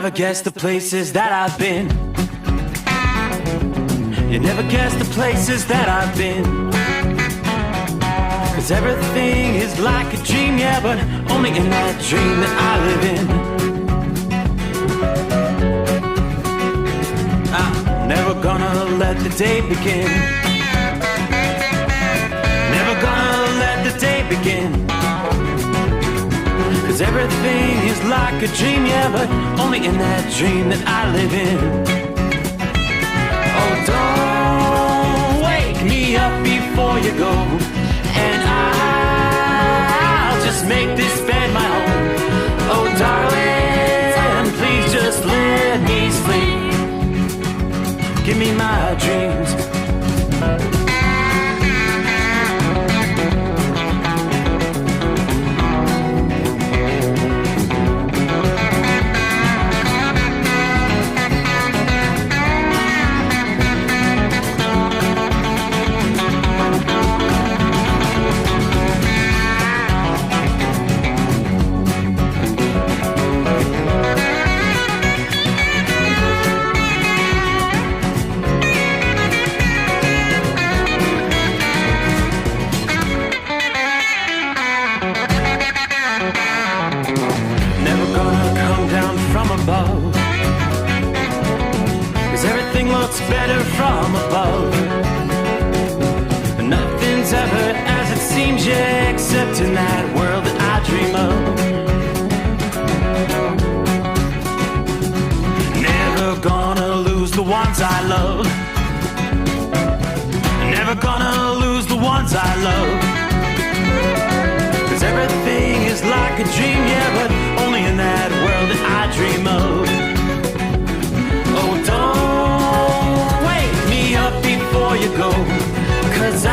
never guess the places that I've been. You never guess the places that I've been. 'Cause everything is like a dream, yeah, but only in that dream that I live in. I'm never gonna let the day begin. Never gonna let the day begin. 'Cause everything is like a dream, yeah, but only in that dream that I live in. Oh, don't wake me up before you go, and I'll just make this bed my home. Oh, darling, please just let me sleep. Give me my dreams. Better from above. Nothing's ever as it seems, yeah, except in that world that I dream of. Never gonna lose the ones I love. Never gonna lose the ones I love. 'Cause everything is like a dream, yeah, but only in that world that I dream of. Oh, don't up before you go, 'cause I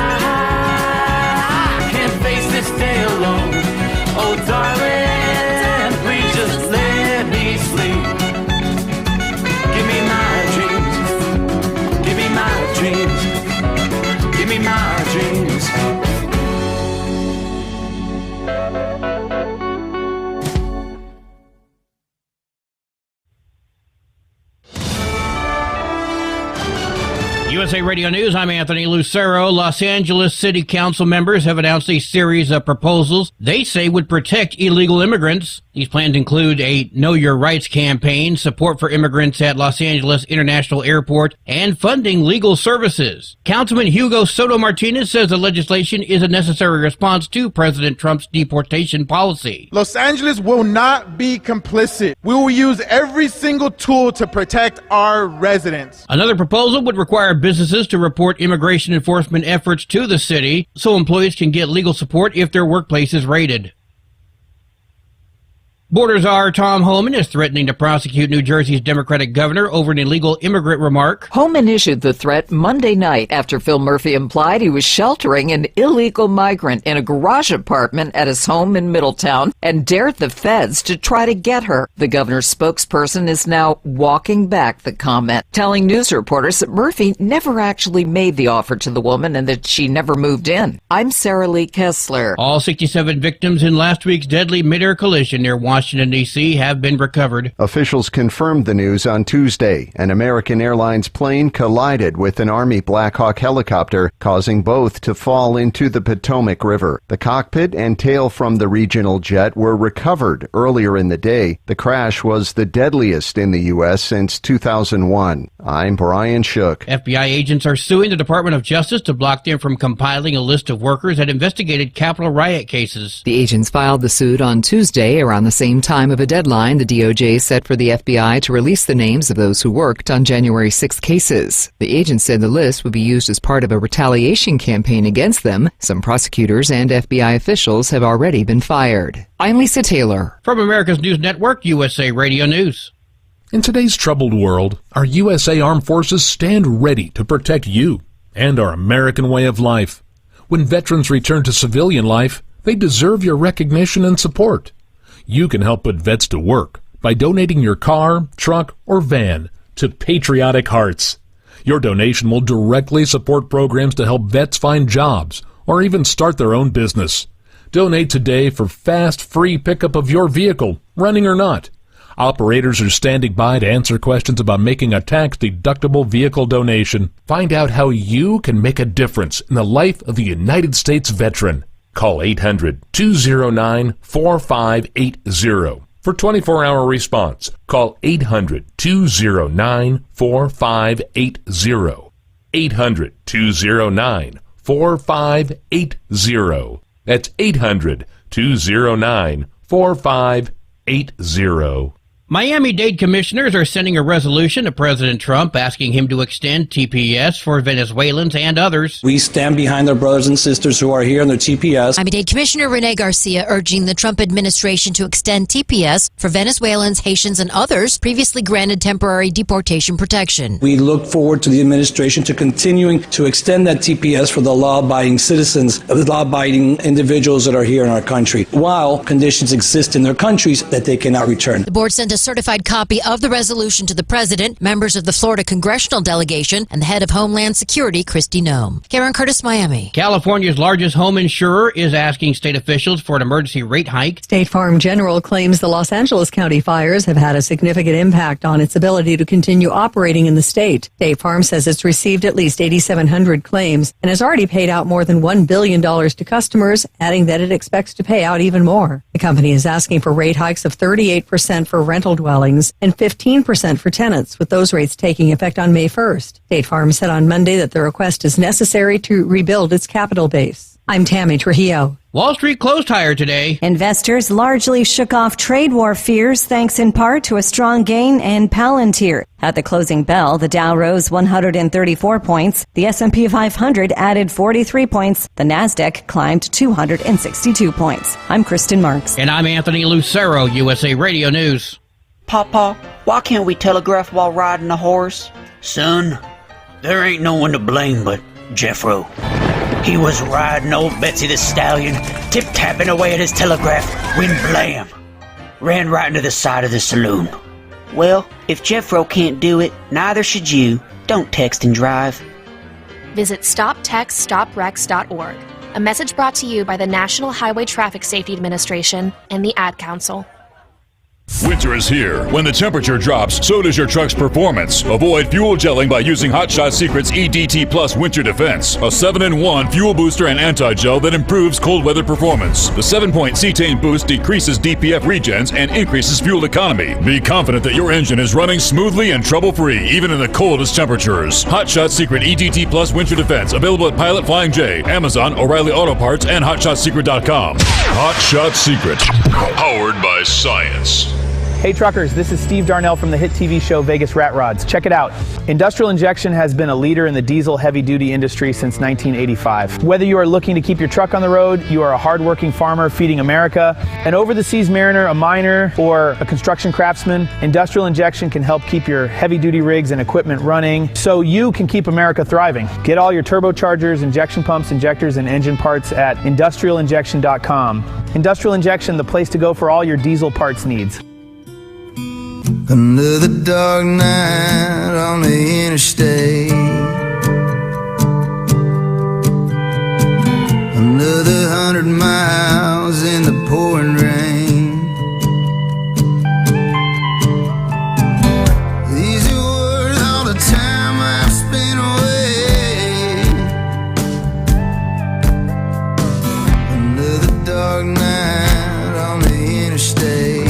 can't face this day alone. Oh, darling, please just let me sleep. Give me my dreams. Give me my dreams. Give me my dreams. USA Radio News, I'm Anthony Lucero. Los Angeles City Council members have announced a series of proposals they say would protect illegal immigrants. These plans include a Know Your Rights campaign, support for immigrants at Los Angeles International Airport, and funding legal services. Councilman Hugo Soto Martinez says the legislation is a necessary response to President Trump's deportation policy. Los Angeles will not be complicit. We will use every single tool to protect our residents. Another proposal would require businesses to report immigration enforcement efforts to the city so employees can get legal support if their workplace is raided. Border czar Tom Homan is threatening to prosecute New Jersey's Democratic governor over an illegal immigrant remark. Homan issued the threat Monday night after Phil Murphy implied he was sheltering an illegal migrant in a garage apartment at his home in Middletown and dared the feds to try to get her. The governor's spokesperson is now walking back the comment, telling news reporters that Murphy never actually made the offer to the woman and that she never moved in. I'm Sarah Lee Kessler. All 67 victims in last week's deadly mid-air collision near Washington, D.C. have been recovered. Officials confirmed the news on Tuesday. An American Airlines plane collided with an Army Black Hawk helicopter, causing both to fall into the Potomac River. The cockpit and tail from the regional jet were recovered earlier in the day. The crash was the deadliest in the U.S. since 2001. I'm Brian Shook. FBI agents are suing the Department of Justice to block them from compiling a list of workers that investigated Capitol riot cases. The agents filed the suit on Tuesday around the same time of a deadline the DOJ set for the FBI to release the names of those who worked on January 6 cases. The agents said the list would be used as part of a retaliation campaign against them. Some prosecutors and FBI officials have already been fired. I'm Lisa Taylor. From America's News Network, USA Radio News. In today's troubled world, our USA Armed Forces stand ready to protect you and our American way of life. When veterans return to civilian life, they deserve your recognition and support. You can help put vets to work by donating your car, truck, or van to Patriotic Hearts. Your donation will directly support programs to help vets find jobs or even start their own business. Donate today for fast, free pickup of your vehicle, running or not. Operators are standing by to answer questions about making a tax-deductible vehicle donation. Find out how you can make a difference in the life of a United States veteran. Call 800-209-4580 for 24-hour response. Call 800-209-4580. 800-209-4580. That's 800-209-4580. Miami-Dade commissioners are sending a resolution to President Trump asking him to extend TPS for Venezuelans and others. We stand behind our brothers and sisters who are here on their TPS. Miami-Dade Commissioner Rene Garcia urging the Trump administration to extend TPS for Venezuelans, Haitians, and others previously granted temporary deportation protection. We look forward to the administration to continuing to extend that TPS for the law-abiding citizens, the law-abiding individuals that are here in our country, while conditions exist in their countries that they cannot return. The board sent a certified copy of the resolution to the president, members of the Florida congressional delegation, and the head of Homeland Security, Kristi Noem. Karen Curtis, Miami. California's largest home insurer is asking state officials for an emergency rate hike. State Farm General claims the Los Angeles County fires have had a significant impact on its ability to continue operating in the state. State Farm says it's received at least 8,700 claims and has already paid out more than $1 billion to customers, adding that it expects to pay out even more. The company is asking for rate hikes of 38% for rental dwellings and 15% for tenants, with those rates taking effect on May 1st. State Farm said on Monday that the request is necessary to rebuild its capital base. I'm Tammy Trujillo. Wall Street closed higher today. Investors largely shook off trade war fears thanks in part to a strong gain in Palantir. At the closing bell, the Dow rose 134 points, the S&P 500 added 43 points, the Nasdaq climbed 262 points. I'm Kristen Marks. And I'm Anthony Lucero, USA Radio News. Papa, why can't we telegraph while riding a horse? Son, there ain't no one to blame but Jeffro. He was riding old Betsy the Stallion, tip-tapping away at his telegraph, when blam! Ran right into the side of the saloon. Well, if Jeffro can't do it, neither should you. Don't text and drive. Visit StopTextStopWrecks.org. A message brought to you by the National Highway Traffic Safety Administration and the Ad Council. Winter is here. When the temperature drops, so does your truck's performance. Avoid fuel gelling by using Hot Shot Secret's EDT Plus Winter Defense, a 7-in-1 fuel booster and anti-gel that improves cold weather performance. The 7-point cetane boost decreases DPF regens and increases fuel economy. Be confident that your engine is running smoothly and trouble-free, even in the coldest temperatures. Hot Shot Secret EDT Plus Winter Defense, available at Pilot Flying J, Amazon, O'Reilly Auto Parts, and HotShotSecret.com. Hot Shot Secret, powered by science. Hey truckers, this is Steve Darnell from the hit TV show Vegas Rat Rods. Check it out. Industrial Injection has been a leader in the diesel heavy-duty industry since 1985. Whether you are looking to keep your truck on the road, you are a hard-working farmer feeding America, an over-the-seas mariner, a miner, or a construction craftsman, Industrial Injection can help keep your heavy-duty rigs and equipment running so you can keep America thriving. Get all your turbochargers, injection pumps, injectors, and engine parts at industrialinjection.com. Industrial Injection, the place to go for all your diesel parts needs. Another dark night on the interstate, another 100 miles in the pouring rain. These are worth all the time I've spent away. Another dark night on the interstate.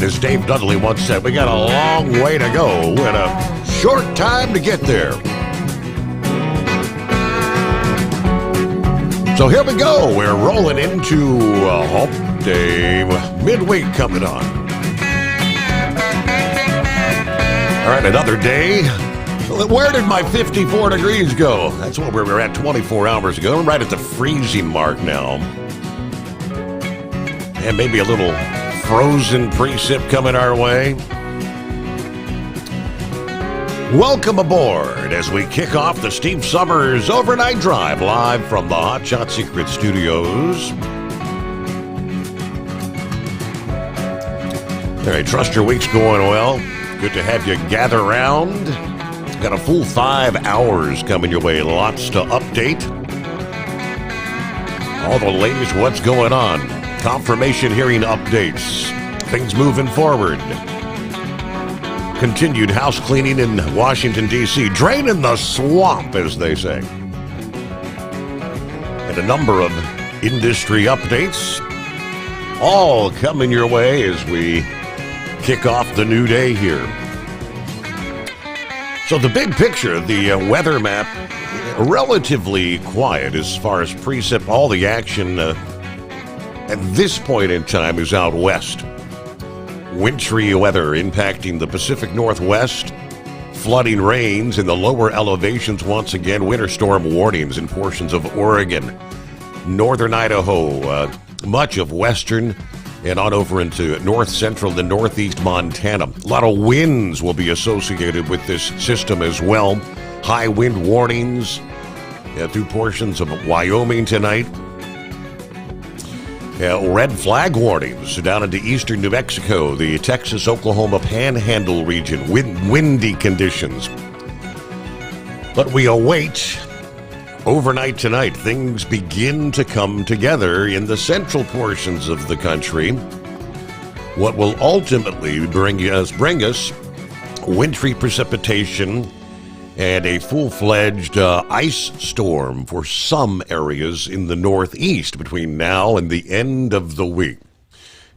As Dave Dudley once said, we got a long way to go and a short time to get there. So here we go. We're rolling into Hump Day, midweek coming on. All right, another day Where did my 54 degrees go? That's what we were at 24 hours ago. We're right at the freezing mark now. And maybe a little frozen precip coming our way. Welcome aboard as we kick off the Steve Sommers Overnight Drive live from the Hot Shot Secret Studios. All right, trust your week's going well. Good to have you gather around. Got a full 5 hours coming your way. Lots to update. All the latest what's going on. Confirmation hearing updates. Things moving forward. Continued house cleaning in Washington, D.C. Draining the swamp, as they say. And a number of industry updates. All coming your way as we kick off the new day here. So the big picture, the weather map, relatively quiet as far as precip. All the action at this point in time is out west. Wintry weather impacting the Pacific Northwest. Flooding rains in the lower elevations once again. Winter storm warnings in portions of Oregon, northern Idaho, much of western and on over into north central and northeast Montana. A lot of winds will be associated with this system as well. High wind warnings through portions of Wyoming tonight. Red flag warnings down into eastern New Mexico, the Texas-Oklahoma Panhandle region. Windy conditions. But we await overnight tonight. Things begin to come together in the central portions of the country. What will ultimately bring us wintry precipitation and a full-fledged ice storm for some areas in the northeast between now and the end of the week.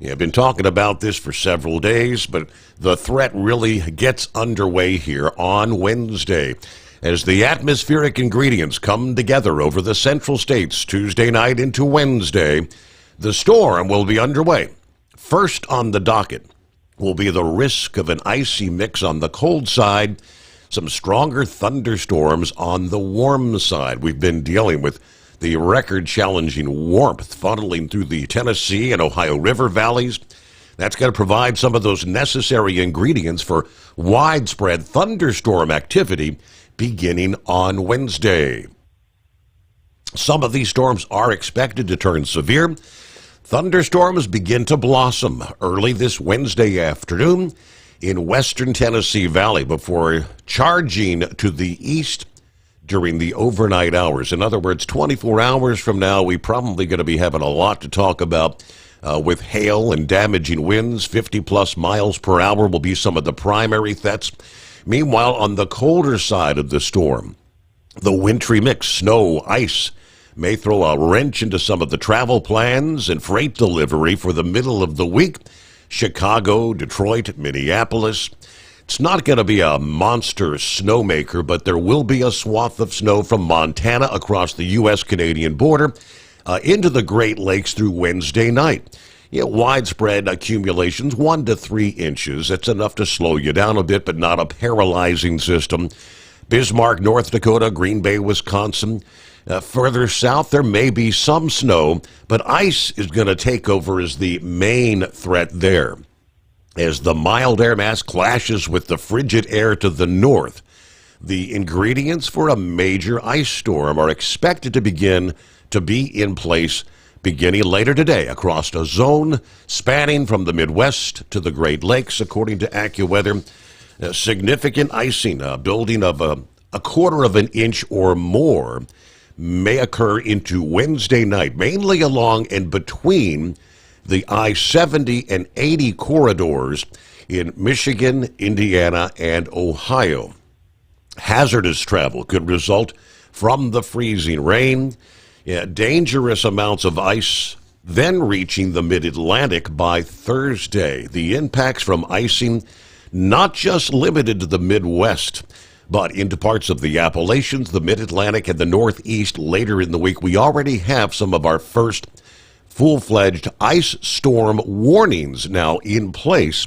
I've been talking about this for several days, but the threat really gets underway here on Wednesday as the atmospheric ingredients come together over the central states Tuesday night into Wednesday. The storm will be underway. First on the docket will be the risk of an icy mix on the cold side, some stronger thunderstorms on the warm side. We've been dealing with the record-challenging warmth funneling through the Tennessee and Ohio River valleys. That's going to provide some of those necessary ingredients for widespread thunderstorm activity beginning on Wednesday. Some of these storms are expected to turn severe. Thunderstorms begin to blossom early this Wednesday afternoon in western Tennessee Valley before charging to the east during the overnight hours. In other words, 24 hours from now, we're probably going to be having a lot to talk about with hail and damaging winds. 50-plus miles per hour will be some of the primary threats. Meanwhile, on the colder side of the storm, the wintry mix, snow, ice, may throw a wrench into some of the travel plans and freight delivery for the middle of the week. Chicago, Detroit, Minneapolis. It's not going to be a monster snowmaker, but there will be a swath of snow from Montana across the U.S.-Canadian border into the Great Lakes through Wednesday night. Widespread accumulations, 1 to 3 inches. That's enough to slow you down a bit, but not a paralyzing system. Bismarck, North Dakota, Green Bay, Wisconsin. Further south, there may be some snow, but ice is going to take over as the main threat there. As the mild air mass clashes with the frigid air to the north, the ingredients for a major ice storm are expected to begin to be in place beginning later today across a zone spanning from the Midwest to the Great Lakes, according to AccuWeather. Significant icing, building of a quarter of an inch or more, may occur into Wednesday night, mainly along and between the I-70 and 80 corridors in Michigan, Indiana, and Ohio. Hazardous travel could result from the freezing rain. Dangerous amounts of ice then reaching the mid-Atlantic by Thursday. The impacts from icing not just limited to the Midwest, but into parts of the Appalachians, the Mid-Atlantic, and the Northeast later in the week. We already have some of our first full-fledged ice storm warnings now in place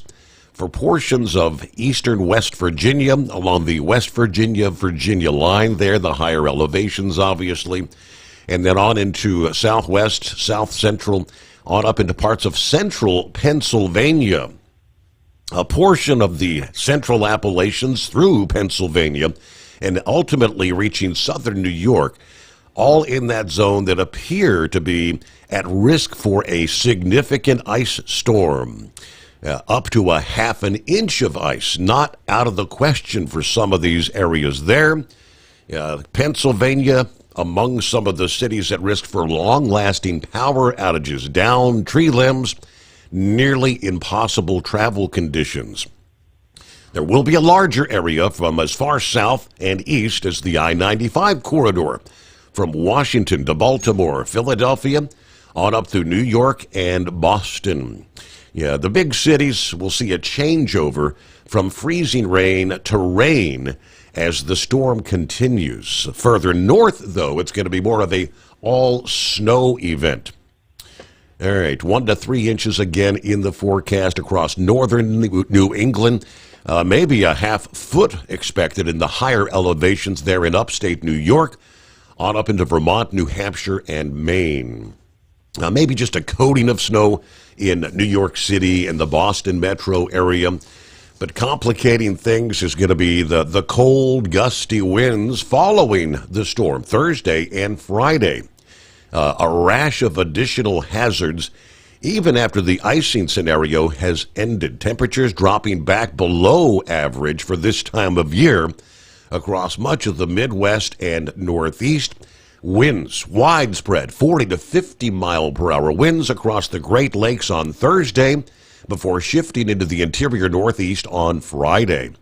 for portions of eastern West Virginia, along the West Virginia line there, the higher elevations, obviously, and then on into southwest, south central, on up into parts of central Pennsylvania. A portion of the central Appalachians through Pennsylvania, and ultimately reaching southern New York, all in that zone that appear to be at risk for a significant ice storm. Up to a half an inch of ice, not out of the question for some of these areas there. Pennsylvania, among some of the cities at risk for long-lasting power outages, down tree limbs, nearly impossible travel conditions. There will be a larger area from as far south and east as the I-95 corridor, from Washington to Baltimore, Philadelphia, on up through New York and Boston. Yeah, the big cities will see a changeover from freezing rain to rain as the storm continues. Further north, though, it's going to be more of a all-snow event. All right, 1 to 3 inches again in the forecast across northern New England. Maybe a half foot expected in the higher elevations there in upstate New York, on up into Vermont, New Hampshire, and Maine. Maybe just a coating of snow in New York City and the Boston metro area. But complicating things is going to be the cold, gusty winds following the storm Thursday and Friday. A rash of additional hazards even after the icing scenario has ended. Temperatures dropping back below average for this time of year across much of the Midwest and Northeast. Winds widespread, 40 to 50 mile per hour winds across the Great Lakes on Thursday before shifting into the interior Northeast on Friday.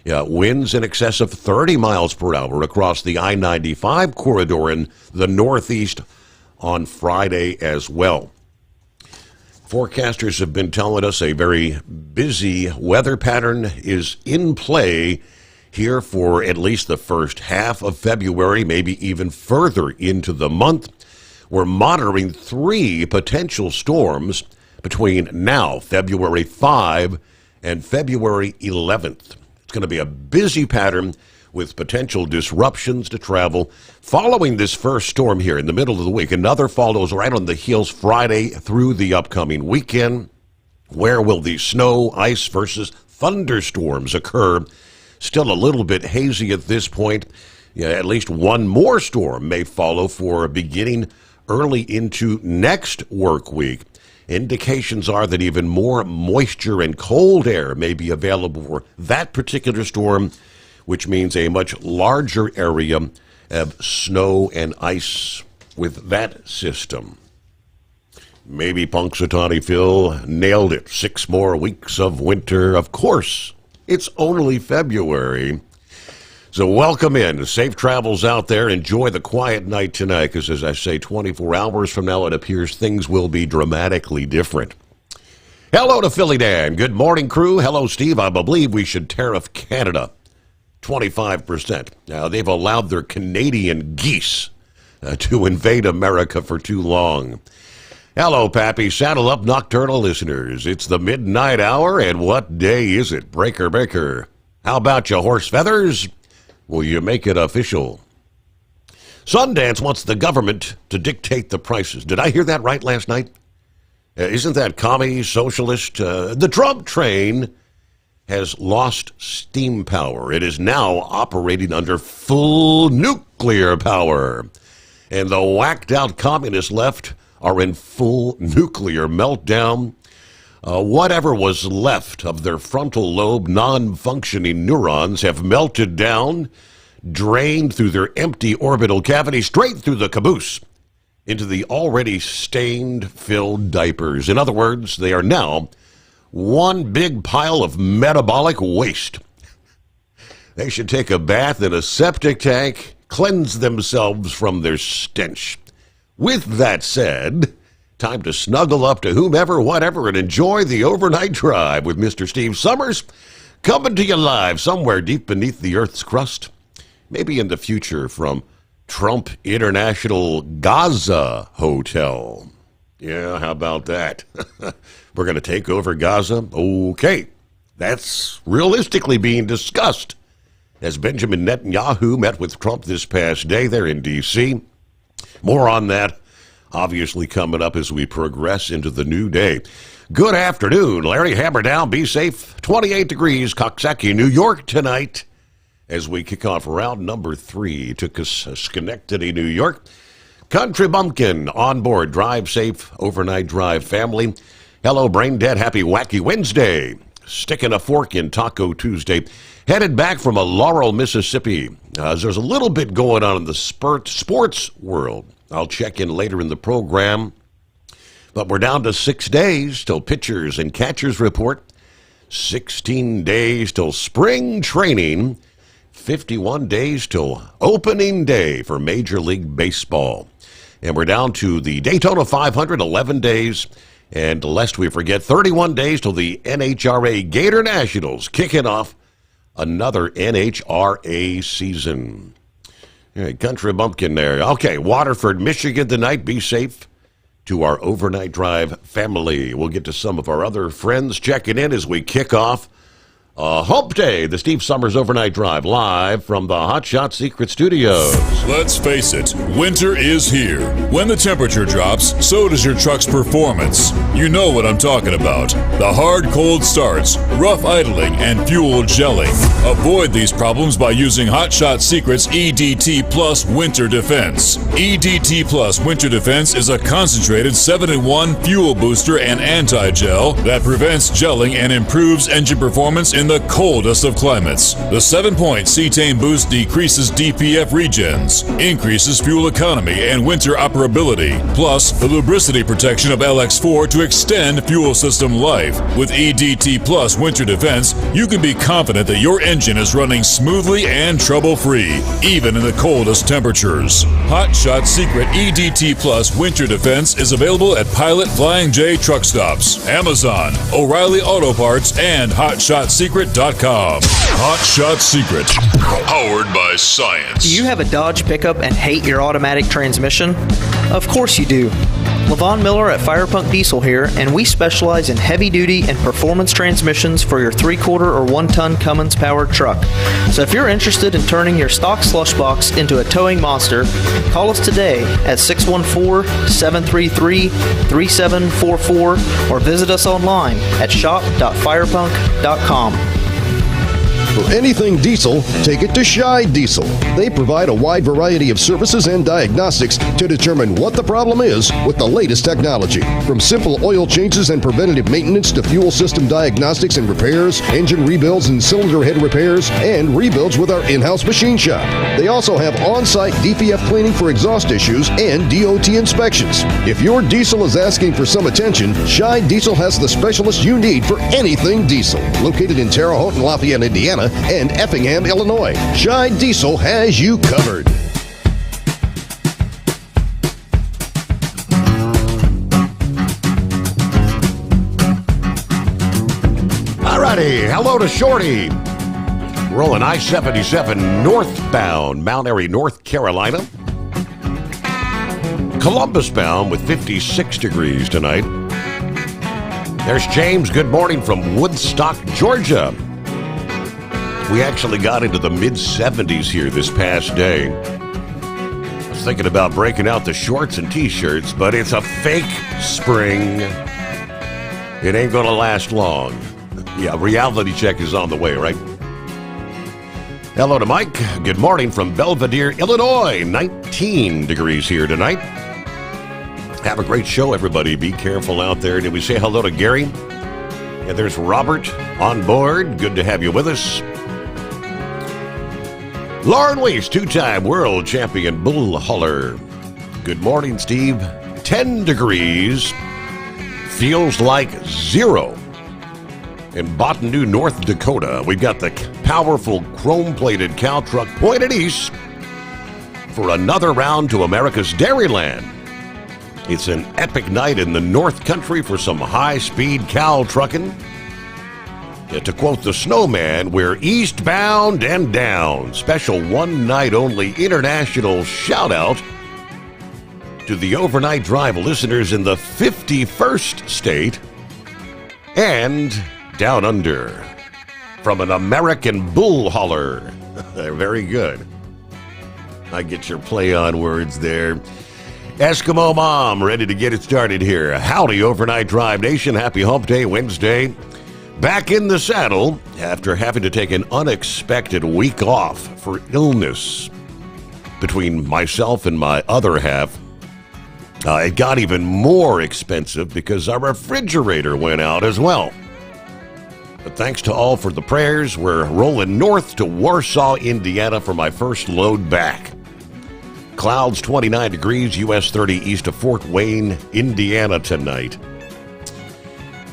Winds in excess of 30 miles per hour across the I-95 corridor in the Northeast on Friday as well. Forecasters have been telling us a very busy weather pattern is in play here for at least the first half of February, maybe even further into the month. We're monitoring 3 potential storms between now, February 5, and February 11th. It's going to be a busy pattern with potential disruptions to travel. Following this first storm here in the middle of the week, another follows right on the heels Friday through the upcoming weekend. Where will the snow, ice versus thunderstorms occur? Still a little bit hazy at this point. At least one more storm may follow for beginning early into next work week. Indications are that even more moisture and cold air may be available for that particular storm, which means a much larger area of snow and ice with that system. Maybe Punxsutawney Phil nailed it. 6 more weeks of winter. Of course, it's only February. So welcome in. Safe travels out there. Enjoy the quiet night tonight, because as I say, 24 hours from now, it appears things will be dramatically different. Hello to Philly Dan. Good morning, crew. Hello, Steve. I believe we should tariff Canada 25%. Now, they've allowed their Canadian geese to invade America for too long. Hello, Pappy. Saddle up, nocturnal listeners. It's the midnight hour, and what day is it? Breaker. How about your horse feathers? Will you make it official? Sundance wants the government to dictate the prices. Did I hear that right last night? Isn't that commie, socialist? The Trump train has lost steam power. It is now operating under full nuclear power. And the whacked-out communist left are in full nuclear meltdown. Whatever was left of their frontal lobe non-functioning neurons have melted down, drained through their empty orbital cavity, straight through the caboose, into the already stained, filled diapers. In other words, they are now one big pile of metabolic waste. They should take a bath in a septic tank, cleanse themselves from their stench. With that said, time to snuggle up to whomever, whatever, and enjoy the overnight drive with Mr. Steve Sommers, coming to you live somewhere deep beneath the Earth's crust. Maybe in the future from Trump International Gaza Hotel. Yeah, how about that? We're going to take over Gaza? Okay. That's realistically being discussed as Benjamin Netanyahu met with Trump this past day there in D.C. More on that, obviously, coming up as we progress into the new day. Good afternoon, Larry. Hammer down. Be safe. 28 degrees, Coxsackie, New York tonight as we kick off round number 3 to Schenectady, New York. Country Bumpkin on board. Drive safe. Overnight drive family. Hello, Brain Dead. Happy Wacky Wednesday. Sticking a fork in Taco Tuesday. Headed back from Laurel, Mississippi. There's a little bit going on in the sports world. I'll check in later in the program. But we're down to 6 days till pitchers and catchers report. 16 days till spring training. 51 days till opening day for Major League Baseball. And we're down to the Daytona 500, 11 days. And lest we forget, 31 days till the NHRA Gator Nationals kicking off another NHRA season. All right, Country Bumpkin there. Okay, Waterford, Michigan tonight. Be safe to our overnight drive family. We'll get to some of our other friends checking in as we kick off Hump Day, the Steve Sommers Overnight Drive, live from the Hot Shot Secret Studios. Let's face it, winter is here. When the temperature drops, so does your truck's performance. You know what I'm talking about. The hard, cold starts, rough idling, and fuel gelling. Avoid these problems by using Hot Shot Secret's EDT Plus Winter Defense. EDT Plus Winter Defense is a concentrated 7-in-1 fuel booster and anti-gel that prevents gelling and improves engine performance in the coldest of climates. The 7-point cetane boost decreases DPF regens, increases fuel economy and winter operability, plus the lubricity protection of LX4 to extend fuel system life. With EDT Plus Winter Defense, you can be confident that your engine is running smoothly and trouble-free, even in the coldest temperatures. Hot Shot Secret EDT Plus Winter Defense is available at Pilot Flying J truck stops, Amazon, O'Reilly Auto Parts, and HotShotSecret.com. Hot Shot Secret, powered by science. Do you have a Dodge pickup and hate your automatic transmission? Of course you do. LaVon Miller at Firepunk Diesel here, and we specialize in heavy-duty and performance transmissions for your 3-quarter or 1-ton Cummins powered truck. So if you're interested in turning your stock slush box into a towing monster, call us today at 614-733-3744 or visit us online at shop.firepunk.com. For anything diesel, take it to Scheid Diesel. They provide a wide variety of services and diagnostics to determine what the problem is with the latest technology. From simple oil changes and preventative maintenance to fuel system diagnostics and repairs, engine rebuilds and cylinder head repairs, and rebuilds with our in-house machine shop. They also have on-site DPF cleaning for exhaust issues and DOT inspections. If your diesel is asking for some attention, Scheid Diesel has the specialist you need for anything diesel. Located in Terre Haute and Lafayette, Indiana, and Effingham, Illinois. Scheid Diesel has you covered. Alrighty, hello to Shorty. Rolling I-77 northbound, Mount Airy, North Carolina. Columbus bound with 56 degrees tonight. There's James, good morning from Woodstock, Georgia. We actually got into the mid-70s here this past day. I was thinking about breaking out the shorts and t-shirts, but it's a fake spring. It ain't gonna last long. Yeah, reality check is on the way, right? Hello to Mike. Good morning from Belvedere, Illinois. 19 degrees here tonight. Have a great show, everybody. Be careful out there. Did we say hello to Gary? And there's Robert on board. Good to have you with us. Lauren Weiss, 2-time world champion bull hauler. Good morning, Steve. 10 degrees. Feels like 0. In Bottineau, North Dakota, we've got the powerful chrome-plated cow truck pointed east for another round to America's Dairyland. It's an epic night in the North Country for some high-speed cow trucking. To quote the Snowman, we're eastbound and down. Special one-night-only international shout-out to the overnight drive listeners in the 51st state and down under. from an American bull hauler. Very good. I get your play on words there. Eskimo Mom, ready to get it started here. Howdy, Overnight Drive Nation. Happy Hump Day Wednesday. Back in the saddle after having to take an unexpected week off for illness. Between myself and my other half, it got even more expensive because our refrigerator went out as well. But thanks to all for the prayers, we're rolling north to Warsaw, Indiana for my first load back. Clouds 29 degrees, US 30 east of Fort Wayne, Indiana tonight.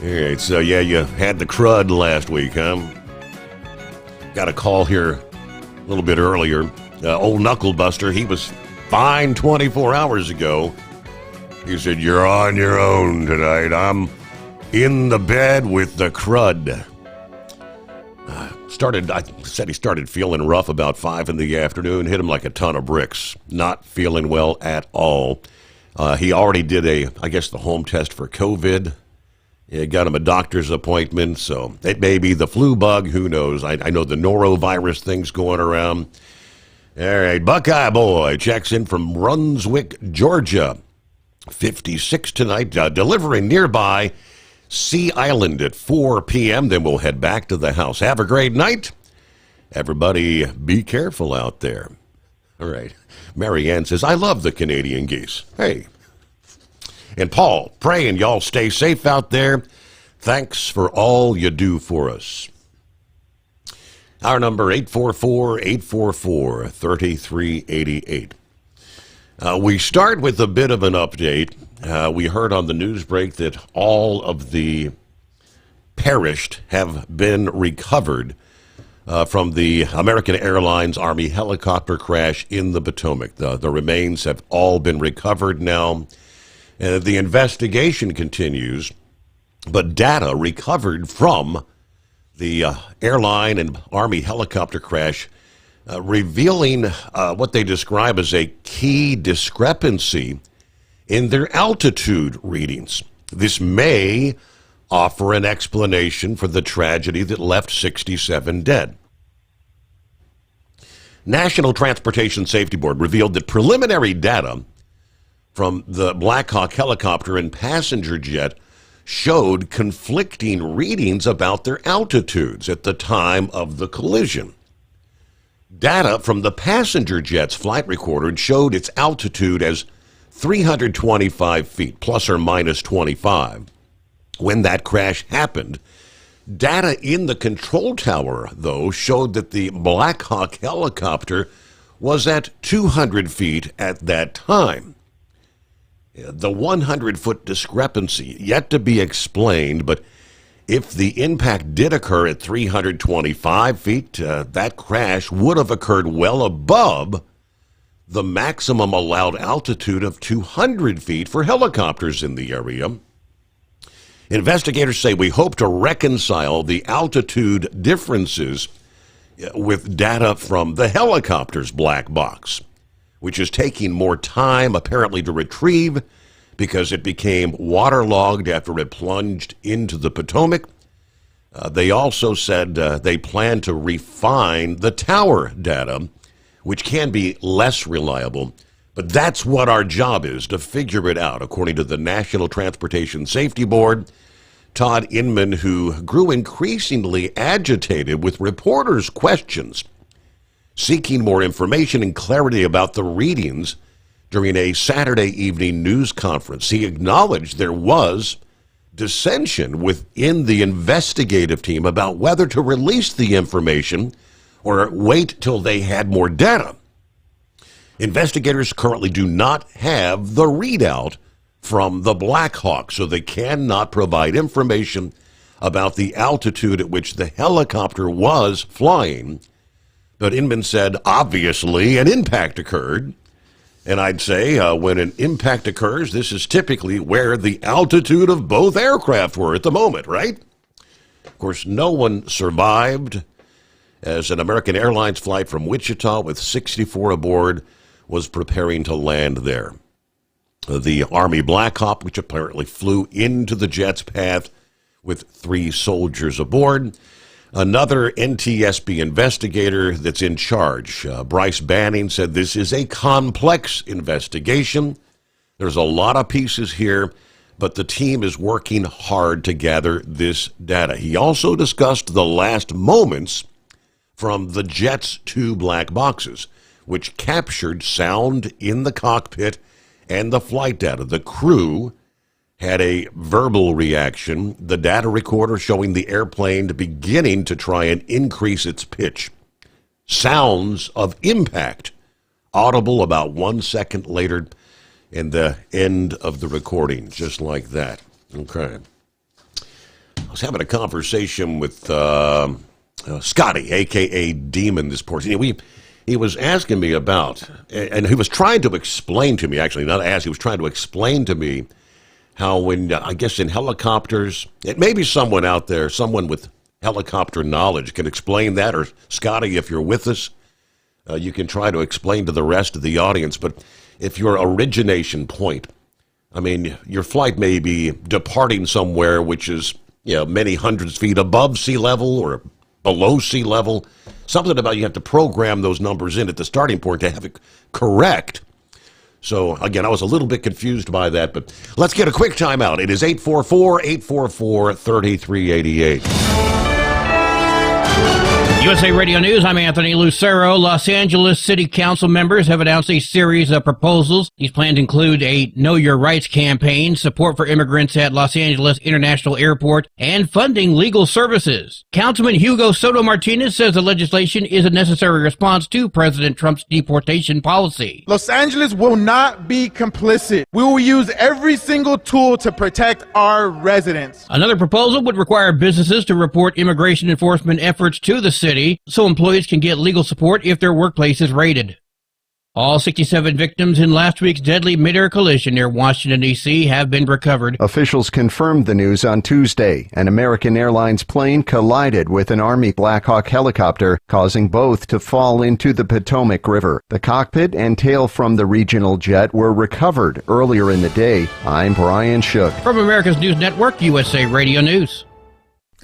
All right, so yeah, you had the crud last week, huh? Got a call here a little bit earlier. Old Knucklebuster, he was fine 24 hours ago. He said, "You're on your own tonight. I'm in the bed with the crud." I said he started feeling rough about 5 in the afternoon, hit him like a ton of bricks. Not feeling well at all. He already did the home test for COVID. It got him a doctor's appointment, so it may be the flu bug, who knows. I know the norovirus thing's going around. All right, Buckeye Boy checks in from Brunswick, Georgia. 56 tonight, delivering nearby Sea Island at 4 p.m. Then we'll head back to the house. Have a great night. Everybody be careful out there. All right. Marianne says, "I love the Canadian geese." Hey. And Paul, praying y'all stay safe out there. Thanks for all you do for us. Our number, 844-844-3388. We start with a bit of an update. We heard on the news break that all of the perished have been recovered from the American Airlines Army helicopter crash in the Potomac. The remains have all been recovered now. The investigation continues, but data recovered from the airline and Army helicopter crash revealing what they describe as a key discrepancy in their altitude readings. This may offer an explanation for the tragedy that left 67 dead. National Transportation Safety Board revealed that preliminary data from the Black Hawk helicopter and passenger jet showed conflicting readings about their altitudes at the time of the collision. Data from the passenger jet's flight recorder showed its altitude as 325 feet, plus or minus 25. When that crash happened, data in the control tower, though, showed that the Black Hawk helicopter was at 200 feet at that time. The 100-foot discrepancy yet to be explained, but if the impact did occur at 325 feet, that crash would have occurred well above the maximum allowed altitude of 200 feet for helicopters in the area. Investigators say we hope to reconcile the altitude differences with data from the helicopter's black box, which is taking more time apparently to retrieve because it became waterlogged after it plunged into the Potomac. They also said they plan to refine the tower data, which can be less reliable. But that's what our job is, to figure it out, according to the National Transportation Safety Board. Todd Inman, who grew increasingly agitated with reporters' questions, seeking more information and clarity about the readings during a Saturday evening news conference. He acknowledged there was dissension within the investigative team about whether to release the information or wait till they had more data. Investigators currently do not have the readout from the Black Hawk, so they cannot provide information about the altitude at which the helicopter was flying. But Inman said, obviously, an impact occurred. And I'd say when an impact occurs, this is typically where the altitude of both aircraft were at the moment, right? Of course, no one survived, as an American Airlines flight from Wichita with 64 aboard was preparing to land there. The Army Black Hawk, which apparently flew into the jet's path with 3 soldiers aboard. Another NTSB investigator that's in charge, Bryce Banning, said this is a complex investigation. There's a lot of pieces here, but the team is working hard to gather this data. He also discussed the last moments from the Jet's 2 black boxes, which captured sound in the cockpit and the flight data. The crew had a verbal reaction, the data recorder showing the airplane beginning to try and increase its pitch. Sounds of impact, audible about 1 second later, and the end of the recording, just like that. Okay. I was having a conversation with Scotty, a.k.a. Demon, this portion. He was asking me about, and he was trying to explain to me, actually, not ask, he was trying to explain to me how when, I guess in helicopters, it may be someone out there, someone with helicopter knowledge can explain that, or Scotty, if you're with us, you can try to explain to the rest of the audience. But if your origination point, I mean, your flight may be departing somewhere which is, many hundreds of feet above sea level or below sea level, something about you have to program those numbers in at the starting point to have it correct. So, again, I was a little bit confused by that, but let's get a quick timeout. It is 844-844-3388. USA Radio News, I'm Anthony Lucero. Los Angeles City Council members have announced a series of proposals. These plans include a Know Your Rights campaign, support for immigrants at Los Angeles International Airport, and funding legal services. Councilman Hugo Soto Martinez says the legislation is a necessary response to President Trump's deportation policy. Los Angeles will not be complicit. We will use every single tool to protect our residents. Another proposal would require businesses to report immigration enforcement efforts to the city so employees can get legal support if their workplace is raided. All 67 victims in last week's deadly mid-air collision near Washington, D.C. have been recovered. Officials confirmed the news on Tuesday. An American Airlines plane collided with an Army Black Hawk helicopter, causing both to fall into the Potomac River. The cockpit and tail from the regional jet were recovered earlier in the day. I'm Brian Shook. From America's News Network, USA Radio News.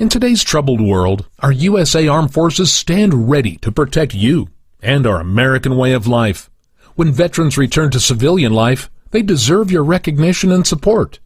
In today's troubled world, our USA Armed Forces stand ready to protect you and our American way of life. When veterans return to civilian life, they deserve your recognition and support.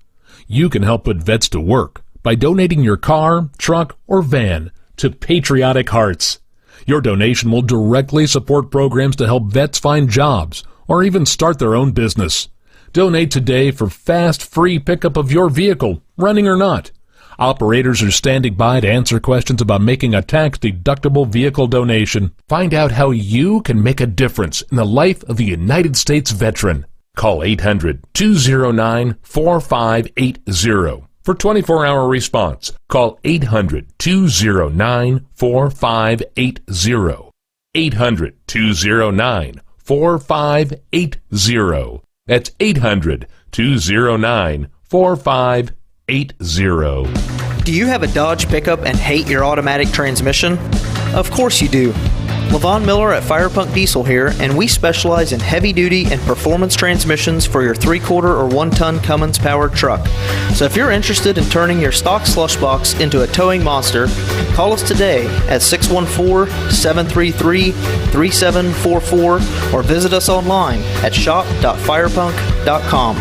You can help put vets to work by donating your car, truck, or van to Patriotic Hearts. Your donation will directly support programs to help vets find jobs or even start their own business. Donate today for fast, free pickup of your vehicle, running or not. Operators are standing by to answer questions about making a tax-deductible vehicle donation. Find out how you can make a difference in the life of a United States veteran. Call 800-209-4580 for 24-hour response. Call 800-209-4580. 800-209-4580. That's 800-209-4580. Do you have a Dodge pickup and hate your automatic transmission? Of course you do. Levon Miller at Firepunk Diesel here, and we specialize in heavy-duty and performance transmissions for your 3/4 or 1-ton Cummins-powered truck. So if you're interested in turning your stock slush box into a towing monster, call us today at 614-733-3744 or visit us online at shop.firepunk.com.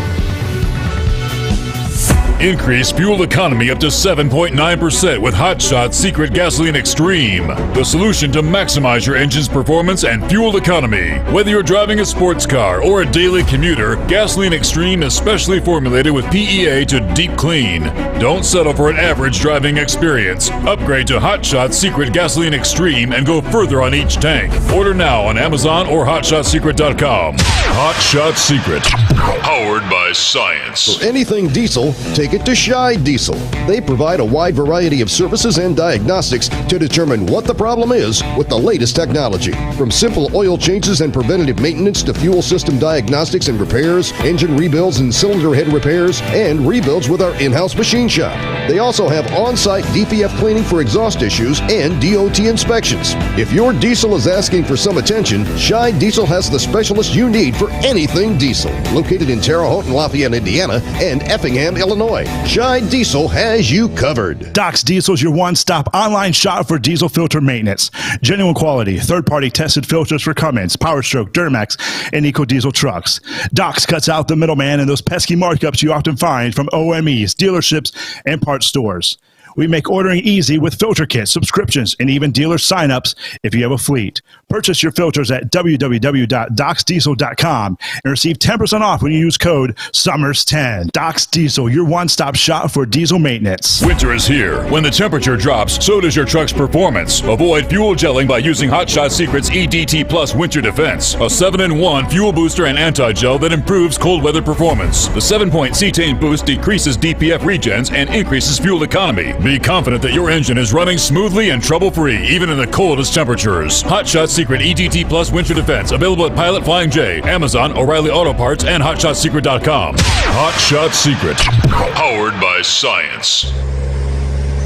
Increase fuel economy up to 7.9% with Hot Shot Secret Gasoline Extreme. The solution to maximize your engine's performance and fuel economy. Whether you're driving a sports car or a daily commuter, Gasoline Extreme is specially formulated with PEA to deep clean. Don't settle for an average driving experience. Upgrade to Hot Shot Secret Gasoline Extreme and go further on each tank. Order now on Amazon or HotShotSecret.com. Hot Shot Secret. Powered by science. For anything diesel, take it to Shy Diesel. They provide a wide variety of services and diagnostics to determine what the problem is with the latest technology. From simple oil changes and preventative maintenance to fuel system diagnostics and repairs, engine rebuilds and cylinder head repairs, and rebuilds with our in-house machine shop. They also have on-site DPF cleaning for exhaust issues and DOT inspections. If your diesel is asking for some attention, Shy Diesel has the specialist you need for anything diesel. Located located in Terre Haute and Lafayette, Indiana, and Effingham, Illinois. Scheid Diesel has you covered. Docs Diesel is your one-stop online shop for diesel filter maintenance. Genuine quality, third-party tested filters for Cummins, PowerStroke, Duramax, and EcoDiesel trucks. Docs cuts out the middleman and those pesky markups you often find from OMEs, dealerships, and parts stores. We make ordering easy with filter kits, subscriptions, and even dealer sign-ups if you have a fleet. Purchase your filters at www.docsdiesel.com and receive 10% off when you use code SOMMERS10. Docs Diesel, your one-stop shop for diesel maintenance. Winter is here. When the temperature drops, so does your truck's performance. Avoid fuel gelling by using Hot Shot Secret's EDT Plus Winter Defense, a 7-in-1 fuel booster and anti-gel that improves cold weather performance. The 7-point cetane boost decreases DPF regens and increases fuel economy. Be confident that your engine is running smoothly and trouble-free, even in the coldest temperatures. Hot Shot Secret EDT Plus Winter Defense, available at Pilot Flying J, Amazon, O'Reilly Auto Parts, and HotShotSecret.com. Hot Shot Secret, powered by science.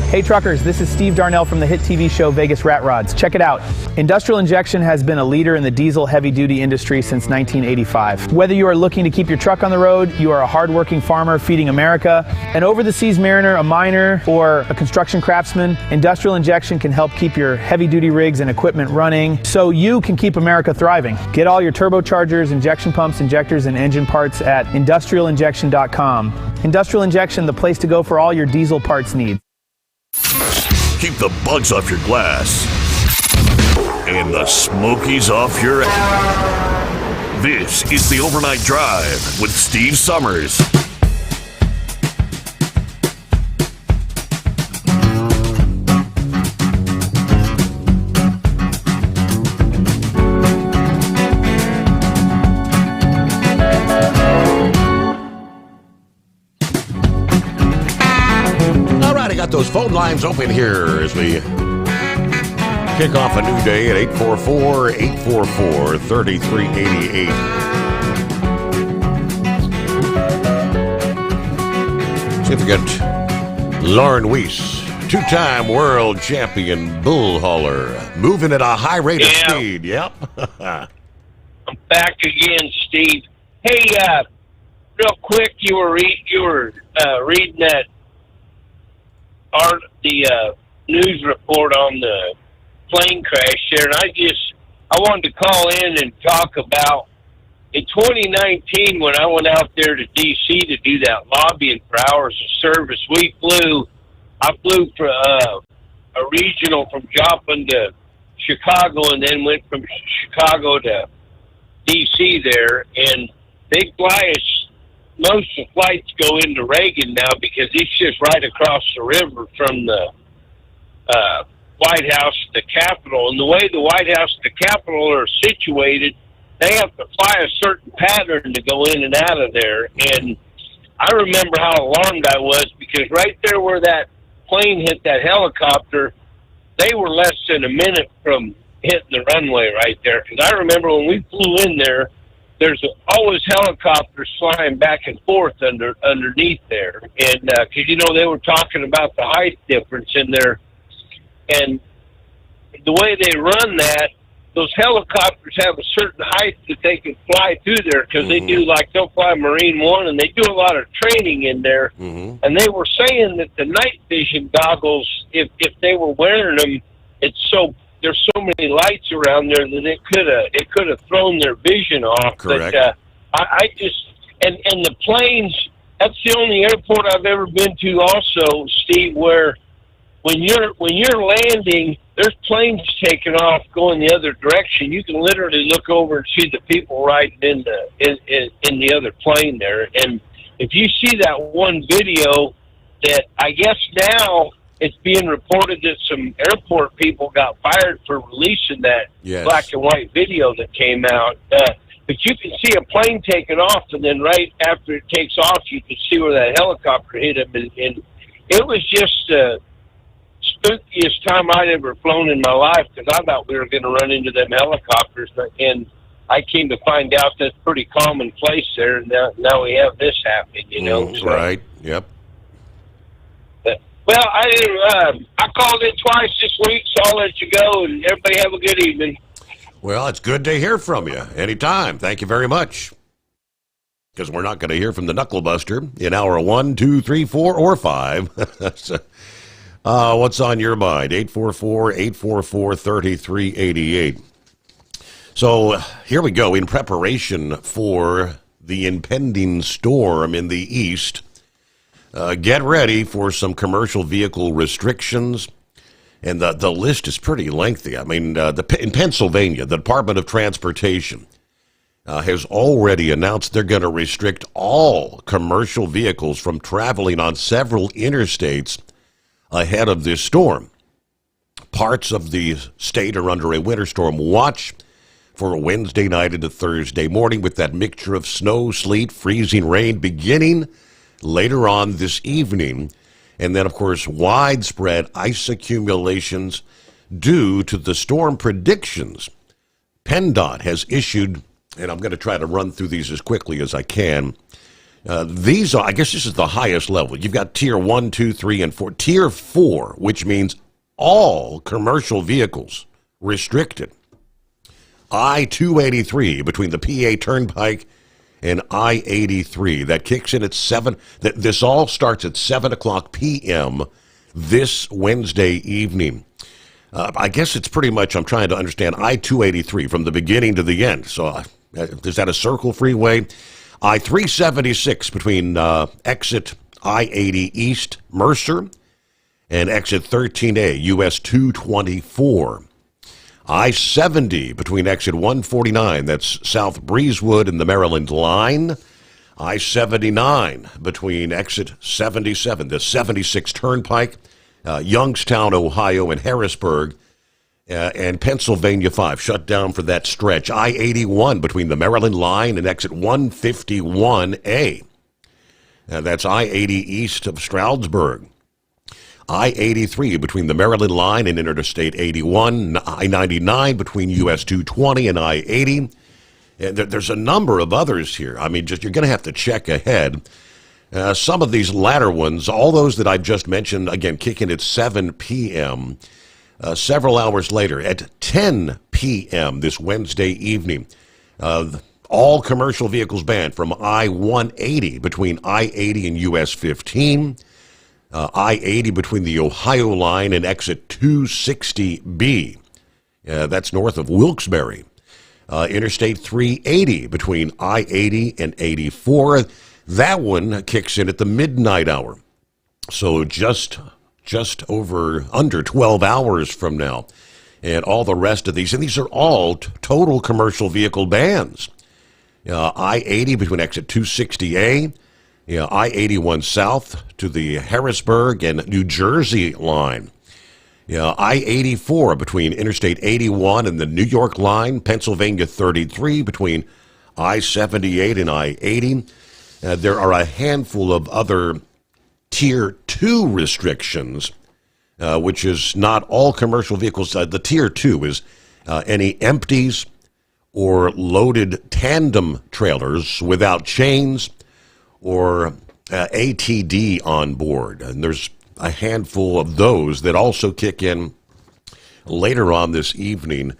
Hey truckers, this is Steve Darnell from the hit TV show Vegas Rat Rods. Check it out. Industrial Injection has been a leader in the diesel heavy-duty industry since 1985. Whether you are looking to keep your truck on the road, you are a hardworking farmer feeding America, an over-the-seas mariner, a miner, or a construction craftsman, Industrial Injection can help keep your heavy-duty rigs and equipment running so you can keep America thriving. Get all your turbochargers, injection pumps, injectors, and engine parts at industrialinjection.com. Industrial Injection, the place to go for all your diesel parts needs. Keep the bugs off your glass and the smokies off your ass. This is the Overnight Drive with Steve Sommers. Those phone lines open here as we kick off a new day at 844-844-3388. See if we get Lauren Weiss, two-time world champion bull hauler, moving at a high rate of speed. Yep. I'm back again, Steve. Hey, real quick, you were reading that the news report on the plane crash there, and I wanted to call in and talk about in 2019 when I went out there to D.C. to do that lobbying for hours of service. I flew for a regional from Joplin to Chicago, and then went from Chicago to D.C. there, and they fly us. Most of the flights go into Reagan now because it's just right across the river from the White House to the Capitol. And the way the White House and the Capitol are situated, they have to fly a certain pattern to go in and out of there. And I remember how alarmed I was because right there where that plane hit that helicopter, they were less than a minute from hitting the runway right there. Because I remember when we flew in there, there's always helicopters flying back and forth underneath there. And because, they were talking about the height difference in there. And the way they run that, those helicopters have a certain height that they can fly through there because they do, they'll fly Marine One, and they do a lot of training in there. And they were saying that the night vision goggles, if they were wearing them, there's so many lights around there that it could have thrown their vision off. Correct. But I just and the planes. That's the only airport I've ever been to. Also, Steve, where when you're landing, there's planes taking off going the other direction. You can literally look over and see the people riding in the other plane there. And if you see that one video, that I guess now. It's being reported that some airport people got fired for releasing that black and white video that came out. But you can see a plane taking off, and then right after it takes off, you can see where that helicopter hit him. And it was just the spookiest time I'd ever flown in my life because I thought we were going to run into them helicopters. And I came to find out that's pretty commonplace there. And now we have this happening, So. Right, yep. Well, I called in twice this week, so I'll let you go, and everybody have a good evening. Well, it's good to hear from you. Anytime. Thank you very much. because we're not going to hear from the Knucklebuster in hour 1, 2, 3, 4, or 5. So, what's on your mind? 844-844-3388. So here we go. In preparation for the impending storm in the east, get ready for some commercial vehicle restrictions. And the list is pretty lengthy. I mean, in Pennsylvania, the Department of Transportation has already announced they're going to restrict all commercial vehicles from traveling on several interstates ahead of this storm. Parts of the state are under a winter storm watch for Wednesday night into Thursday morning, with that mixture of snow, sleet, freezing rain beginning later on this evening. And then, of course, widespread ice accumulations due to the storm predictions. PennDOT has issued, and I'm going to try to run through these as quickly as I can. These are, I guess this is the highest level. You've got Tier 1, 2, 3, and 4. Tier 4, which means all commercial vehicles restricted. I-283 between the PA Turnpike and I-83. That kicks in at 7. This all starts at 7 o'clock p.m. this Wednesday evening. I guess it's pretty much, I'm trying to understand, I-283 from the beginning to the end. So is that a circle freeway? I-376 between exit I-80 East Mercer and exit 13A US 224. I-70 between exit 149, that's South Breezewood and the Maryland line. I-79 between exit 77, the 76 Turnpike, Youngstown, Ohio, and Harrisburg, and Pennsylvania 5 shut down for that stretch. I-81 between the Maryland line and exit 151A. That's I-80 east of Stroudsburg. I-83 between the Maryland line and Interstate 81, I-99 between US 220 and I-80. And there's a number of others here. I mean, you're going to have to check ahead. Some of these latter ones, all those that I've just mentioned, again, kicking at 7 p.m., several hours later at 10 p.m. this Wednesday evening. All commercial vehicles banned from I-180 between I-80 and US 15. I-80 between the Ohio line and exit 260B. That's north of Wilkes-Barre. Interstate 380 between I-80 and 84. That one kicks in at the midnight hour. So just under 12 hours from now. And all the rest of these. And these are all total commercial vehicle bans. I-80 between exit 260A. I-81 south to the Harrisburg and New Jersey line. I-84 between Interstate 81 and the New York line. Pennsylvania 33 between I-78 and I-80. There are a handful of other Tier 2 restrictions, which is not all commercial vehicles. The Tier 2 is any empties or loaded tandem trailers without chains, or ATD on board. And there's a handful of those that also kick in later on this evening.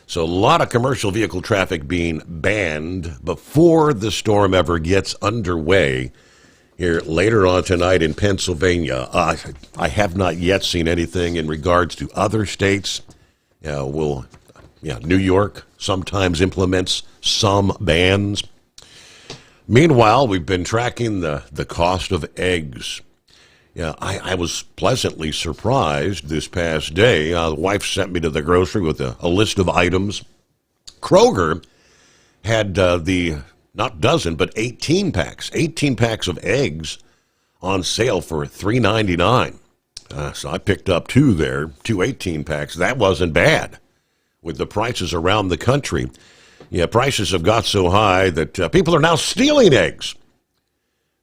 So a lot of commercial vehicle traffic being banned before the storm ever gets underway here later on tonight in Pennsylvania. I have not yet seen anything in regards to other states. New York sometimes implements some bans. Meanwhile, we've been tracking the cost of eggs. I was pleasantly surprised this past day. The wife sent me to the grocery with a list of items. Kroger had not dozen, but 18 packs of eggs on sale for $3.99. So I picked up two 18 packs. That wasn't bad with the prices around the country. Prices have got so high that people are now stealing eggs.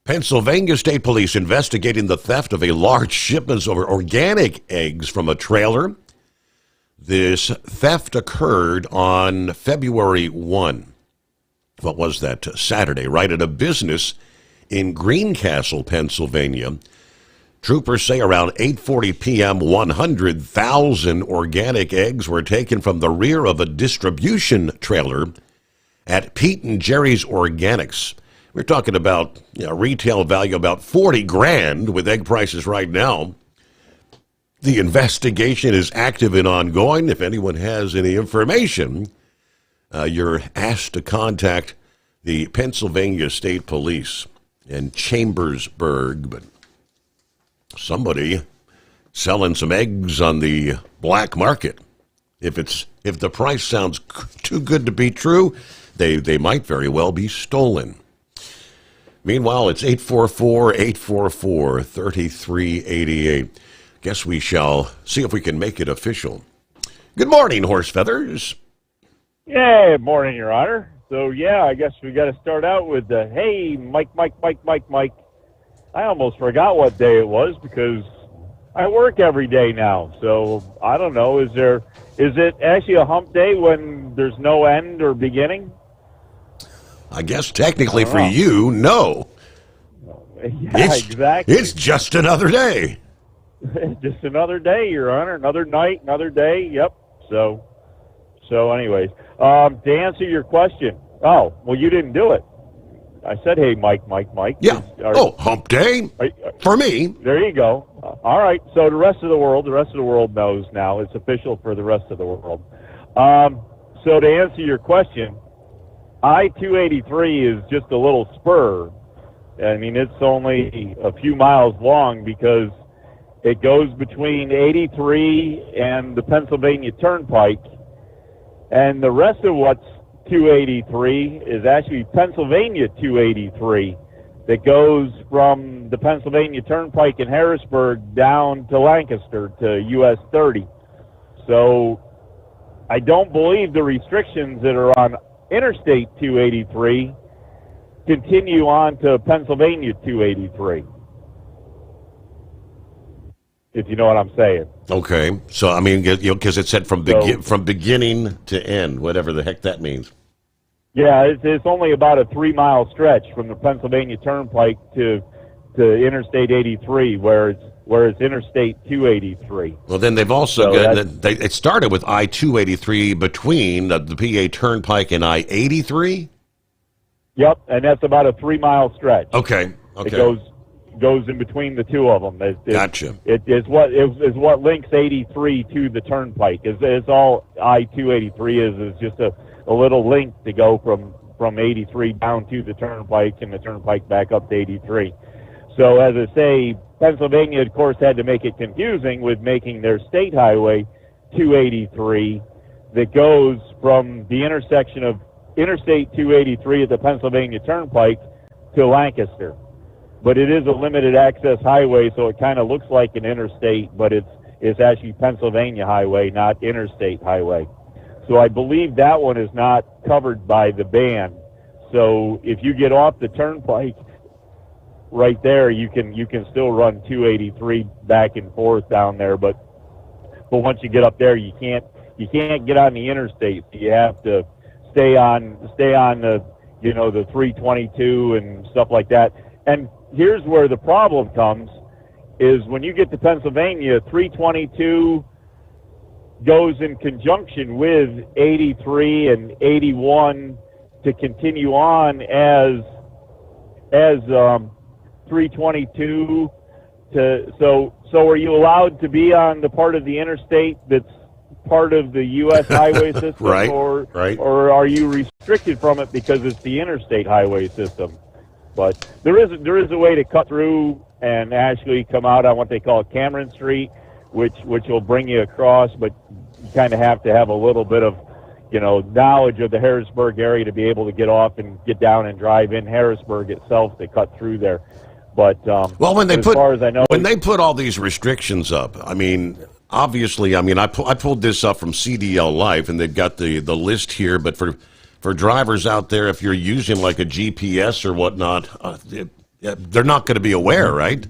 Pennsylvania State Police investigating the theft of a large shipment of organic eggs from a trailer. This theft occurred on February 1. What was that? Saturday, right at a business in Greencastle, Pennsylvania. Troopers say around 8:40 p.m., 100,000 organic eggs were taken from the rear of a distribution trailer at Pete and Jerry's Organics. We're talking about retail value about 40 grand with egg prices right now. The investigation is active and ongoing. If anyone has any information, you're asked to contact the Pennsylvania State Police in Chambersburg. But somebody selling some eggs on the black market. If the price sounds too good to be true, they might very well be stolen. Meanwhile, it's 844-844-3388. Guess we shall see if we can make it official. Good morning, Horse Feathers. Yeah, morning, Your Honor. So, I guess we got to start out with the, hey, Mike. I almost forgot what day it was because I work every day now. So, I don't know, is it actually a hump day when there's no end or beginning? I guess technically for you, no. Yeah, exactly. It's just another day. Just another day, Your Honor. Another night, another day. Yep. So anyways, to answer your question. Oh, well, you didn't do it. I said, hey, Mike. Yeah. Hump day for me. There you go. All right. So the rest of the world knows now. It's official for the rest of the world. So to answer your question, I-283 is just a little spur. I mean, it's only a few miles long because it goes between 83 and the Pennsylvania Turnpike. And the rest of what's 283 is actually Pennsylvania 283 that goes from the Pennsylvania Turnpike in Harrisburg down to Lancaster to US 30. So I don't believe the restrictions that are on Interstate 283 continue on to Pennsylvania 283. If you know what I'm saying. Okay. So, I mean, because it said from beginning to end, whatever the heck that means. Yeah, it's only about a 3-mile stretch from the Pennsylvania Turnpike to Interstate 83, where it's Interstate 283. Well, then they've also it started with I-283 between the PA Turnpike and I-83? Yep, and that's about a 3-mile stretch. Okay. It goes in between the two of them. Gotcha. It is what links 83 to the Turnpike. Is all I-283 is just a little link to go from 83 down to the Turnpike and the Turnpike back up to 83. So as I say, Pennsylvania, of course, had to make it confusing with making their state highway 283 that goes from the intersection of Interstate 283 at the Pennsylvania Turnpike to Lancaster. But it is a limited access highway, so it kind of looks like an interstate, but it's actually Pennsylvania highway, not interstate highway. So I believe that one is not covered by the ban. So if you get off the Turnpike right there, you can still run 283 back and forth down there, but once you get up there, you can't get on the interstate. You have to stay on the the 322 and stuff like that. And here's where the problem comes, is when you get to Pennsylvania, 322 goes in conjunction with 83 and 81 to continue on as 322 so are you allowed to be on the part of the interstate that's part of the U.S. highway system, right. or are you restricted from it because it's the interstate highway system? But there is a way to cut through and actually come out on what they call Cameron Street, which will bring you across, but you kind of have to have a little bit of knowledge of the Harrisburg area to be able to get off and get down and drive in Harrisburg itself to cut through there. But when they far as I know, when they put all these restrictions up, I mean, obviously, I pulled this up from CDL Life, and they've got the list here. But for drivers out there, if you're using like a GPS or whatnot, they're not going to be aware, right?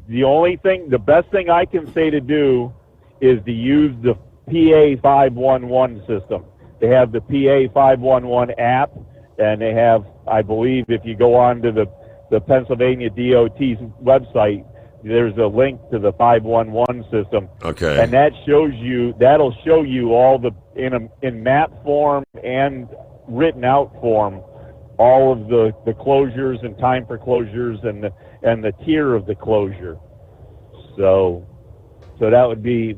The best thing I can say to do is to use the PA 511 system. They have the PA 511 app, and they have, I believe, if you go on to the Pennsylvania DOT's website, there's a link to the 511 system. Okay. And that'll show you all in map form and written out form all of the closures and time for closures and the tier of the closure. So that would be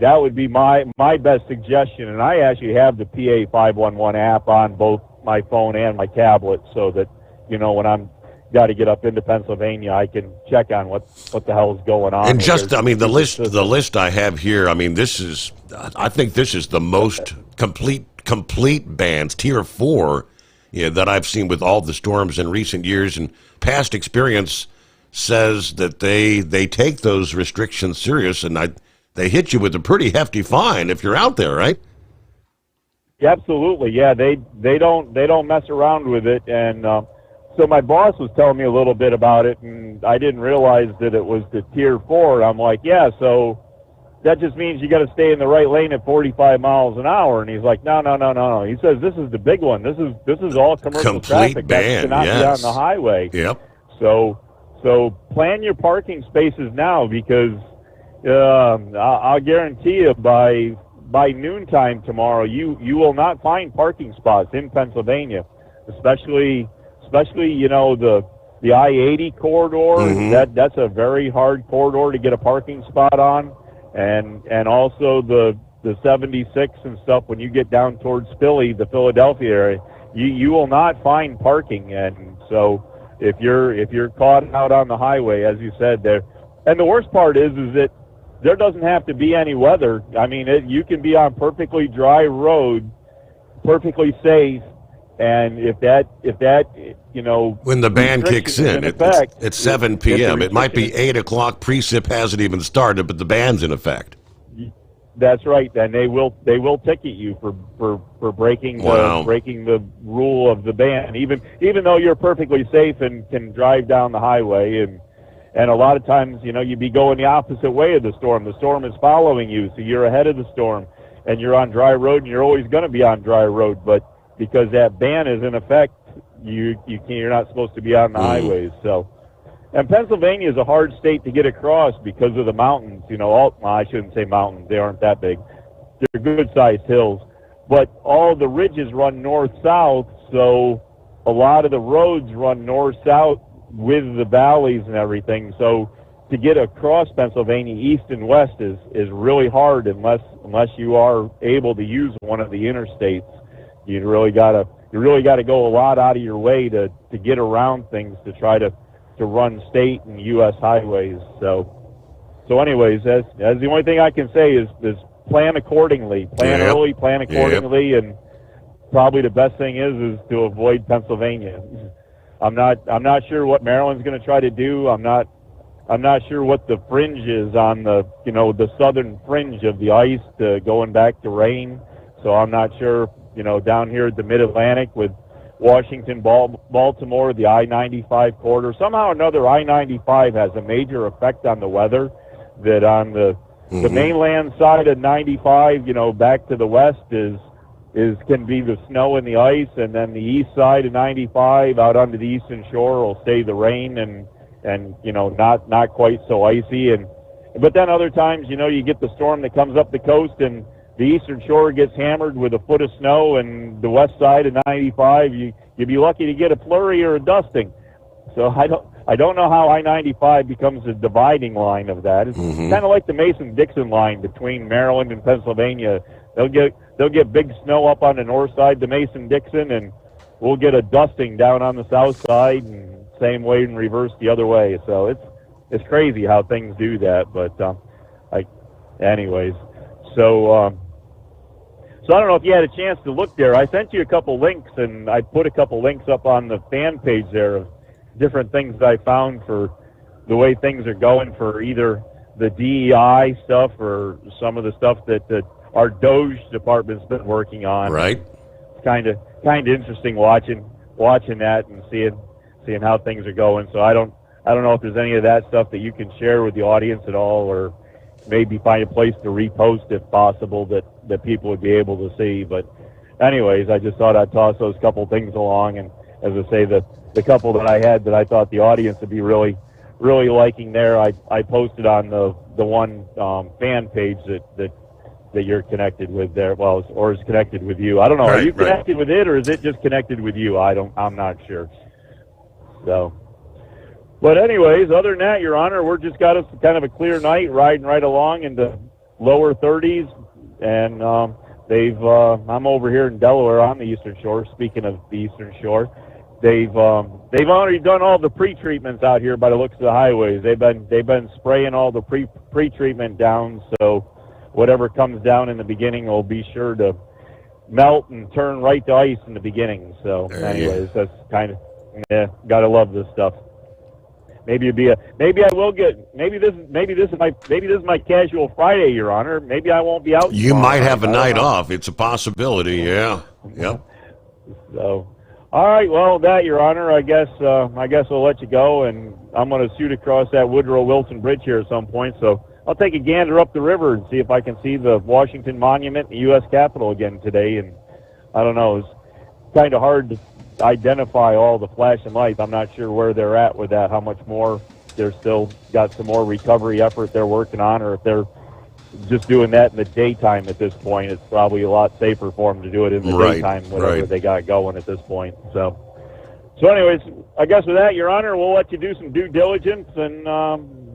my best suggestion. And I actually have the PA 511 app on both my phone and my tablet, so that when I'm got to get up into Pennsylvania, I can check on what the hell is going on. And the list I have here, I think this is the most complete bans, tier 4, that I've seen with all the storms in recent years. And past experience says that they take those restrictions serious, and they hit you with a pretty hefty fine if you're out there, right? Yeah, absolutely. Yeah, they don't mess around with it. And so my boss was telling me a little bit about it, and I didn't realize that it was the tier 4. I'm like, yeah, so that just means you got to stay in the right lane at 45 miles an hour. And he's like, no. He says this is the big one. This is all commercial traffic. Ban, that cannot be on the highway. Yep. So plan your parking spaces now, because I'll guarantee you by noontime tomorrow, you will not find parking spots in Pennsylvania, especially the I-80 corridor. Mm-hmm. That's a very hard corridor to get a parking spot on, and also the 76 and stuff. When you get down towards Philly, the Philadelphia area, you will not find parking. And so if you're caught out on the highway, as you said there, and the worst part is that there doesn't have to be any weather. I mean, you can be on perfectly dry road, perfectly safe, and if that when the ban kicks in, it's 7 p.m. It might be 8 o'clock. Precip hasn't even started, but the ban's in effect. That's right, and they will ticket you for breaking the rule of the ban, even though you're perfectly safe and can drive down the highway. And a lot of times, you'd be going the opposite way of the storm. The storm is following you, so you're ahead of the storm, and you're on dry road, and you're always going to be on dry road. But because that ban is in effect, you're not supposed to be on the highways. So, and Pennsylvania is a hard state to get across because of the mountains. I shouldn't say mountains; they aren't that big. They're good-sized hills, but all the ridges run north-south, so a lot of the roads run north-south with the valleys and everything. So to get across Pennsylvania east and west is really hard unless you are able to use one of the interstates. You really gotta go a lot out of your way to get around things, to try to run state and U.S. highways. So anyways, that's the only thing I can say is plan accordingly, plan early, plan accordingly, and probably the best thing is to avoid Pennsylvania. I'm not sure what Maryland's going to try to do. I'm not sure what the fringe is on the southern fringe of the ice going back to rain. So I'm not sure, down here at the Mid-Atlantic with Washington, Baltimore, the I-95 corridor. Somehow or another, I-95 has a major effect on the weather, that on the mainland side of 95, back to the west can be the snow and the ice, and then the east side of 95 out onto the eastern shore will stay the rain and not quite so icy. But then other times, you get the storm that comes up the coast, and the eastern shore gets hammered with a foot of snow, and the west side of 95, you'd be lucky to get a flurry or a dusting. So I don't know how I-95 becomes a dividing line of that. It's kind of like the Mason-Dixon line between Maryland and Pennsylvania. They'll get big snow up on the north side, the Mason-Dixon, and we'll get a dusting down on the south side, and same way in reverse the other way. So it's crazy how things do that. But anyways, so I don't know if you had a chance to look there. I sent you a couple links, and I put a couple links up on the fan page there of different things that I found for the way things are going for either the DEI stuff or some of the stuff that our Doge department's been working on. Right. It's kind of interesting watching that and seeing how things are going. So I don't know if there's any of that stuff that you can share with the audience at all, or maybe find a place to repost if possible that people would be able to see. But anyways, I just thought I'd toss those couple things along, and as I say, the couple that I had that I thought the audience would be really liking there, I posted on the one fan page that you're connected with there, or is connected with you. I don't know. Are you connected with it, or is it just connected with you? I'm not sure. So, but anyways, other than that, Your Honor, we're just got us kind of a clear night, riding right along into lower 30s, and I'm over here in Delaware on the Eastern Shore. Speaking of the Eastern Shore, they've already done all the pre-treatments out here by the looks of the highways. They've been spraying all the pre-treatment down, so whatever comes down in the beginning will be sure to melt and turn right to ice in the beginning. So, anyways, that's kind of gotta love this stuff. Maybe this is my casual Friday, Your Honor. Maybe I won't be out. You might have a night off. It's a possibility. Yeah. Yep. So, all right. Well, that, Your Honor, I guess I'll let you go, and I'm going to shoot across that Woodrow Wilson Bridge here at some point. So I'll take a gander up the river and see if I can see the Washington Monument and the U.S. Capitol again today. And I don't know, it's kind of hard to identify all the flashing lights. I'm not sure where they're at with that, how much more they're still got some more recovery effort they're working on, or if they're just doing that in the daytime at this point. It's probably a lot safer for them to do it in the daytime, whatever they got going at this point. So anyways, I guess with that, Your Honor, we'll let you do some due diligence, and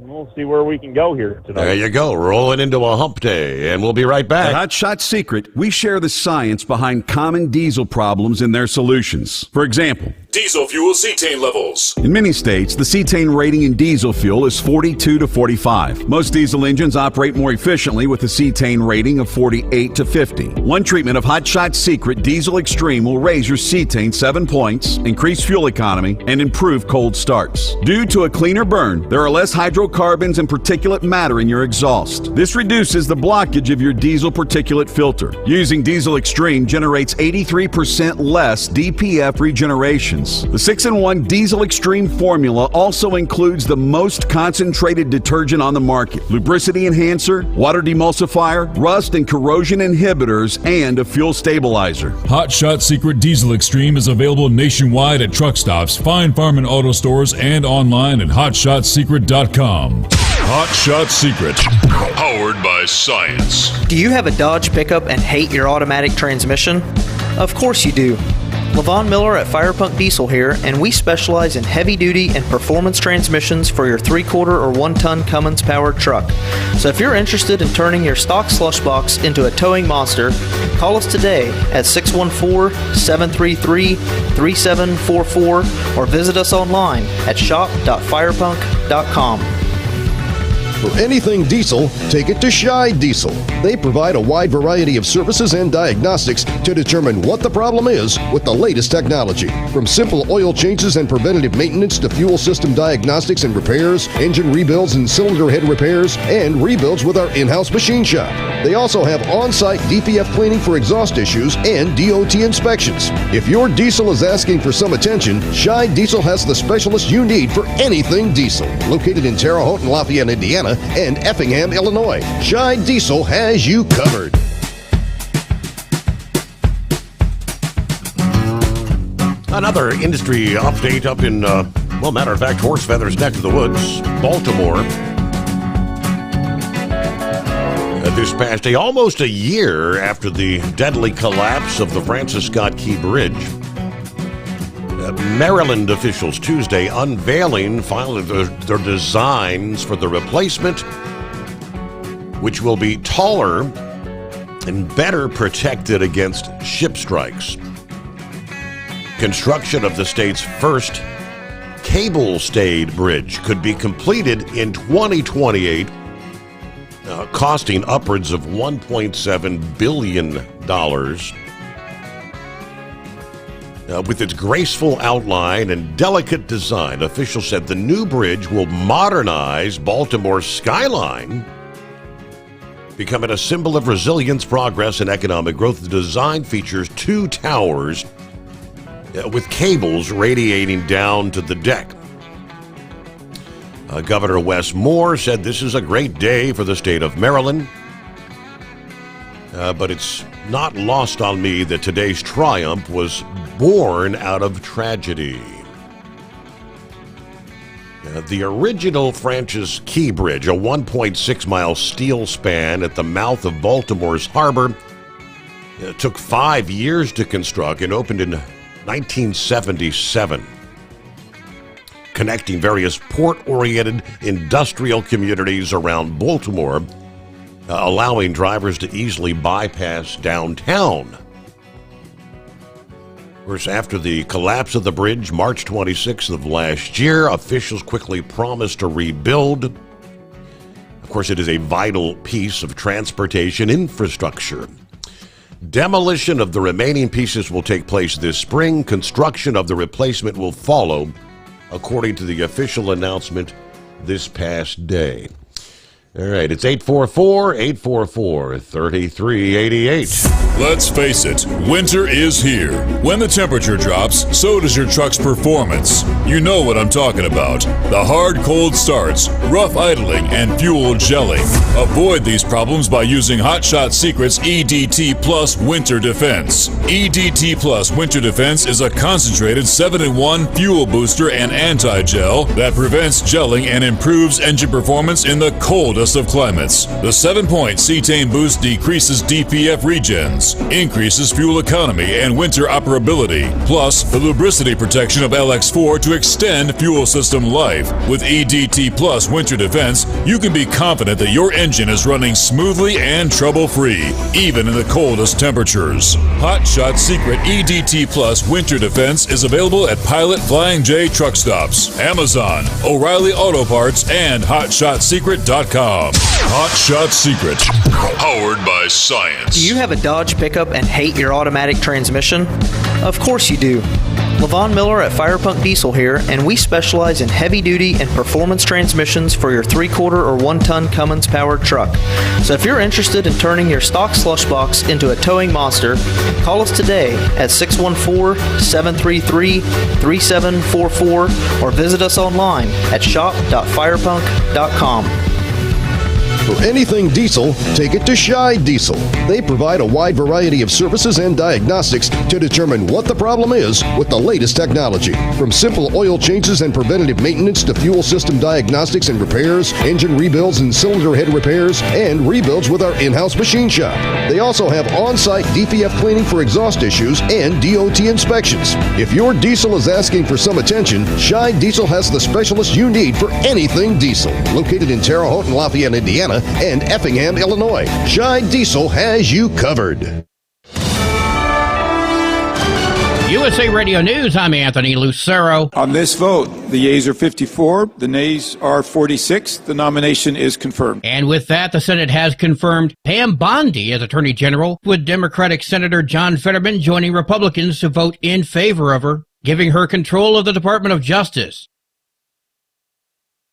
we'll see where we can go here tonight. There you go, rolling into a hump day, and we'll be right back. At Hot Shot Secret, we share the science behind common diesel problems and their solutions. For example, Diesel fuel cetane levels. in many states, the cetane rating in diesel fuel is 42 to 45. Most diesel engines operate more efficiently with a cetane rating of 48 to 50. One treatment of Hot Shot Secret Diesel Extreme will raise your cetane 7 points, increase fuel economy, and improve cold starts. Due to a cleaner burn, there are less hydrocarbons and particulate matter in your exhaust. This reduces the blockage of your diesel particulate filter. Using Diesel Extreme generates 83% less DPF regenerations. The 6-in-1 Diesel Extreme formula also includes the most concentrated detergent on the market, lubricity enhancer, water demulsifier, rust and corrosion inhibitors, and a fuel stabilizer. Hot Shot Secret Diesel Extreme is available nationwide at truck stops, fine farm and auto stores, and online at hotshotsecret.com. Hot Shot Secret, powered by science. Do you have a Dodge pickup and hate your automatic transmission? Of course you do. Levon Miller at Firepunk Diesel here, and we specialize in heavy-duty and performance transmissions for your 3/4 or 1-ton Cummins-powered truck. So if you're interested in turning your stock slush box into a towing monster, call us today at 614-733-3744 or visit us online at shop.firepunk.com. For anything diesel, take it to Shy Diesel. They provide a wide variety of services and diagnostics to determine what the problem is with the latest technology. From simple oil changes and preventative maintenance to fuel system diagnostics and repairs, engine rebuilds and cylinder head repairs, and rebuilds with our in-house machine shop. They also have on-site DPF cleaning for exhaust issues and DOT inspections. If your diesel is asking for some attention, Shy Diesel has the specialist you need for anything diesel. Located in Terre Haute and Lafayette, Indiana, and Effingham, Illinois, Shy Diesel has you covered. Another industry update up in, matter of fact, Horse Feather's neck of the woods, Baltimore. This past day, almost a year after the deadly collapse of the Francis Scott Key Bridge, Maryland officials Tuesday unveiling finally their designs for the replacement, which will be taller and better protected against ship strikes. Construction of the state's first cable-stayed bridge could be completed in 2028, costing upwards of $1.7 billion. With its graceful outline and delicate design, officials said the new bridge will modernize Baltimore's skyline, becoming a symbol of resilience, progress, and economic growth. The design features 2 towers with cables radiating down to the deck. Governor Wes Moore said this is a great day for the state of Maryland, but it's not lost on me that today's triumph was born out of tragedy. The original Francis Key Bridge, a 1.6-mile steel span at the mouth of Baltimore's harbor, took 5 years to construct and opened in 1977. connecting various port-oriented industrial communities around Baltimore, allowing drivers to easily bypass downtown. Of course, after the collapse of the bridge, March 26th of last year, officials quickly promised to rebuild. Of course, it is a vital piece of transportation infrastructure. Demolition of the remaining pieces will take place this spring. Construction of the replacement will follow, according to the official announcement this past day. All right, it's 844-844-3388. Let's face it, winter is here. When the temperature drops, so does your truck's performance. You know what I'm talking about. The hard, cold starts, rough idling, and fuel gelling. Avoid these problems by using Hot Shot Secret's EDT Plus Winter Defense. EDT Plus Winter Defense is a concentrated 7-in-1 fuel booster and anti-gel that prevents gelling and improves engine performance in the coldest of climates. The 7-point cetane boost decreases DPF regens, increases fuel economy and winter operability, plus the lubricity protection of LX4 to extend fuel system life. With EDT Plus Winter Defense, you can be confident that your engine is running smoothly and trouble-free, even in the coldest temperatures. Hot Shot Secret EDT Plus Winter Defense is available at Pilot Flying J truck stops, Amazon, O'Reilly Auto Parts, and HotShotSecret.com. Hot Shot Secret, powered by science. Do you have a Dodge pickup and hate your automatic transmission? Of course you do. Levon Miller at Firepunk Diesel here, and we specialize in heavy-duty and performance transmissions for your 3-quarter or 1-ton Cummins-powered truck. So if you're interested in turning your stock slush box into a towing monster, call us today at 614-733-3744 or visit us online at shop.firepunk.com. For anything diesel, take it to Scheid Diesel. They provide a wide variety of services and diagnostics to determine what the problem is with the latest technology. From simple oil changes and preventative maintenance to fuel system diagnostics and repairs, engine rebuilds and cylinder head repairs, and rebuilds with our in-house machine shop. They also have on-site DPF cleaning for exhaust issues and DOT inspections. If your diesel is asking for some attention, Scheid Diesel has the specialist you need for anything diesel. Located in Terre Haute and Lafayette, Indiana, and Effingham, Illinois. Scheid Diesel has you covered. USA Radio News, I'm Anthony Lucero. On this vote, the yeas are 54, the nays are 46. The nomination is confirmed. And with that, the Senate has confirmed Pam Bondi as Attorney General, with Democratic Senator John Fetterman joining Republicans to vote in favor of her, giving her control of the Department of Justice.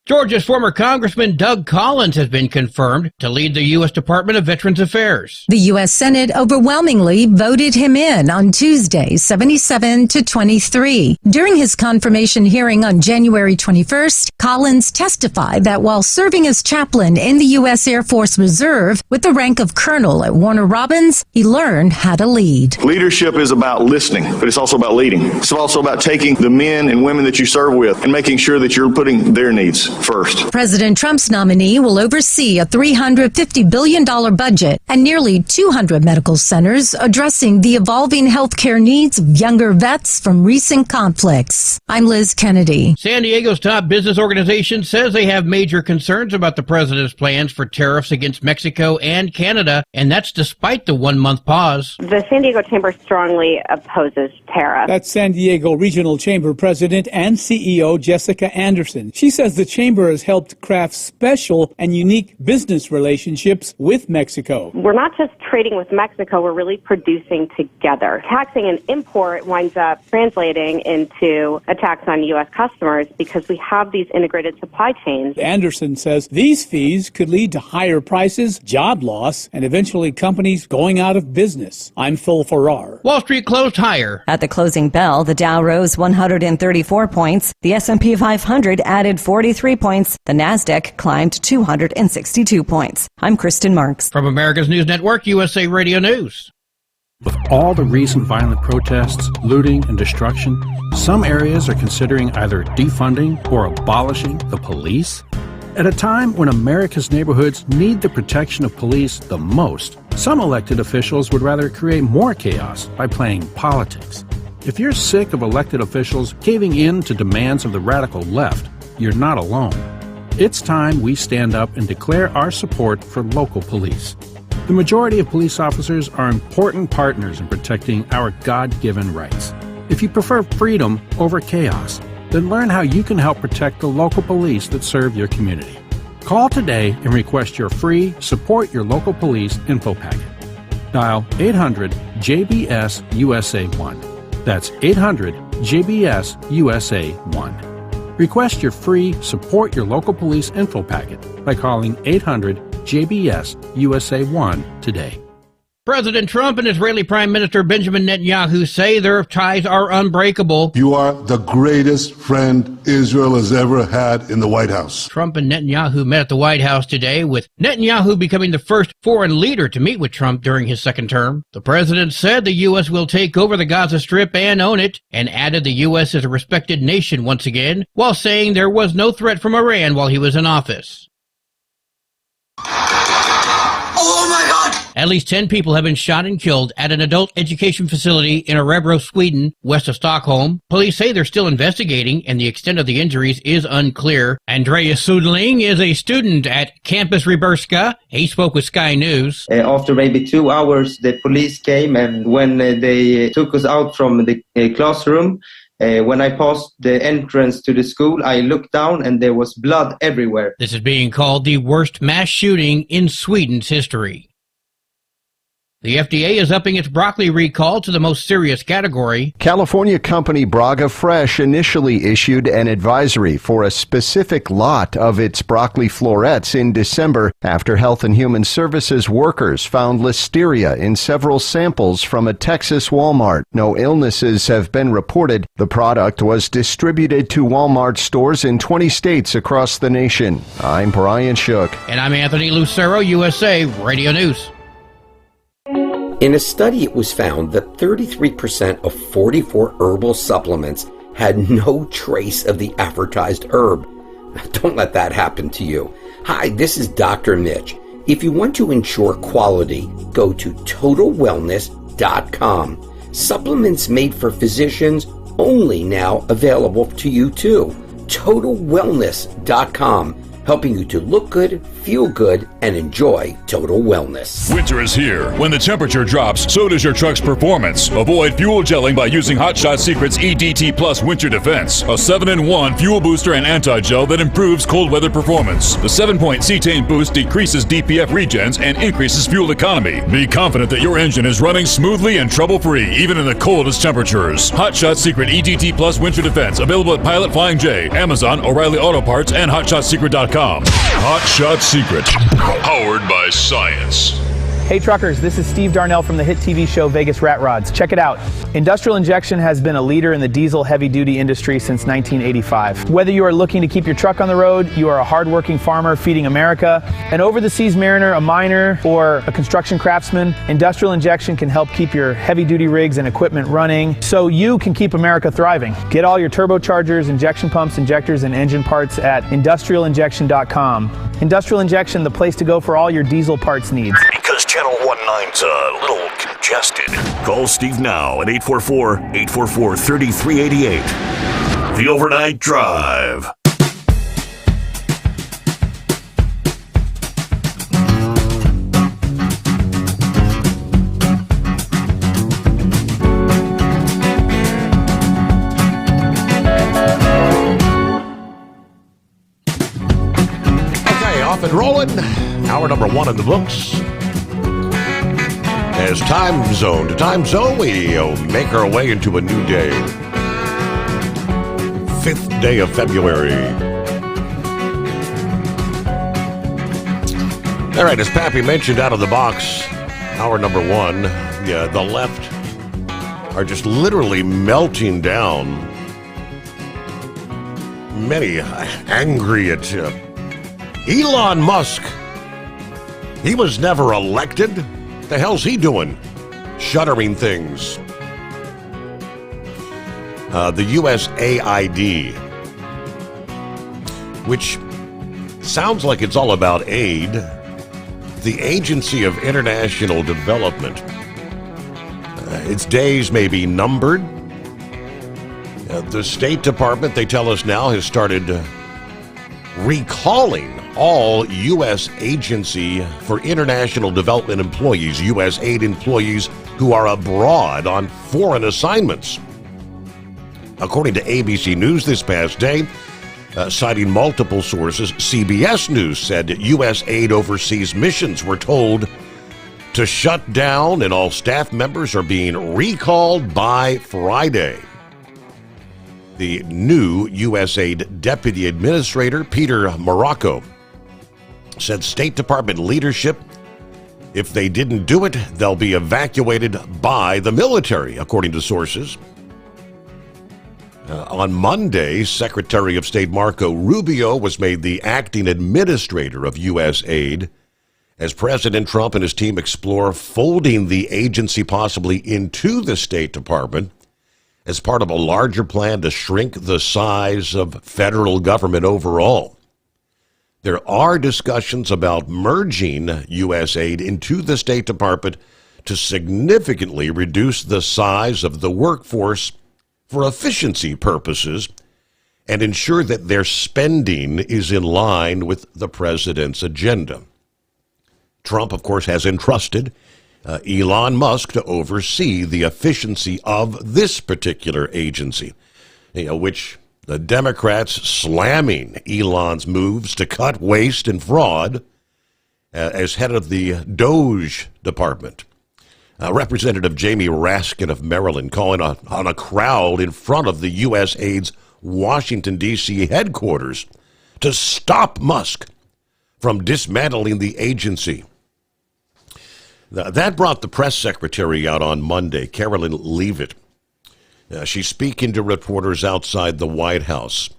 Georgia's former Congressman Doug Collins has been confirmed to lead the U.S. Department of Veterans Affairs. The U.S. Senate overwhelmingly voted him in on Tuesday, 77-23. During his confirmation hearing on January 21st, Collins testified that while serving as chaplain in the U.S. Air Force Reserve with the rank of colonel at Warner Robins, he learned how to lead. Leadership is about listening, but it's also about leading. It's also about taking the men and women that you serve with and making sure that you're putting their needs first. President Trump's nominee will oversee a $350 billion budget and nearly 200 medical centers addressing the evolving healthcare needs of younger vets from recent conflicts. I'm Liz Kennedy. San Diego's top business organization says they have major concerns about the president's plans for tariffs against Mexico and Canada, and that's despite the 1-month pause. The San Diego Chamber strongly opposes tariffs. That's San Diego Regional Chamber President and CEO Jessica Anderson. She says the chamber has helped craft special and unique business relationships with Mexico. We're not just trading with Mexico, we're really producing together. Taxing an import winds up translating into a tax on U.S. customers because we have these integrated supply chains. Anderson says these fees could lead to higher prices, job loss, and eventually companies going out of business. I'm Phil Farrar. Wall Street closed higher. At the closing bell, the Dow rose 134 points. The S&P 500 added 43 points. The Nasdaq climbed 262 points. I'm Kristen Marks. From America's News Network, USA Radio News. With all the recent violent protests, looting, and destruction, some areas are considering either defunding or abolishing the police. At a time when America's neighborhoods need the protection of police the most, some elected officials would rather create more chaos by playing politics. If you're sick of elected officials caving in to demands of the radical left, you're not alone. It's time we stand up and declare our support for local police. The majority of police officers are important partners in protecting our God-given rights. If you prefer freedom over chaos, then learn how you can help protect the local police that serve your community. Call today and request your free Support Your Local Police info packet. Dial 800-JBS-USA-1. That's 800-JBS-USA-1. Request your free Support Your Local Police info packet by calling 800-JBS-USA-1 today. President Trump and Israeli Prime Minister Benjamin Netanyahu say their ties are unbreakable. You are the greatest friend Israel has ever had in the White House. Trump and Netanyahu met at the White House today, with Netanyahu becoming the first foreign leader to meet with Trump during his second term. The president said the U.S. will take over the Gaza Strip and own it, and added the U.S. is a respected nation once again, while saying there was no threat from Iran while he was in office. Oh my God! At least 10 people have been shot and killed at an adult education facility in Örebro, Sweden, west of Stockholm. Police say they're still investigating, and the extent of the injuries is unclear. Andreas Sudling is a student at Campus Ryberska. He spoke with Sky News. After maybe 2 hours, the police came, and when they took us out from the classroom, when I passed the entrance to the school, I looked down and there was blood everywhere. This is being called the worst mass shooting in Sweden's history. The FDA is upping its broccoli recall to the most serious category. California company Braga Fresh initially issued an advisory for a specific lot of its broccoli florets in December after Health and Human Services workers found listeria in several samples from a Texas Walmart. No illnesses have been reported. The product was distributed to Walmart stores in 20 states across the nation. I'm Brian Shook. And I'm Anthony Lucero, USA Radio News. In a study, it was found that 33% of 44 herbal supplements had no trace of the advertised herb. Don't let that happen to you. Hi, this is Dr. Mitch. If you want to ensure quality, go to TotalWellness.com. Supplements made for physicians, only now available to you too. TotalWellness.com. Helping you to look good, feel good, and enjoy total wellness. Winter is here. When the temperature drops, so does your truck's performance. Avoid fuel gelling by using Hot Shot Secret's EDT Plus Winter Defense, a 7-in-1 fuel booster and anti-gel that improves cold weather performance. The 7-point cetane boost decreases DPF regens and increases fuel economy. Be confident that your engine is running smoothly and trouble-free, even in the coldest temperatures. Hot Shot Secret EDT Plus Winter Defense, available at Pilot Flying J, Amazon, O'Reilly Auto Parts, and HotShotSecret.com. Hot Shot Secret, powered by science. Hey truckers, this is Steve Darnell from the hit TV show Vegas Rat Rods. Check it out. Industrial Injection has been a leader in the diesel heavy-duty industry since 1985. Whether you are looking to keep your truck on the road, you are a hardworking farmer feeding America, an over-the-seas mariner, a miner, or a construction craftsman, Industrial Injection can help keep your heavy-duty rigs and equipment running so you can keep America thriving. Get all your turbochargers, injection pumps, injectors, and engine parts at industrialinjection.com. Industrial Injection, the place to go for all your diesel parts needs. Because Channel 19's a little congested. Call Steve now at 844-844-3388. The Overnight Drive. Okay, off and rolling. Hour number 1 in the books. As time zone to time zone, we make our way into a new day. 5th day of February. All right, as Pappy mentioned out of the box, hour number 1, the left are just literally melting down. Many angry at Elon Musk. He was never elected. The hell's he doing? Shuttering things. The USAID, which sounds like it's all about aid, the Agency of International Development. Its days may be numbered, The State Department, they tell us now, has started recalling all U.S. Agency for International Development employees, USAID employees who are abroad on foreign assignments. According to ABC News this past day, citing multiple sources, CBS News said that USAID overseas missions were told to shut down and all staff members are being recalled by Friday. The new USAID Deputy Administrator, Peter Morocco, said State Department leadership, if they didn't do it, they'll be evacuated by the military, according to sources. On Monday, Secretary of State Marco Rubio was made the acting administrator of USAID as President Trump and his team explore folding the agency possibly into the State Department as part of a larger plan to shrink the size of federal government overall. There are discussions about merging USAID into the State Department to significantly reduce the size of the workforce for efficiency purposes and ensure that their spending is in line with the president's agenda. Trump, of course, has entrusted Elon Musk to oversee the efficiency of this particular agency, which the Democrats slamming Elon's moves to cut waste and fraud as head of the DOGE department. Representative Jamie Raskin of Maryland calling on a crowd in front of the USAID's Washington, D.C. headquarters to stop Musk from dismantling the agency. That brought the press secretary out on Monday, Carolyn Leavitt. She's speaking to reporters outside the White House,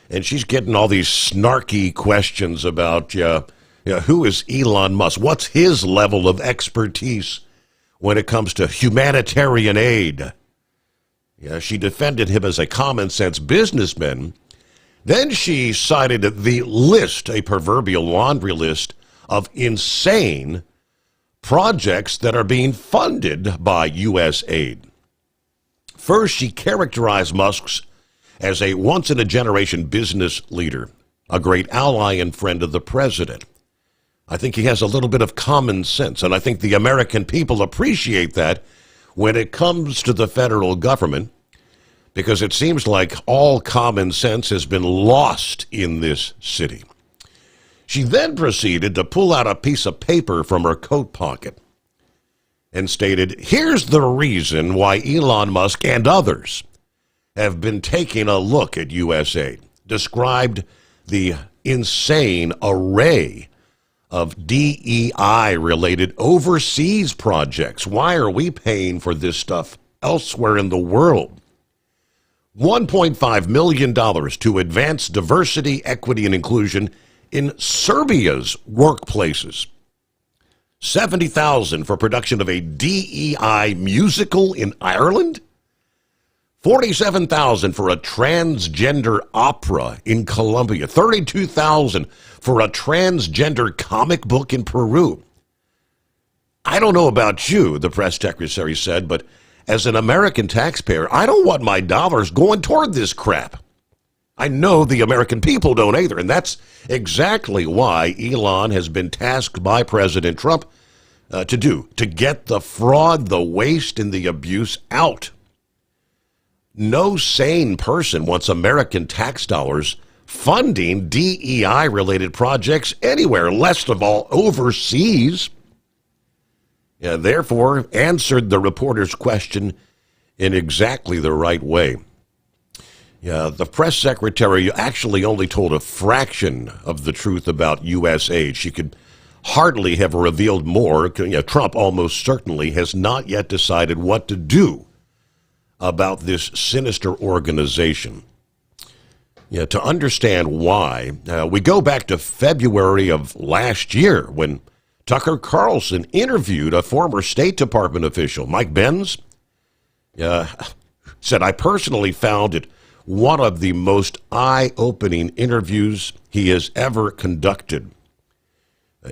and she's getting all these snarky questions about who is Elon Musk? What's his level of expertise when it comes to humanitarian aid? She defended him as a common-sense businessman. Then she cited the list, a proverbial laundry list, of insane projects that are being funded by USAID. First, she characterized Musk as a once-in-a-generation business leader, a great ally and friend of the president. I think he has a little bit of common sense, and I think the American people appreciate that when it comes to the federal government, because it seems like all common sense has been lost in this city. She then proceeded to pull out a piece of paper from her coat pocket and stated, here's the reason why Elon Musk and others have been taking a look at USAID. Described the insane array of DEI-related overseas projects. Why are we paying for this stuff elsewhere in the world? $1.5 million to advance diversity, equity, and inclusion in Serbia's workplaces. $70,000 for production of a DEI musical in Ireland. $47,000 for a transgender opera in Colombia. $32,000 for a transgender comic book in Peru. I don't know about you, the press secretary said, but as an American taxpayer, I don't want my dollars going toward this crap. I know the American people don't either, and that's exactly why Elon has been tasked by President Trump to get the fraud, the waste, and the abuse out. No sane person wants American tax dollars funding DEI-related projects anywhere, least of all overseas. And therefore, answered the reporter's question in exactly the right way. The press secretary actually only told a fraction of the truth about USAID. She could hardly have revealed more. Trump almost certainly has not yet decided what to do about this sinister organization. To understand why, we go back to February of last year when Tucker Carlson interviewed a former State Department official, Mike Benz. Said, I personally found it one of the most eye-opening interviews he has ever conducted.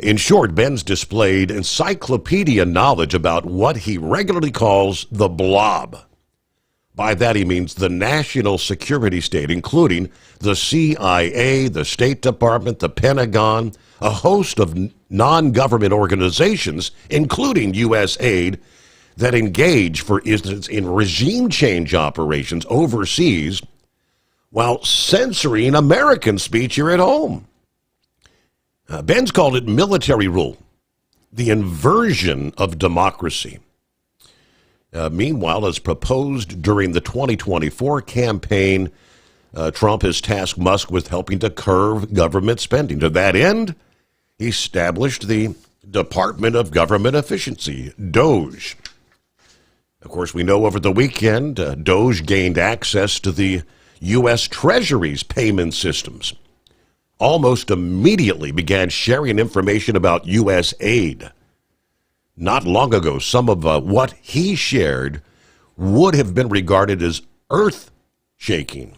In short, Benz displayed encyclopedia knowledge about what he regularly calls the blob. By that he means the national security state, including the CIA, the State Department, the Pentagon, a host of non-government organizations, including U.S. aid, that engage, for instance, in regime change operations overseas while censoring American speech here at home. Ben's called it military rule, the inversion of democracy. Meanwhile, as proposed during the 2024 campaign, Trump has tasked Musk with helping to curb government spending. To that end, he established the Department of Government Efficiency, DOGE. Of course, we know over the weekend, DOGE gained access to the U.S. Treasury's payment systems. Almost immediately began sharing information about U.S. aid. Not long ago, some of what he shared would have been regarded as earth-shaking.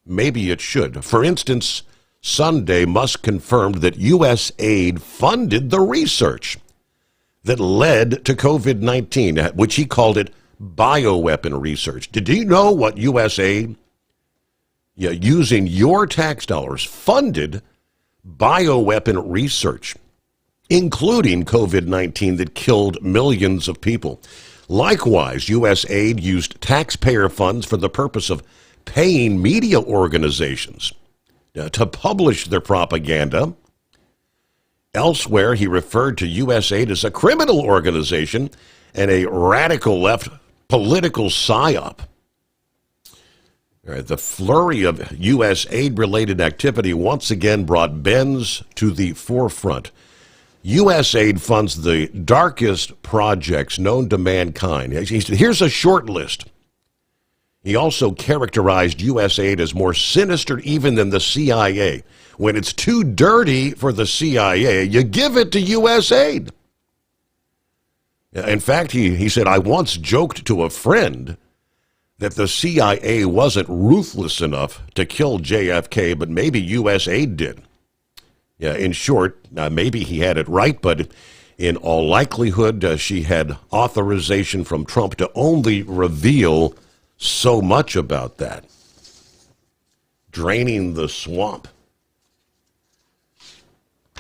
Maybe it should. For instance, Sunday, Musk confirmed that U.S. aid funded the research that led to COVID-19, which he called it bioweapon research. Did you know what U.S. aid, using your tax dollars, funded bioweapon research, including COVID-19 that killed millions of people? Likewise, U.S. aid used taxpayer funds for the purpose of paying media organizations to publish their propaganda. Elsewhere, he referred to U.S. aid as a criminal organization and a radical left political psyop. The flurry of U.S. aid-related activity once again brought Benz to the forefront. U.S. aid funds the darkest projects known to mankind. Here's a short list. He also characterized U.S. aid as more sinister even than the CIA. When it's too dirty for the CIA, you give it to U.S. aid. In fact, he said, I once joked to a friend that the CIA wasn't ruthless enough to kill JFK, but maybe U.S. aid did. Yeah, in short, maybe he had it right, but in all likelihood, she had authorization from Trump to only reveal so much about that. Draining the swamp.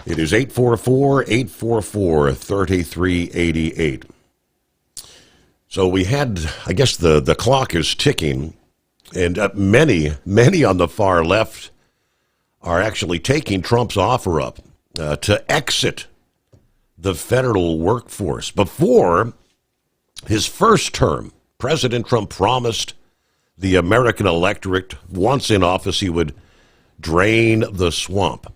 It is 844-844-3388. So we had, I guess the clock is ticking, and many on the far left are actually taking Trump's offer up to exit the federal workforce. Before his first term, President Trump promised the American electorate, once in office, he would drain the swamp.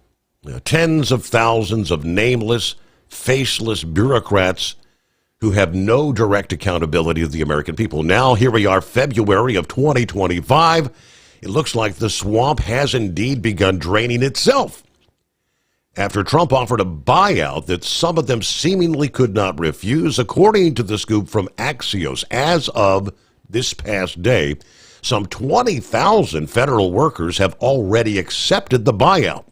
Tens of thousands of nameless, faceless bureaucrats who have no direct accountability of the American people. Now, here we are, February of 2025. It looks like the swamp has indeed begun draining itself, after Trump offered a buyout that some of them seemingly could not refuse. According to the scoop from Axios, as of this past day, some 20,000 federal workers have already accepted the buyout,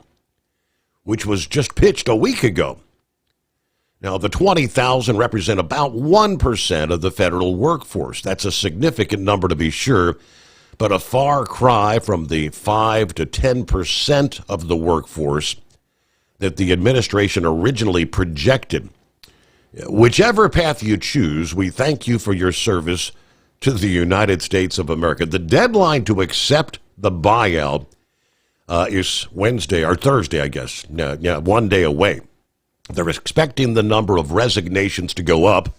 which was just pitched a week ago. Now, the 20,000 represent about 1% of the federal workforce. That's a significant number to be sure, but a far cry from the 5 to 10% of the workforce that the administration originally projected. Whichever path you choose, we thank you for your service to the United States of America. The deadline to accept the buyout is Wednesday or Thursday, I guess. One day away. They're expecting the number of resignations to go up,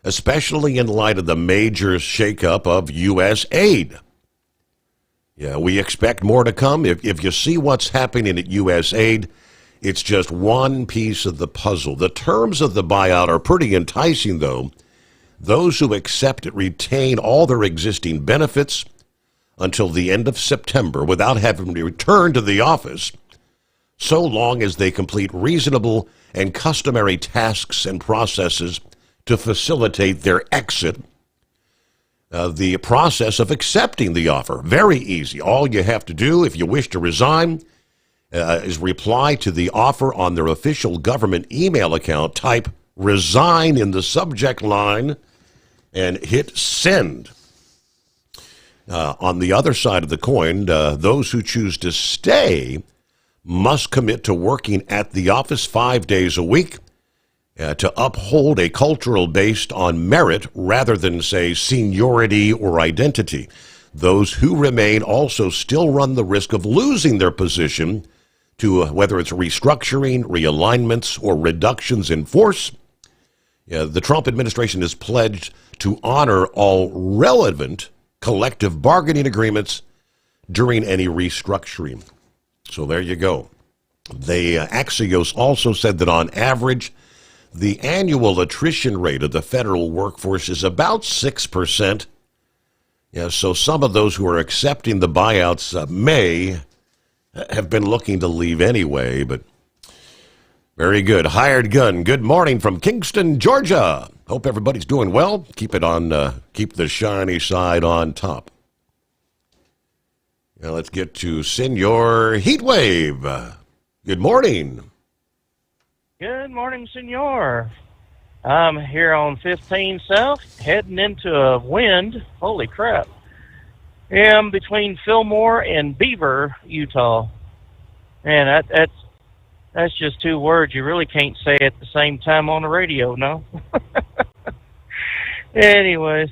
especially in light of the major shakeup of U.S. aid. Yeah, we expect more to come. If you see what's happening at U.S. aid, it's just one piece of the puzzle. The terms of the buyout are pretty enticing, though. Those who accept it retain all their existing benefits until the end of September without having to return to the office, so long as they complete reasonable and customary tasks and processes to facilitate their exit. The process of accepting the offer, very easy. All you have to do if you wish to resign is reply to the offer on their official government email account, type resign in the subject line, and hit send. On the other side of the coin, those who choose to stay must commit to working at the office 5 days a week, to uphold a cultural based on merit rather than, say, seniority or identity. Those who remain also still run the risk of losing their position to whether it's restructuring, realignments, or reductions in force. The Trump administration has pledged to honor all relevant collective bargaining agreements during any restructuring. So there you go. Axios also said that on average, the annual attrition rate of the federal workforce is about 6%. So some of those who are accepting the buyouts may have been looking to leave anyway, but very good. Hired Gun, good morning from Kingston, Georgia. Hope everybody's doing well. Keep the shiny side on top. Now let's get to Senor Heatwave. Good morning. Good morning, Senor. I'm here on 15 South, heading into a wind. Holy crap. I'm between Fillmore and Beaver, Utah. And that's just two words you really can't say at the same time on the radio, no? Anyways,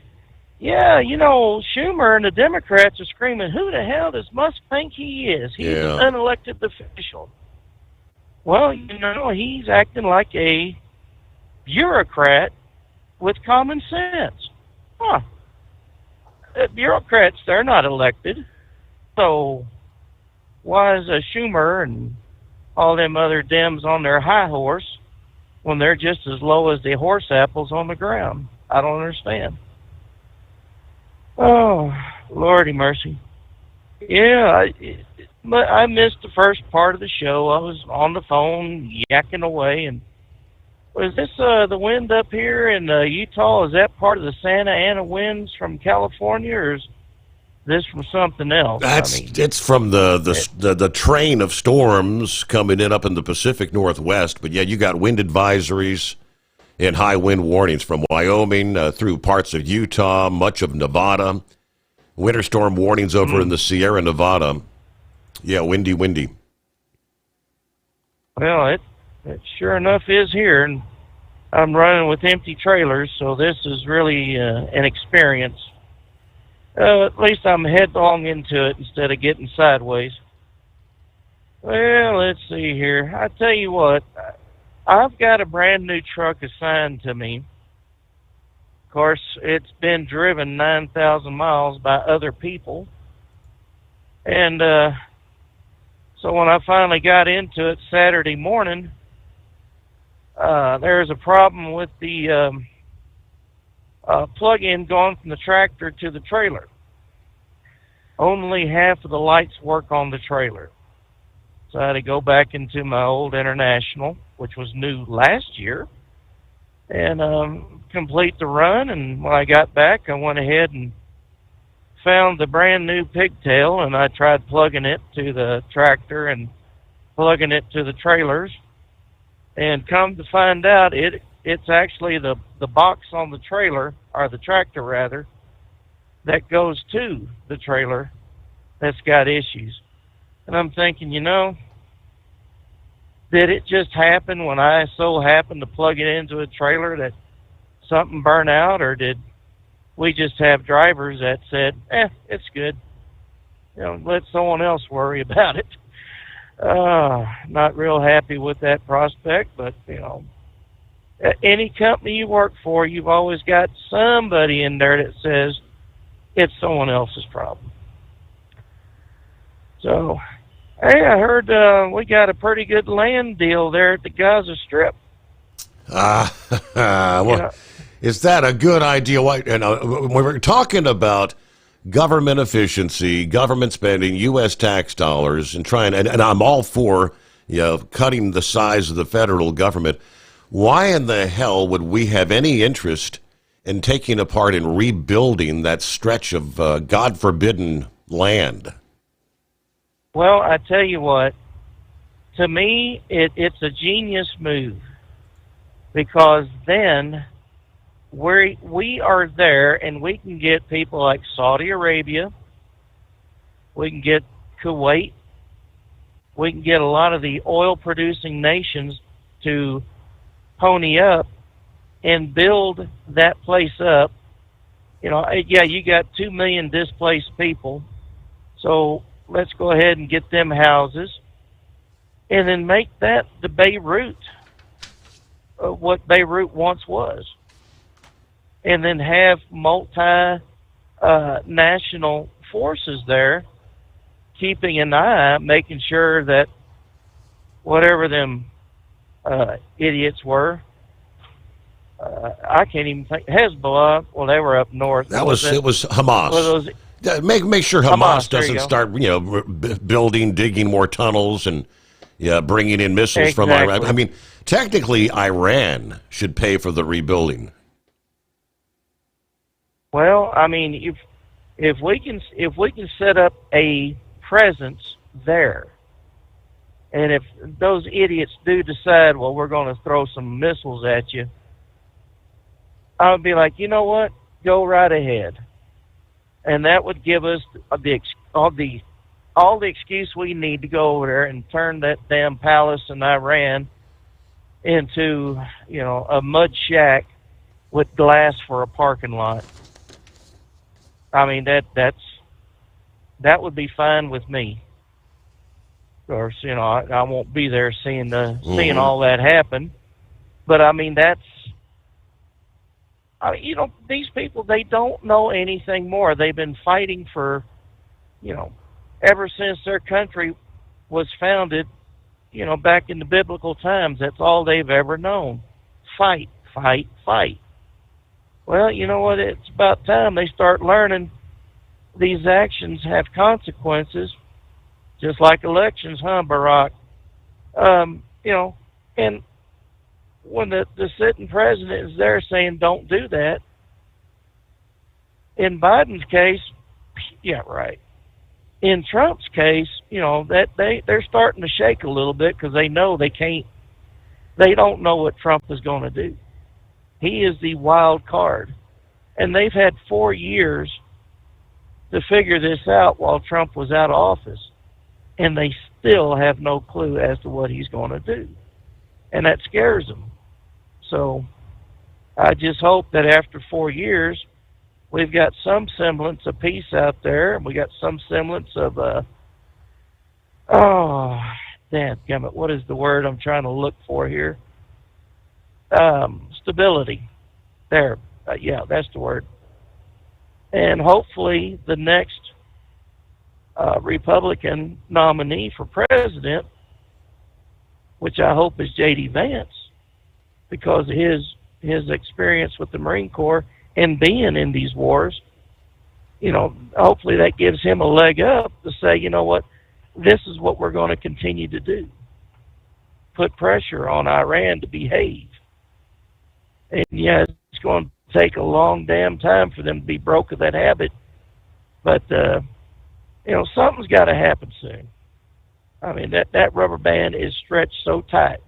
yeah, Schumer and the Democrats are screaming, who the hell does Musk think he is? He's an unelected official. Well, he's acting like a bureaucrat with common sense. Bureaucrats, they're not elected. So why is Schumer and all them other Dems on their high horse when they're just as low as the horse apples on the ground? I don't understand. Oh, Lordy mercy. Yeah, I missed the first part of the show. I was on the phone yakking away. And was this the wind up here in Utah? Is that part of the Santa Ana winds from California, or is this from something else? It's from the train of storms coming in up in the Pacific Northwest. But yeah, you got wind advisories and high wind warnings from Wyoming through parts of Utah, much of Nevada. Winter storm warnings over in the Sierra Nevada. Yeah, windy. Well, it sure enough is here, and I'm running with empty trailers, so this is really an experience. At least I'm headlong into it instead of getting sideways. Well, let's see here. I tell you what, I've got a brand new truck assigned to me. Of course, it's been driven 9,000 miles by other people. And so when I finally got into it Saturday morning, there's a problem with the plug-in going from the tractor to the trailer. Only half of the lights work on the trailer. So I had to go back into my old International, which was new last year, and complete the run. And when I got back, I went ahead and found the brand new pigtail, and I tried plugging it to the tractor and plugging it to the trailers. And come to find out, it's actually the box on the trailer, or the tractor rather, that goes to the trailer that's got issues. And I'm thinking, did it just happen when I so happened to plug it into a trailer that something burned out, or did we just have drivers that said, it's good, let someone else worry about it? Not real happy with that prospect, but, any company you work for, you've always got somebody in there that says it's someone else's problem. So, hey, I heard we got a pretty good land deal there at the Gaza Strip. Well, is that a good idea? When we're talking about government efficiency, government spending, U.S. tax dollars, and and I'm all for cutting the size of the federal government. Why in the hell would we have any interest in taking apart and rebuilding that stretch of God-forbidden land? Well, I tell you what, to me, it's a genius move, because then we are there and we can get people like Saudi Arabia, We can get Kuwait. We can get a lot of the oil-producing nations to pony up and build that place up. You know, yeah, you got 2 million displaced people, so let's go ahead and get them houses, and then make that the Beirut, what Beirut once was, and then have multi-national forces there, keeping an eye, making sure that whatever them idiots were, I can't even think. Hezbollah, well, they were up north. It was Hamas. Make sure Hamas doesn't start, building, digging more tunnels and bringing in missiles from Iran. I mean, technically, Iran should pay for the rebuilding. Well, I mean, if we can set up a presence there, and if those idiots do decide, well, we're going to throw some missiles at you, I would be like, you know what? Go right ahead. And that would give us all the excuse we need to go over there and turn that damn palace in Iran into, a mud shack with glass for a parking lot. I mean, that would be fine with me. Of course, I won't be there seeing all that happen. But I mean, these people, they don't know anything more. They've been fighting for, ever since their country was founded, back in the biblical times. That's all they've ever known. Fight, fight, fight. Well, you know what? It's about time they start learning these actions have consequences, just like elections, huh, Barack? And when the sitting president is there saying don't do that, in Biden's case, yeah, right. In Trump's case, that they're starting to shake a little bit because they know they don't know what Trump is going to do. He is the wild card. And they've had 4 years to figure this out while Trump was out of office. And they still have no clue as to what he's going to do. And that scares them. So I just hope that after 4 years, we've got some semblance of peace out there. And we got some semblance of, dadgummit, what is the word I'm trying to look for here? Stability. There. Yeah, that's the word. And hopefully the next Republican nominee for president, which I hope is J.D. Vance, because of his experience with the Marine Corps and being in these wars, hopefully that gives him a leg up to say, you know what, this is what we're going to continue to do. Put pressure on Iran to behave. And yeah, it's going to take a long damn time for them to be broke of that habit. But, something's got to happen soon. I mean, that rubber band is stretched so tight.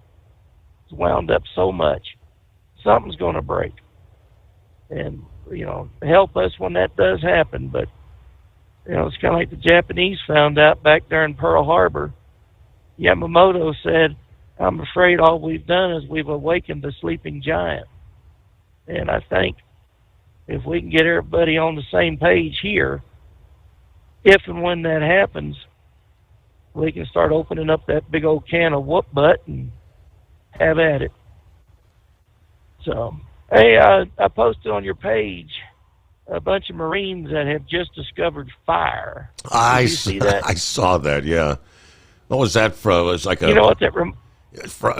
It's wound up so much. Something's going to break. And, help us when that does happen. But, it's kind of like the Japanese found out back there in Pearl Harbor. Yamamoto said, I'm afraid all we've done is we've awakened the sleeping giant. And I think if we can get everybody on the same page here, if and when that happens, we can start opening up that big old can of whoop butt and have at it. So, hey, I posted on your page a bunch of Marines that have just discovered fire. I saw that, yeah. What was that from? It was like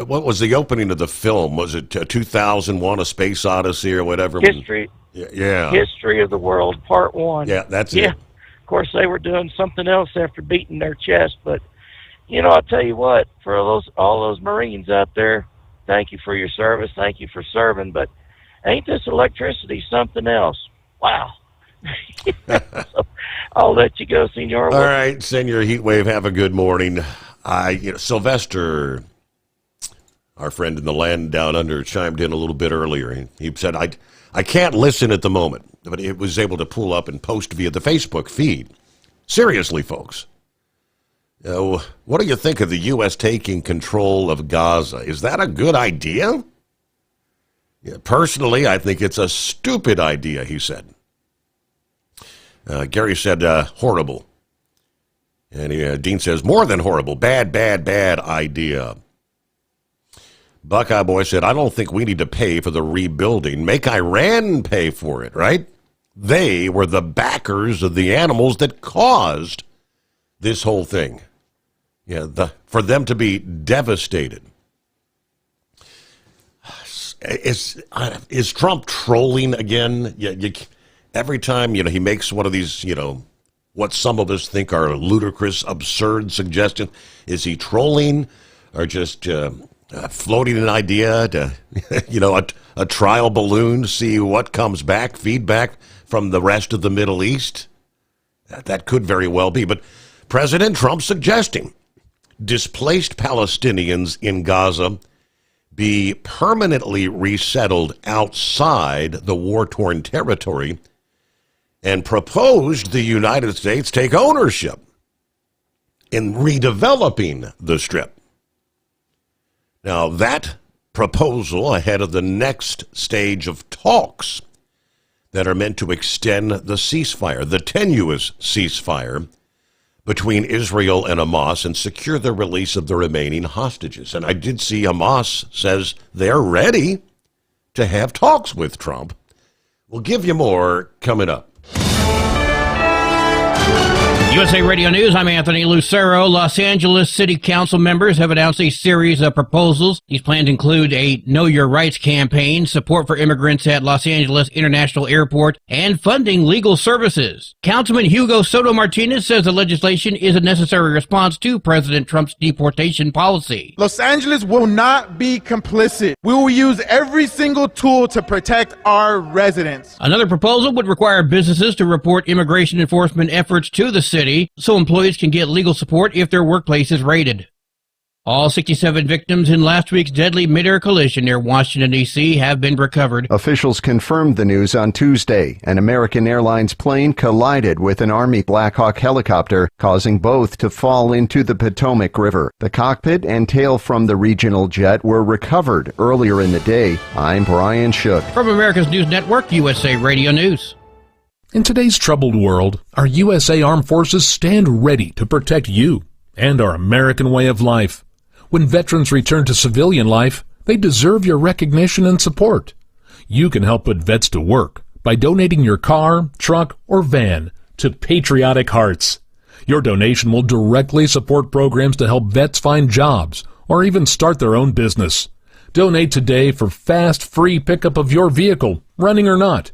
what was the opening of the film? Was it 2001: A Space Odyssey or whatever? History. Yeah. History of the World, Part 1. Yeah, that's it. Of course, they were doing something else after beating their chest. But, I'll tell you what, for all those Marines out there, thank you for your service. Thank you for serving. But ain't this electricity something else? Wow. So, I'll let you go, Senor. All right, Senor Heatwave, have a good morning. Sylvester, our friend in the land down under, chimed in a little bit earlier. He said, I can't listen at the moment, but he was able to pull up and post via the Facebook feed. Seriously, folks. What do you think of the U.S. taking control of Gaza? Is that a good idea? Yeah, personally, I think it's a stupid idea, he said. Gary said, horrible. And Dean says, more than horrible. Bad idea. Buckeye Boy said, I don't think we need to pay for the rebuilding. Make Iran pay for it, right? They were the backers of the animals that caused this whole thing. Yeah, for them to be devastated. Is Trump trolling again? Every time, he makes one of these, what some of us think are ludicrous, absurd suggestions. Is he trolling or just floating an idea to, a trial balloon to see what comes back, feedback from the rest of the Middle East? That could very well be. But President Trump suggesting displaced Palestinians in Gaza be permanently resettled outside the war-torn territory and proposed the United States take ownership in redeveloping the Strip. Now, that proposal ahead of the next stage of talks that are meant to extend the ceasefire, the tenuous ceasefire between Israel and Hamas and secure the release of the remaining hostages. And I did see Hamas says they're ready to have talks with Trump. We'll give you more coming up. USA Radio News, I'm Anthony Lucero. Los Angeles City Council members have announced a series of proposals. These plans include a Know Your Rights campaign, support for immigrants at Los Angeles International Airport, and funding legal services. Councilman Hugo Soto Martinez says the legislation is a necessary response to President Trump's deportation policy. Los Angeles will not be complicit. We will use every single tool to protect our residents. Another proposal would require businesses to report immigration enforcement efforts to the city so employees can get legal support if their workplace is raided. All 67 victims in last week's deadly mid-air collision near Washington, D.C. have been recovered. Officials confirmed the news on Tuesday. An American Airlines plane collided with an Army Black Hawk helicopter, causing both to fall into the Potomac River. The cockpit and tail from the regional jet were recovered earlier in the day. I'm Brian Shook. From America's News Network, USA Radio News. In today's troubled world, our USA Armed Forces stand ready to protect you and our American way of life. When veterans return to civilian life, they deserve your recognition and support. You can help put vets to work by donating your car, truck, or van to Patriotic Hearts. Your donation will directly support programs to help vets find jobs or even start their own business. Donate today for fast, free pickup of your vehicle, running or not.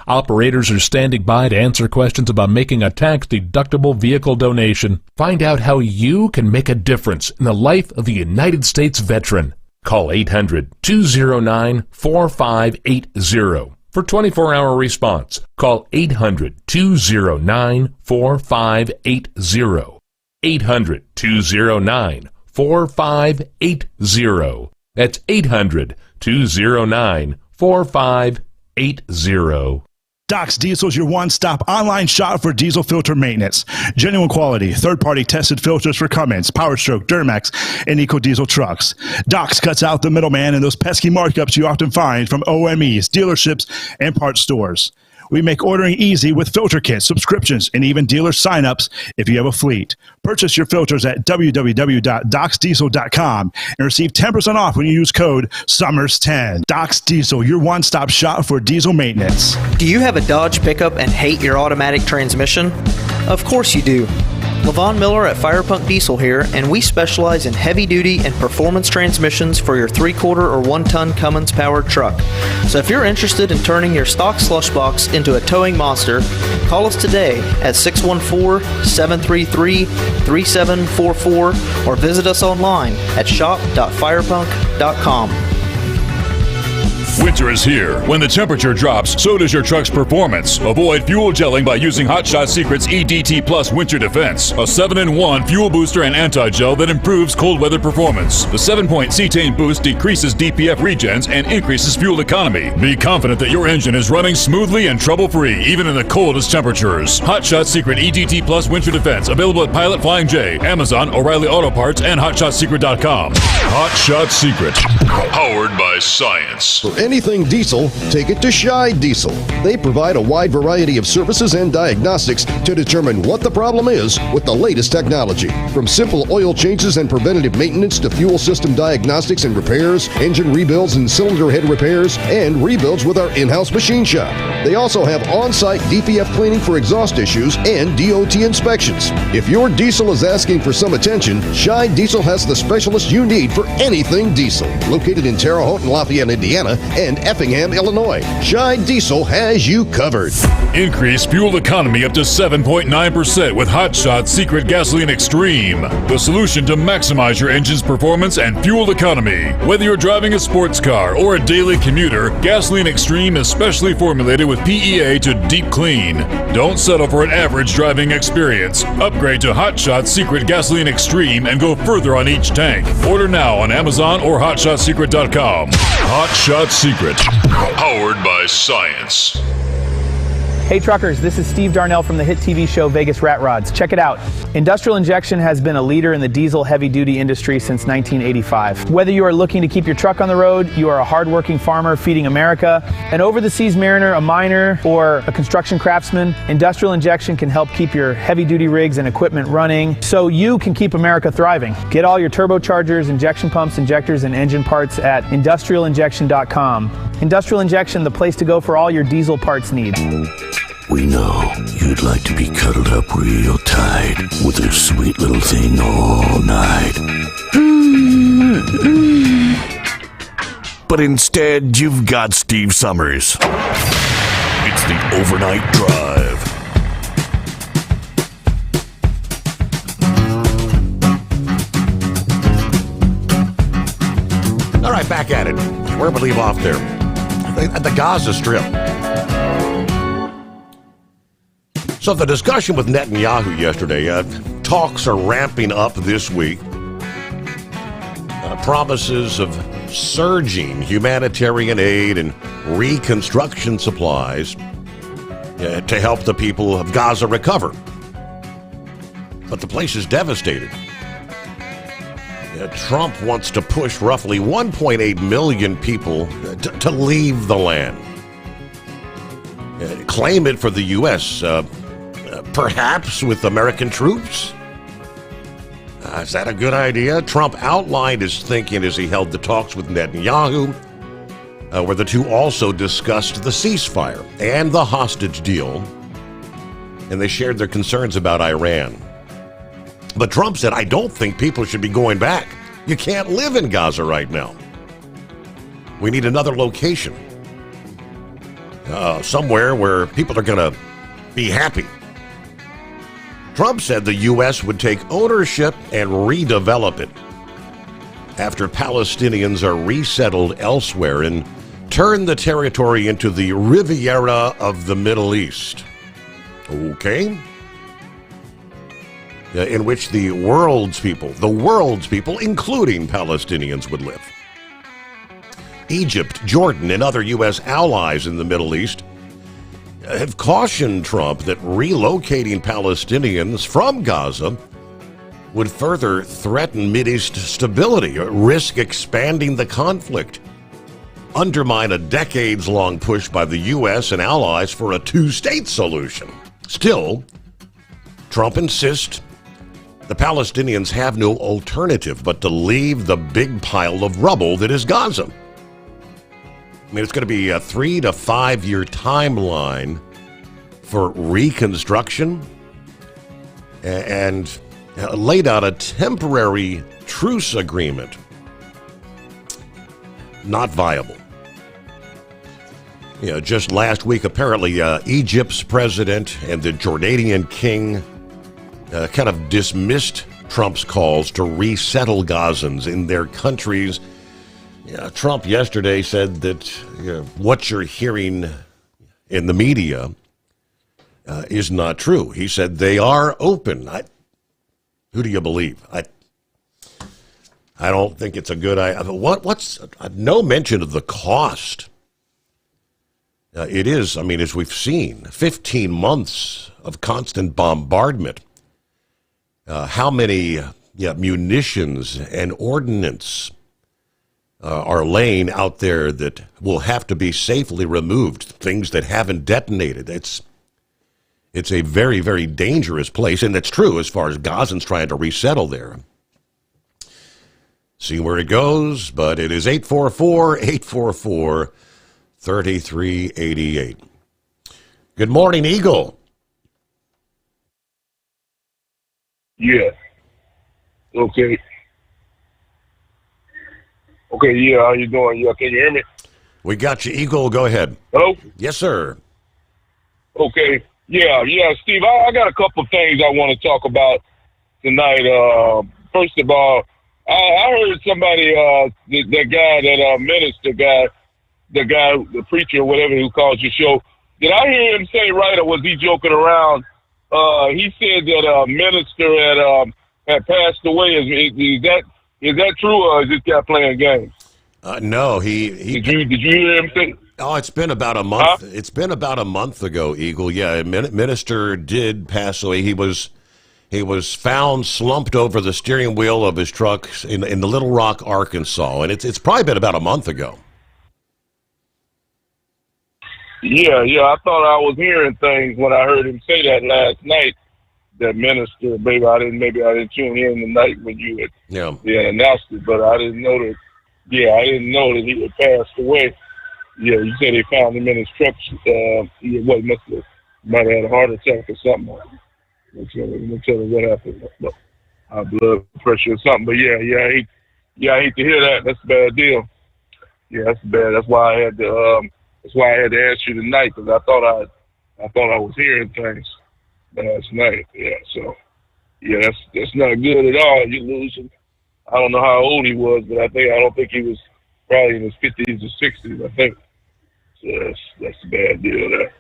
Operators are standing by to answer questions about making a tax-deductible vehicle donation. Find out how you can make a difference in the life of a United States veteran. Call 800-209-4580 for 24-hour response. Call 800-209-4580. 800-209-4580. That's 800-209-4580. Doc's Diesel is your one-stop online shop for diesel filter maintenance. Genuine quality, third-party tested filters for Cummins, PowerStroke, Duramax, and EcoDiesel trucks. Doc's cuts out the middleman and those pesky markups you often find from OMEs, dealerships, and parts stores. We make ordering easy with filter kits, subscriptions, and even dealer sign-ups if you have a fleet. Purchase your filters at www.docsdiesel.com and receive 10% off when you use code SOMMERS10. Doc's Diesel, your one-stop shop for diesel maintenance. Do you have a Dodge pickup and hate your automatic transmission? Of course you do. Levon Miller at Firepunk Diesel here, and we specialize in heavy-duty and performance transmissions for your 3/4 or 1-ton Cummins-powered truck. So if you're interested in turning your stock slush box into a towing monster, call us today at 614-733-3744 or visit us online at shop.firepunk.com. Winter is here. When the temperature drops, so does your truck's performance. Avoid fuel gelling by using Hot Shot Secret's EDT Plus Winter Defense, a 7-in-1 fuel booster and anti-gel that improves cold weather performance. The 7-point cetane boost decreases DPF regens and increases fuel economy. Be confident that your engine is running smoothly and trouble-free, even in the coldest temperatures. Hot Shot Secret EDT Plus Winter Defense, available at Pilot Flying J, Amazon, O'Reilly Auto Parts, and HotShotSecret.com. Hot Shot Secret, powered by science. For anything diesel, take it to Scheid Diesel. They provide a wide variety of services and diagnostics to determine what the problem is with the latest technology. From simple oil changes and preventative maintenance to fuel system diagnostics and repairs, engine rebuilds and cylinder head repairs, and rebuilds with our in-house machine shop. They also have on-site DPF cleaning for exhaust issues and DOT inspections. If your diesel is asking for some attention, Scheid Diesel has the specialist you need for anything diesel. Located in Terre Haute and Lafayette, Indiana, and Effingham, Illinois, Scheid Diesel has you covered. Increase fuel economy up to 7.9% with Hot Shot Secret Gasoline Extreme, the solution to maximize your engine's performance and fuel economy. Whether you're driving a sports car or a daily commuter, Gasoline Extreme is specially formulated with PEA to deep clean. Don't settle for an average driving experience. Upgrade to Hot Shot Secret Gasoline Extreme and go further on each tank. Order now on Amazon or HotShotSecret.com. Hot Shot Secret, powered by science. Hey truckers, this is Steve Darnell from the hit TV show Vegas Rat Rods. Check it out. Industrial Injection has been a leader in the diesel heavy-duty industry since 1985. Whether you are looking to keep your truck on the road, you are a hard-working farmer feeding America, an over-the-seas mariner, a miner, or a construction craftsman, Industrial Injection can help keep your heavy-duty rigs and equipment running so you can keep America thriving. Get all your turbochargers, injection pumps, injectors, and engine parts at industrialinjection.com. Industrial Injection, the place to go for all your diesel parts needs. We know you'd like to be cuddled up real tight with a sweet little thing all night. But instead, you've got Steve Summers. It's the Overnight Drive. All right, back at it. Where we leave off there? At the Gaza Strip. So the discussion with Netanyahu yesterday, talks are ramping up this week. Promises of surging humanitarian aid and reconstruction supplies to help the people of Gaza recover. But the place is devastated. Trump wants to push roughly 1.8 million people to leave the land. Claim it for the U.S., perhaps with American troops? Is that a good idea? Trump outlined his thinking as he held the talks with Netanyahu, where the two also discussed the ceasefire and the hostage deal, and they shared their concerns about Iran. But Trump said, I don't think people should be going back. You can't live in Gaza right now. We need another location. Somewhere where people are going to be happy. Trump said the U.S. would take ownership and redevelop it after Palestinians are resettled elsewhere and turn the territory into the Riviera of the Middle East. Okay? In which the world's people, including Palestinians, would live. Egypt, Jordan, and other U.S. allies in the Middle East have cautioned Trump that relocating Palestinians from Gaza would further threaten Mideast stability, risk expanding the conflict, undermine a decades-long push by the U.S. and allies for a two-state solution. Still, Trump insists the Palestinians have no alternative but to leave the big pile of rubble that is Gaza. I mean, it's going to be a 3 to 5 year timeline for reconstruction and laid out a temporary truce agreement. Not viable. Just last week, apparently, Egypt's president and the Jordanian king kind of dismissed Trump's calls to resettle Gazans in their countries Yeah, Trump yesterday said that what you're hearing in the media is not true. He said they are open. Who do you believe? I don't think it's a good idea. What's no mention of the cost? It is, I mean, as we've seen, 15 months of constant bombardment. How many munitions and ordnance are laying out there that will have to be safely removed, things that haven't detonated. It's a very, very dangerous place, and that's true as far as Gazans trying to resettle there. See where it goes, but it is 844-844-3388. Good morning, Eagle. Yeah. Okay. Okay, yeah, how you doing? Yeah, can you hear me? We got you, Eagle. Go ahead. Hello? Yes, sir. Okay. Yeah, Steve, I got a couple of things I want to talk about tonight. First of all, I heard somebody, the preacher, or whatever who calls your show, did I hear him say right, or was he joking around? He said that a minister had passed away. Is that true, or is this guy playing games? No, he did you hear him say? Oh, it's been about a month. Huh? It's been about a month ago, Eagle. Yeah, a minister did pass away. He was found slumped over the steering wheel of his truck in the Little Rock, Arkansas, and it's probably been about a month ago. Yeah, I thought I was hearing things when I heard him say that last night. That minister, maybe I didn't tune in the night when you had announced it, but I didn't know that. Yeah, I didn't know that he had passed away. Yeah, you said they found him in his truck. Might have had a heart attack or something. Let me tell you what happened. High blood pressure or something. But I hate to hear that. That's a bad deal. Yeah, that's bad. That's why I had to ask you tonight, because I thought I was hearing things last night. Yeah, so that's not good at all. You losing. I don't know how old he was, but I don't think he was probably in his 50s or 60s. I think. So that's a bad deal there.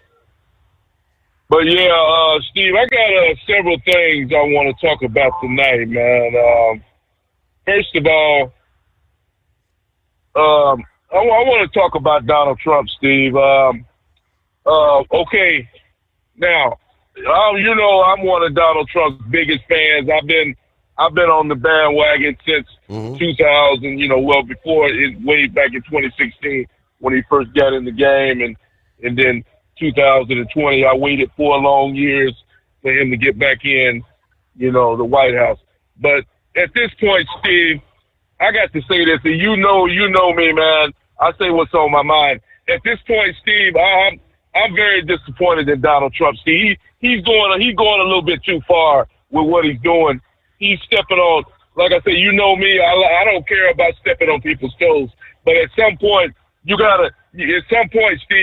But Steve, I got several things I want to talk about tonight, man. First of all, I want to talk about Donald Trump, Steve. Okay, now, I'm one of Donald Trump's biggest fans. I've been on the bandwagon since 2000. Before way back in 2016 when he first got in the game, and then 2020, I waited 4 long years for him to get back in, the White House. But at this point, Steve, I got to say this, and you know me, man. I say what's on my mind. At this point, Steve, I'm very disappointed in Donald Trump. Steve, he's going a little bit too far with what he's doing. He's stepping on, like I say, you know me. I don't care about stepping on people's toes, but at some point, Steve,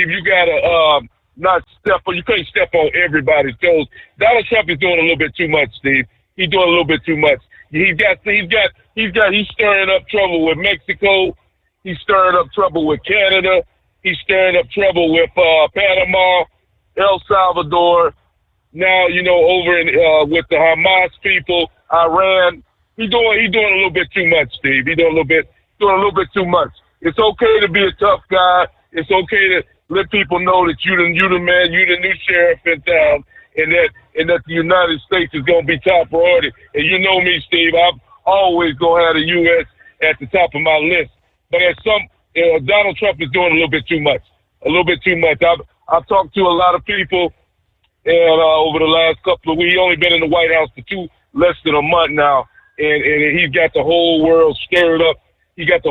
you gotta not step on. You can't step on everybody's toes. Donald Trump is doing a little bit too much, Steve. He's doing a little bit too much. He's stirring up trouble with Mexico. He's stirring up trouble with Canada. He's stirring up trouble with Panama, El Salvador. Now, over in with the Hamas people, Iran. He's doing a little bit too much, Steve. He's doing a little bit too much. It's okay to be a tough guy. It's okay to let people know that you the man, you the new sheriff in town, and that the United States is going to be top priority. And you know me, Steve, I'm always going to have the U.S. at the top of my list. But Donald Trump is doing a little bit too much. I've talked to a lot of people, and over the last couple of weeks, he's only been in the White House for less than a month now, and he's got the whole world stirred up. Like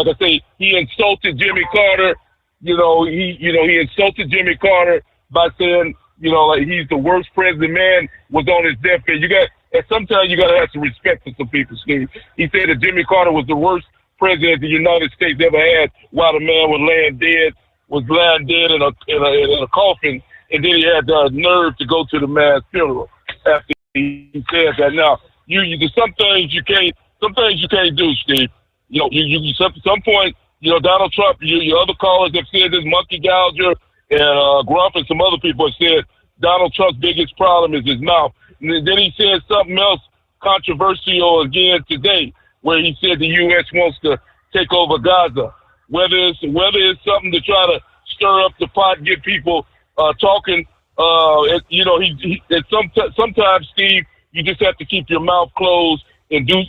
I say, he insulted Jimmy Carter. He insulted Jimmy Carter by saying, like he's the worst president. Man was on his deathbed. Sometimes you got to have some respect for some people, Steve. He said that Jimmy Carter was the worst president the United States ever had, while the man was lying dead in a coffin, and then he had the nerve to go to the man's funeral after he said that. Now, some things you can't do, Steve. Some point, Donald Trump, your other callers have said this, Monkey Gouger and Grump and some other people have said Donald Trump's biggest problem is his mouth. And then he said something else controversial again today, where he said the U.S. wants to take over Gaza. Whether it's something to try to stir up the pot, get people talking. Sometimes, Steve, you just have to keep your mouth closed and do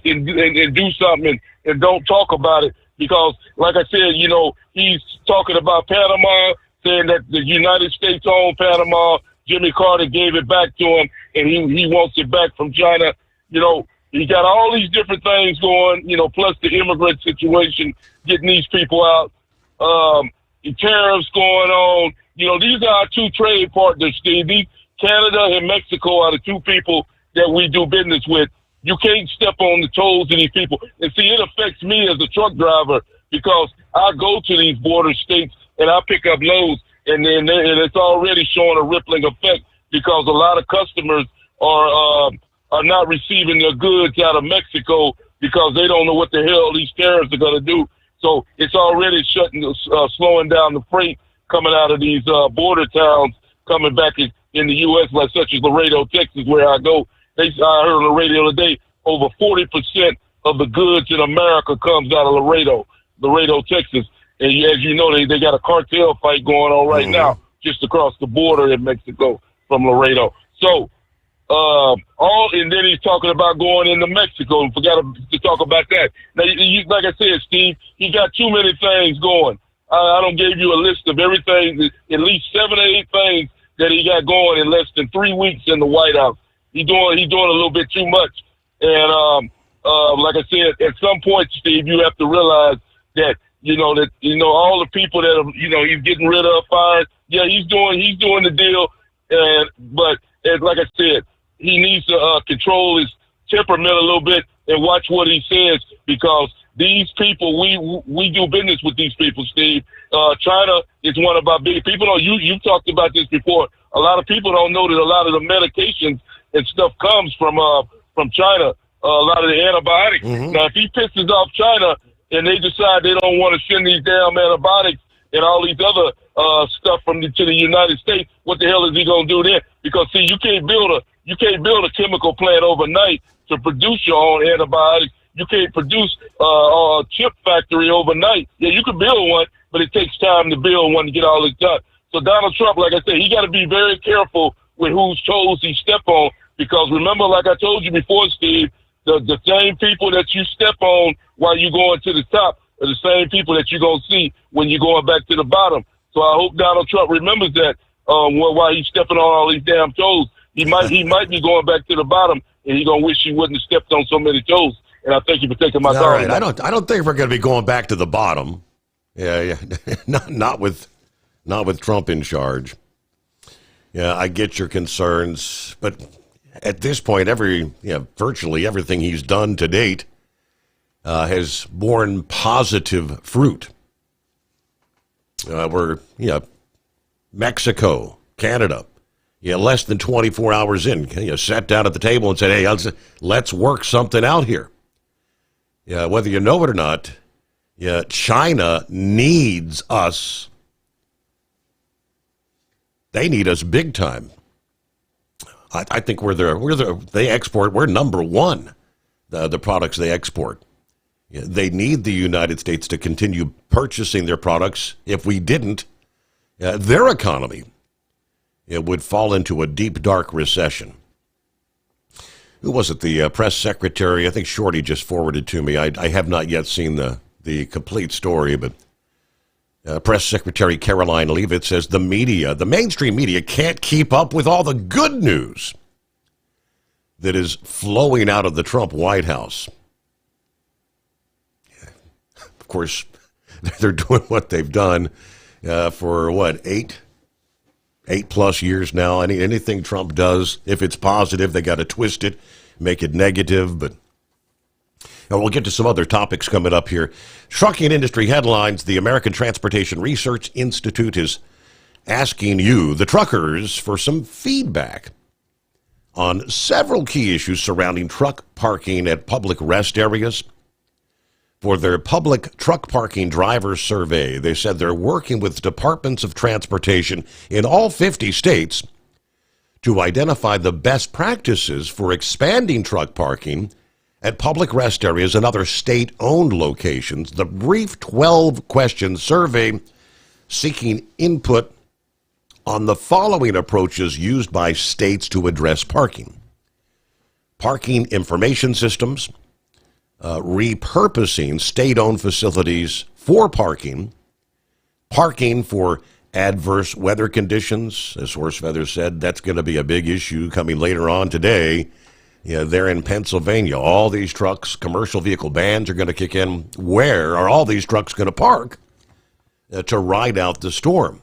something and don't talk about it, because, like I said, he's talking about Panama, saying that the United States owned Panama. Jimmy Carter gave it back to him, and he wants it back from China. He got all these different things going, plus the immigrant situation, getting these people out, tariffs going on. These are our two trade partners, Steve. Canada and Mexico are the two people that we do business with. You can't step on the toes of these people. And see, it affects me as a truck driver, because I go to these border states and I pick up loads, and it's already showing a rippling effect, because a lot of customers are not receiving their goods out of Mexico because they don't know what the hell these tariffs are going to do. So it's already slowing down the freight coming out of these border towns coming back in the U.S., like such as Laredo, Texas, where I go. I heard on the radio today, over 40% of the goods in America comes out of Laredo, Texas. And as you know, they got a cartel fight going on right now just across the border in Mexico from Laredo. So, and then he's talking about going into Mexico, and forgot to talk about that. Now, like I said, Steve, he got too many things going. I don't give you a list of everything, at least 7 or 8 things that he got going in less than 3 weeks in the White House. He's doing a little bit too much. And like I said, at some point, Steve, you have to realize that all the people that he's getting rid of, fired. Yeah, he's doing the deal. But like I said, he needs to control his temperament a little bit and watch what he says, because these people, we do business with these people, Steve. China is one of our big people. You've talked about this before. A lot of people don't know that a lot of the medications and stuff comes from China. A lot of the antibiotics. Now, if he pisses off China and they decide they don't want to send these damn antibiotics and all these other stuff to the United States, what the hell is he going to do then? Because see, you can't build a chemical plant overnight to produce your own antibiotics. You can't produce a chip factory overnight. Yeah, you can build one, but it takes time to build one to get all this done. So Donald Trump, like I said, he got to be very careful with whose toes he step on, because remember, like I told you before, Steve, the same people that you step on while you're going to the top are the same people that you're going to see when you're going back to the bottom. So I hope Donald Trump remembers that while he's stepping on all these damn toes. He might be going back to the bottom, and he's going to wish he wouldn't have stepped on so many toes. And I thank you for taking my time. All right. I don't think we're going to be going back to the bottom. Yeah. not with Trump in charge. Yeah, I get your concerns, but at this point, virtually everything he's done to date has borne positive fruit. Mexico, Canada, less than 24 hours in, sat down at the table and said, hey, let's work something out here. Yeah, whether you know it or not, China needs us. They need us big time. I think we're number one, the products they export. They need the United States to continue purchasing their products. If we didn't, their economy would fall into a deep, dark recession. Who was it? The press secretary, I think Shorty just forwarded to me. I have not yet seen the complete story, but Press Secretary Caroline Leavitt says the mainstream media can't keep up with all the good news that is flowing out of the Trump White House. Of course, they're doing what they've done for, 8+ years now. Anything Trump does, if it's positive, they got to twist it, make it negative. But we'll get to some other topics coming up here. Trucking industry headlines. The American Transportation Research Institute is asking you, the truckers, for some feedback on several key issues surrounding truck parking at public rest areas. for their public truck parking driver survey. They said they're working with departments of transportation in all 50 states to identify the best practices for expanding truck parking at public rest areas and other state-owned locations. The brief 12-question survey seeking input on the following approaches used by states to address parking: parking information systems, repurposing state-owned facilities for parking, parking for adverse weather conditions. As Horsefeather said, that's going to be a big issue coming later on today. They're in Pennsylvania. All these trucks, commercial vehicle bans are going to kick in. Where are all these trucks going to park to ride out the storm?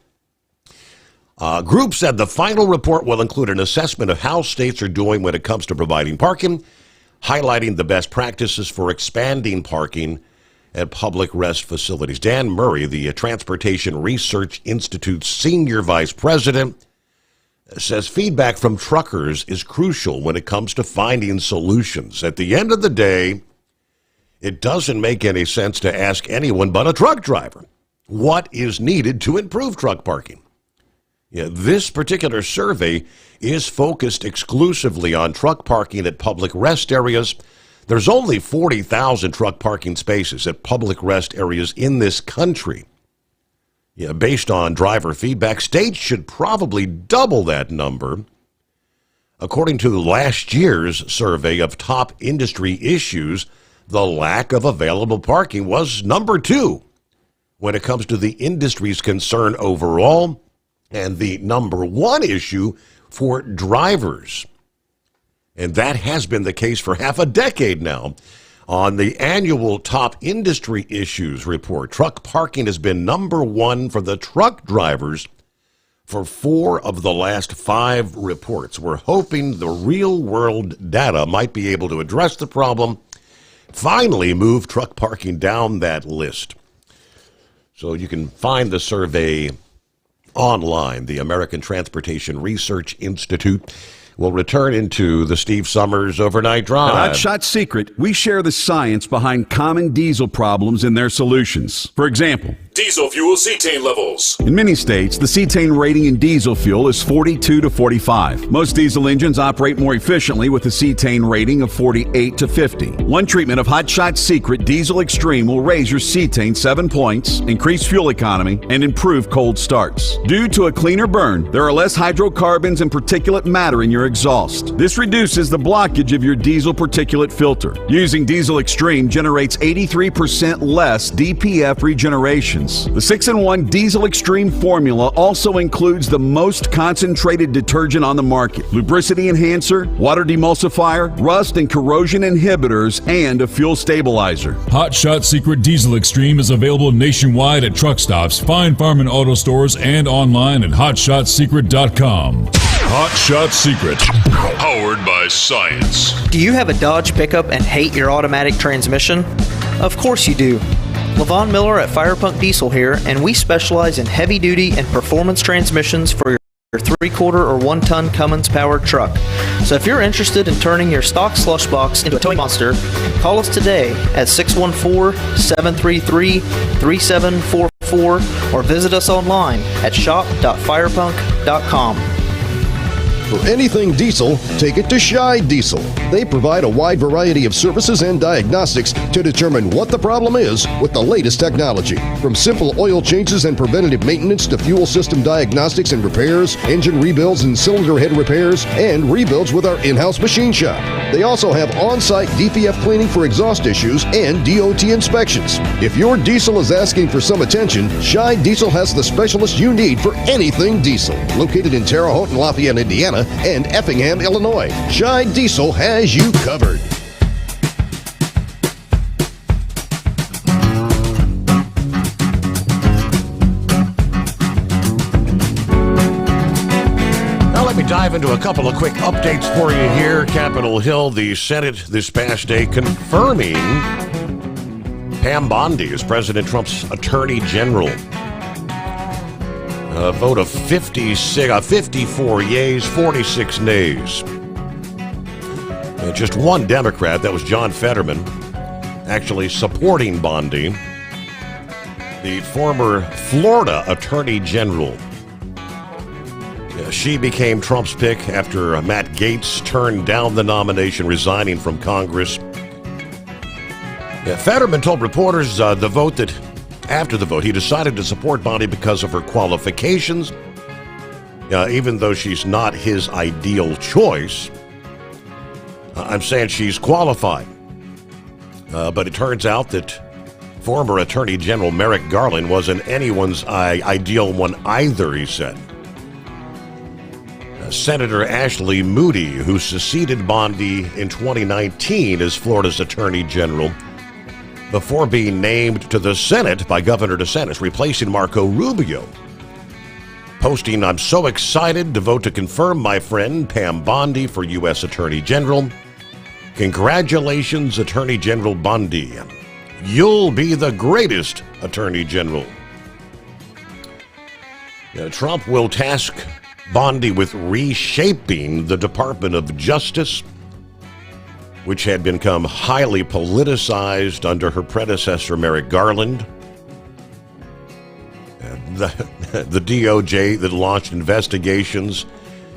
Group said the final report will include an assessment of how states are doing when it comes to providing parking, highlighting the best practices for expanding parking at public rest facilities. Dan Murray, the Transportation Research Institute's senior vice president, says feedback from truckers is crucial when it comes to finding solutions. At the end of the day, it doesn't make any sense to ask anyone but a truck driver what is needed to improve truck parking. This particular survey is focused exclusively on truck parking at public rest areas. There's only 40,000 truck parking spaces at public rest areas in this country. Based on driver feedback, states should probably double that number. According to last year's survey of top industry issues, the lack of available parking was number 2 when it comes to the industry's concern overall, and the number 1 issue for drivers. And that has been the case for half a decade now. On the annual top industry issues report, truck parking has been number 1 for the truck drivers for 4 of the last 5 reports. We're hoping the real-world data might be able to address the problem, finally move truck parking down that list. So you can find the survey online. The American Transportation Research Institute will return into the Steve Sommers Overnight Drive. At Hot Shot Secret, we share the science behind common diesel problems and their solutions. For example, diesel fuel cetane levels. in many states, the cetane rating in diesel fuel is 42 to 45. Most diesel engines operate more efficiently with a cetane rating of 48 to 50. One treatment of Hot Shot Secret Diesel Extreme will raise your cetane 7 points, increase fuel economy, and improve cold starts. Due to a cleaner burn, there are less hydrocarbons and particulate matter in your exhaust. This reduces the blockage of your diesel particulate filter. Using Diesel Extreme generates 83% less DPF regeneration. The 6-in-1 Diesel Extreme formula also includes the most concentrated detergent on the market, lubricity enhancer, water demulsifier, rust and corrosion inhibitors, and a fuel stabilizer. Hot Shot Secret Diesel Extreme is available nationwide at truck stops, fine farm and auto stores, and online at hotshotsecret.com. Hot Shot Secret, powered by science. Do you have a Dodge pickup and hate your automatic transmission? Of course you do. Levon Miller at Firepunk Diesel here, and we specialize in heavy-duty and performance transmissions for your 3-quarter or 1-ton Cummins-powered truck. So if you're interested in turning your stock slush box into a towing monster, call us today at 614-733-3744 or visit us online at shop.firepunk.com. For anything diesel, take it to Shy Diesel. They provide a wide variety of services and diagnostics to determine what the problem is with the latest technology. From simple oil changes and preventative maintenance to fuel system diagnostics and repairs, engine rebuilds and cylinder head repairs, and rebuilds with our in-house machine shop. They also have on-site DPF cleaning for exhaust issues and DOT inspections. If your diesel is asking for some attention, Shy Diesel has the specialist you need for anything diesel. Located in Terre Haute and Lafayette, Indiana, and Effingham, Illinois, Shy Diesel has you covered. Now let me dive into a couple of quick updates for you here. Capitol Hill, the Senate this past day confirming Pam Bondi as President Trump's Attorney General. A vote of 54 yeas, 46 nays. Just one Democrat, that was John Fetterman, actually supporting Bondi, the former Florida Attorney General. She became Trump's pick after Matt Gaetz turned down the nomination, resigning from Congress. Fetterman told reporters after the vote, he decided to support Bondi because of her qualifications, even though she's not his ideal choice. I'm saying she's qualified. But it turns out that former Attorney General Merrick Garland wasn't anyone's ideal one either, he said. Senator Ashley Moody, who succeeded Bondi in 2019 as Florida's Attorney General, before being named to the Senate by Governor DeSantis, replacing Marco Rubio, posting, "I'm so excited to vote to confirm my friend Pam Bondi for U.S. Attorney General. Congratulations, Attorney General Bondi. You'll be the greatest Attorney General." Trump will task Bondi with reshaping the Department of Justice, which had become highly politicized under her predecessor, Merrick Garland. The DOJ that launched investigations,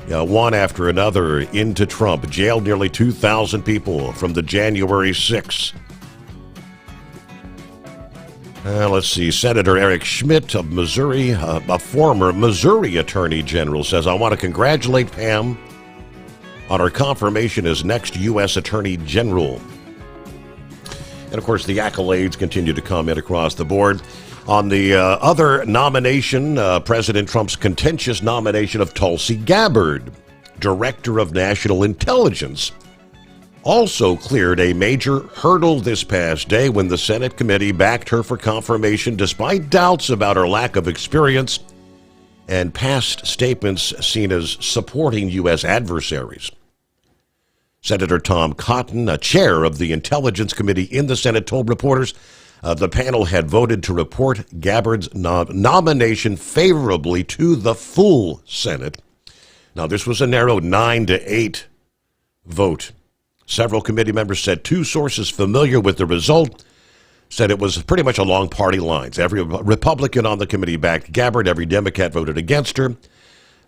one after another, into Trump, jailed nearly 2,000 people from the January 6th. Let's see. Senator Eric Schmidt of Missouri, a former Missouri Attorney General, says, "I want to congratulate Pam on her confirmation as next U.S. Attorney General." And, of course, the accolades continue to come in across the board. On the other nomination, President Trump's contentious nomination of Tulsi Gabbard, Director of National Intelligence, also cleared a major hurdle this past day when the Senate committee backed her for confirmation despite doubts about her lack of experience and past statements seen as supporting U.S. adversaries. Senator Tom Cotton, a chair of the Intelligence Committee in the Senate, told reporters the panel had voted to report Gabbard's nomination favorably to the full Senate. Now, this was a narrow 9-8 vote. Several committee members said two sources familiar with the result said it was pretty much along party lines. Every Republican on the committee backed Gabbard. Every Democrat voted against her.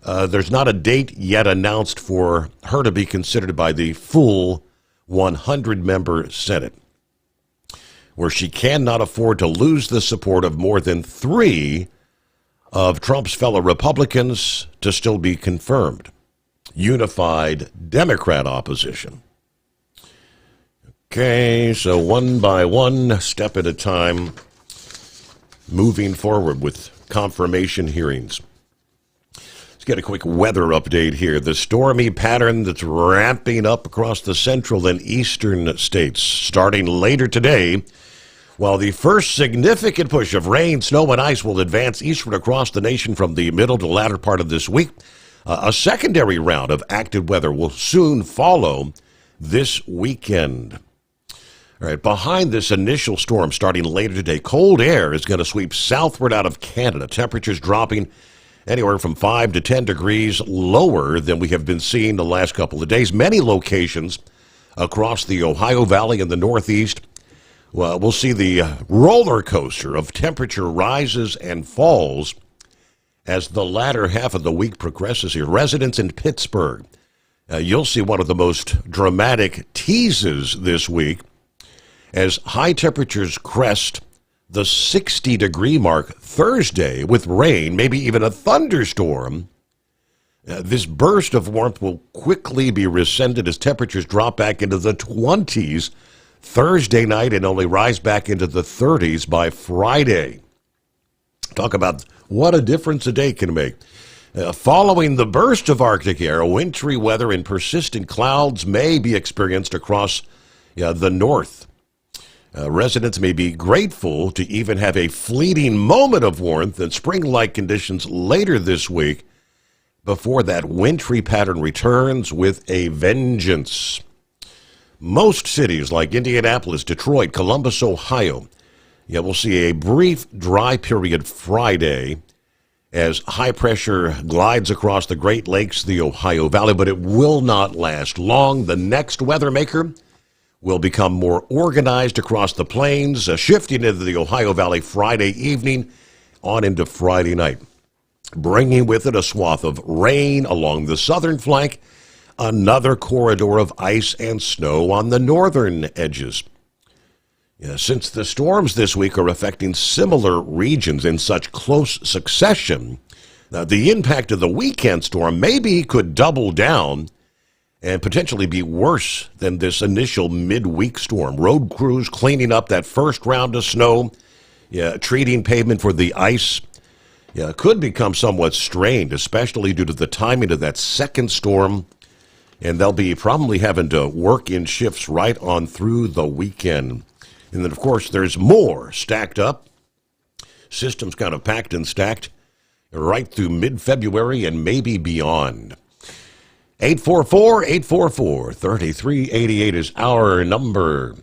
There's not a date yet announced for her to be considered by the full 100-member Senate, where she cannot afford to lose the support of more than 3 of Trump's fellow Republicans to still be confirmed. Unified Democrat opposition. Okay, so one by one, step at a time, moving forward with confirmation hearings. Let's get a quick weather update here. The stormy pattern that's ramping up across the central and eastern states starting later today, while the first significant push of rain, snow, and ice will advance eastward across the nation from the middle to latter part of this week. A secondary round of active weather will soon follow this weekend. All right, behind this initial storm starting later today, cold air is going to sweep southward out of Canada. Temperatures dropping anywhere from 5 to 10 degrees lower than we have been seeing the last couple of days. Many locations across the Ohio Valley and the Northeast, well, we'll see the roller coaster of temperature rises and falls as the latter half of the week progresses here. Residents in Pittsburgh, you'll see one of the most dramatic teases this week as high temperatures crest the 60-degree mark Thursday with rain, maybe even a thunderstorm. This burst of warmth will quickly be rescinded as temperatures drop back into the 20s Thursday night and only rise back into the 30s by Friday. Talk about what a difference a day can make. Following the burst of Arctic air, wintry weather and persistent clouds may be experienced across the north. Residents may be grateful to even have a fleeting moment of warmth and spring-like conditions later this week before that wintry pattern returns with a vengeance. Most cities like Indianapolis, Detroit, Columbus, Ohio, we'll see a brief dry period Friday as high pressure glides across the Great Lakes, the Ohio Valley, but it will not last long. The next weather maker will become more organized across the plains, shifting into the Ohio Valley Friday evening on into Friday night, bringing with it a swath of rain along the southern flank, another corridor of ice and snow on the northern edges. Since the storms this week are affecting similar regions in such close succession, the impact of the weekend storm maybe could double down and potentially be worse than this initial midweek storm. Road crews cleaning up that first round of snow, treating pavement for the ice, could become somewhat strained, especially due to the timing of that second storm. And they'll be probably having to work in shifts right on through the weekend. And then, of course, there's more stacked up. Systems kind of packed and stacked right through mid-February and maybe beyond. 844-844-3388 is our number.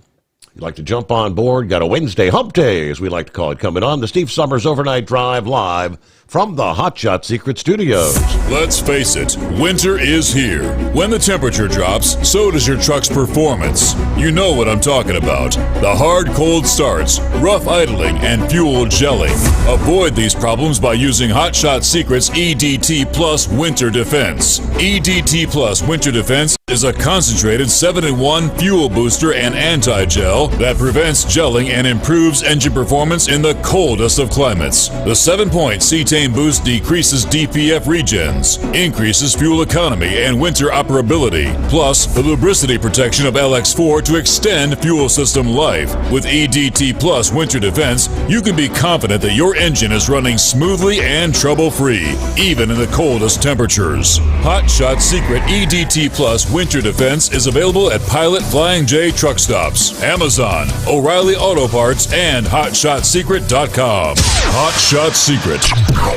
You'd like to jump on board, got a Wednesday hump day, as we like to call it, coming on. The Steve Summers Overnight Drive live from the Hot Shot Secret Studios. Let's face it, winter is here. When the temperature drops, so does your truck's performance. You know what I'm talking about. The hard, cold starts, rough idling, and fuel gelling. Avoid these problems by using Hot Shot Secret's EDT Plus Winter Defense. EDT Plus Winter Defense is a concentrated 7-in-1 fuel booster and anti-gel that prevents gelling and improves engine performance in the coldest of climates. The 7-point cetane boost decreases DPF regens, increases fuel economy and winter operability, plus the lubricity protection of LX4 to extend fuel system life. With EDT Plus Winter Defense, you can be confident that your engine is running smoothly and trouble-free, even in the coldest temperatures. Hot Shot Secret EDT Plus Winter Defense is available at Pilot Flying J truck stops, Amazon, O'Reilly Auto Parts, and HotShotSecret.com. Hot Shot Secret,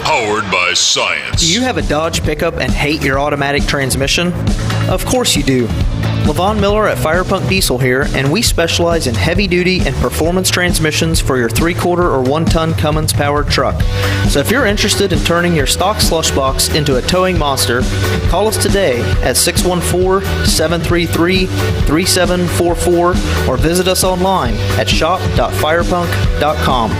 powered by science. Do you have a Dodge pickup and hate your automatic transmission? Of course you do. Levon Miller at Firepunk Diesel here, and we specialize in heavy-duty and performance transmissions for your 3-quarter or 1-ton Cummins-powered truck. So if you're interested in turning your stock slush box into a towing monster, call us today at 614-733-3744 or visit us online at shop.firepunk.com.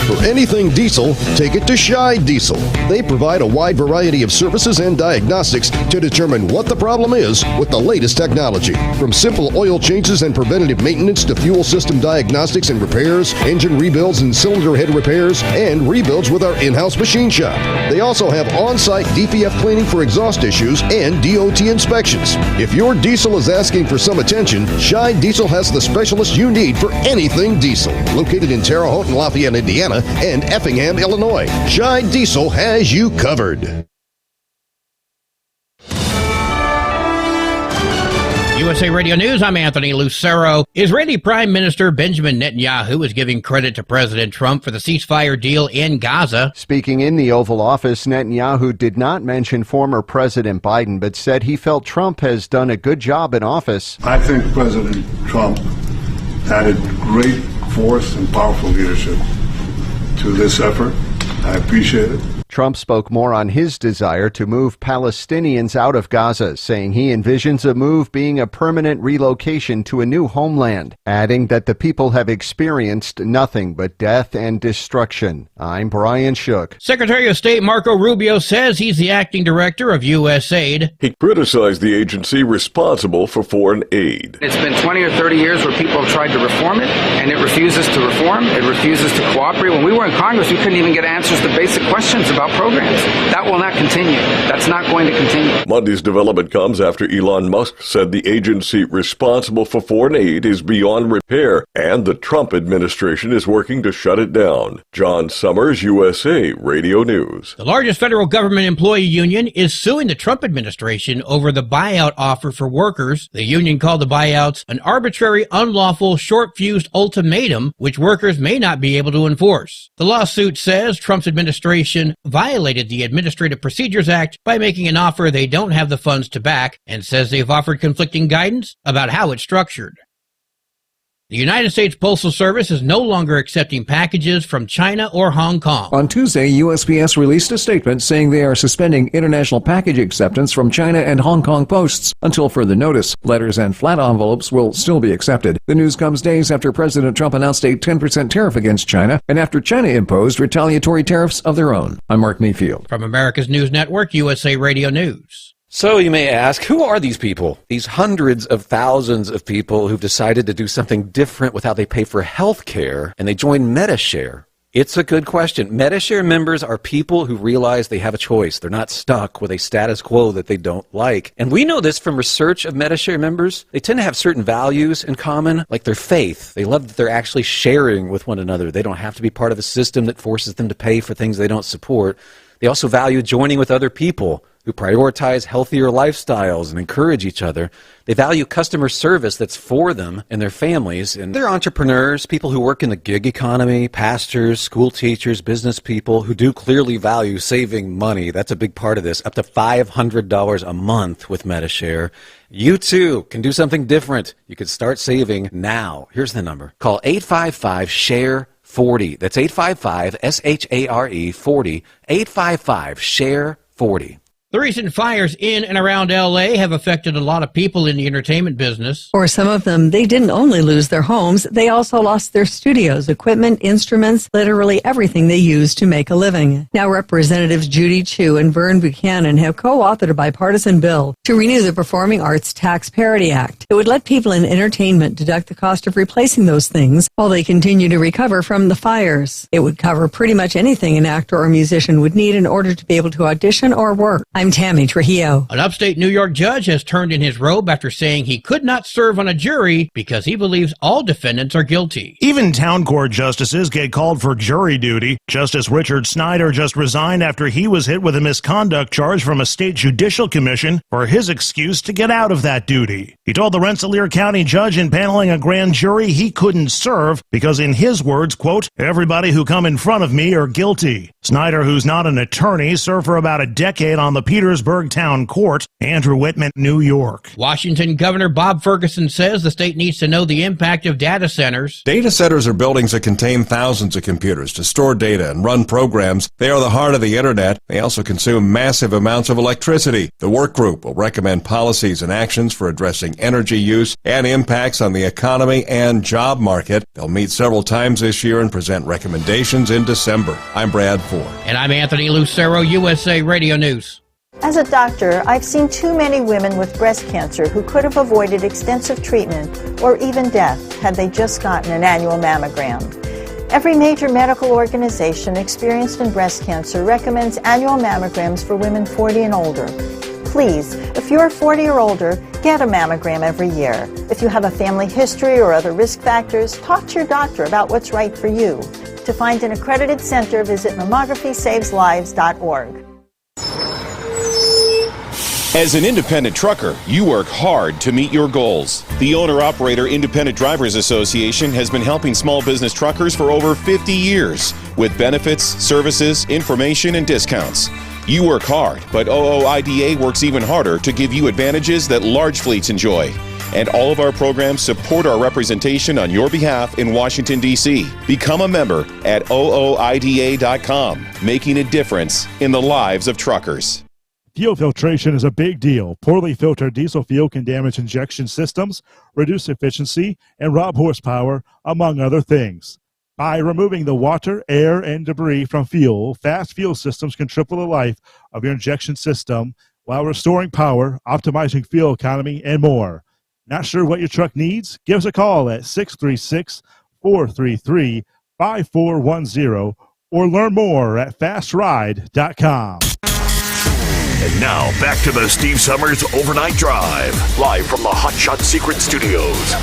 For anything diesel, take it to Shy Diesel. They provide a wide variety of services and diagnostics to determine what the problem is with the latest technology. From simple oil changes and preventative maintenance to fuel system diagnostics and repairs, engine rebuilds and cylinder head repairs, and rebuilds with our in-house machine shop. They also have on-site DPF cleaning for exhaust issues and DOT inspections. If your diesel is asking for some attention, Shy Diesel has the specialist you need for anything diesel. Located in Terre Haute and Lafayette, Indiana, and Effingham, Illinois. Shy Diesel has you covered. USA Radio News, I'm Anthony Lucero. Israeli Prime Minister Benjamin Netanyahu is giving credit to President Trump for the ceasefire deal in Gaza. Speaking in the Oval Office, Netanyahu did not mention former President Biden, but said he felt Trump has done a good job in office. I think President Trump added great force and powerful leadership to this effort. I appreciate it. Trump spoke more on his desire to move Palestinians out of Gaza, saying he envisions a move being a permanent relocation to a new homeland, adding that the people have experienced nothing but death and destruction. I'm Brian Shook. Secretary of State Marco Rubio says he's the acting director of USAID. He criticized the agency responsible for foreign aid. It's been 20 or 30 years where people have tried to reform it, and it refuses to reform. It refuses to cooperate. When we were in Congress, we couldn't even get answers to basic questions about programs. That will not continue. That's not going to continue. Monday's development comes after Elon Musk said the agency responsible for foreign aid is beyond repair, and the Trump administration is working to shut it down. John Sommers, USA Radio News. The largest federal government employee union is suing the Trump administration over the buyout offer for workers. The union called the buyouts an arbitrary, unlawful, short-fused ultimatum which workers may not be able to enforce. The lawsuit says Trump's administration violated the Administrative Procedures Act by making an offer they don't have the funds to back, and says they've offered conflicting guidance about how it's structured. The United States Postal Service is no longer accepting packages from China or Hong Kong. On Tuesday, USPS released a statement saying they are suspending international package acceptance from China and Hong Kong posts until further notice. Letters and flat envelopes will still be accepted. The news comes days after President Trump announced a 10% tariff against China and after China imposed retaliatory tariffs of their own. I'm Mark Mayfield. From America's News Network, USA Radio News. So you may ask, who are these people? These hundreds of thousands of people who've decided to do something different with how they pay for health care, and they join MediShare. It's a good question. MediShare members are people who realize they have a choice. They're not stuck with a status quo that they don't like. And we know this from research of MediShare members. They tend to have certain values in common, like their faith. They love that they're actually sharing with one another. They don't have to be part of a system that forces them to pay for things they don't support. They also value joining with other people who prioritize healthier lifestyles and encourage each other. They value customer service that's for them and their families. And they're entrepreneurs, people who work in the gig economy, pastors, school teachers, business people who do clearly value saving money. That's a big part of this, up to $500 a month with MediShare. You too can do something different. You can start saving now. Here's the number. Call 855-SHARE-40. That's 855-SHARE 40. 855-SHARE-40. The recent fires in and around L.A. have affected a lot of people in the entertainment business. For some of them, they didn't only lose their homes, they also lost their studios, equipment, instruments, literally everything they used to make a living. Now Representatives Judy Chu and Vern Buchanan have co-authored a bipartisan bill to renew the Performing Arts Tax Parity Act. It would let people in entertainment deduct the cost of replacing those things while they continue to recover from the fires. It would cover pretty much anything an actor or musician would need in order to be able to audition or work. I'm Tammy Trujillo. An upstate New York judge has turned in his robe after saying he could not serve on a jury because he believes all defendants are guilty. Even town court justices get called for jury duty. Justice Richard Snyder just resigned after he was hit with a misconduct charge from a state judicial commission for his excuse to get out of that duty. He told the Rensselaer County judge impaneling a grand jury he couldn't serve because, in his words, quote, everybody who come in front of me are guilty. Snyder, who's not an attorney, served for about a decade on the Petersburg Town Court, Andrew Whitman, New York. Washington Governor Bob Ferguson says the state needs to know the impact of data centers. Data centers are buildings that contain thousands of computers to store data and run programs. They are the heart of the internet. They also consume massive amounts of electricity. The work group will recommend policies and actions for addressing energy use and impacts on the economy and job market. They'll meet several times this year and present recommendations in December. I'm Brad Ford. And I'm Anthony Lucero, USA Radio News. As a doctor, I've seen too many women with breast cancer who could have avoided extensive treatment or even death had they just gotten an annual mammogram. Every major medical organization experienced in breast cancer recommends annual mammograms for women 40 and older. Please, if you're 40 or older, get a mammogram every year. If you have a family history or other risk factors, talk to your doctor about what's right for you. To find an accredited center, visit mammography-saves-lives.org. As an independent trucker, you work hard to meet your goals. The Owner-Operator Independent Drivers Association has been helping small business truckers for over 50 years with benefits, services, information, and discounts. You work hard, but OOIDA works even harder to give you advantages that large fleets enjoy. And all of our programs support our representation on your behalf in Washington, D.C. Become a member at OOIDA.com, making a difference in the lives of truckers. Fuel filtration is a big deal. Poorly filtered diesel fuel can damage injection systems, reduce efficiency, and rob horsepower, among other things. By removing the water, air, and debris from fuel, fast fuel systems can triple the life of your injection system while restoring power, optimizing fuel economy, and more. Not sure what your truck needs? Give us a call at 636-433-5410 or learn more at fastride.com. And now, back to the Steve Summers Overnight Drive, live from the Hot Shot Secret Studios.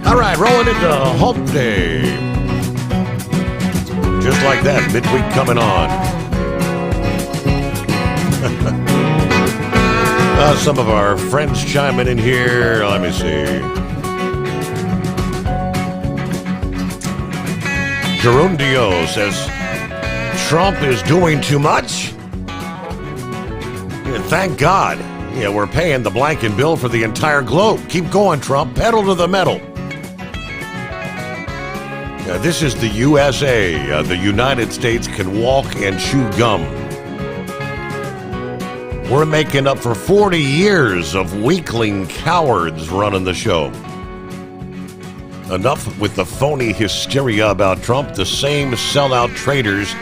All right, rolling into Hump Day. Just like that, midweek coming on. Some of our friends chiming in here. Let me see. Gerundio says, Trump is doing too much? Yeah, thank God. Yeah, we're paying the blanket bill for the entire globe. Keep going, Trump. Pedal to the metal. This is the USA. The United States can walk and chew gum. We're making up for 40 years of weakling cowards running the show. Enough with the phony hysteria about Trump. The same sellout traitors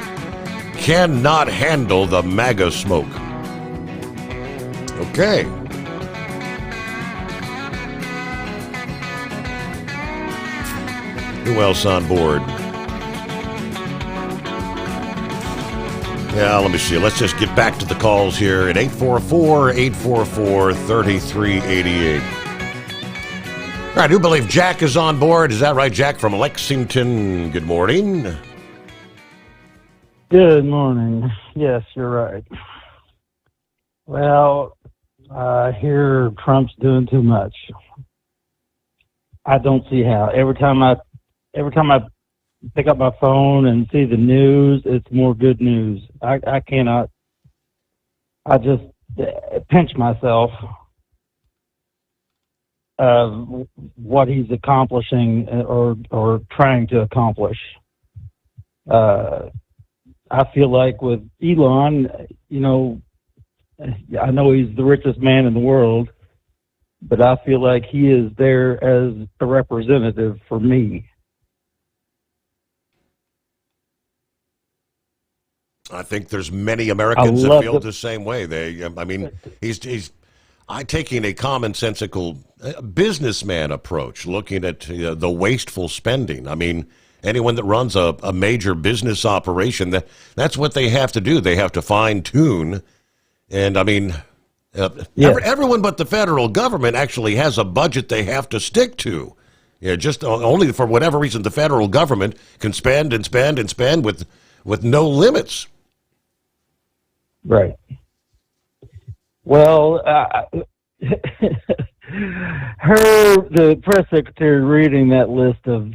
cannot handle the MAGA smoke. Okay. Who else on board? Yeah, let me see. Let's just get back to the calls here at 844-844-3388. All right, I do believe Jack is on board. Is that right, Jack from Lexington? Good morning. Good morning. Yes, you're right. Well, I hear Trump's doing too much. I don't see how. Every time I pick up my phone and see the news, it's more good news. I cannot. I just pinch myself of what he's accomplishing or trying to accomplish. I feel like with Elon, I know he's the richest man in the world, but I feel like he is there as a representative for me. I think there's many Americans that feel the same way. He's taking a commonsensical businessman approach, looking at the wasteful spending. I mean, anyone that runs a major business operation, that's what they have to do. They have to fine tune. And I mean, everyone but the federal government actually has a budget they have to stick to. Yeah, just only for whatever reason the federal government can spend and spend and spend with no limits. Right. Well, the press secretary reading that list of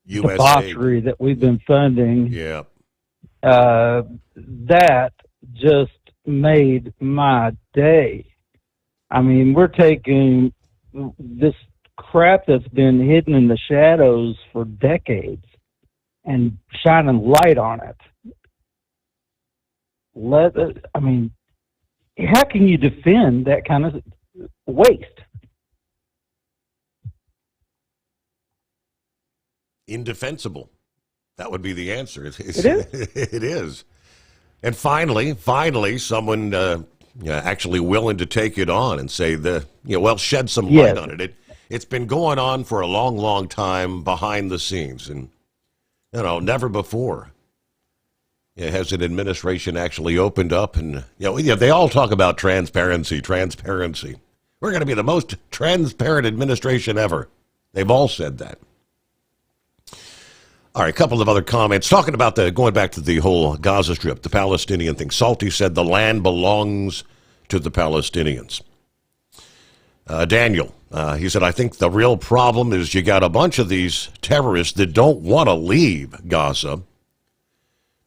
debauchery that we've been funding. Yeah. That just made my day. I mean, we're taking this crap that's been hidden in the shadows for decades and shining light on it. How can you defend that kind of waste? Indefensible. That would be the answer. It is? It is. And finally, someone actually willing to take it on and say, shed some light on it. It's been going on for a long, long time behind the scenes. And, never before has an administration actually opened up. And, they all talk about transparency. We're going to be the most transparent administration ever. They've all said that. All right, a couple of other comments. Talking about going back to the whole Gaza Strip, the Palestinian thing. Salty said the land belongs to the Palestinians. Daniel, he said, I think the real problem is you got a bunch of these terrorists that don't want to leave Gaza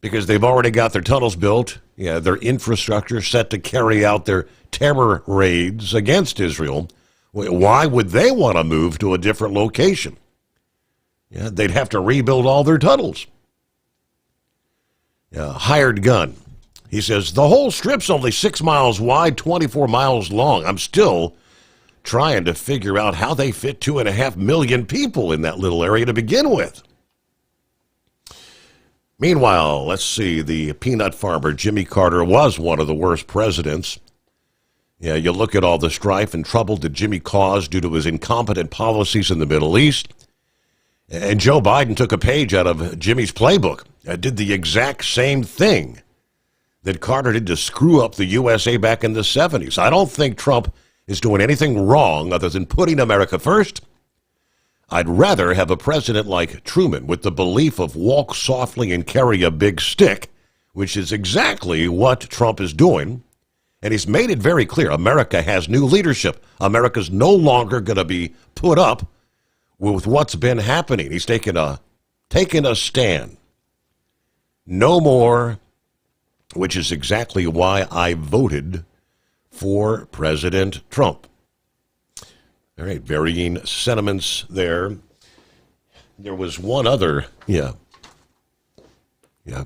because they've already got their tunnels built, their infrastructure set to carry out their terror raids against Israel. Why would they want to move to a different location? They'd have to rebuild all their tunnels. Hired gun. He says, the whole strip's only 6 miles wide, 24 miles long. I'm still trying to figure out how they fit 2.5 million people in that little area to begin with. Meanwhile, let's see, the peanut farmer, Jimmy Carter, was one of the worst presidents. You look at all the strife and trouble that Jimmy caused due to his incompetent policies in the Middle East. And Joe Biden took a page out of Jimmy's playbook, did the exact same thing that Carter did to screw up the USA back in the 70s. I don't think Trump is doing anything wrong other than putting America first. I'd rather have a president like Truman with the belief of walk softly and carry a big stick, which is exactly what Trump is doing, And he's made it very clear America has new leadership. America's no longer going to be put up with what's been happening. He's taken a stand. No more, which is exactly why I voted for President Trump. All right, varying sentiments there. There was one other,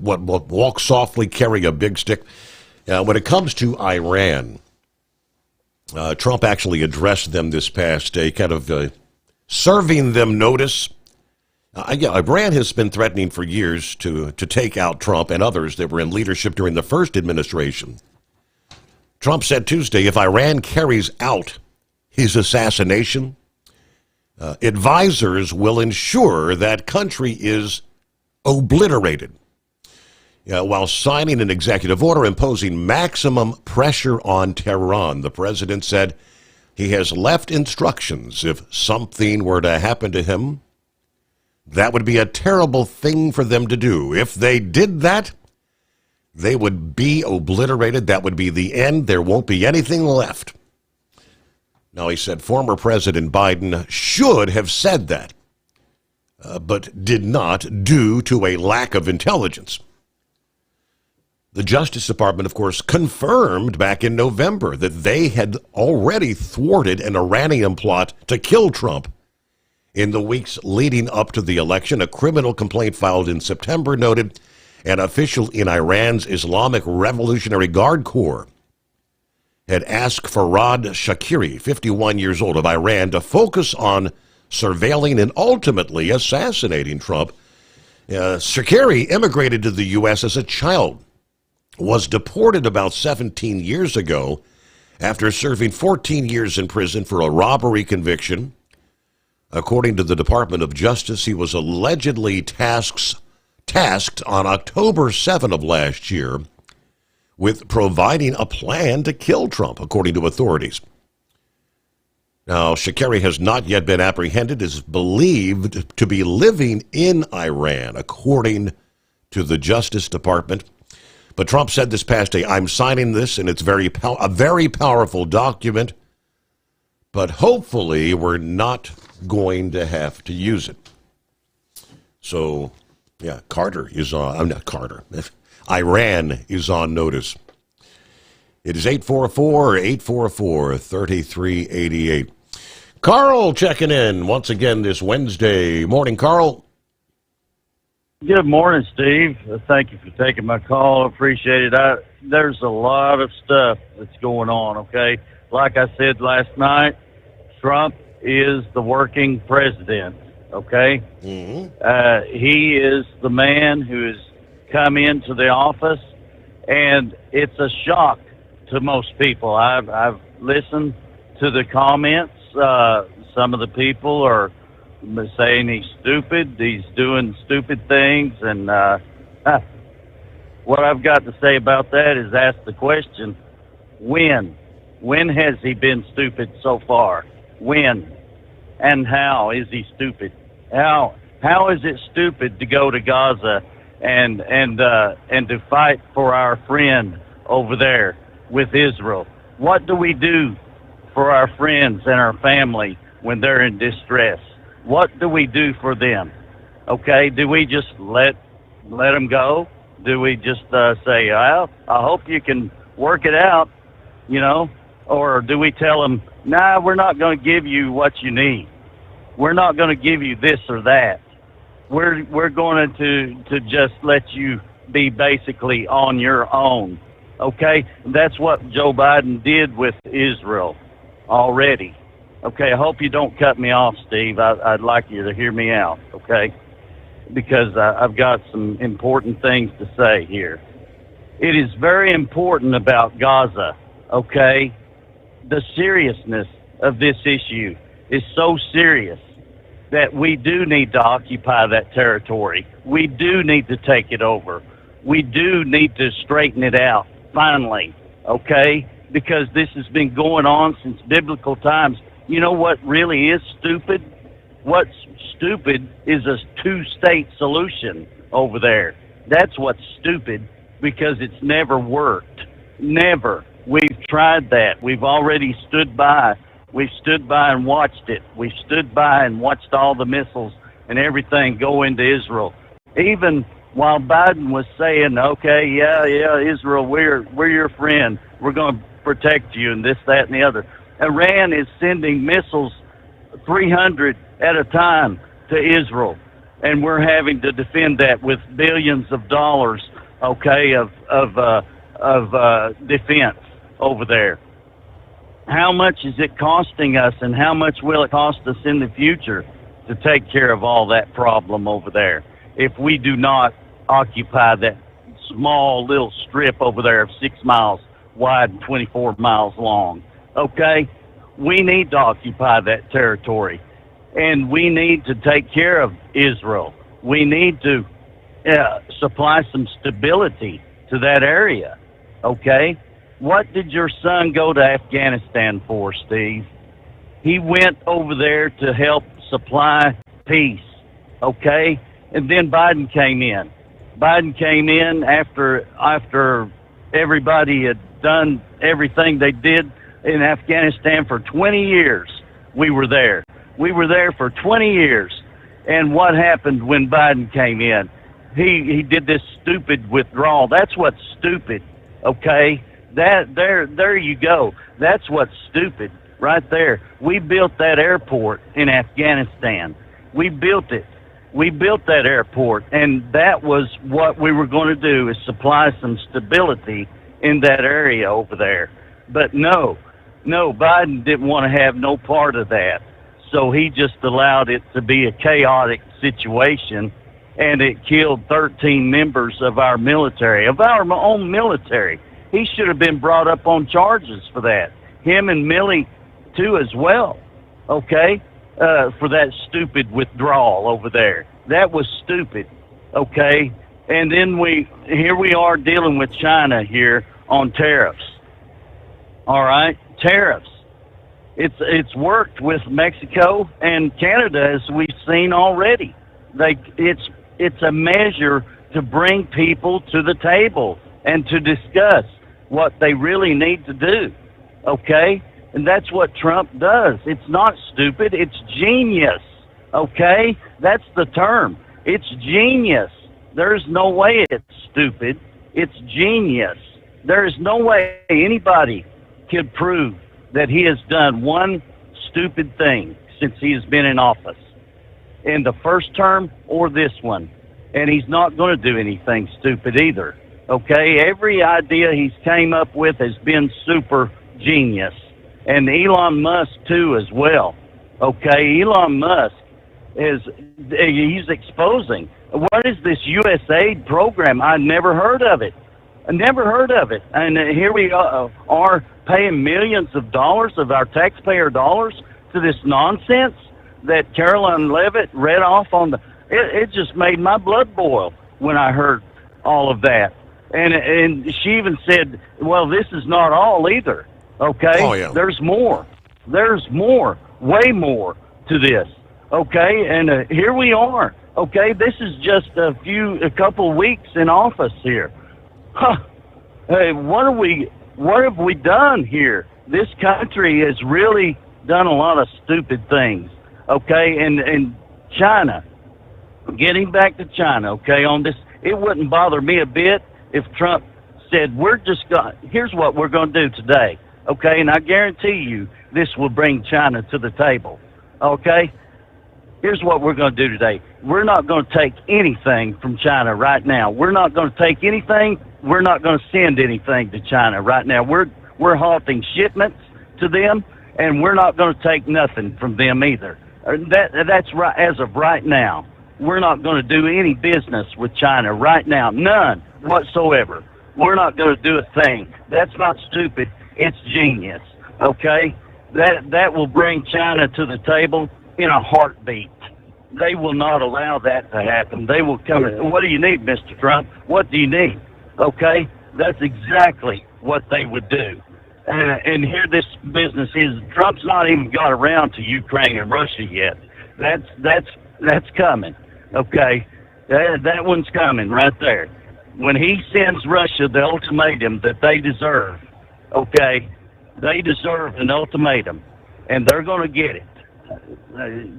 what walk softly, carry a big stick. When it comes to Iran, Trump actually addressed them this past day, kind of serving them notice. Iran has been threatening for years to take out Trump and others that were in leadership during the first administration. Trump said Tuesday, if Iran carries out his assassination, advisors will ensure that country is obliterated. While signing an executive order imposing maximum pressure on Tehran, the president said he has left instructions if something were to happen to him. That would be a terrible thing for them to do. If they did that, they would be obliterated. That would be the end. There won't be anything left. Now, he said former President Biden should have said that, but did not due to a lack of intelligence. The Justice Department, of course, confirmed back in November that they had already thwarted an Iranian plot to kill Trump. In the weeks leading up to the election, a criminal complaint filed in September noted an official in Iran's Islamic Revolutionary Guard Corps had asked Farhad Shakiri, 51 years old, of Iran, to focus on surveilling and ultimately assassinating Trump. Shakiri immigrated to the U.S. as a child, was deported about 17 years ago after serving 14 years in prison for a robbery conviction. According to the Department of Justice, he was allegedly tasked on October 7 of last year with providing a plan to kill Trump, according to authorities. Now, Shakiri has not yet been apprehended, is believed to be living in Iran, according to the Justice Department. But Trump said this past day, I'm signing this, and it's a very powerful document, but hopefully we're not going to have to use it. So, yeah, Iran is on notice. It is 844-844-3388. Carl checking in once again this Wednesday. Morning, Carl. Good morning, Steve. Thank you for taking my call. Appreciate it. There's a lot of stuff that's going on, okay? Like I said last night, Trump is the working president, okay? Mm-hmm. He is the man who has come into the office, and it's a shock to most people. I've listened to the comments. Some of the people are saying he's stupid, he's doing stupid things, and what I've got to say about that is ask the question, when has he been stupid so far? When and how is he stupid? How is it stupid to go to Gaza and to fight for our friend over there with Israel? What do we do for our friends and our family when they're in distress? What do we do for them? Okay, do we just let them go? Do we just say, well, I hope you can work it out, or do we tell them, nah, we're not going to give you what you need. We're not going to give you this or that. We're going to just let you be basically on your own. Okay? That's what Joe Biden did with Israel already. Okay, I hope you don't cut me off, Steve. I'd like you to hear me out, okay? Because I've got some important things to say here. It is very important about Gaza, okay? The seriousness of this issue is so serious that we do need to occupy that territory. We do need to take it over. We do need to straighten it out, finally, okay? Because this has been going on since biblical times. You know what really is stupid? What's stupid is a two-state solution over there. That's what's stupid, because it's never worked. Never. We've tried that. We've already stood by. We've stood by and watched it. We've stood by and watched all the missiles and everything go into Israel. Even while Biden was saying, okay, yeah, Israel, we're your friend. We're going to protect you and this, that, and the other. Iran is sending missiles 300 at a time to Israel, and we're having to defend that with billions of dollars, okay, of defense over there. How much is it costing us, and how much will it cost us in the future to take care of all that problem over there if we do not occupy that small little strip over there of 6 miles wide and 24 miles long? Okay? We need to occupy that territory, and we need to take care of Israel. We need to supply some stability to that area. Okay? What did your son go to Afghanistan for, Steve? He went over there to help supply peace. Okay? And then Biden came in. Biden came in after everybody had done everything they did in Afghanistan for 20 years. We were there. We were there for 20 years. And what happened when Biden came in? He did this stupid withdrawal. That's what's stupid, okay? There you go. That's what's stupid right there. We built that airport in Afghanistan. We built it. We built that airport, and that was what we were going to do, is supply some stability in that area over there. But no, Biden didn't want to have no part of that. So he just allowed it to be a chaotic situation, and it killed 13 members of our military, of our own military. He should have been brought up on charges for that. Him and Milley, too, as well, okay, for that stupid withdrawal over there. That was stupid, okay? And then here we are dealing with China here on tariffs. All right, tariffs. It's worked with Mexico and Canada, as we've seen already. It's a measure to bring people to the table and to discuss what they really need to do, okay? And that's what Trump does. It's not stupid. It's genius, okay? That's the term. It's genius. There's no way it's stupid. It's genius. There is no way anybody could prove that he has done one stupid thing since he has been in office, in the first term or this one. And he's not going to do anything stupid either, okay? Every idea he's came up with has been super genius. And Elon Musk, too, as well, okay? Elon Musk he's exposing. What is this USAID program? I never heard of it. I never heard of it. And here we are paying millions of dollars of our taxpayer dollars to this nonsense that Caroline Leavitt read off on the... It just made my blood boil when I heard all of that. And she even said, well, this is not all either, okay? Oh, yeah. There's more. There's more, way more to this, okay? And here we are, okay? This is just a couple weeks in office here. Huh. Hey, what have we done here? This country has really done a lot of stupid things, okay? And China, getting back to China, okay, on this, it wouldn't bother me a bit if Trump said, here's what we're going to do today, okay? And I guarantee you this will bring China to the table, okay? Here's what we're going to do today. We're not going to take anything from China right now. We're not going to take anything. We're not going to send anything to China right now. We're halting shipments to them, and we're not going to take nothing from them either. That's right. As of right now, we're not going to do any business with China right now. None whatsoever. We're not going to do a thing. That's not stupid. It's genius, okay? That will bring China to the table in a heartbeat. They will not allow that to happen. They will come in. What do you need, Mr. Trump? What do you need? Okay? That's exactly what they would do. And here this business is, Trump's not even got around to Ukraine and Russia yet. That's coming, okay? That one's coming right there. When he sends Russia the ultimatum that they deserve, okay? They deserve an ultimatum, and they're going to get it.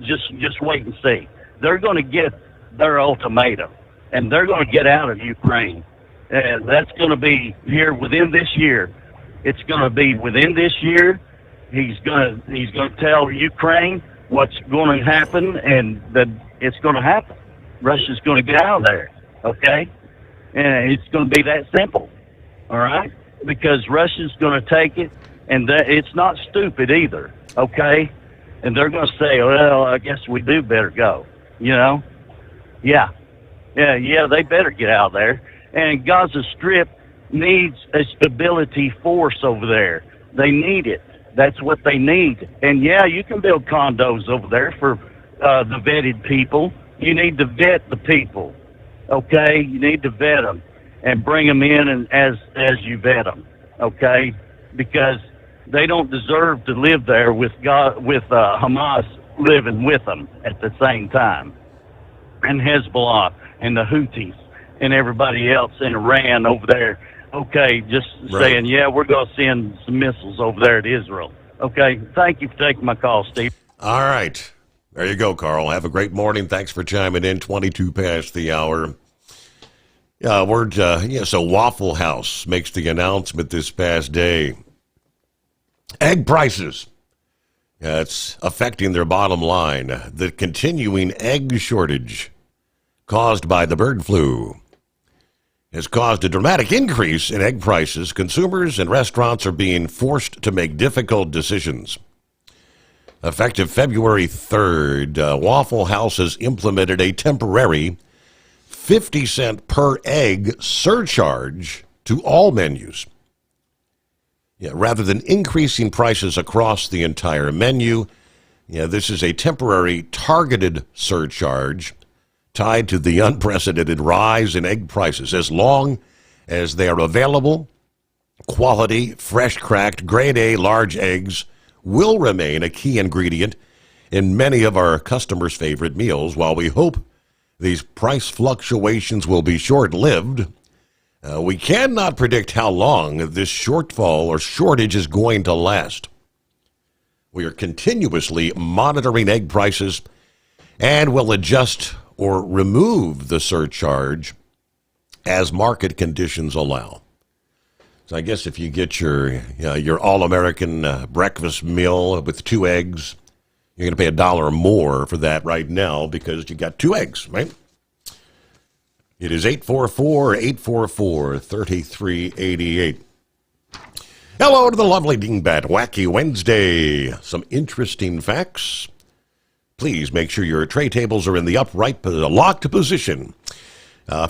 Just wait and see. They're going to get their ultimatum, and they're going to get out of Ukraine. And that's going to be here within this year. It's going to be within this year. He's going to tell Ukraine what's going to happen, and that it's going to happen. Russia's going to get out of there, okay? And it's going to be that simple, all right? Because Russia's going to take it, and it's not stupid either, okay? And they're going to say, well, I guess we do better go, you know? Yeah, they better get out there. And Gaza Strip needs a stability force over there. They need it. That's what they need. And yeah, you can build condos over there for the vetted people. You need to vet the people, okay? You need to vet them and bring them in and as you vet them, okay? Because they don't deserve to live there with Hamas living with them at the same time, and Hezbollah and the Houthis and everybody else in Iran over there. Okay, just saying, yeah, we're going to send some missiles over there to Israel. Okay, thank you for taking my call, Steve. All right. There you go, Carl. Have a great morning. Thanks for chiming in. 22 past the hour. So Waffle House makes the announcement this past day. Egg prices. It's affecting their bottom line. The continuing egg shortage caused by the bird flu has caused a dramatic increase in egg prices. Consumers and restaurants are being forced to make difficult decisions. Effective February 3rd, Waffle House has implemented a temporary 50-cent per egg surcharge to all menus. Rather than increasing prices across the entire menu, this is a temporary targeted surcharge tied to the unprecedented rise in egg prices. As long as they are available, quality, fresh cracked, grade A large eggs will remain a key ingredient in many of our customers' favorite meals. While we hope these price fluctuations will be short-lived, we cannot predict how long this shortfall or shortage is going to last. We are continuously monitoring egg prices and will adjust or remove the surcharge as market conditions allow. So I guess if you get your all-American breakfast meal with 2 eggs, you're going to pay $1 more for that right now because you got 2 eggs, right? It is 844-844-3388. Hello to the lovely Dingbat Wacky Wednesday. Some interesting facts. Please make sure your tray tables are in the upright, locked position.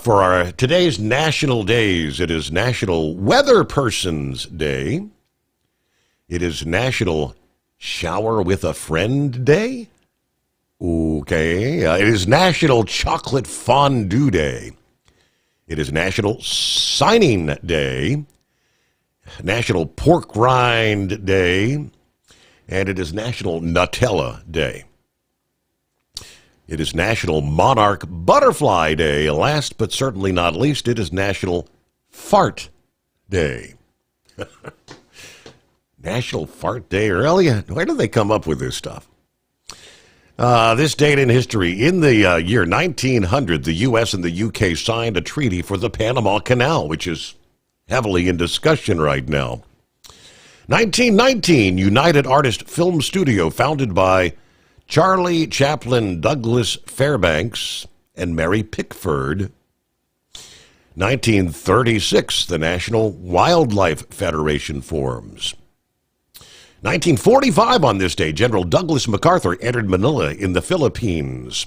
For our today's national days, it is National Weather Person's Day. It is National Shower with a Friend Day. Okay. It is National Chocolate Fondue Day. It is National Signing Day, National Pork Rind Day, and it is National Nutella Day. It is National Monarch Butterfly Day. Last but certainly not least, it is National Fart Day. National Fart Day. Really? Where did they come up with this stuff? This date in history. In the year 1900, the U.S. and the UK signed a treaty for the Panama Canal, which is heavily in discussion right now. 1919, United Artist Film Studio, founded by Charlie Chaplin Douglas Fairbanks and Mary Pickford. 1936, the National Wildlife Federation forms. 1945, on this day, General Douglas MacArthur entered Manila in the Philippines.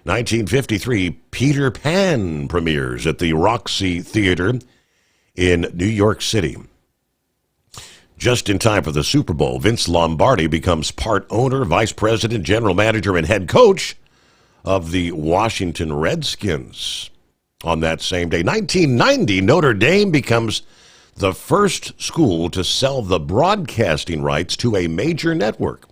1953, Peter Pan premieres at the Roxy Theater in New York City. Just in time for the Super Bowl, Vince Lombardi becomes part owner, vice president, general manager, and head coach of the Washington Redskins. On that same day, 1990, Notre Dame becomes the first school to sell the broadcasting rights to a major network.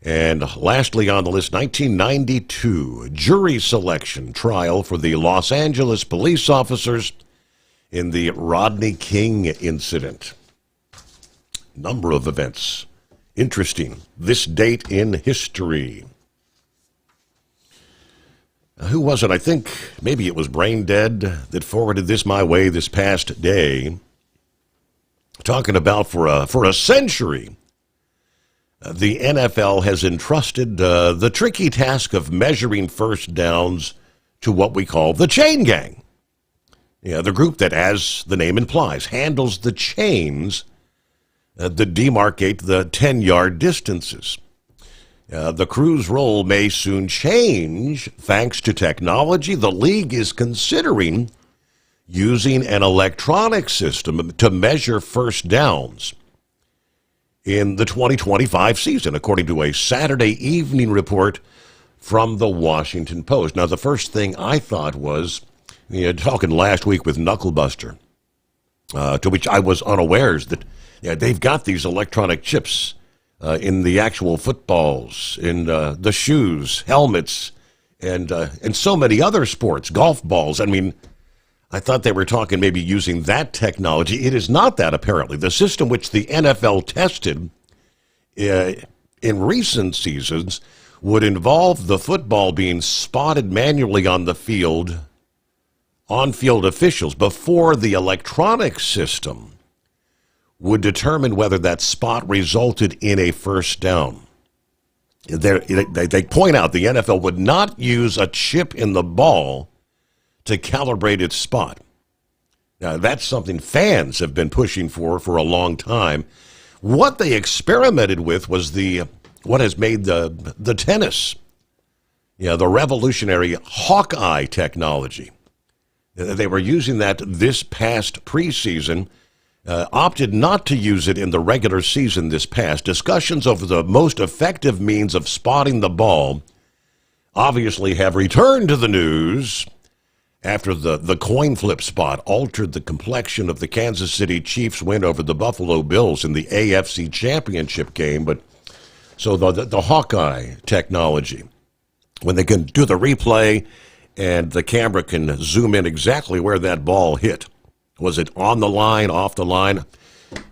And lastly on the list, 1992, jury selection trial for the Los Angeles police officers in the Rodney King incident. Number of events. Interesting. This date in history. Who was it? I think maybe it was Brain Dead that forwarded this my way this past day. Talking about for a century, the NFL has entrusted the tricky task of measuring first downs to what we call the chain gang. Yeah, the group that, as the name implies, handles the chains that demarcate the 10-yard distances. The crew's role may soon change thanks to technology. The league is considering using an electronic system to measure first downs in the 2025 season, according to a Saturday evening report from the Washington Post. Now, the first thing I thought was, talking last week with Knucklebuster, to which I was unawares that they've got these electronic chips in the actual footballs, in the shoes, helmets, and so many other sports, golf balls. I mean, I thought they were talking maybe using that technology. It is not that, apparently. The system which the NFL tested in recent seasons would involve the football being spotted manually on the field, on-field officials, before the electronic system would determine whether that spot resulted in a first down. They point out the NFL would not use a chip in the ball to calibrate its spot. Now, that's something fans have been pushing for a long time. What they experimented with was what has made the tennis, the revolutionary Hawkeye technology. They were using that this past preseason, opted not to use it in the regular season this past. Discussions over the most effective means of spotting the ball obviously have returned to the news after the coin flip spot altered the complexion of the Kansas City Chiefs' win over the Buffalo Bills in the AFC Championship game. But so the Hawkeye technology, when they can do the replay and the camera can zoom in exactly where that ball hit. Was it on the line, off the line?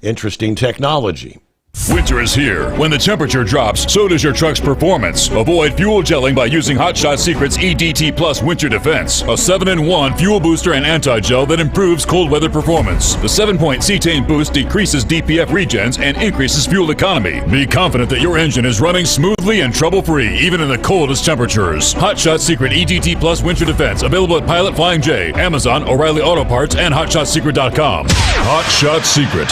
Interesting technology. Winter is here. When the temperature drops, so does your truck's performance. Avoid fuel gelling by using Hot Shot Secret's EDT Plus Winter Defense, a 7-in-1 fuel booster and anti-gel that improves cold weather performance. The 7-point cetane boost decreases DPF regens and increases fuel economy. Be confident that your engine is running smoothly and trouble-free, even in the coldest temperatures. Hot Shot Secret EDT Plus Winter Defense, available at Pilot Flying J, Amazon, O'Reilly Auto Parts, and HotShotSecret.com. Hot Shot Secret,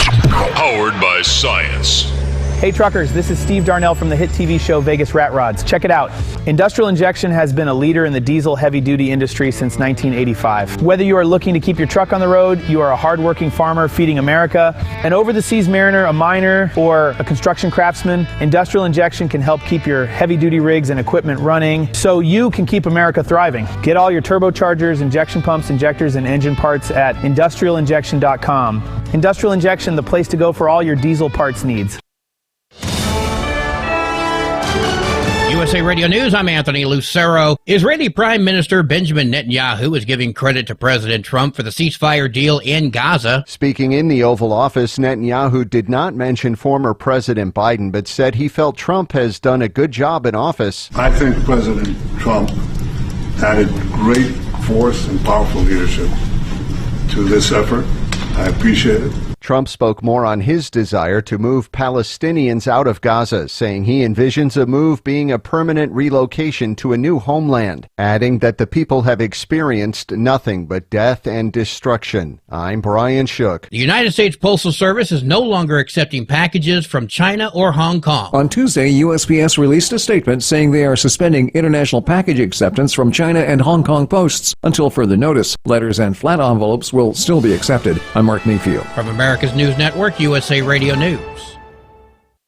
powered by science. Hey truckers, this is Steve Darnell from the hit TV show Vegas Rat Rods. Check it out. Industrial Injection has been a leader in the diesel heavy-duty industry since 1985. Whether you are looking to keep your truck on the road, you are a hard-working farmer feeding America, an over-the-seas mariner, a miner, or a construction craftsman, Industrial Injection can help keep your heavy-duty rigs and equipment running so you can keep America thriving. Get all your turbochargers, injection pumps, injectors, and engine parts at industrialinjection.com. Industrial Injection, the place to go for all your diesel parts needs. USA Radio News, I'm Anthony Lucero. Israeli Prime Minister Benjamin Netanyahu is giving credit to President Trump for the ceasefire deal in Gaza. Speaking in the Oval Office, Netanyahu did not mention former President Biden, but said he felt Trump has done a good job in office. I think President Trump added great force and powerful leadership to this effort. I appreciate it. Trump spoke more on his desire to move Palestinians out of Gaza, saying he envisions a move being a permanent relocation to a new homeland, adding that the people have experienced nothing but death and destruction. I'm Brian Shook. The United States Postal Service is no longer accepting packages from China or Hong Kong. On Tuesday, USPS released a statement saying they are suspending international package acceptance from China and Hong Kong posts until further notice. Letters and flat envelopes will still be accepted. I'm Mark Mayfield. From America's News Network, USA Radio News.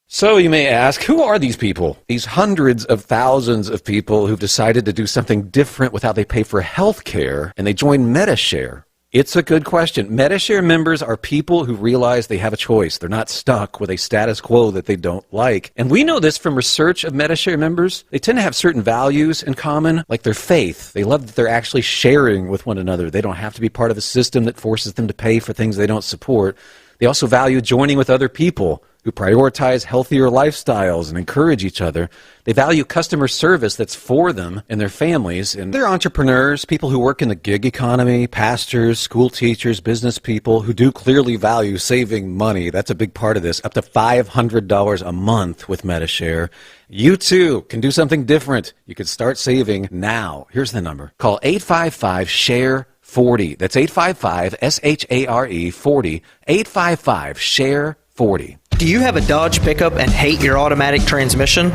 So you may ask, who are these people? These hundreds of thousands of people who've decided to do something different with how they pay for health care, and they join MediShare. It's a good question. Medi-Share members are people who realize they have a choice. They're not stuck with a status quo that they don't like. And we know this from research of Medi-Share members. They tend to have certain values in common, like their faith. They love that they're actually sharing with one another. They don't have to be part of a system that forces them to pay for things they don't support. They also value joining with other people who prioritize healthier lifestyles and encourage each other. They value customer service that's for them and their families. And they're entrepreneurs, people who work in the gig economy, pastors, school teachers, business people who do clearly value saving money. That's a bit part of this, up to $500 a month with Medi-Share. You too can do something different. You can start saving now. Here's the number. Call 855-SHARE-40. That's 855-SHARE 40. 855-SHARE-40. Do you have a Dodge pickup and hate your automatic transmission?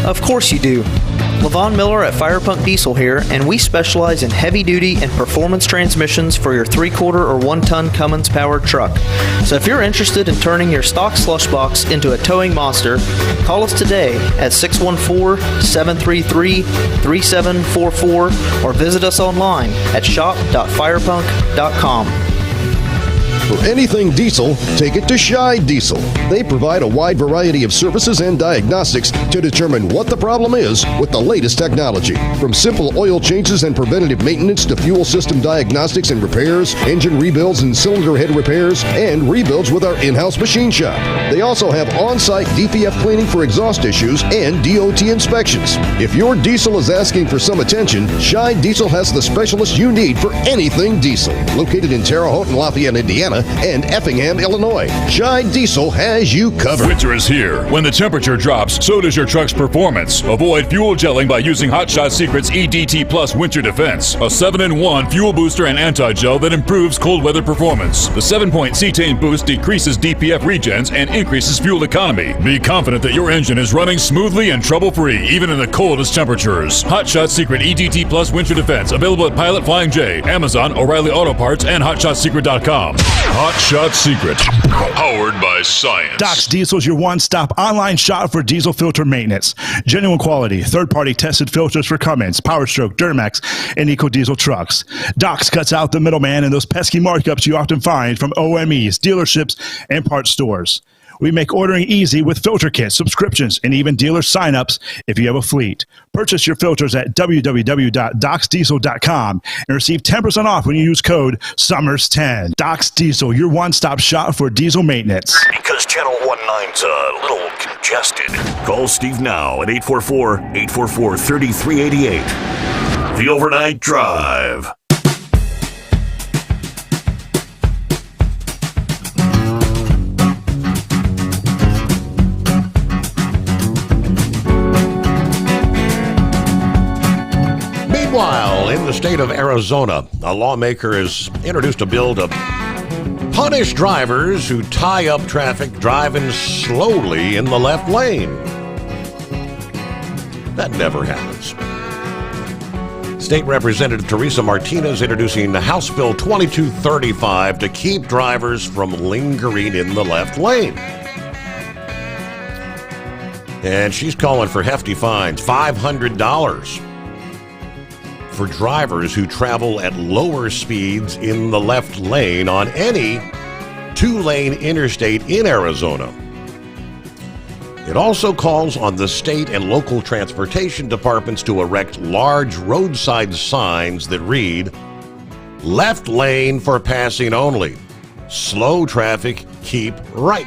Of course you do. Levon Miller at Fire Punk Diesel here, and we specialize in heavy-duty and performance transmissions for your 3-quarter or 1-ton Cummins-powered truck. So if you're interested in turning your stock slush box into a towing monster, call us today at 614-733-3744 or visit us online at shop.firepunk.com. For anything diesel, take it to Scheid Diesel. They provide a wide variety of services and diagnostics to determine what the problem is with the latest technology. From simple oil changes and preventative maintenance to fuel system diagnostics and repairs, engine rebuilds and cylinder head repairs, and rebuilds with our in-house machine shop. They also have on-site DPF cleaning for exhaust issues and DOT inspections. If your diesel is asking for some attention, Scheid Diesel has the specialist you need for anything diesel. Located in Terre Haute and Lafayette, Indiana, and Effingham, Illinois. Scheid Diesel has you covered. Winter is here. When the temperature drops, so does your truck's performance. Avoid fuel gelling by using Hot Shot Secret's EDT Plus Winter Defense, a 7-in-1 fuel booster and anti-gel that improves cold weather performance. The 7-point cetane boost decreases DPF regens and increases fuel economy. Be confident that your engine is running smoothly and trouble-free, even in the coldest temperatures. Hot Shot Secret EDT Plus Winter Defense, available at Pilot Flying J, Amazon, O'Reilly Auto Parts, and HotShotSecret.com. Hot Shot Secret, powered by science. Doc's Diesel is your one-stop online shop for diesel filter maintenance. Genuine quality, third-party tested filters for Cummins, PowerStroke, Duramax, and EcoDiesel trucks. Doc's cuts out the middleman and those pesky markups you often find from OMEs, dealerships, and parts stores. We make ordering easy with filter kits, subscriptions, and even dealer sign-ups if you have a fleet. Purchase your filters at www.docsdiesel.com and receive 10% off when you use code SOMMERS10. Doc's Diesel, your one-stop shop for diesel maintenance. Because Channel 19's a little congested. Call Steve now at 844-844-3388. The Overnight Drive. Meanwhile, in the state of Arizona, a lawmaker has introduced a bill to punish drivers who tie up traffic driving slowly in the left lane. That never happens. State Representative Teresa Martinez introducing House Bill 2235 to keep drivers from lingering in the left lane. And she's calling for hefty fines, $500. for drivers who travel at lower speeds in the left lane on any two-lane interstate in Arizona. It also calls on the state and local transportation departments to erect large roadside signs that read, "Left lane for passing only. Slow traffic, keep right."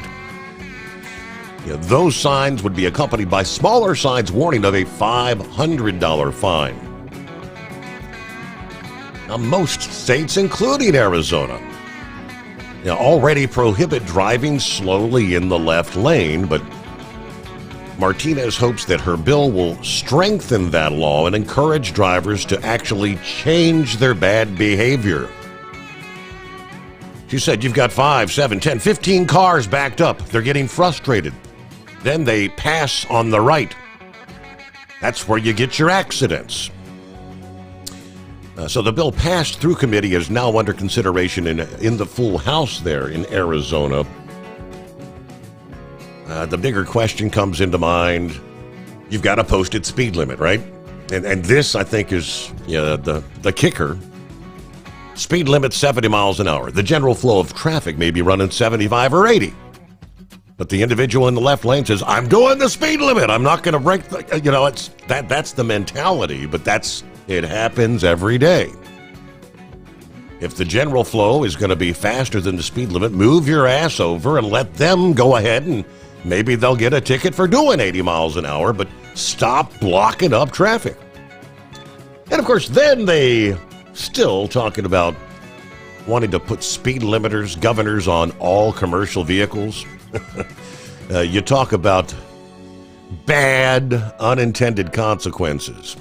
Those signs would be accompanied by smaller signs warning of a $500 fine. Now, most states, including Arizona, already prohibit driving slowly in the left lane, but Martinez hopes that her bill will strengthen that law and encourage drivers to actually change their bad behavior. She said, you've got 5, 7, 10, 15 cars backed up. They're getting frustrated. Then they pass on the right. That's where you get your accidents. So the bill passed through committee is now under consideration in the full House there in Arizona. The bigger question comes into mind. You've got a posted speed limit, right? And this, I think, is the kicker. Speed limit 70 miles an hour. The general flow of traffic may be running 75 or 80. But the individual in the left lane says, I'm doing the speed limit. I'm not going to break that's the mentality, but it happens every day. If the general flow is going to be faster than the speed limit, move your ass over and let them go ahead, and maybe they'll get a ticket for doing 80 miles an hour, but stop blocking up traffic. And of course, then they still talking about wanting to put speed limiters, governors on all commercial vehicles. You talk about bad unintended consequences.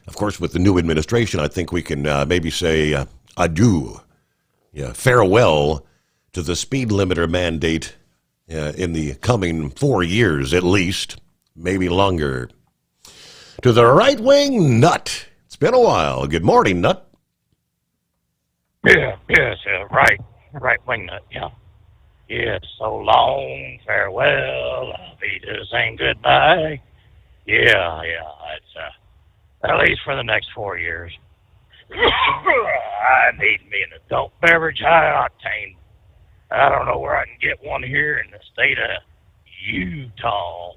Of course, with the new administration, I think we can maybe say adieu, farewell to the speed limiter mandate in the coming 4 years at least, maybe longer. To the right-wing nut. It's been a while. Good morning, nut. Yes, right-wing nut, yeah. Yes, so long, farewell, I'll be just saying goodbye. Yeah, it's at least for the next 4 years. I need me an adult beverage high octane. I don't know where I can get one here in the state of Utah.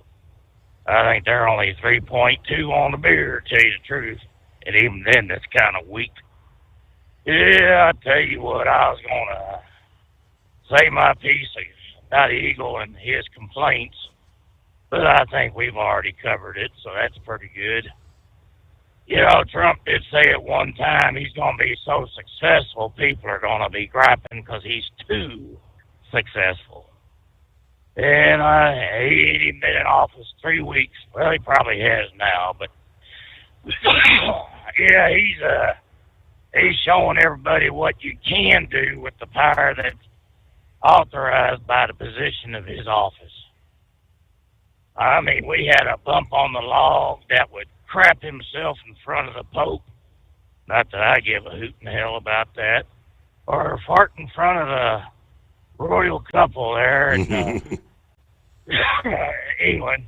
I think they're only 3.2 on the beer, to tell you the truth. And even then, that's kind of weak. Yeah, I tell you what, I was going to say my piece about Eagle and his complaints, but I think we've already covered it, so that's pretty good. You know, Trump did say at one time he's going to be so successful, people are going to be griping because he's too successful. And he ain't been in office 3 weeks. Well, he probably has now, but yeah, he's showing everybody what you can do with the power that's authorized by the position of his office. I mean, we had a bump on the log that would crap himself in front of the Pope. Not that I give a hoot in hell about that. Or fart in front of the royal couple there in England.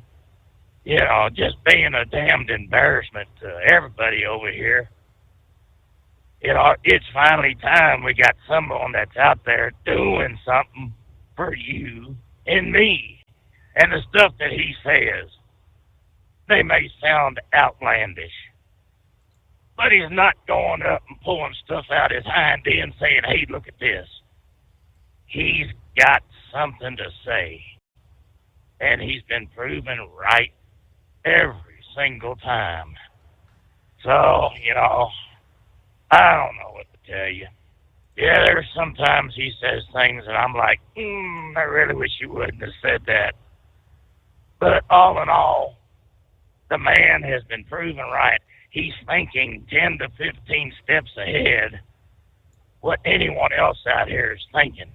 You know, just being a damned embarrassment to everybody over here. You know, it's finally time we got someone that's out there doing something for you and me. And the stuff that he says, they may sound outlandish, but he's not going up and pulling stuff out his hind end saying, hey, look at this. He's got something to say, and he's been proven right every single time. So, you know, I don't know what to tell you. Yeah, there's sometimes he says things and I'm like, I really wish you wouldn't have said that. But all in all, the man has been proven right. He's thinking 10 to 15 steps ahead what anyone else out here is thinking.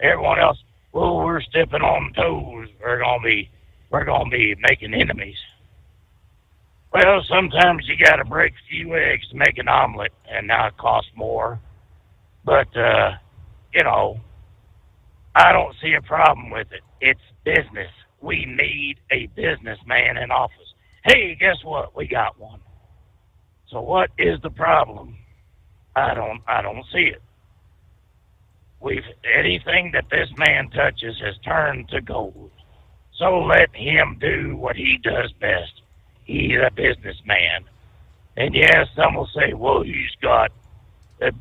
Everyone else, well, we're stepping on toes. We're gonna be making enemies. Well, sometimes you got to break a few eggs to make an omelet, and now it costs more. But you know, I don't see a problem with it. It's business. We need a businessman in office. Hey, guess what? We got one. So what is the problem? I don't see it. Anything that this man touches has turned to gold. So let him do what he does best. He's a businessman. And yes, some will say, well, he's got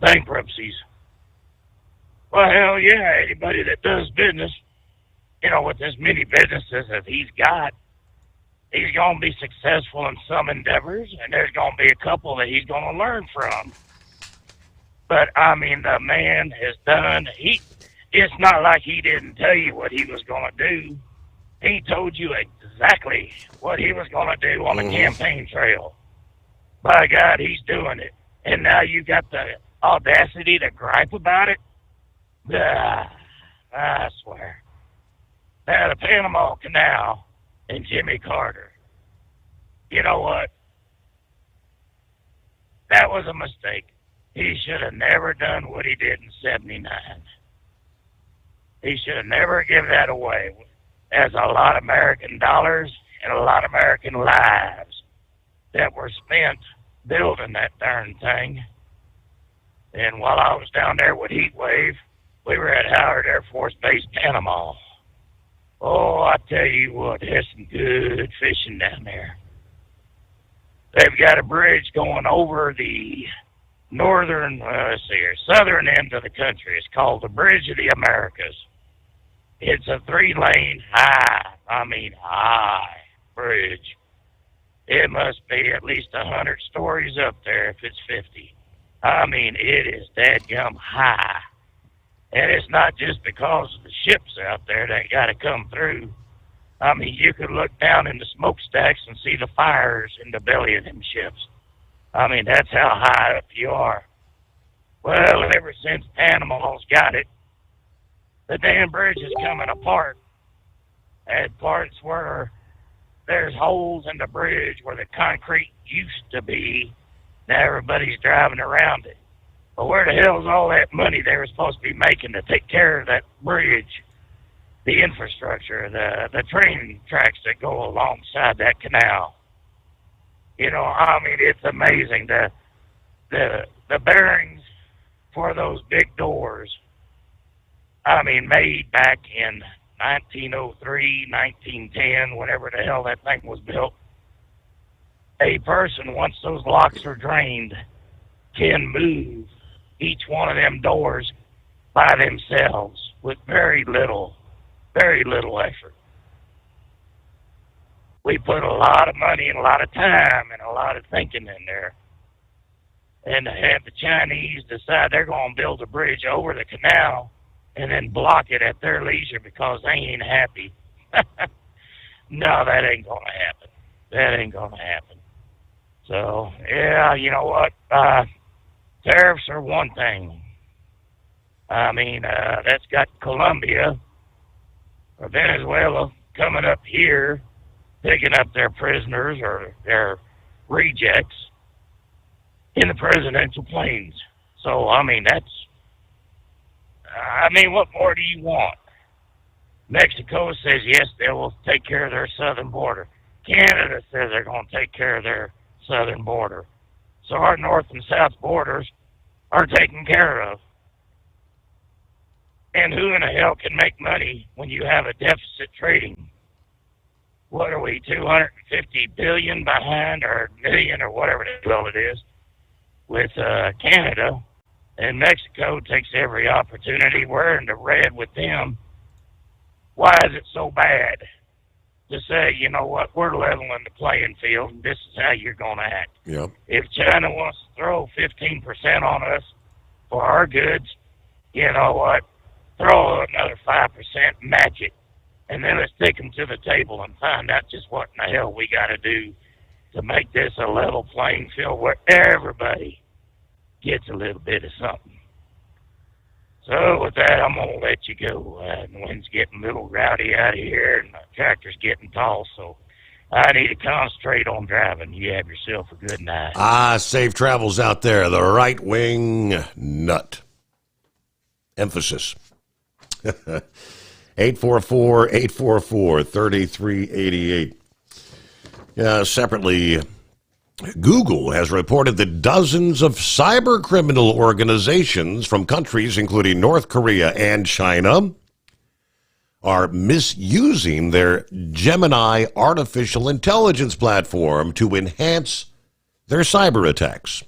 bankruptcies. Well, hell yeah, anybody that does business, you know, with as many businesses as he's got, he's going to be successful in some endeavors, and there's going to be a couple that he's going to learn from. But, I mean, the man has done, it's not like he didn't tell you what he was going to do. He told you exactly what he was going to do on the campaign trail. By God, he's doing it. And now you got the audacity to gripe about it? I swear. Now, the Panama Canal and Jimmy Carter. You know what? That was a mistake. He should have never done what he did in 79. He should have never given that away. There's a lot of American dollars and a lot of American lives that were spent building that darn thing. And while I was down there with Heat Wave, we were at Howard Air Force Base, Panama. Oh, I tell you what, there's some good fishing down there. They've got a bridge going over the southern end of the country. It's called the Bridge of the Americas. It's a 3-lane high bridge. It must be at least 100 stories up there if it's 50. I mean, it is dadgum high. And it's not just because of the ships out there that got to come through. I mean, you could look down in the smokestacks and see the fires in the belly of them ships. I mean, that's how high up you are. Well, ever since Panama's got it, the damn bridge is coming apart at parts where there's holes in the bridge where the concrete used to be. Now everybody's driving around it. But where the hell's all that money they were supposed to be making to take care of that bridge, the infrastructure, the train tracks that go alongside that canal? You know, I mean, it's amazing. The bearings for those big doors, I mean, made back in 1903, 1910, whenever the hell that thing was built. A person, once those locks are drained, can move each one of them doors by themselves with very little effort. We put a lot of money and a lot of time and a lot of thinking in there. And to have the Chinese decide they're going to build a bridge over the canal and then block it at their leisure because they ain't happy. No, that ain't going to happen. That ain't going to happen. So, yeah, you know what? Tariffs are one thing. I mean, that's got Colombia or Venezuela coming up here, picking up their prisoners or their rejects in the presidential planes. So, I mean, what more do you want? Mexico says, yes, they will take care of their southern border. Canada says they're going to take care of their southern border. So our north and south borders are taken care of. And who in the hell can make money when you have a deficit trading? What are we, 250 billion behind, or million, or whatever the hell it is, with Canada? And Mexico takes every opportunity. We're in the red with them. Why is it so bad to say, you know what, we're leveling the playing field, and this is how you're going to act? Yep. If China wants to throw 15% on us for our goods, you know what, throw another 5%, match it, and then let's take them to the table and find out just what in the hell we got to do to make this a level playing field where everybody gets a little bit of something. So with that, I'm going to let you go. The wind's getting a little rowdy out of here, and the tractor's getting tall, so I need to concentrate on driving. You have yourself a good night. Safe travels out there. The right-wing nut. Emphasis. 844-844-3388. Separately, Google has reported that dozens of cyber criminal organizations from countries including North Korea and China are misusing their Gemini artificial intelligence platform to enhance their cyber attacks.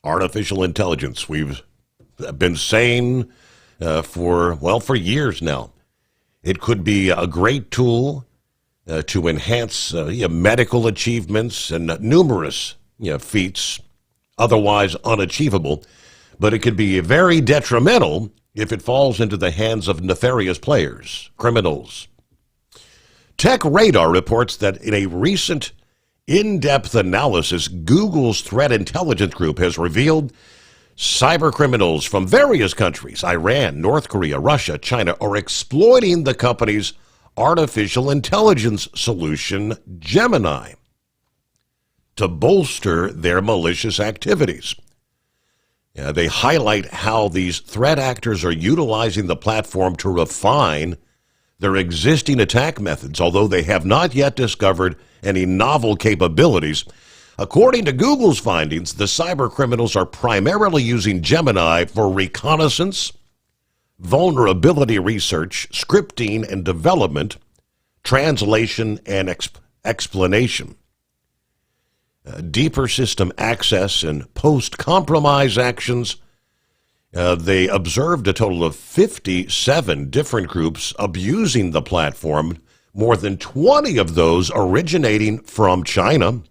Artificial intelligence, we've been saying for years now. It could be a great tool to enhance medical achievements and numerous feats otherwise unachievable, but it could be very detrimental if it falls into the hands of nefarious players, criminals. Tech Radar reports that in a recent in-depth analysis, Google's threat intelligence group has revealed cyber criminals from various countries, Iran, North Korea, Russia, China, are exploiting the company's artificial intelligence solution, Gemini, to bolster their malicious activities. They highlight how these threat actors are utilizing the platform to refine their existing attack methods, although they have not yet discovered any novel capabilities. According to Google's findings, the cyber criminals are primarily using Gemini for reconnaissance, vulnerability research, scripting and development, translation, and explanation. Deeper system access and post-compromise actions. They observed a total of 57 different groups abusing the platform, more than 20 of those originating from China.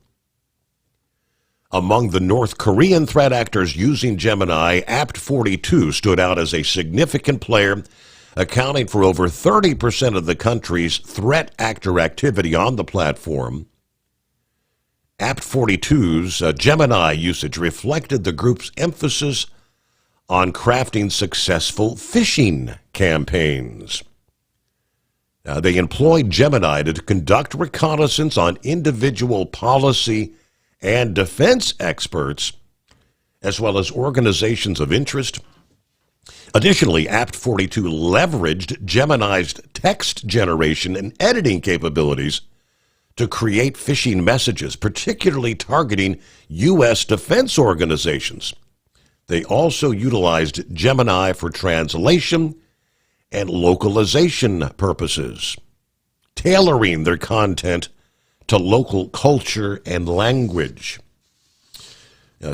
Among the North Korean threat actors using Gemini, Apt42 stood out as a significant player, accounting for over 30% of the country's threat actor activity on the platform. Apt42's Gemini usage reflected the group's emphasis on crafting successful phishing campaigns. They employed Gemini to conduct reconnaissance on individual policy and defense experts, as well as organizations of interest. Additionally, Apt42 leveraged Gemini's text generation and editing capabilities to create phishing messages, particularly targeting U.S. defense organizations. They also utilized Gemini for translation and localization purposes, tailoring their content to local culture and language.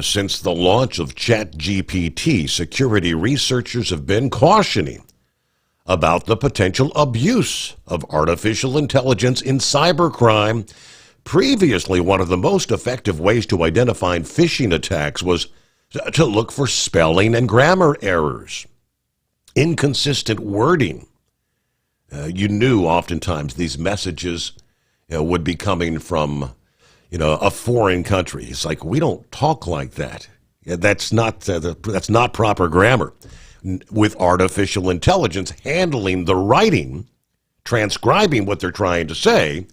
Since the launch of ChatGPT, security researchers have been cautioning about the potential abuse of artificial intelligence in cybercrime. Previously, one of the most effective ways to identify phishing attacks was to look for spelling and grammar errors, inconsistent wording. You knew oftentimes these messages would be coming from, a foreign country. It's like, we don't talk like that. That's not proper grammar. With artificial intelligence handling the writing, transcribing what they're trying to say,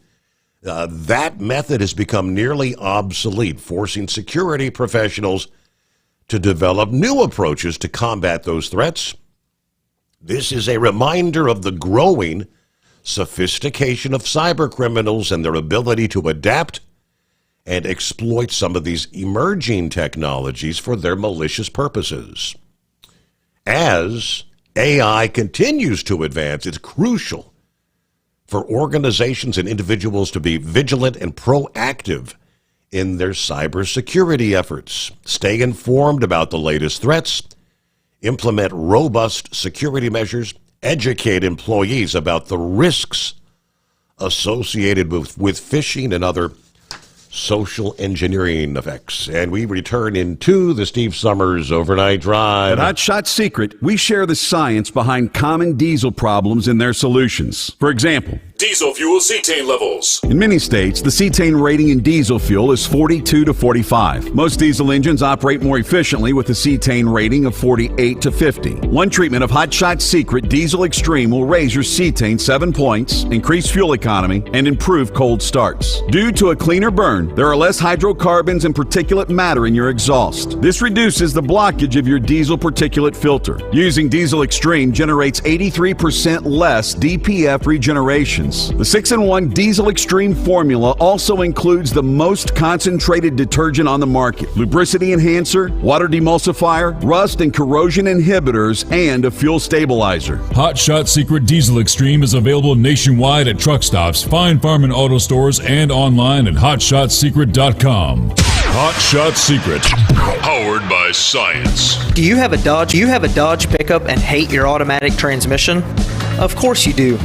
that method has become nearly obsolete, forcing security professionals to develop new approaches to combat those threats. This is a reminder of the growing sophistication of cybercriminals and their ability to adapt and exploit some of these emerging technologies for their malicious purposes. As AI continues to advance, it's crucial for organizations and individuals to be vigilant and proactive in their cybersecurity efforts. Stay informed about the latest threats, implement robust security measures, educate employees about the risks associated with phishing and other social engineering effects. And we return into the Steve Sommers Overnight Drive. At Hot Shot Secret, we share the science behind common diesel problems and their solutions. For example, diesel fuel cetane levels. In many states, the cetane rating in diesel fuel is 42 to 45. Most diesel engines operate more efficiently with a cetane rating of 48 to 50. One treatment of Hot Shot Secret Diesel Extreme will raise your cetane 7 points, increase fuel economy, and improve cold starts. Due to a cleaner burn, there are less hydrocarbons and particulate matter in your exhaust. This reduces the blockage of your diesel particulate filter. Using Diesel Extreme generates 83% less DPF regeneration. The 6-in-1 Diesel Extreme formula also includes the most concentrated detergent on the market, lubricity enhancer, water demulsifier, rust and corrosion inhibitors, and a fuel stabilizer. Hot Shot Secret Diesel Extreme is available nationwide at truck stops, fine farm and auto stores, and online at hotshotsecret.com. Hot Shot Secret, powered by science. Do you have a Dodge pickup and hate your automatic transmission? Of course you do.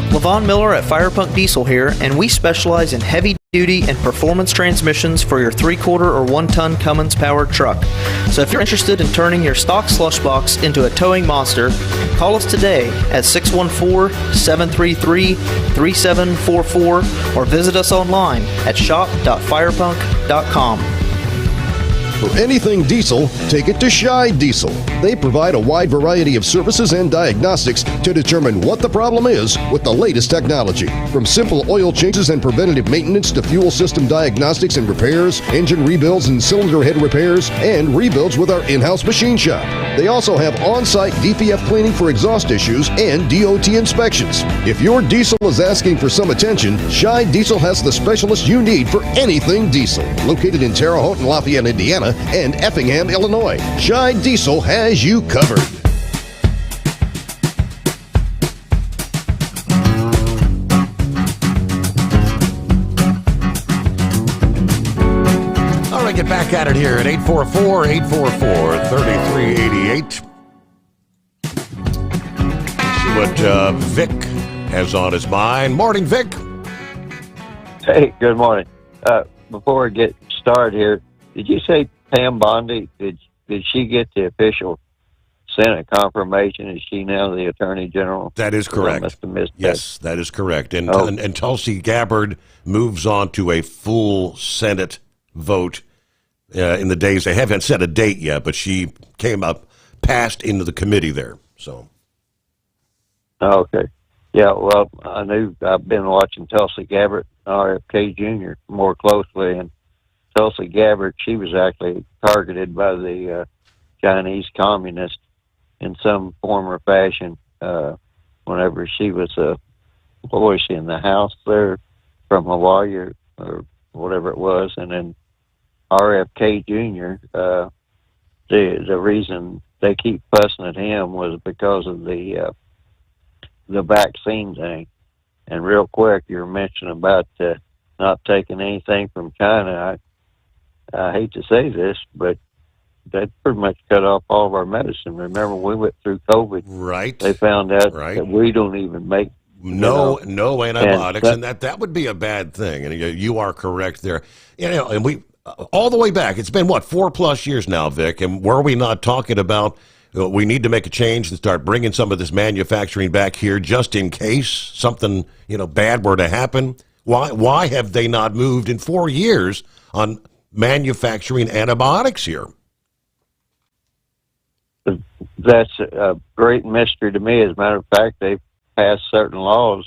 Levon Miller at Firepunk Diesel here, and we specialize in heavy-duty and performance transmissions for your 3-quarter or 1-ton Cummins-powered truck. So if you're interested in turning your stock slush box into a towing monster, call us today at 614-733-3744 or visit us online at shop.firepunk.com. For anything diesel, take it to Shy Diesel. They provide a wide variety of services and diagnostics to determine what the problem is with the latest technology. From simple oil changes and preventative maintenance to fuel system diagnostics and repairs, engine rebuilds and cylinder head repairs, and rebuilds with our in-house machine shop. They also have on-site DPF cleaning for exhaust issues and DOT inspections. If your diesel is asking for some attention, Shy Diesel has the specialist you need for anything diesel. Located in Terre Haute and Lafayette, Indiana, and Effingham, Illinois, Shy Diesel has you covered. All right, get back at it here at 844-844-3388. See what Vic has on his mind. Morning, Vic. Hey, good morning. Before I get started here, did you say Pam Bondi? Did she get the official Senate confirmation? Is she now the Attorney General? That is correct. I must have missed yes, that is correct. And, Oh. and Tulsi Gabbard moves on to a full Senate vote in the days. They haven't set a date yet, but she came up, passed into the committee there. So. Okay. Yeah, well, I've been watching Tulsi Gabbard, RFK Jr. more closely, and Tulsi Gabbard, she was actually targeted by the Chinese communists in some form or fashion whenever she was a voice in the House there from Hawaii or whatever it was, and then RFK Jr., the reason they keep fussing at him was because of the vaccine thing. And real quick, you were mentioning about not taking anything from China. I hate to say this, but they pretty much cut off all of our medicine. Remember, we went through COVID. Right. They found out that we don't even make No antibiotics, and that would be a bad thing. And you are correct there. And we all the way back. It's been 4+ years now, Vic. And were we not talking about we need to make a change and start bringing some of this manufacturing back here just in case something bad were to happen? Why have they not moved in 4 years on manufacturing antibiotics here? That's a great mystery to me. As a matter of fact, they've passed certain laws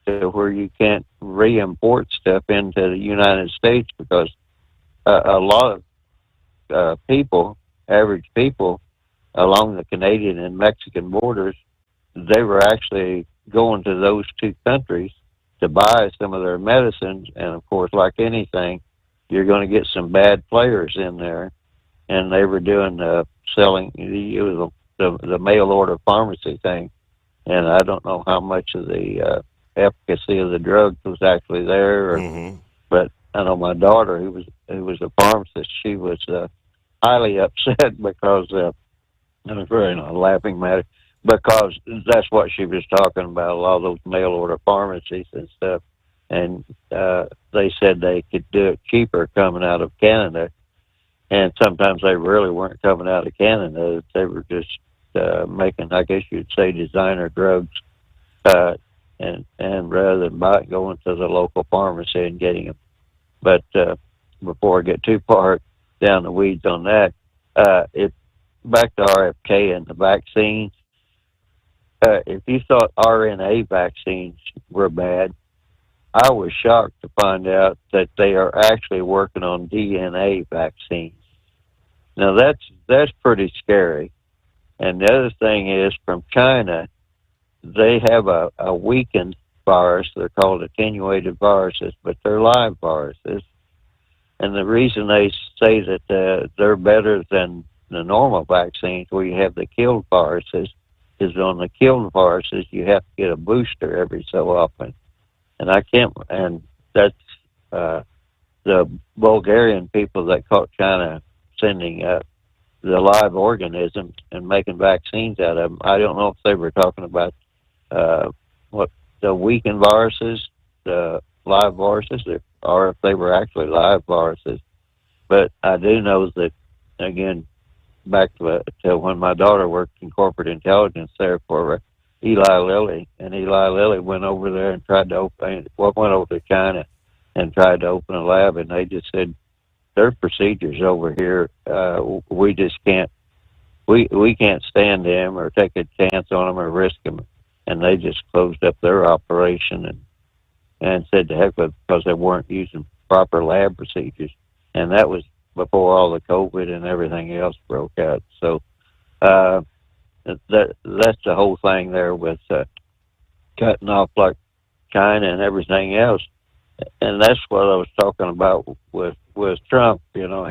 to where you can't re-import stuff into the United States because a lot of average people along the Canadian and Mexican borders, they were actually going to those two countries to buy some of their medicines. And of course, like anything, you're going to get some bad players in there. And they were doing selling. It was the mail order pharmacy thing, and I don't know how much of the efficacy of the drugs was actually there. But I know my daughter, who was a pharmacist, she was highly upset because and it's really not a laughing matter because that's what she was talking about. A lot of those mail order pharmacies and stuff, and they said they could do it cheaper coming out of Canada. And sometimes they really weren't coming out of Canada. They were just making, I guess you'd say, designer drugs. And rather than going to the local pharmacy and getting them. But before I get too far down the weeds on that, back to RFK and the vaccines. If you thought RNA vaccines were bad, I was shocked to find out that they are actually working on DNA vaccines. Now that's pretty scary. And the other thing is, from China, they have a weakened virus. They're called attenuated viruses, but they're live viruses. And the reason they say that they're better than the normal vaccines where you have the killed viruses is on the killed viruses, you have to get a booster every so often. And that's the Bulgarian people that caught China sending the live organisms and making vaccines out of them. I don't know if they were talking about what the weakened viruses, the live viruses, or if they were actually live viruses. But I do know that, again, back to when my daughter worked in corporate intelligence there for Eli Lilly, and Eli Lilly went over there and went over to China and tried to open a lab, and they just said their procedures over here, we just can't. We can't stand them or take a chance on them or risk them, and they just closed up their operation and said to heck with it because they weren't using proper lab procedures, and that was before all the COVID and everything else broke out. So that's the whole thing there with cutting off like China and everything else, and that's what I was talking about with Trump. You know,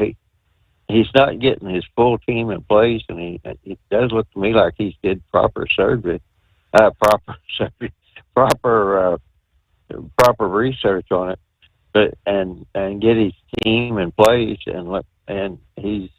he's not getting his full team in place, and it does look to me like he's did proper research on it, but and get his team in place, and he's,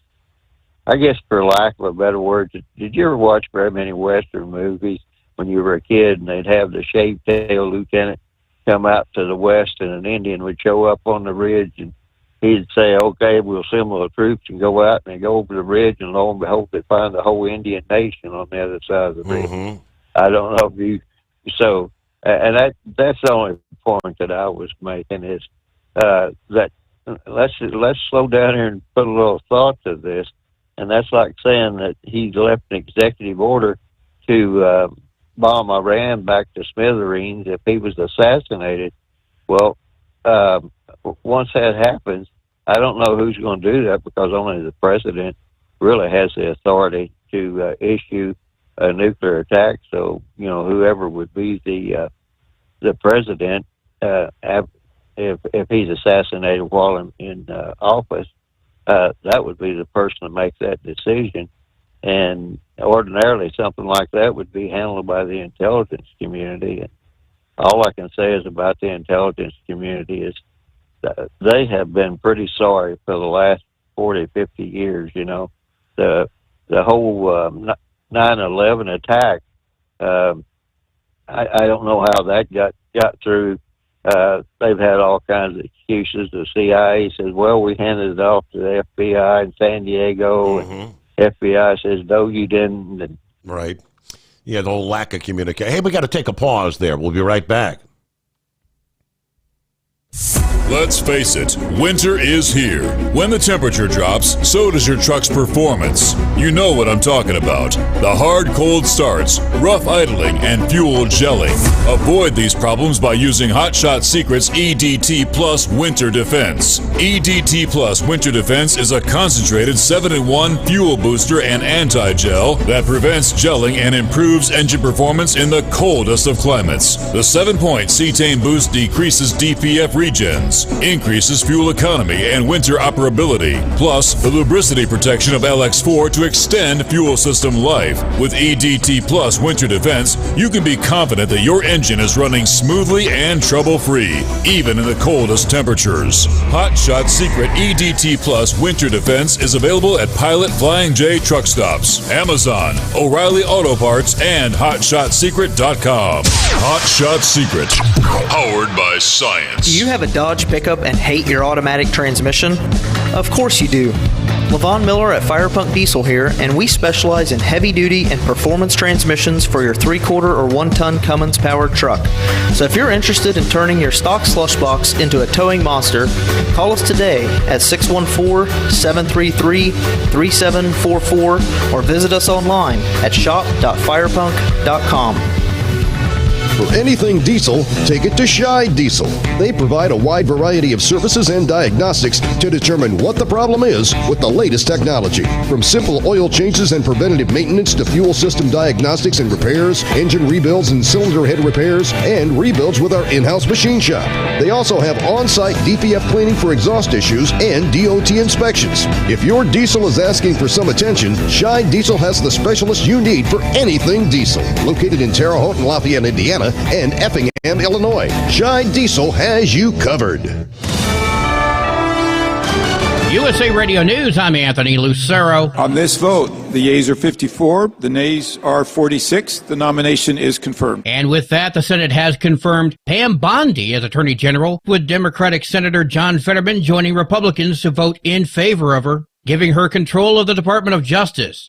I guess for lack of a better word, did you ever watch very many Western movies when you were a kid, and they'd have the shaved tail lieutenant come out to the west, and an Indian would show up on the ridge, and he'd say, okay, we'll assemble the troops and go out, and they go over the ridge, and lo and behold, they find the whole Indian nation on the other side of the ridge. Mm-hmm. I don't know if you, so, and that's the only point that I was making is that let's slow down here and put a little thought to this, and that's like saying that he left an executive order to bomb Iran back to smithereens if he was assassinated. Well, once that happens, I don't know who's going to do that, because only the president really has the authority to issue a nuclear attack. So, you know, whoever would be the president, if he's assassinated while in office, that would be the person that makes that decision. And ordinarily, something like that would be handled by the intelligence community. And all I can say is about the intelligence community is that they have been pretty sorry for the last 40, 50 years. You know, the whole 9/11 attack. I don't know how that got through. They've had all kinds of excuses. The CIA says, well, we handed it off to the FBI in San Diego. Mm-hmm. And FBI says, no, you didn't. And right. Yeah, the whole lack of communication. Hey, we got to take a pause there. We'll be right back. Let's face it, winter is here. When the temperature drops, so does your truck's performance. You know what I'm talking about. The hard, cold starts, rough idling, and fuel gelling. Avoid these problems by using Hot Shot Secret's EDT Plus Winter Defense. EDT Plus Winter Defense is a concentrated 7-in-1 fuel booster and anti-gel that prevents gelling and improves engine performance in the coldest of climates. The 7-point cetane boost decreases DPF regens, increases fuel economy and winter operability, plus the lubricity protection of LX4 to extend fuel system life. With EDT Plus Winter Defense, you can be confident that your engine is running smoothly and trouble-free, even in the coldest temperatures. Hot Shot Secret EDT Plus Winter Defense is available at Pilot Flying J truck stops, Amazon, O'Reilly Auto Parts, and HotShotSecret.com. Hot Shot Secret, powered by science. Do you have a Dodge pickup and hate your automatic transmission? Of course you do. Levon Miller at Firepunk Diesel here, and we specialize in heavy-duty and performance transmissions for your 3/4 or 1-ton Cummins powered truck. So if you're interested in turning your stock slush box into a towing monster, call us today at 614-733-3744 or visit us online at shop.firepunk.com. For anything diesel, take it to Shy Diesel. They provide a wide variety of services and diagnostics to determine what the problem is with the latest technology. From simple oil changes and preventative maintenance to fuel system diagnostics and repairs, engine rebuilds and cylinder head repairs, and rebuilds with our in-house machine shop. They also have on-site DPF cleaning for exhaust issues and DOT inspections. If your diesel is asking for some attention, Shy Diesel has the specialist you need for anything diesel. Located in Terre Haute and Lafayette, Indiana, and Effingham, Illinois, Shy Diesel has you covered. USA Radio News, I'm Anthony Lucero. On this vote, the yeas are 54, the nays are 46. The nomination is confirmed. And with that, the Senate has confirmed Pam Bondi as Attorney General, with Democratic Senator John Fetterman joining Republicans to vote in favor of her, giving her control of the Department of Justice.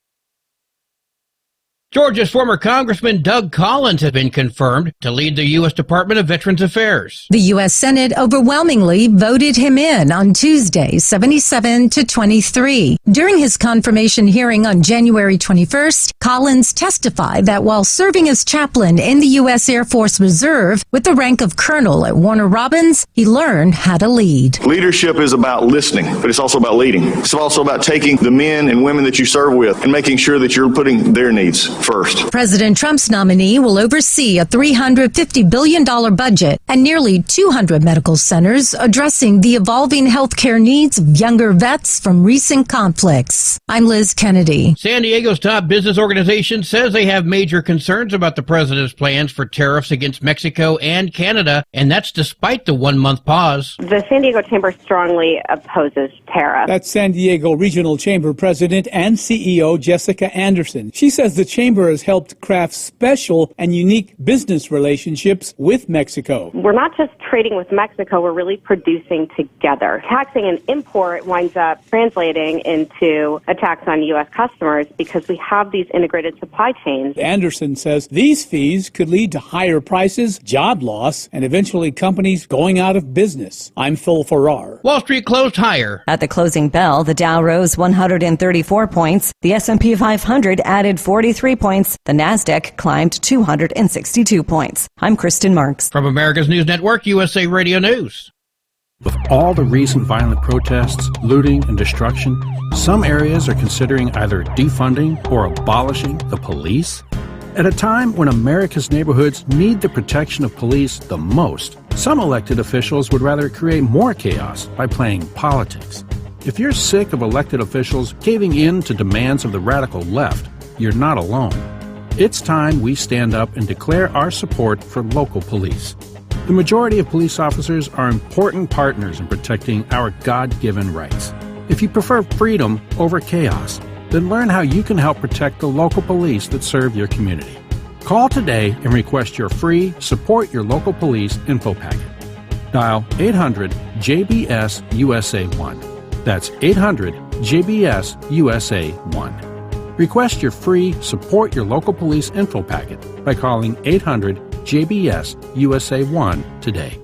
Georgia's former Congressman Doug Collins has been confirmed to lead the U.S. Department of Veterans Affairs. The U.S. Senate overwhelmingly voted him in on Tuesday, 77-23. During his confirmation hearing on January 21st, Collins testified that while serving as chaplain in the U.S. Air Force Reserve with the rank of colonel at Warner Robins, he learned how to lead. Leadership is about listening, but it's also about leading. It's also about taking the men and women that you serve with and making sure that you're putting their needs first. President Trump's nominee will oversee a $350 billion budget and nearly 200 medical centers addressing the evolving healthcare needs of younger vets from recent conflicts. I'm Liz Kennedy. San Diego's top business organization says they have major concerns about the president's plans for tariffs against Mexico and Canada, and that's despite the one-month pause. The San Diego Chamber strongly opposes tariffs. That's San Diego Regional Chamber President and CEO Jessica Anderson. She says the chamber has helped craft special and unique business relationships with Mexico. We're not just trading with Mexico, we're really producing together. Taxing an import winds up translating into a tax on U.S. customers because we have these integrated supply chains. Anderson says these fees could lead to higher prices, job loss, and eventually companies going out of business. I'm Phil Farrar. Wall Street closed higher. At the closing bell, the Dow rose 134 points. The S&P 500 added 43 points. The Nasdaq climbed 262 points. I'm Kristen Marks. From America's News Network, USA Radio News. With all the recent violent protests, looting, and destruction, some areas are considering either defunding or abolishing the police. At a time when America's neighborhoods need the protection of police the most, some elected officials would rather create more chaos by playing politics. If you're sick of elected officials caving in to demands of the radical left, you're not alone. It's time we stand up and declare our support for local police. The majority of police officers are important partners in protecting our God-given rights. If you prefer freedom over chaos, then learn how you can help protect the local police that serve your community. Call today and request your free Support Your Local Police info packet. Dial 800-JBS-USA-1. That's 800-JBS-USA-1. Request your free Support Your Local Police info packet by calling 800-JBS-USA-1 today.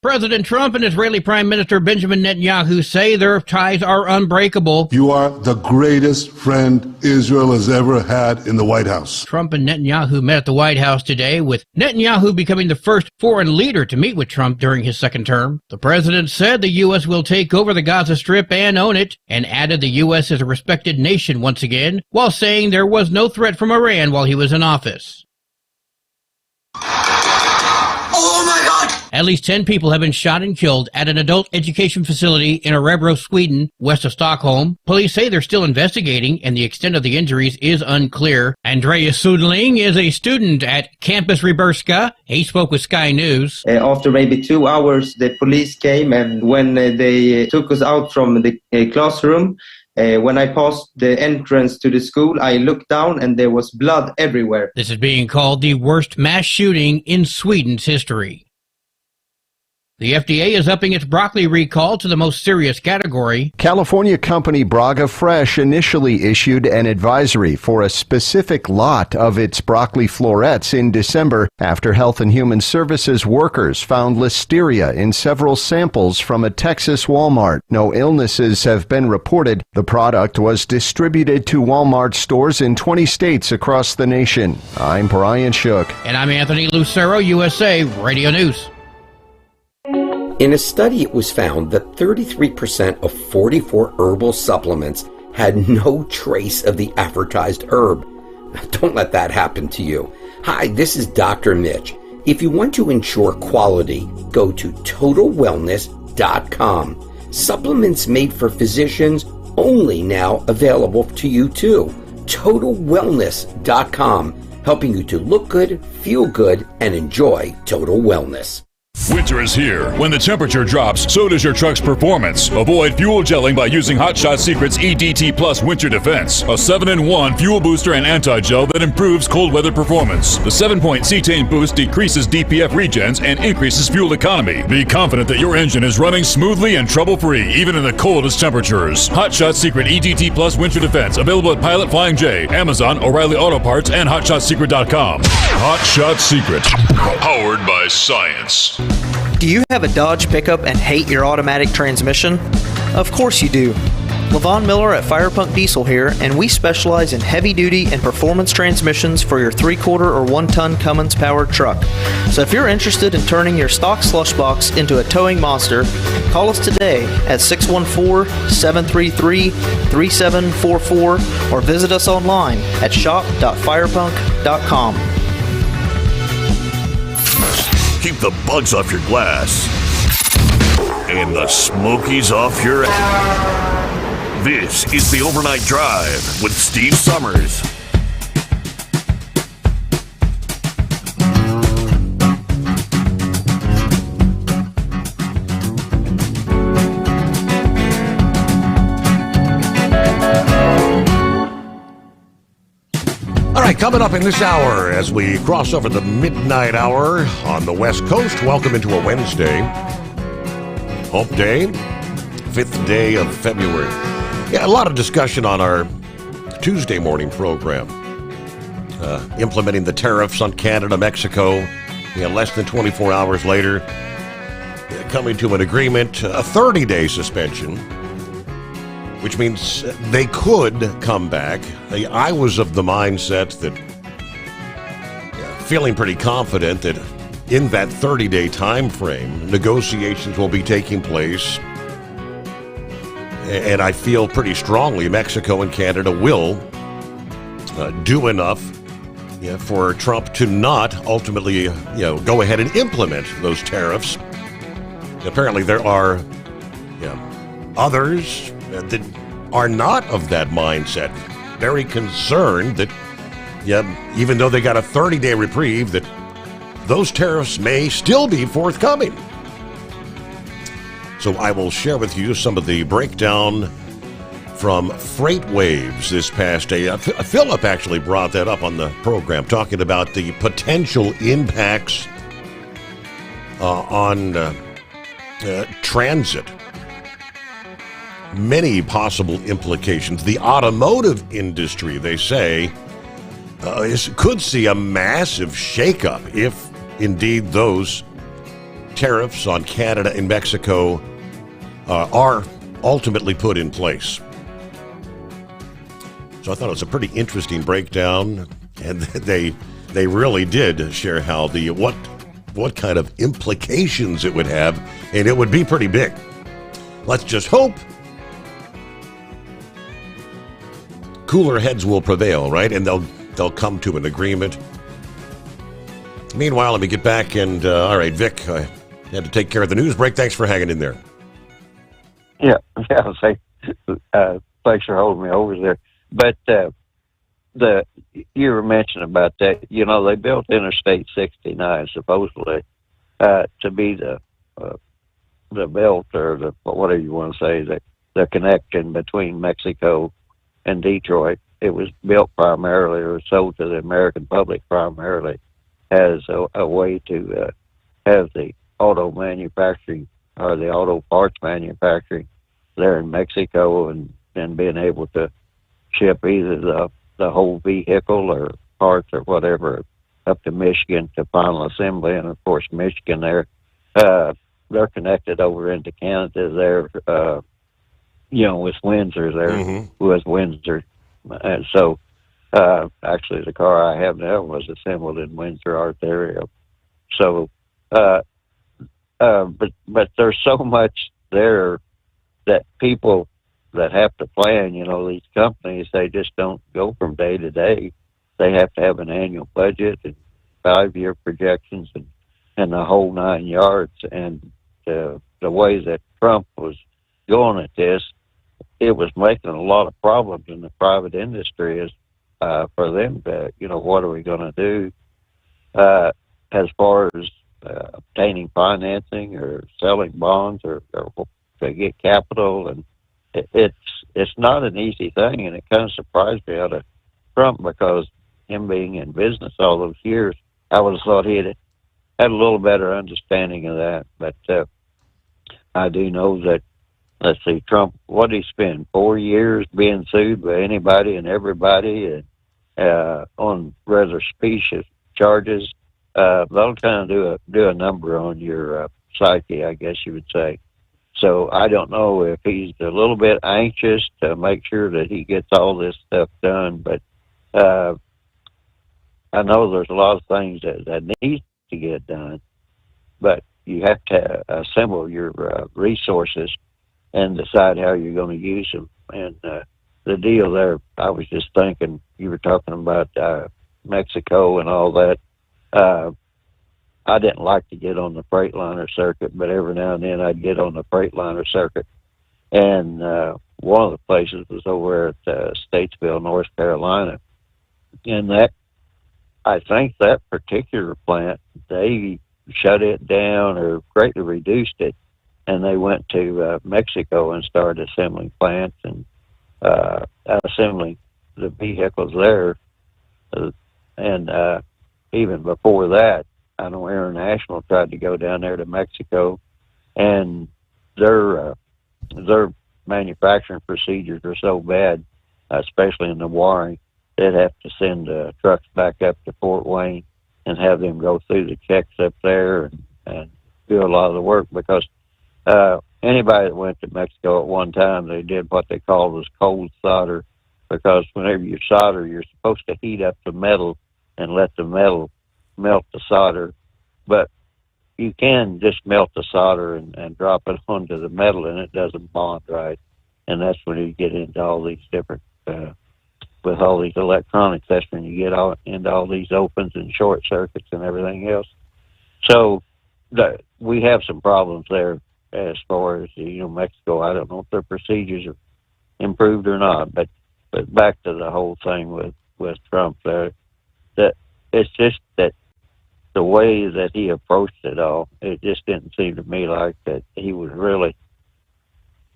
President Trump and Israeli Prime Minister Benjamin Netanyahu say their ties are unbreakable. You are the greatest friend Israel has ever had in the White House. Trump and Netanyahu met at the White House today, with Netanyahu becoming the first foreign leader to meet with Trump during his second term. The president said the U.S. will take over the Gaza Strip and own it, and added the U.S. is a respected nation once again, while saying there was no threat from Iran while he was in office. Oh my God! At least 10 people have been shot and killed at an adult education facility in Örebro, Sweden, west of Stockholm. Police say they're still investigating, and the extent of the injuries is unclear. Andreas Sudling is a student at Campus Ryberska. He spoke with Sky News. After maybe 2 hours, the police came, and when they took us out from the classroom, when I passed the entrance to the school, I looked down and there was blood everywhere. This is being called the worst mass shooting in Sweden's history. The FDA is upping its broccoli recall to the most serious category. California company Braga Fresh initially issued an advisory for a specific lot of its broccoli florets in December after Health and Human Services workers found listeria in several samples from a Texas Walmart. No illnesses have been reported. The product was distributed to Walmart stores in 20 states across the nation. I'm Brian Shook. And I'm Anthony Lucero, USA Radio News. In a study, it was found that 33% of 44 herbal supplements had no trace of the advertised herb. Don't let that happen to you. Hi, this is Dr. Mitch. If you want to ensure quality, go to TotalWellness.com. Supplements made for physicians, only now available to you too. TotalWellness.com, helping you to look good, feel good, and enjoy total wellness. Winter is here. When the temperature drops, so does your truck's performance. Avoid fuel gelling by using Hot Shot Secret's EDT Plus Winter Defense, a 7-in-1 fuel booster and anti-gel that improves cold weather performance. The 7-point cetane boost decreases DPF regens and increases fuel economy. Be confident that your engine is running smoothly and trouble-free, even in the coldest temperatures. Hot Shot Secret EDT Plus Winter Defense, available at Pilot Flying J, Amazon, O'Reilly Auto Parts, and HotShotSecret.com. Hot Shot Secret, powered by science. Do you have a Dodge pickup and hate your automatic transmission? Of course you do. Levon Miller at Firepunk Diesel here, and we specialize in heavy-duty and performance transmissions for your 3-quarter or 1-ton Cummins-powered truck. So if you're interested in turning your stock slush box into a towing monster, call us today at 614-733-3744 or visit us online at shop.firepunk.com. Keep the bugs off your glass and the smokies off your ass. This is the Overnight Drive with Steve Sommers. All right, coming up in this hour as we cross over the midnight hour on the West Coast. Welcome into a Wednesday. Hump Day, 5th day of February. Yeah, a lot of discussion on our Tuesday morning program. Implementing the tariffs on Canada, Mexico. Less than 24 hours later, coming to an agreement, a 30-day suspension, which means they could come back. I was of the mindset that, feeling pretty confident that in that 30-day time frame, negotiations will be taking place. And I feel pretty strongly Mexico and Canada will do enough for Trump to not ultimately go ahead and implement those tariffs. Apparently there are others that are not of that mindset, very concerned that, even though they got a 30-day reprieve, that those tariffs may still be forthcoming. So I will share with you some of the breakdown from Freight Waves this past day. Philip actually brought that up on the program, talking about the potential impacts on transit. Many possible implications. The automotive industry, they say, could see a massive shakeup if indeed those tariffs on Canada and Mexico are ultimately put in place. So I thought it was a pretty interesting breakdown, and they really did share how what kind of implications it would have, and it would be pretty big. Let's just hope cooler heads will prevail, right? And they'll come to an agreement. Meanwhile, let me get back and all right, Vic, I had to take care of the news break. Thanks for hanging in there. Yeah. Thanks for holding me over there. But you were mentioning about that. They built Interstate 69 supposedly to be the belt, or whatever you want to say, the connection between Mexico and Detroit. It was built primarily, or sold to the American public primarily, as a way to have the auto manufacturing or the auto parts manufacturing there in Mexico, and being able to ship either the whole vehicle or parts or whatever up to Michigan to final assembly. And of course, Michigan they're connected over into Canada there, with Windsor there, with Windsor. And so, actually the car I have now was assembled in Windsor, Ontario. So, but there's so much there that people that have to plan, these companies, they just don't go from day to day. They have to have an annual budget and 5-year projections and the whole 9 yards. And the way that Trump was going at this, it was making a lot of problems in the private industry for them to, what are we going to do as far as obtaining financing or selling bonds or to get capital, and it's not an easy thing, and it kind of surprised me out of Trump because him being in business all those years, I would have thought he'd had a little better understanding of that. But I do know that, let's see, Trump, what did he spend? 4 years being sued by anybody and everybody on rather specious charges. That'll kind of do a number on your psyche, I guess you would say. So I don't know if he's a little bit anxious to make sure that he gets all this stuff done, but I know there's a lot of things that need to get done, but you have to assemble your resources and decide how you're going to use them. And the deal there, I was just thinking, you were talking about Mexico and all that. I didn't like to get on the Freightliner circuit, but every now and then I'd get on the Freightliner circuit. And one of the places was over at Statesville, North Carolina. And I think that particular plant, they shut it down or greatly reduced it. And they went to Mexico and started assembling plants and assembling the vehicles there. And even before that, I know International tried to go down there to Mexico, and their manufacturing procedures are so bad, especially in the wiring, they'd have to send trucks back up to Fort Wayne and have them go through the checks up there and do a lot of the work, because anybody that went to Mexico at one time, they did what they called was cold solder, because whenever you solder, you're supposed to heat up the metal and let the metal melt the solder, but you can just melt the solder and drop it onto the metal and it doesn't bond right. And that's when you get into all these different, with all these electronics, that's when you get into all these opens and short circuits and everything else. So we have some problems there as far as, Mexico. I don't know if their procedures are improved or not, but back to the whole thing with Trump there, that it's just that the way that he approached it all, it just didn't seem to me like that he was really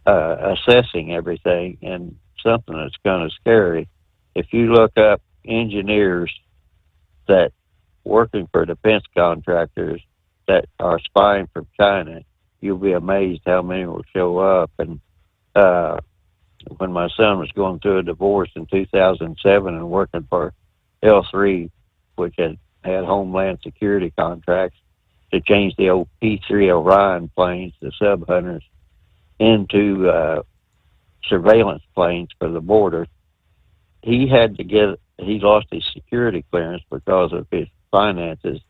assessing everything. And something that's kind of scary, if you look up engineers that working for defense contractors that are spying from China, you'll be amazed how many will show up. And when my son was going through a divorce in 2007 and working for L3, which had Homeland Security contracts to change the old P-3 Orion planes, the sub-hunters, into surveillance planes for the border, he lost his security clearance because of his finances,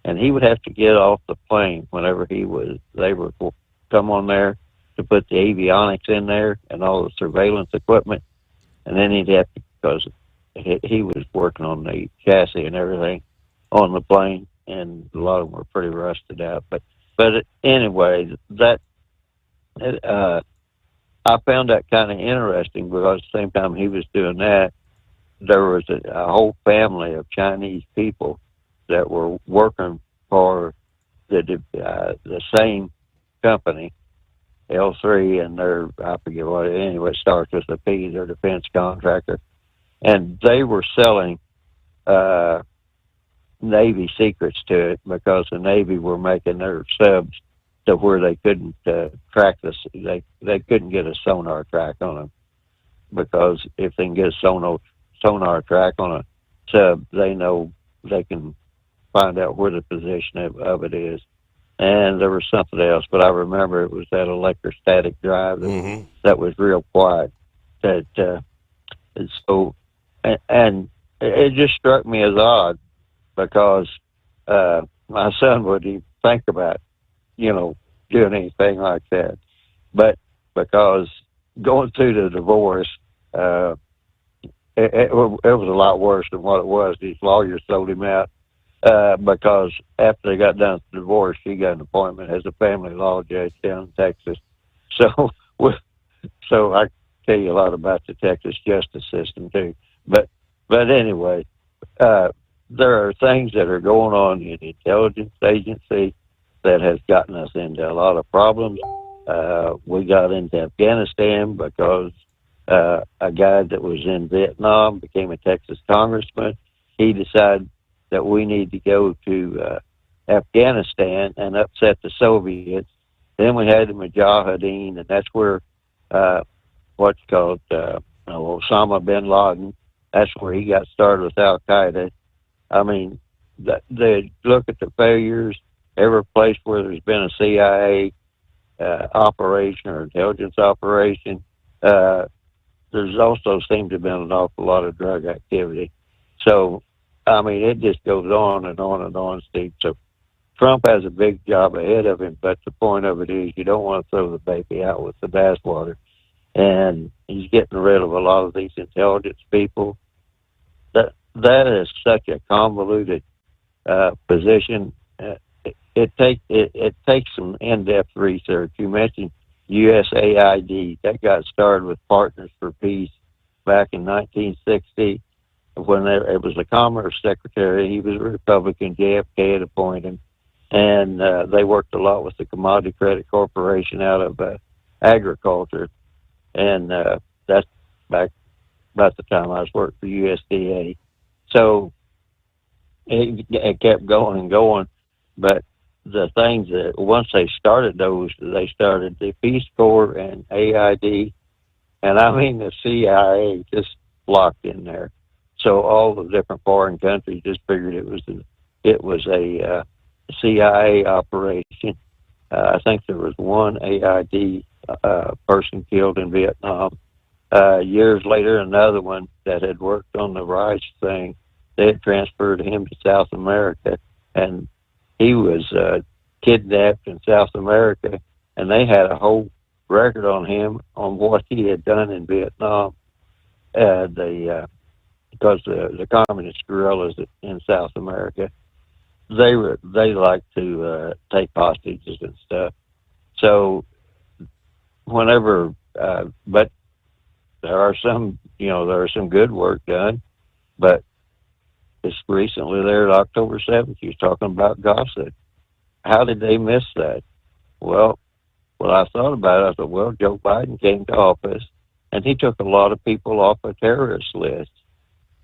and he would have to get off the plane whenever they were come on there to put the avionics in there and all the surveillance equipment, and then he'd have to, because he was working on the chassis and everything on the plane, and a lot of them were pretty rusted out. But anyway, that I found that kind of interesting, because at the same time he was doing that, there was a whole family of Chinese people that were working for the same company, L3, and I forget what anyway, it starts with a P, their defense contractor, and they were selling Navy secrets to it, because the Navy were making their subs to where they couldn't track this. They couldn't get a sonar track on them, because if they can get a sonar track on a sub, they know they can find out where the position of it is. And there was something else, but I remember it was that electrostatic drive that was real quiet. And it just struck me as odd, because my son wouldn't even think about, doing anything like that. But because going through the divorce, it was a lot worse than what it was. These lawyers sold him out, because after they got done with the divorce, he got an appointment as a family law judge down in Texas. So I can tell you a lot about the Texas justice system too. But anyway, there are things that are going on in the intelligence agency that has gotten us into a lot of problems. We got into Afghanistan because a guy that was in Vietnam became a Texas congressman. He decided that we need to go to Afghanistan and upset the Soviets. Then we had the Mujahideen, and that's where Osama bin Laden, that's where he got started with Al-Qaeda. I mean, they look at the failures. Every place where there's been a CIA operation or intelligence operation, there's also seemed to have been an awful lot of drug activity. So, I mean, it just goes on and on and on, Steve. So Trump has a big job ahead of him, but the point of it is you don't want to throw the baby out with the bathwater. And he's getting rid of a lot of these intelligence people. That is such a convoluted position. It takes some in-depth research. You mentioned USAID. That got started with Partners for Peace back in 1960 when it was the Commerce Secretary. He was a Republican. JFK had appointed him. And they worked a lot with the Commodity Credit Corporation out of agriculture. And that's back about the time I was working for USDA. So it kept going and going. But the things that once they started those, they started the Peace Corps and AID, and I mean the CIA just locked in there. So all the different foreign countries just figured it was a CIA operation. I think there was one AID person killed in Vietnam. Years later, another one that had worked on the Rice thing, they had transferred him to South America, and he was kidnapped in South America, and they had a whole record on him on what he had done in Vietnam. Because the communist guerrillas in South America, they like to take hostages and stuff. So whenever, but there are some good work done, but just recently there, October 7th, you was talking about gossip. How did they miss that? Well, when I thought about it, I thought, well, Joe Biden came to office, and he took a lot of people off a terrorist list.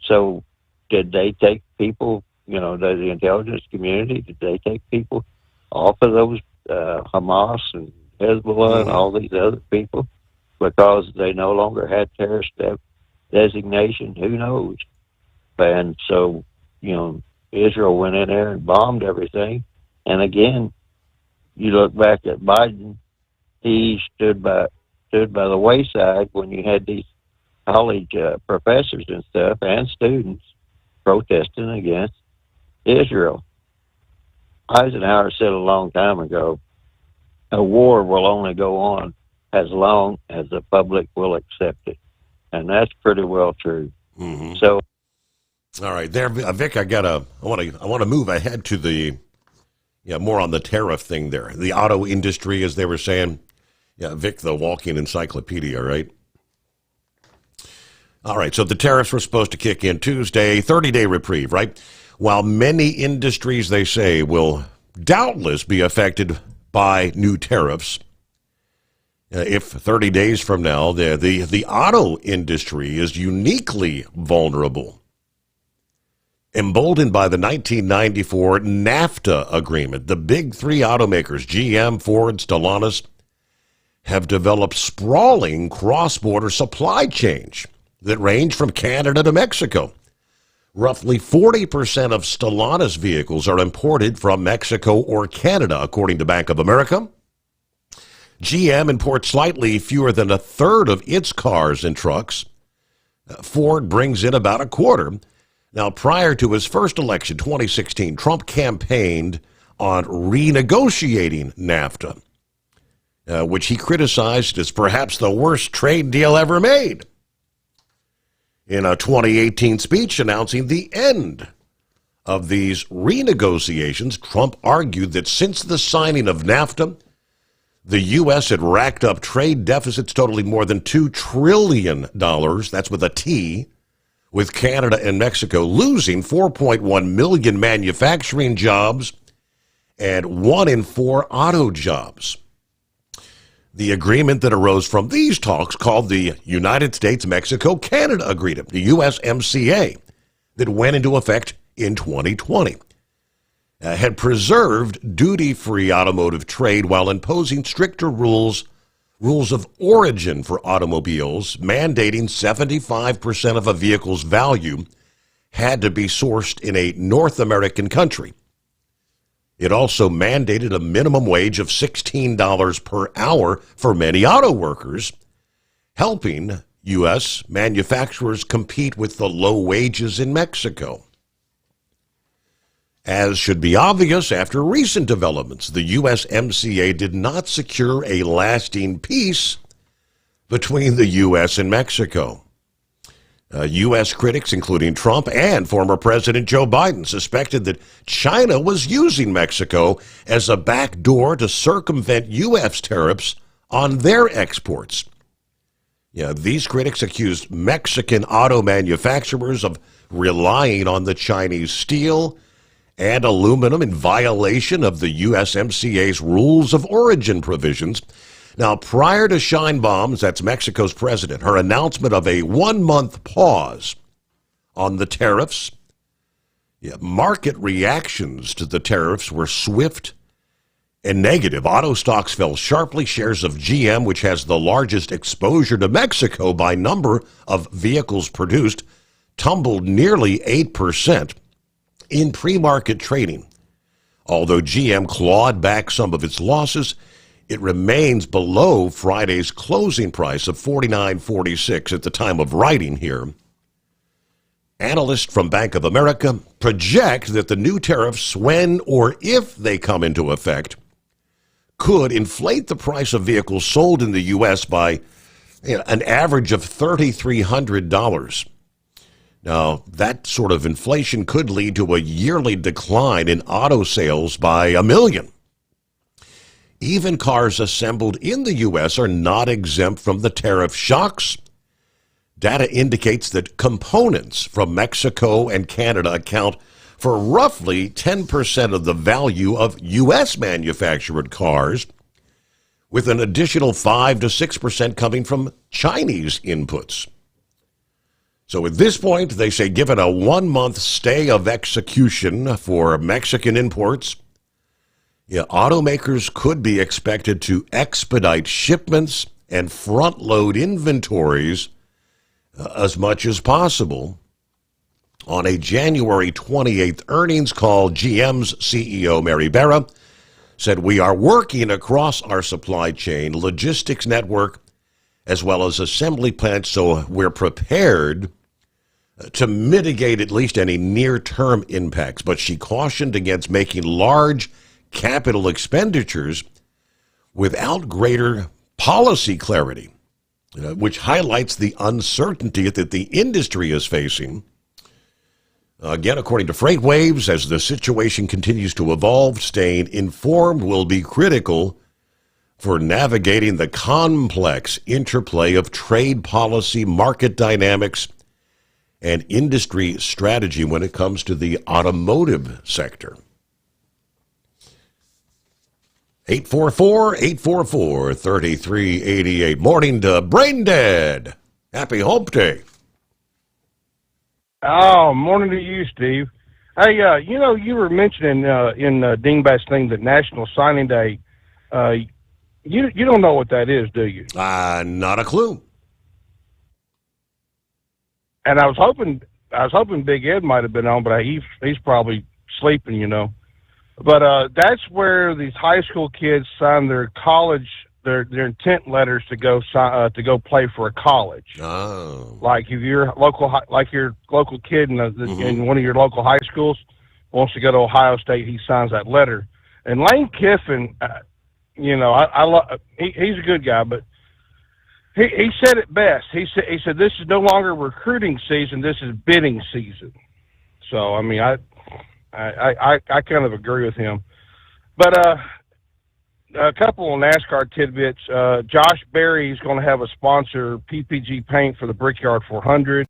So did they take people, the intelligence community, did they take people off of those Hamas and Hezbollah and all these other people because they no longer had terrorist designation? Who knows? And so, Israel went in there and bombed everything. And again, you look back at Biden, he stood by the wayside when you had these college professors and stuff and students protesting against Israel. Eisenhower said a long time ago, a war will only go on as long as the public will accept it. And that's pretty well true. Mm-hmm. So, all right, there, Vic. I want to move ahead to the more on the tariff thing there. The auto industry, as they were saying. Yeah, Vic, the walking encyclopedia, right? All right, so the tariffs were supposed to kick in Tuesday, 30-day reprieve, right? While many industries, they say, will doubtless be affected by new tariffs, if 30 days from now, the auto industry is uniquely vulnerable. Emboldened by the 1994 NAFTA agreement, the big three automakers, GM, Ford, Stellantis, have developed sprawling cross-border supply chains that range from Canada to Mexico. Roughly 40% of Stellantis vehicles are imported from Mexico or Canada, according to Bank of America. GM imports slightly fewer than a third of its cars and trucks. Ford brings in about a quarter. Now, prior to his first election, 2016, Trump campaigned on renegotiating NAFTA, which he criticized as perhaps the worst trade deal ever made. In a 2018 speech announcing the end of these renegotiations, Trump argued that since the signing of NAFTA, the U.S. had racked up trade deficits totaling more than $2 trillion, that's with a T, with Canada and Mexico losing 4.1 million manufacturing jobs and 1 in 4 auto jobs. The agreement that arose from these talks, called the United States-Mexico-Canada Agreement, the USMCA, that went into effect in 2020, had preserved duty-free automotive trade while imposing stricter rules of origin for automobiles, mandating 75% of a vehicle's value had to be sourced in a North American country. It also mandated a minimum wage of $16 per hour for many auto workers, helping U.S. manufacturers compete with the low wages in Mexico. As should be obvious after recent developments, the USMCA did not secure a lasting peace between the U.S. and Mexico. U.S. critics, including Trump and former President Joe Biden, suspected that China was using Mexico as a backdoor to circumvent U.S. tariffs on their exports. These critics accused Mexican auto manufacturers of relying on the Chinese steel and aluminum in violation of the USMCA's rules of origin provisions. Now, prior to Sheinbaum's, that's Mexico's president, her announcement of a 1-month pause on the tariffs, market reactions to the tariffs were swift and negative. Auto stocks fell sharply. Shares of GM, which has the largest exposure to Mexico by number of vehicles produced, tumbled nearly 8% in pre-market trading. Although GM clawed back some of its losses, it remains below Friday's closing price of $49.46 at the time of writing here. Analysts from Bank of America project that the new tariffs, when or if they come into effect, could inflate the price of vehicles sold in the U.S. by an average of $3,300. Now, that sort of inflation could lead to a yearly decline in auto sales by 1 million. Even cars assembled in the U.S. are not exempt from the tariff shocks. Data indicates that components from Mexico and Canada account for roughly 10% of the value of U.S. manufactured cars, with an additional 5 to 6% coming from Chinese inputs. So at this point, they say given a 1-month stay of execution for Mexican imports, automakers could be expected to expedite shipments and front-load inventories as much as possible. On a January 28th earnings call, GM's CEO, Mary Barra, said, "We are working across our supply chain, logistics network, as well as assembly plants, so we're prepared to mitigate at least any near-term impacts." But she cautioned against making large capital expenditures without greater policy clarity, which highlights the uncertainty that the industry is facing. Again, according to FreightWaves, as the situation continues to evolve, staying informed will be critical for navigating the complex interplay of trade policy, market dynamics, and industry strategy when it comes to the automotive sector. 844-844-3388. Morning to Brain Dead. Happy Hump Day. Oh, morning to you, Steve. Hey, you were mentioning in Dingbat's thing that National Signing Day. You don't know what that is, do you? Not a clue. And I was hoping Big Ed might have been on, but he's probably sleeping, But that's where these high school kids sign their college, their intent letters to go play for a college. Oh, like if your local kid in one of your local high schools wants to go to Ohio State, he signs that letter. And Lane Kiffin, he's a good guy, but he said it best. He said this is no longer recruiting season, this is bidding season. So I mean, I kind of agree with him. But a couple of NASCAR tidbits. Josh Berry is going to have a sponsor, PPG Paint, for the Brickyard 400.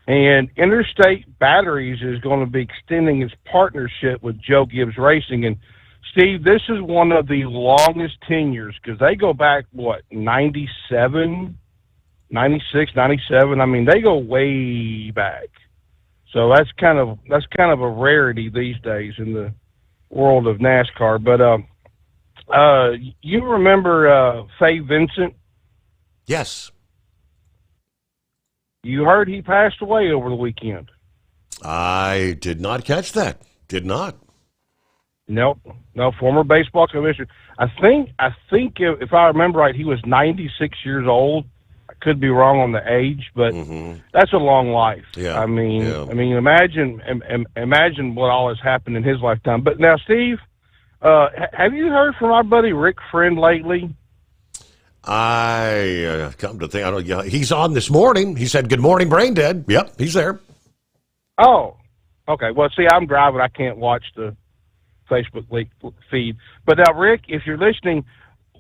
And Interstate Batteries is going to be extending its partnership with Joe Gibbs Racing. And Steve, this is one of the longest tenures because they go back, 97, 96, 97. I mean, they go way back. So that's kind of a rarity these days in the world of NASCAR. But you remember Faye Vincent? Yes. You heard he passed away over the weekend. I did not catch that. Did not. Nope. No, former baseball commissioner. I think if I remember right, he was 96 years old. I could be wrong on the age, but that's a long life. Yeah. I mean, imagine what all has happened in his lifetime. But now, Steve, have you heard from our buddy Rick Friend lately? I come to think, he's on this morning. He said, "Good morning, Brain Dead." Yep, he's there. Oh, okay. Well, see, I'm driving. I can't watch the Facebook feed. But now, Rick, if you're listening,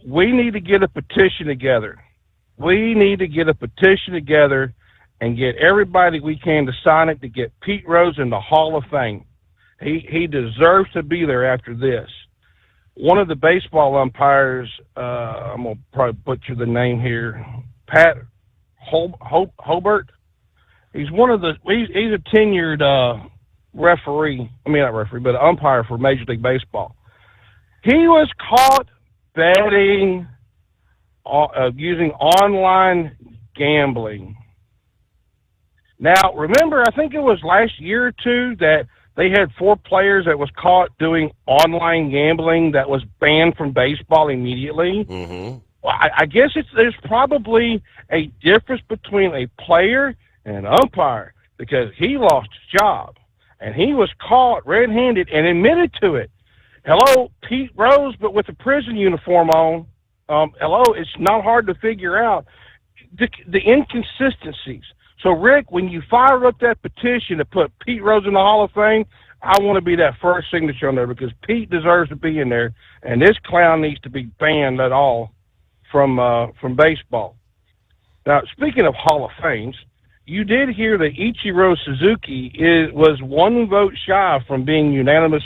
we need to get a petition together. We need to get a petition together and get everybody we can to sign it to get Pete Rose in the Hall of Fame. He deserves to be there after this. One of the baseball umpires, I'm going to probably butcher the name here, Pat Hobart. He's he's a tenured referee. I mean, not referee, but umpire for Major League Baseball. He was caught betting using online gambling. Now, remember, I think it was last year or two that they had 4 players that was caught doing online gambling that was banned from baseball immediately. Mm-hmm. Well, I guess there's probably a difference between a player and an umpire because he lost his job. And he was caught red-handed and admitted to it. Hello, Pete Rose, but with a prison uniform on. Hello, it's not hard to figure out the inconsistencies. So, Rick, when you fire up that petition to put Pete Rose in the Hall of Fame, I want to be that first signature on there because Pete deserves to be in there, and this clown needs to be banned at all from baseball. Now, speaking of Hall of Fames, you did hear that Ichiro Suzuki was 1 vote shy from being unanimous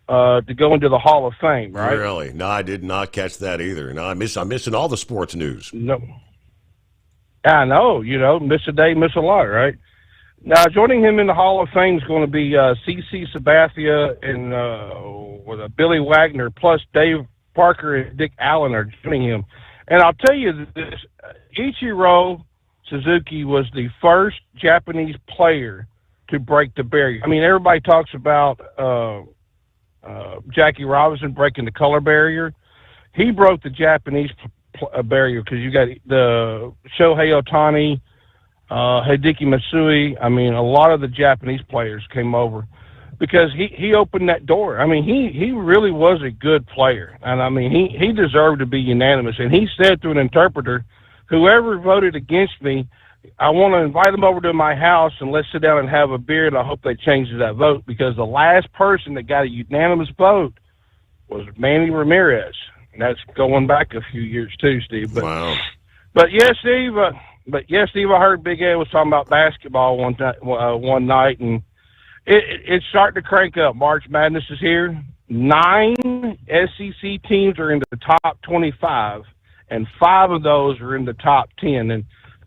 to go into the Hall of Fame, right? Really? No, I did not catch that either. No, I'm missing all the sports news. No. I know, miss a day, miss a lot, right? Now, joining him in the Hall of Fame is going to be C.C. Sabathia and with Billy Wagner, plus Dave Parker and Dick Allen are joining him. And I'll tell you this, Ichiro Suzuki was the first Japanese player to break the barrier. I mean, everybody talks about Jackie Robinson breaking the color barrier. He broke the Japanese barrier because you got the Shohei Ohtani, Hideki Matsui. I mean, a lot of the Japanese players came over because he opened that door. I mean, he really was a good player. And, I mean, he deserved to be unanimous. And he said through an interpreter, whoever voted against me, I want to invite them over to my house and let's sit down and have a beer, and I hope they change that vote because the last person that got a unanimous vote was Manny Ramirez. And that's going back a few years too, Steve. But, wow. But yes, Steve. I heard Big Ed was talking about basketball one night, and it's starting to crank up. March Madness is here. 9 SEC teams are in the top 25, and 5 of those are in the top 10. And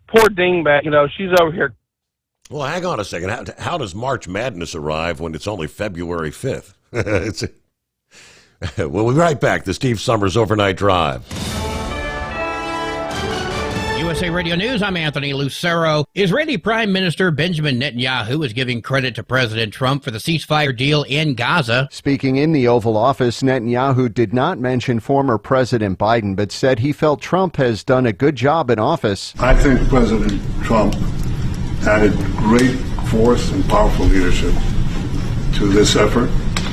poor Dingbat, she's over here. Well, hang on a second. How does March Madness arrive when it's only February 5th? We'll be right back. The Steve Sommers Overnight Drive. USA Radio News, I'm Anthony Lucero. Israeli Prime Minister Benjamin Netanyahu is giving credit to President Trump for the ceasefire deal in Gaza. Speaking in the Oval Office, Netanyahu did not mention former President Biden, but said he felt Trump has done a good job in office. I think President Trump added great force and powerful leadership to this effort.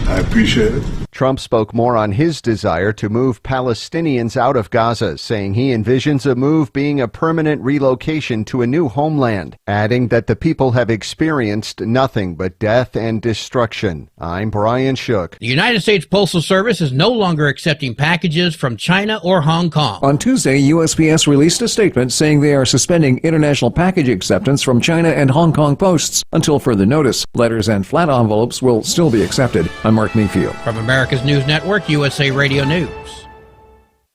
I appreciate it. Trump spoke more on his desire to move Palestinians out of Gaza, saying he envisions a move being a permanent relocation to a new homeland, adding that the people have experienced nothing but death and destruction. I'm Brian Shook. The United States Postal Service is no longer accepting packages from China or Hong Kong. On Tuesday, USPS released a statement saying they are suspending international package acceptance from China and Hong Kong posts until further notice. Letters and flat envelopes will still be accepted. I'm Mark Mayfield. From America America's News Network, USA Radio News.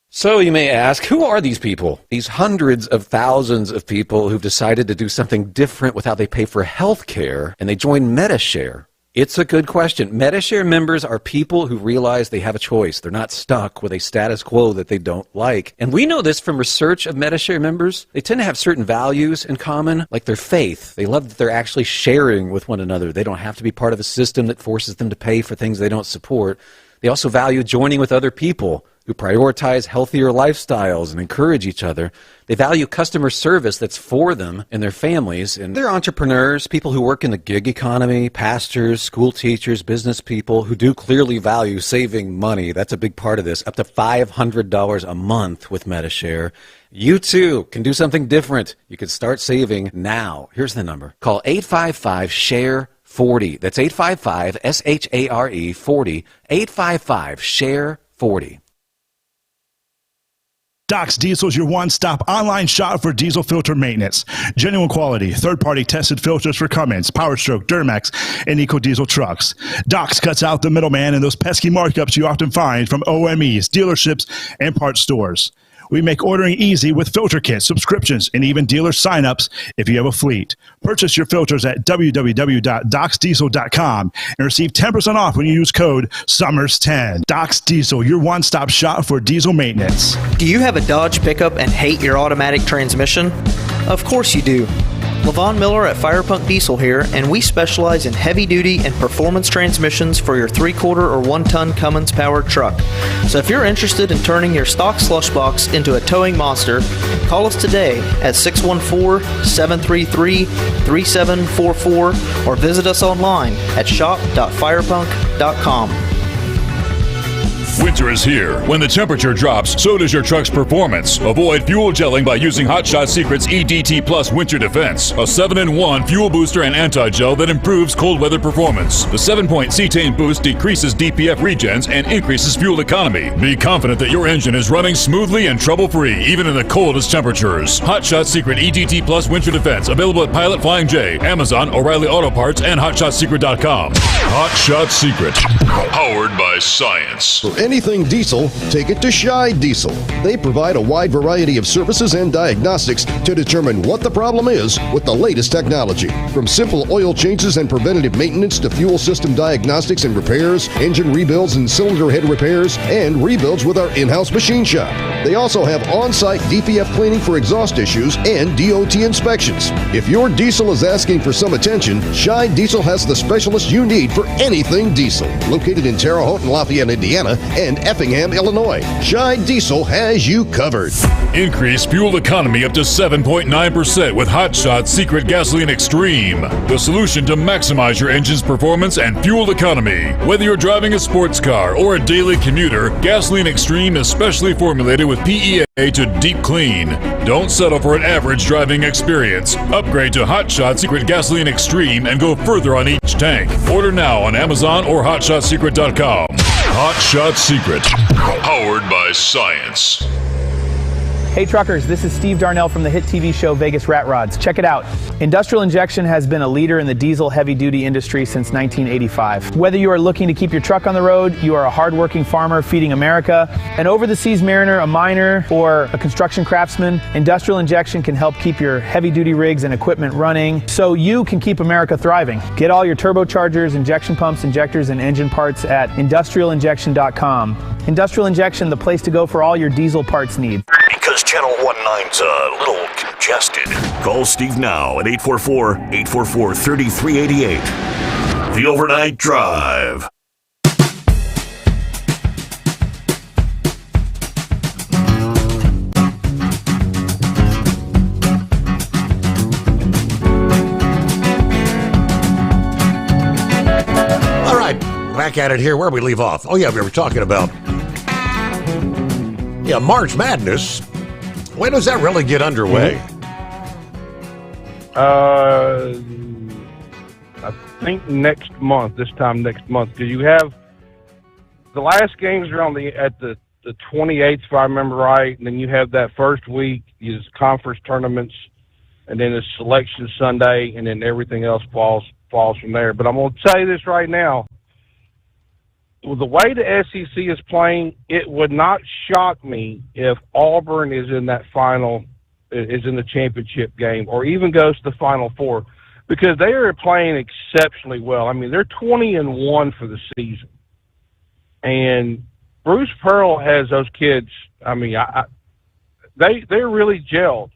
So you may ask, who are these people? These hundreds of thousands of people who've decided to do something different with how they pay for health care, and they join MediShare. It's a good question. MediShare members are people who realize they have a choice. They're not stuck with a status quo that they don't like. And we know this from research of MediShare members. They tend to have certain values in common, like their faith. They love that they're actually sharing with one another. They don't have to be part of a system that forces them to pay for things they don't support. They also value joining with other people who prioritize healthier lifestyles and encourage each other. They value customer service that's for them and their families. And they're entrepreneurs, people who work in the gig economy, pastors, school teachers, business people who do clearly value saving money. That's a big part of this, up to $500 a month with MediShare. You too can do something different. You can start saving now. Here's the number. Call 855-SHARE-40. That's 855-SHARE 40. 855-SHARE-40. Doc's Diesel is your one-stop online shop for diesel filter maintenance. Genuine quality, third-party tested filters for Cummins, PowerStroke, Duramax, and EcoDiesel trucks. Doc's cuts out the middleman and those pesky markups you often find from OMEs, dealerships, and parts stores. We make ordering easy with filter kits, subscriptions, and even dealer sign-ups if you have a fleet. Purchase your filters at www.docsdiesel.com and receive 10% off when you use code SOMMERS10. Doc's Diesel, your one-stop shop for diesel maintenance. Do you have a Dodge pickup and hate your automatic transmission? Of course you do. Levon Miller at Firepunk Diesel here, and we specialize in heavy-duty and performance transmissions for your 3-quarter or 1-ton Cummins powered truck. So if you're interested in turning your stock slush box into a towing monster, call us today at 614-733-3744 or visit us online at shop.firepunk.com. Winter is here. When the temperature drops, so does your truck's performance. Avoid fuel gelling by using Hot Shot Secret's EDT Plus Winter Defense, a 7-in-1 fuel booster and anti-gel that improves cold weather performance. The 7-point cetane boost decreases DPF regens and increases fuel economy. Be confident that your engine is running smoothly and trouble-free, even in the coldest temperatures. Hot Shot Secret EDT Plus Winter Defense, available at Pilot Flying J, Amazon, O'Reilly Auto Parts, and HotShotSecret.com. Hot Shot Secret, powered by science. For anything diesel, take it to Scheid Diesel. They provide a wide variety of services and diagnostics to determine what the problem is with the latest technology. From simple oil changes and preventative maintenance to fuel system diagnostics and repairs, engine rebuilds and cylinder head repairs, and rebuilds with our in-house machine shop. They also have on-site DPF cleaning for exhaust issues and DOT inspections. If your diesel is asking for some attention, Scheid Diesel has the specialist you need for anything diesel. Located in Terre Haute and Lafayette, Indiana, and Effingham, Illinois, Scheid Diesel has you covered. Increase fuel economy up to 7.9% with Hot Shot Secret Gasoline Extreme, the solution to maximize your engine's performance and fuel economy. Whether you're driving a sports car or a daily commuter, Gasoline Extreme is specially formulated with PEA to deep clean. Don't settle for an average driving experience. Upgrade to Hot Shot Secret Gasoline Extreme and go further on each tank. Order now on Amazon or HotShotSecret.com. Hot Shot Secret, powered by science. Hey truckers, this is Steve Darnell from the hit TV show Vegas Rat Rods. Check it out. Industrial Injection has been a leader in the diesel heavy-duty industry since 1985. Whether you are looking to keep your truck on the road, you are a hardworking farmer feeding America, an over-the-seas mariner, a miner, or a construction craftsman, Industrial Injection can help keep your heavy-duty rigs and equipment running so you can keep America thriving. Get all your turbochargers, injection pumps, injectors, and engine parts at industrialinjection.com. Industrial Injection, the place to go for all your diesel parts needs. Because Channel 19's a little congested. Call Steve now at 844-844-3388. The Overnight Drive. All right, back at it here. Where we leave off? Oh, yeah, we were talking about March Madness. When does that really get underway? I think next month, because you have the last games are at the 28th, if I remember right, and then you have that first week is conference tournaments, and then it's selection Sunday, and then everything else falls from there. But I'm going to tell you this right now. with the way the SEC is playing, it would not shock me if Auburn is in that is in the championship game, or even goes to the Final Four, because they are playing exceptionally well. I mean, they're 20-1 for the season, and Bruce Pearl has those kids. I mean, they're really gelled.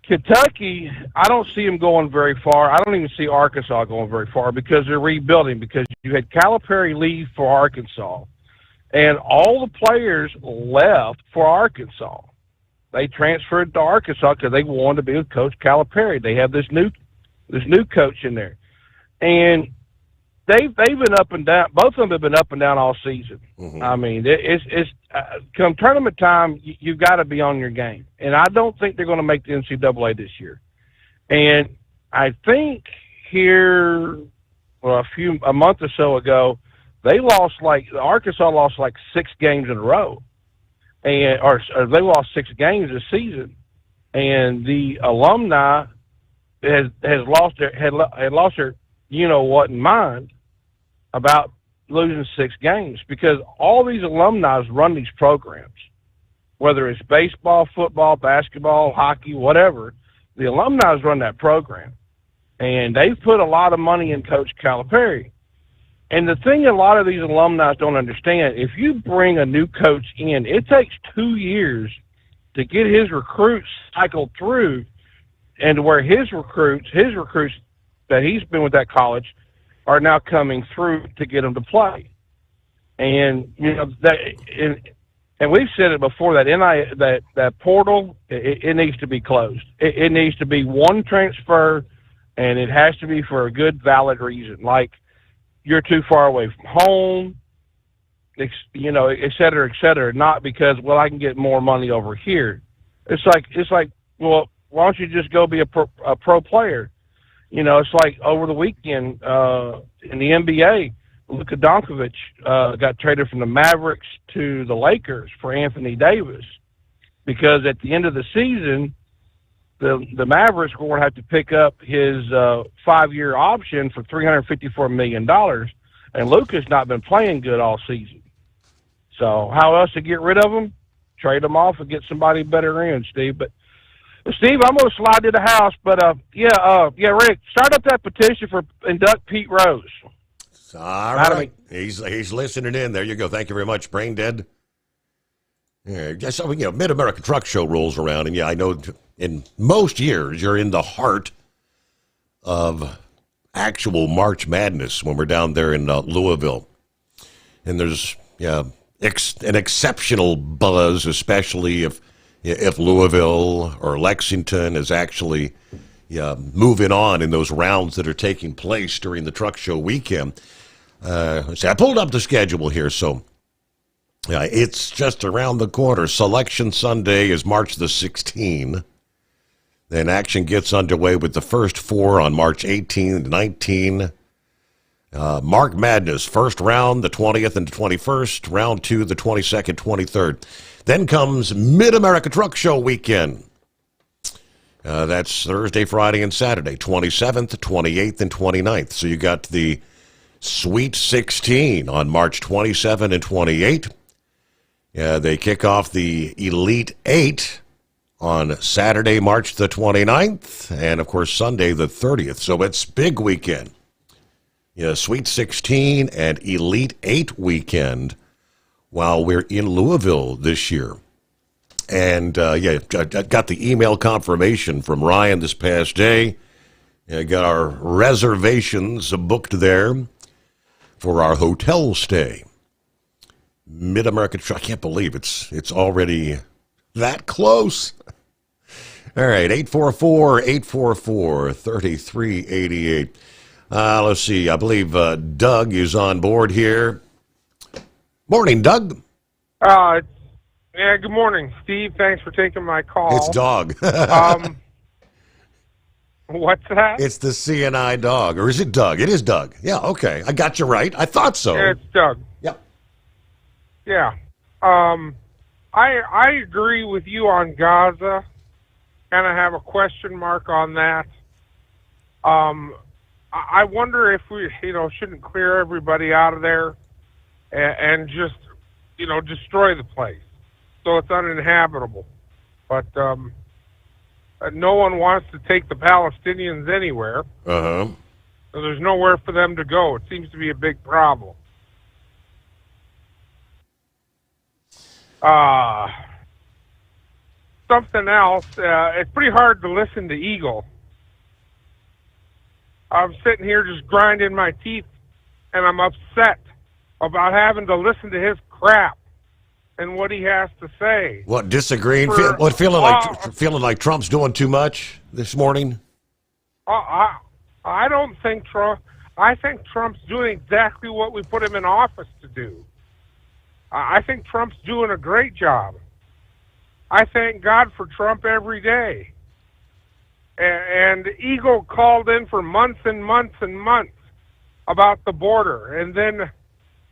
Kentucky, I don't see them going very far. I don't even see Arkansas going very far because they're rebuilding, because you had Calipari leave for Arkansas, and all the players left for Arkansas. They transferred to Arkansas because they wanted to be with Coach Calipari. They have this new coach in there, and they've been up and down. Both of them have been up and down all season. Mm-hmm. I mean, it's come tournament time, you've got to be on your game, and I don't think they're going to make the NCAA this year. And I think here, a month or so ago, Arkansas lost like 6 games in a row, or they lost 6 games this season, and the alumni had lost their you know what in mind about losing 6 games, because all these alumni run these programs, whether it's baseball, football, basketball, hockey, whatever. The alumni run that program, and they've put a lot of money in Coach Calipari. And the thing a lot of these alumni don't understand, if you bring a new coach in, it takes 2 years to get his recruits cycled through, and where his recruits that he's been with that college are now coming through to get them to play. And you know that, and we've said it before, that portal, it needs to be closed. It needs to be one transfer, and it has to be for a good, valid reason, like you're too far away from home, you know, et cetera, not because, well, I can get more money over here. It's like, well, why don't you just go be a pro player? You know, it's like over the weekend in the NBA, Luka Doncic got traded from the Mavericks to the Lakers for Anthony Davis, because at the end of the season, the Mavericks were going to have to pick up his 5-year option for $354 million, and Luka's not been playing good all season. So how else to get rid of him? Trade him off and get somebody better in, Steve. But Steve, I'm going to slide to the house, but Rick, start up that petition for induct Pete Rose. All right, he's listening in. There you go. Thank you very much, Brain Dead. Yeah, so, you know, Mid-America Truck Show rolls around, and yeah, I know in most years you're in the heart of actual March Madness when we're down there in Louisville, and there's an exceptional buzz, especially if Louisville or Lexington is actually moving on in those rounds that are taking place during the truck show weekend. I pulled up the schedule here, so it's just around the corner. Selection Sunday is March the 16th. Then action gets underway with the first 4 on March 18 and 19. March Madness, first round, the 20th and the 21st. Round 2, the 22nd, 23rd. Then comes Mid-America Truck Show weekend. That's Thursday, Friday, and Saturday, 27th, 28th, and 29th. So you got the Sweet 16 on March 27 and 28. They kick off the Elite 8 on Saturday, March the 29th, and, of course, Sunday the 30th. So it's big weekend. Sweet 16 and Elite 8 weekend while we're in Louisville this year. And, I got the email confirmation from Ryan this past day. Got our reservations booked there for our hotel stay. Mid-America, I can't believe it's already that close. All right, 844-844-3388. Let's see, I believe Doug is on board here. Morning, Doug. Yeah, good morning, Steve. Thanks for taking my call. It's Dog. What's that? It's the CNI Dog. Or is it Doug? It is Doug. Yeah, okay. I got you right. I thought so. Yeah, it's Doug. Yep. Yeah. I agree with you on Gaza. Kind of have a question mark on that. I wonder if we, shouldn't clear everybody out of there and just, destroy the place so it's uninhabitable. But no one wants to take the Palestinians anywhere. Uh-huh. So there's nowhere for them to go. It seems to be a big problem. Something else, it's pretty hard to listen to Eagle. I'm sitting here just grinding my teeth, and I'm upset about having to listen to his crap and what he has to say. What, disagreeing? Feeling like Trump's doing too much this morning? I don't think Trump. I think Trump's doing exactly what we put him in office to do. I think Trump's doing a great job. I thank God for Trump every day. And Eagle called in for months and months and months about the border, and then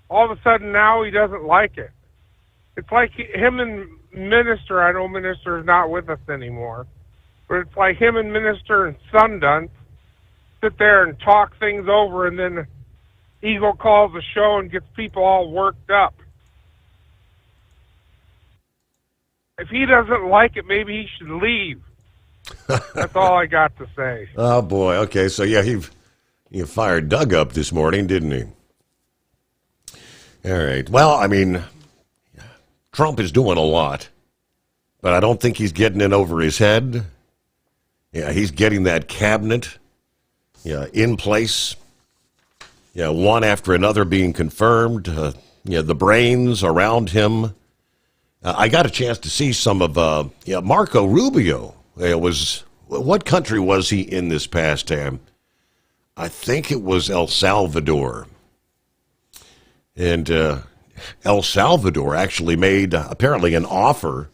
all of a sudden now he doesn't like it. It's like him and Minister, I know Minister is not with us anymore, but it's like him and Minister and Sundance sit there and talk things over, and then Eagle calls the show and gets people all worked up. If he doesn't like it, maybe he should leave. That's all I got to say. Oh, boy. Okay, so yeah, he fired Doug up this morning, didn't he? All right. Well, I mean, Trump is doing a lot, but I don't think he's getting in over his head. Yeah, he's getting that cabinet in place. Yeah, one after another being confirmed. The brains around him. I got a chance to see some of Marco Rubio. What country was he in this past time? I think it was El Salvador. And El Salvador actually made apparently an offer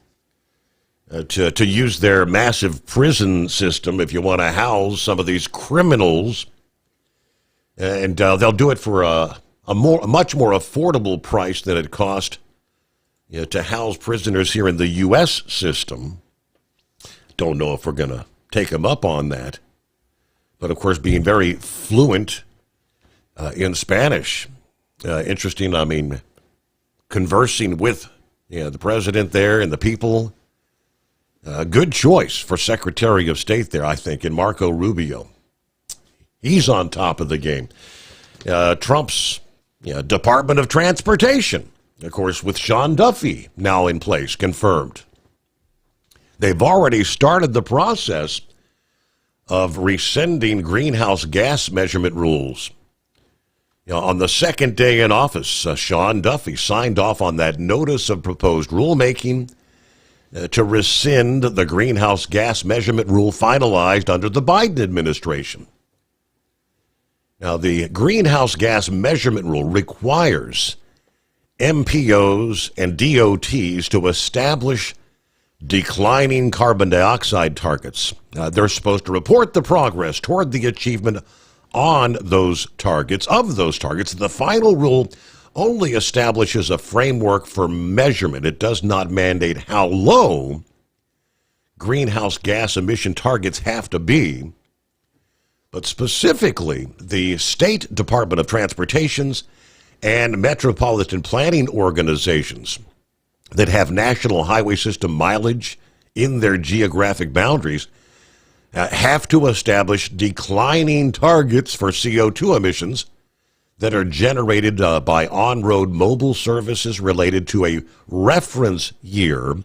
to use their massive prison system if you want to house some of these criminals. And they'll do it for a much more affordable price than it cost to house prisoners here in the U.S. system. Don't know if we're going to take them up on that. But, of course, being very fluent in Spanish. Interesting, I mean, conversing with the president there and the people. Good choice for Secretary of State there, I think, in Marco Rubio. He's on top of the game. Trump's Department of Transportation, of course, with Sean Duffy now in place, confirmed. They've already started the process of rescinding greenhouse gas measurement rules. On the second day in office, Sean Duffy signed off on that notice of proposed rulemaking to rescind the greenhouse gas measurement rule finalized under the Biden administration. Now, the greenhouse gas measurement rule requires MPOs and DOTs to establish declining carbon dioxide targets. They're supposed to report the progress toward the achievement on those targets. Of those targets, the final rule only establishes a framework for measurement. It does not mandate how low greenhouse gas emission targets have to be. But specifically, the State Department of Transportation's and metropolitan planning organizations that have national highway system mileage in their geographic boundaries have to establish declining targets for CO2 emissions that are generated by on-road mobile services related to a reference year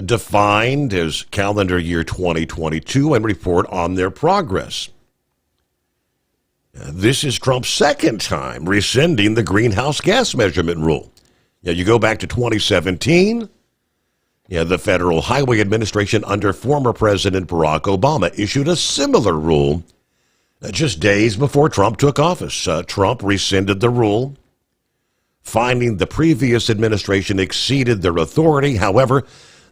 defined as calendar year 2022 and report on their progress. This is Trump's second time rescinding the greenhouse gas measurement rule. You go back to 2017, the Federal Highway Administration under former President Barack Obama issued a similar rule just days before Trump took office. Trump rescinded the rule, finding the previous administration exceeded their authority. However,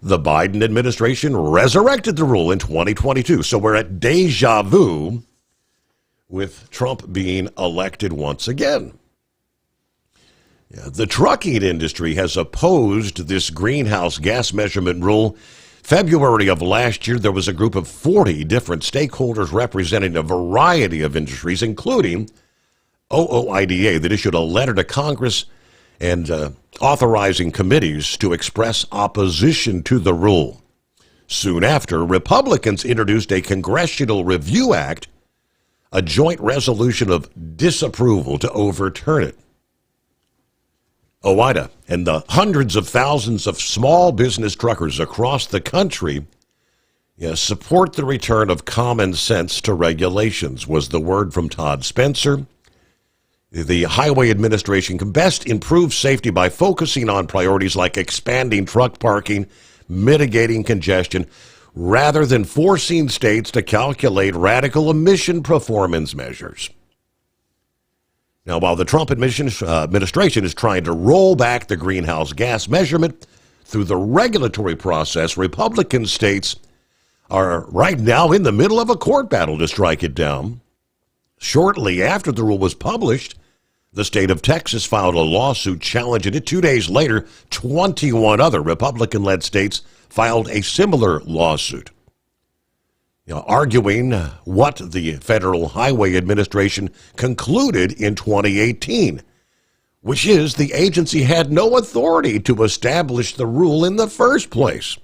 the Biden administration resurrected the rule in 2022. So we're at deja vu with Trump being elected once again. The trucking industry has opposed this greenhouse gas measurement rule. February of last year, there was a group of 40 different stakeholders representing a variety of industries, including OOIDA, that issued a letter to Congress and authorizing committees to express opposition to the rule. Soon after, Republicans introduced a Congressional Review Act, a joint resolution of disapproval to overturn it. OOIDA and the hundreds of thousands of small business truckers across the country support the return of common sense to regulations, was the word from Todd Spencer. The Highway Administration can best improve safety by focusing on priorities like expanding truck parking, mitigating congestion, rather than forcing states to calculate radical emission performance measures. Now, while the Trump administration is trying to roll back the greenhouse gas measurement through the regulatory process, Republican states are right now in the middle of a court battle to strike it down. Shortly after the rule was published, the state of Texas filed a lawsuit challenging it. 2 days later, 21 other Republican-led states filed a similar lawsuit, arguing what the Federal Highway Administration concluded in 2018, which is the agency had no authority to establish the rule in the first place.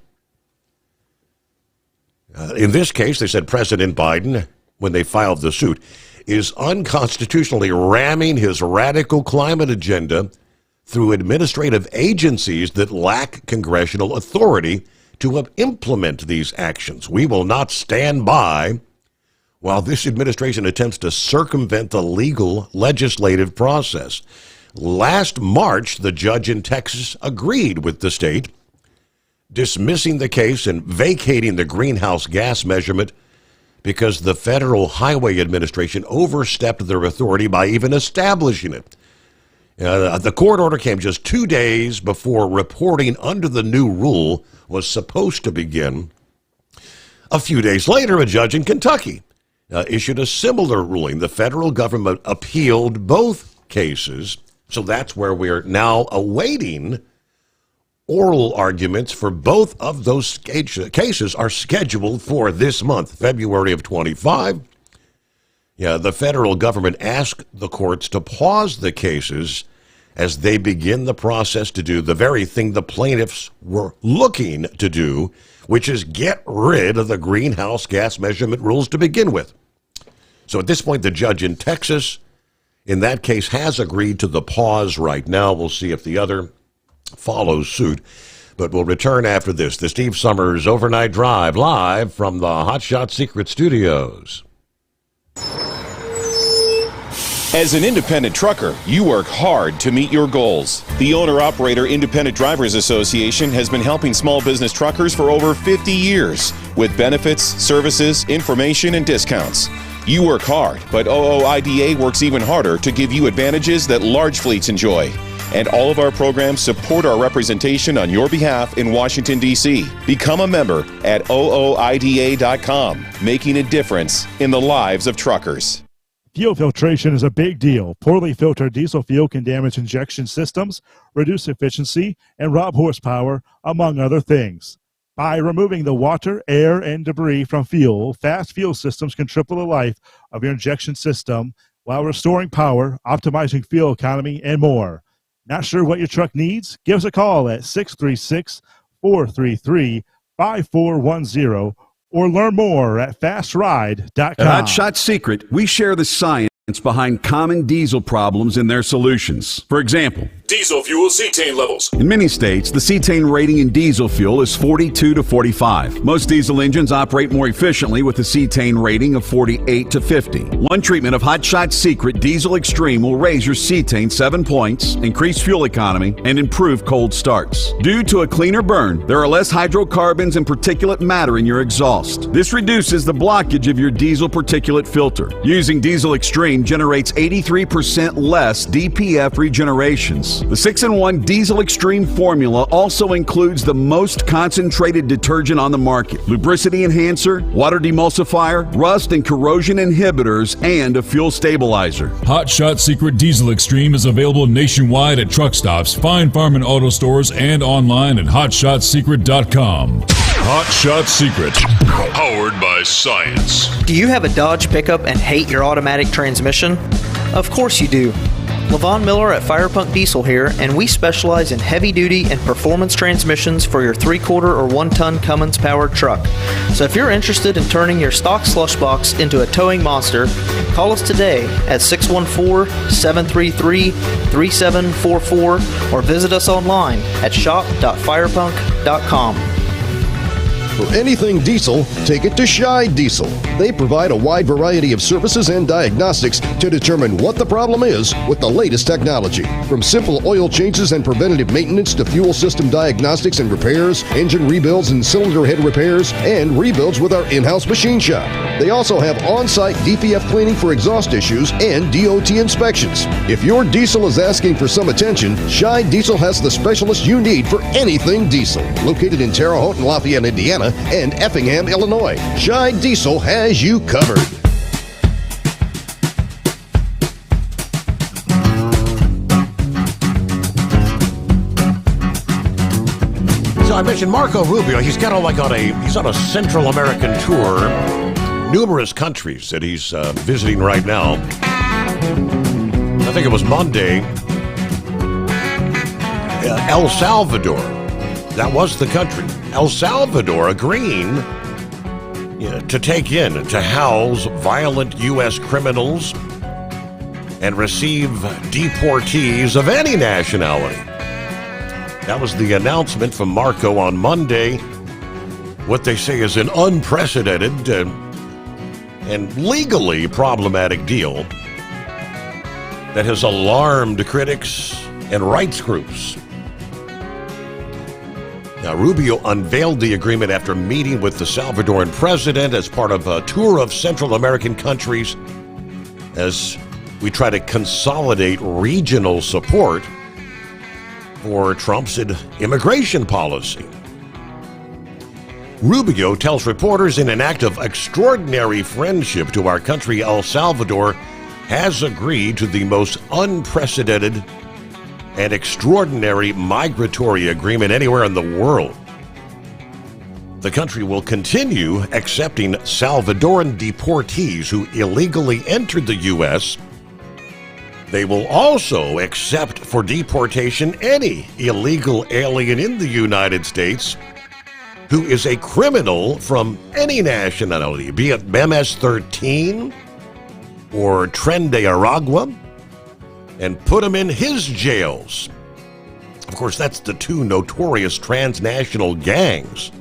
In this case, they said President Biden, when they filed the suit, is unconstitutionally ramming his radical climate agenda through administrative agencies that lack congressional authority to implement these actions. We will not stand by while this administration attempts to circumvent the legal legislative process. Last March, the judge in Texas agreed with the state, dismissing the case and vacating the greenhouse gas measurement because the Federal Highway Administration overstepped their authority by even establishing it. The court order came just 2 days before reporting under the new rule was supposed to begin. A few days later, a judge in Kentucky issued a similar ruling. The federal government appealed both cases, so that's where we're now awaiting oral arguments for both of those cases are scheduled for this month, February of 25. The federal government asked the courts to pause the cases as they begin the process to do the very thing the plaintiffs were looking to do, which is get rid of the greenhouse gas measurement rules to begin with. So at this point, the judge in Texas, in that case, has agreed to the pause right now. We'll see if the other follows suit. But we'll return after this. The Steve Sommers Overnight Drive, live from the Hot Shot Secret Studios. As an independent trucker, you work hard to meet your goals. The Owner-Operator Independent Drivers Association has been helping small business truckers for over 50 years with benefits, services, information, and discounts. You work hard, but OOIDA works even harder to give you advantages that large fleets enjoy. And all of our programs support our representation on your behalf in Washington, D.C. Become a member at OOIDA.com, making a difference in the lives of truckers. Fuel filtration is a big deal. Poorly filtered diesel fuel can damage injection systems, reduce efficiency, and rob horsepower, among other things. By removing the water, air, and debris from fuel, fast fuel systems can triple the life of your injection system while restoring power, optimizing fuel economy, and more. Not sure what your truck needs? Give us a call at 636-433-5410 or learn more at fastride.com. At Hot Shot Secret, we share the science behind common diesel problems and their solutions. For example, Diesel fuel cetane levels. in many states, the cetane rating in diesel fuel is 42 to 45. Most diesel engines operate more efficiently with a cetane rating of 48 to 50. One treatment of Hot Shot Secret Diesel Extreme will raise your cetane 7 points, increase fuel economy, and improve cold starts. Due to a cleaner burn, there are less hydrocarbons and particulate matter in your exhaust. This reduces the blockage of your diesel particulate filter. Using Diesel Extreme generates 83% less DPF regenerations. The 6-in-1 Diesel Extreme formula also includes the most concentrated detergent on the market, lubricity enhancer, water demulsifier, rust and corrosion inhibitors, and a fuel stabilizer. Hot Shot Secret Diesel Extreme is available nationwide at truck stops, fine farm and auto stores, and online at hotshotsecret.com. Hot Shot Secret, powered by science. Do you have a Dodge pickup and hate your automatic transmission? Of course you do. Levon Miller at Firepunk Diesel here, and we specialize in heavy-duty and performance transmissions for your 3-quarter or 1-ton Cummins-powered truck. So if you're interested in turning your stock slush box into a towing monster, call us today at 614-733-3744 or visit us online at shop.firepunk.com. For anything diesel, take it to Shy Diesel. They provide a wide variety of services and diagnostics to determine what the problem is with the latest technology. From simple oil changes and preventative maintenance to fuel system diagnostics and repairs, engine rebuilds and cylinder head repairs, and rebuilds with our in-house machine shop. They also have on-site DPF cleaning for exhaust issues and DOT inspections. If your diesel is asking for some attention, Shy Diesel has the specialist you need for anything diesel. Located in Terre Haute and Lafayette, Indiana, and Effingham, Illinois, Shy Diesel has you covered. So I mentioned Marco Rubio. He's kind of like he's on a Central American tour. Numerous countries that he's visiting right now. I think it was Monday. El Salvador. That was the country. El Salvador agreeing to house violent U.S. criminals and receive deportees of any nationality. That was the announcement from Marco on Monday. What they say is an unprecedented and legally problematic deal that has alarmed critics and rights groups. Now, Rubio unveiled the agreement after meeting with the Salvadoran president as part of a tour of Central American countries as we try to consolidate regional support for Trump's immigration policy. Rubio tells reporters in an act of extraordinary friendship to our country, El Salvador has agreed to the most unprecedented and extraordinary migratory agreement anywhere in the world. The country will continue accepting Salvadoran deportees who illegally entered the U.S. They will also accept for deportation any illegal alien in the United States who is a criminal from any nationality, be it MS-13 or Tren de Aragua, and put them in his jails. Of course, that's the two notorious transnational gangs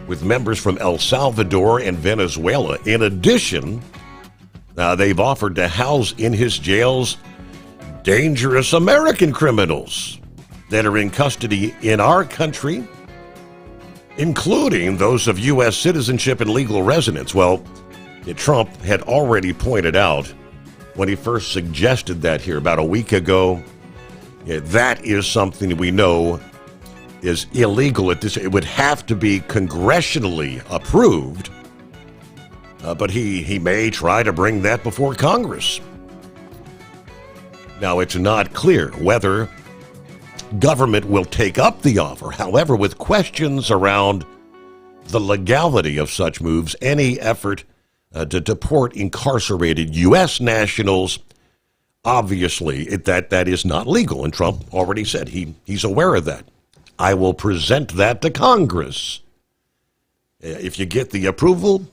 with members from El Salvador and Venezuela. In addition, they've offered to house in his jails dangerous American criminals that are in custody in our country, including those of U.S. citizenship and legal residence. Well, Trump had already pointed out when he first suggested that here about a week ago, that is something we know is illegal at this. It would have to be congressionally approved, but he may try to bring that before Congress. Now, it's not clear whether government will take up the offer. However, with questions around the legality of such moves, any effort to deport incarcerated U.S. nationals, obviously that is not legal. And Trump already said he's aware of that. I will present that to Congress. If you get the approval,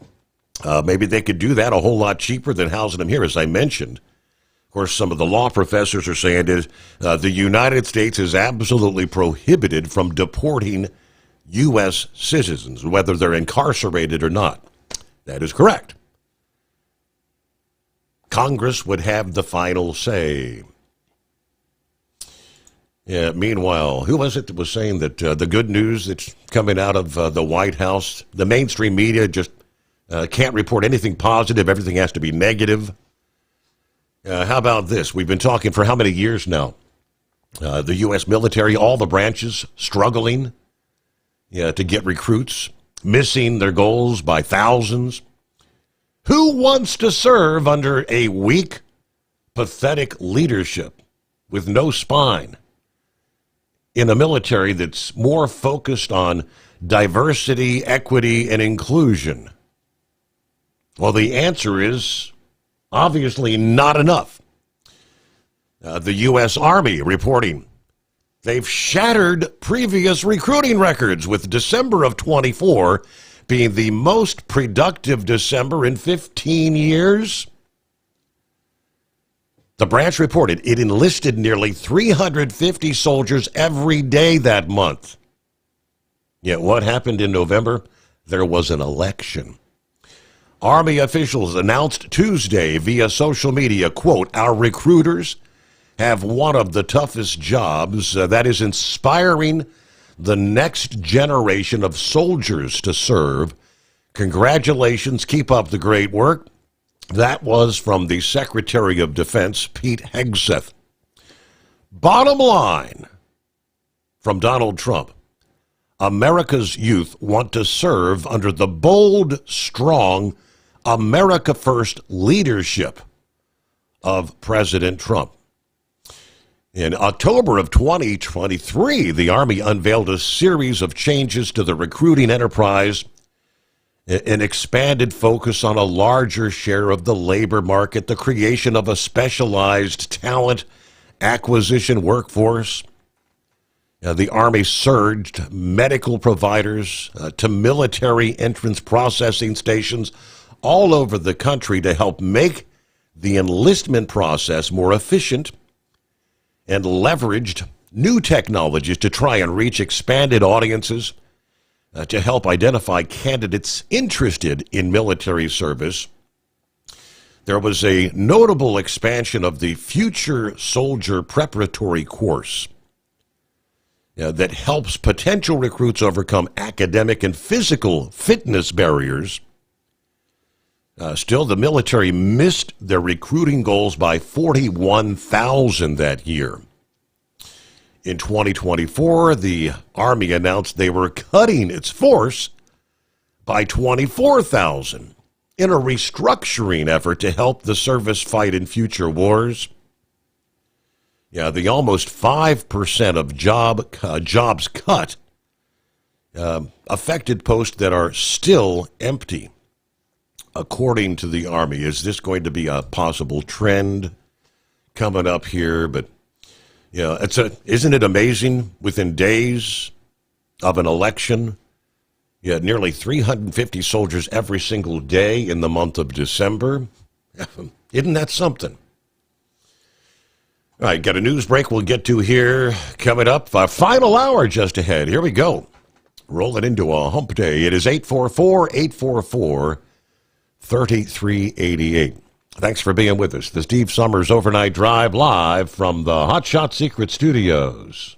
maybe they could do that a whole lot cheaper than housing them here, as I mentioned. Of course, some of the law professors are saying is the United States is absolutely prohibited from deporting U.S. citizens, whether they're incarcerated or not. That is correct. Congress would have the final say. Yeah, meanwhile, who was it that was saying that the good news that's coming out of the White House, the mainstream media just can't report anything positive, everything has to be negative? How about this? We've been talking for how many years now? The U.S. military, all the branches struggling to get recruits, missing their goals by thousands. Who wants to serve under a weak, pathetic leadership with no spine in a military that's more focused on diversity, equity, and inclusion? Well, the answer is obviously not enough. The U.S. Army reporting they've shattered previous recruiting records, with December of 24 being the most productive December in 15 years. The branch reported it enlisted nearly 350 soldiers every day that month. Yet what happened in November? There was an election. Army officials announced Tuesday via social media, quote, "Our recruiters have one of the toughest jobs that is inspiring the next generation of soldiers to serve. Congratulations, keep up the great work." That was from the Secretary of Defense, Pete Hegseth. Bottom line from Donald Trump: America's youth want to serve under the bold, strong, America First leadership of President Trump. In October of 2023, the Army unveiled a series of changes to the recruiting enterprise, an expanded focus on a larger share of the labor market, the creation of a specialized talent acquisition workforce. The Army surged medical providers to military entrance processing stations all over the country to help make the enlistment process more efficient, and leveraged new technologies to try and reach expanded audiences to help identify candidates interested in military service. There was a notable expansion of the Future Soldier Preparatory Course that helps potential recruits overcome academic and physical fitness barriers. Still, the military missed their recruiting goals by 41,000 that year. In 2024, the Army announced they were cutting its force by 24,000 in a restructuring effort to help the service fight in future wars. The almost 5% of jobs cut affected posts that are still empty. According to the Army, is this going to be a possible trend coming up here? But isn't it amazing? Within days of an election, you had nearly 350 soldiers every single day in the month of December. Isn't that something? All right, got a news break we'll get to here coming up. Our final hour just ahead. Here we go. Rolling into a hump day. It is 844-844-3388. Thanks for being with us. The Steve Sommers Overnight Drive, live from the Hot Shot Secret Studios.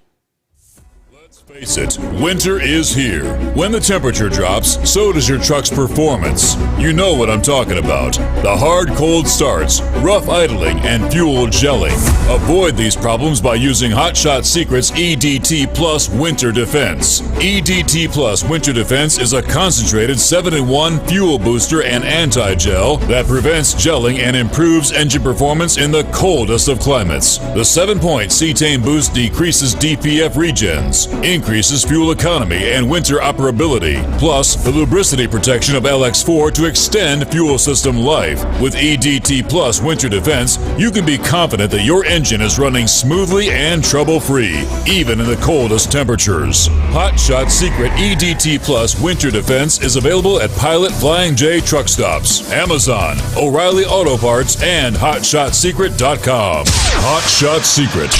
Face it, winter is here. When the temperature drops, so does your truck's performance. You know what I'm talking about. The hard, cold starts, rough idling, and fuel gelling. Avoid these problems by using Hot Shot Secret's EDT Plus Winter Defense. EDT Plus Winter Defense is a concentrated 7-in-1 fuel booster and anti-gel that prevents gelling and improves engine performance in the coldest of climates. The 7-point cetane boost decreases DPF regens, increases fuel economy and winter operability, plus the lubricity protection of LX4 to extend fuel system life. With EDT Plus Winter Defense, you can be confident that your engine is running smoothly and trouble-free, even in the coldest temperatures. Hot Shot Secret EDT Plus Winter Defense is available at Pilot Flying J truck stops, Amazon, O'Reilly Auto Parts, and HotShotSecret.com. Hot Shot Secret,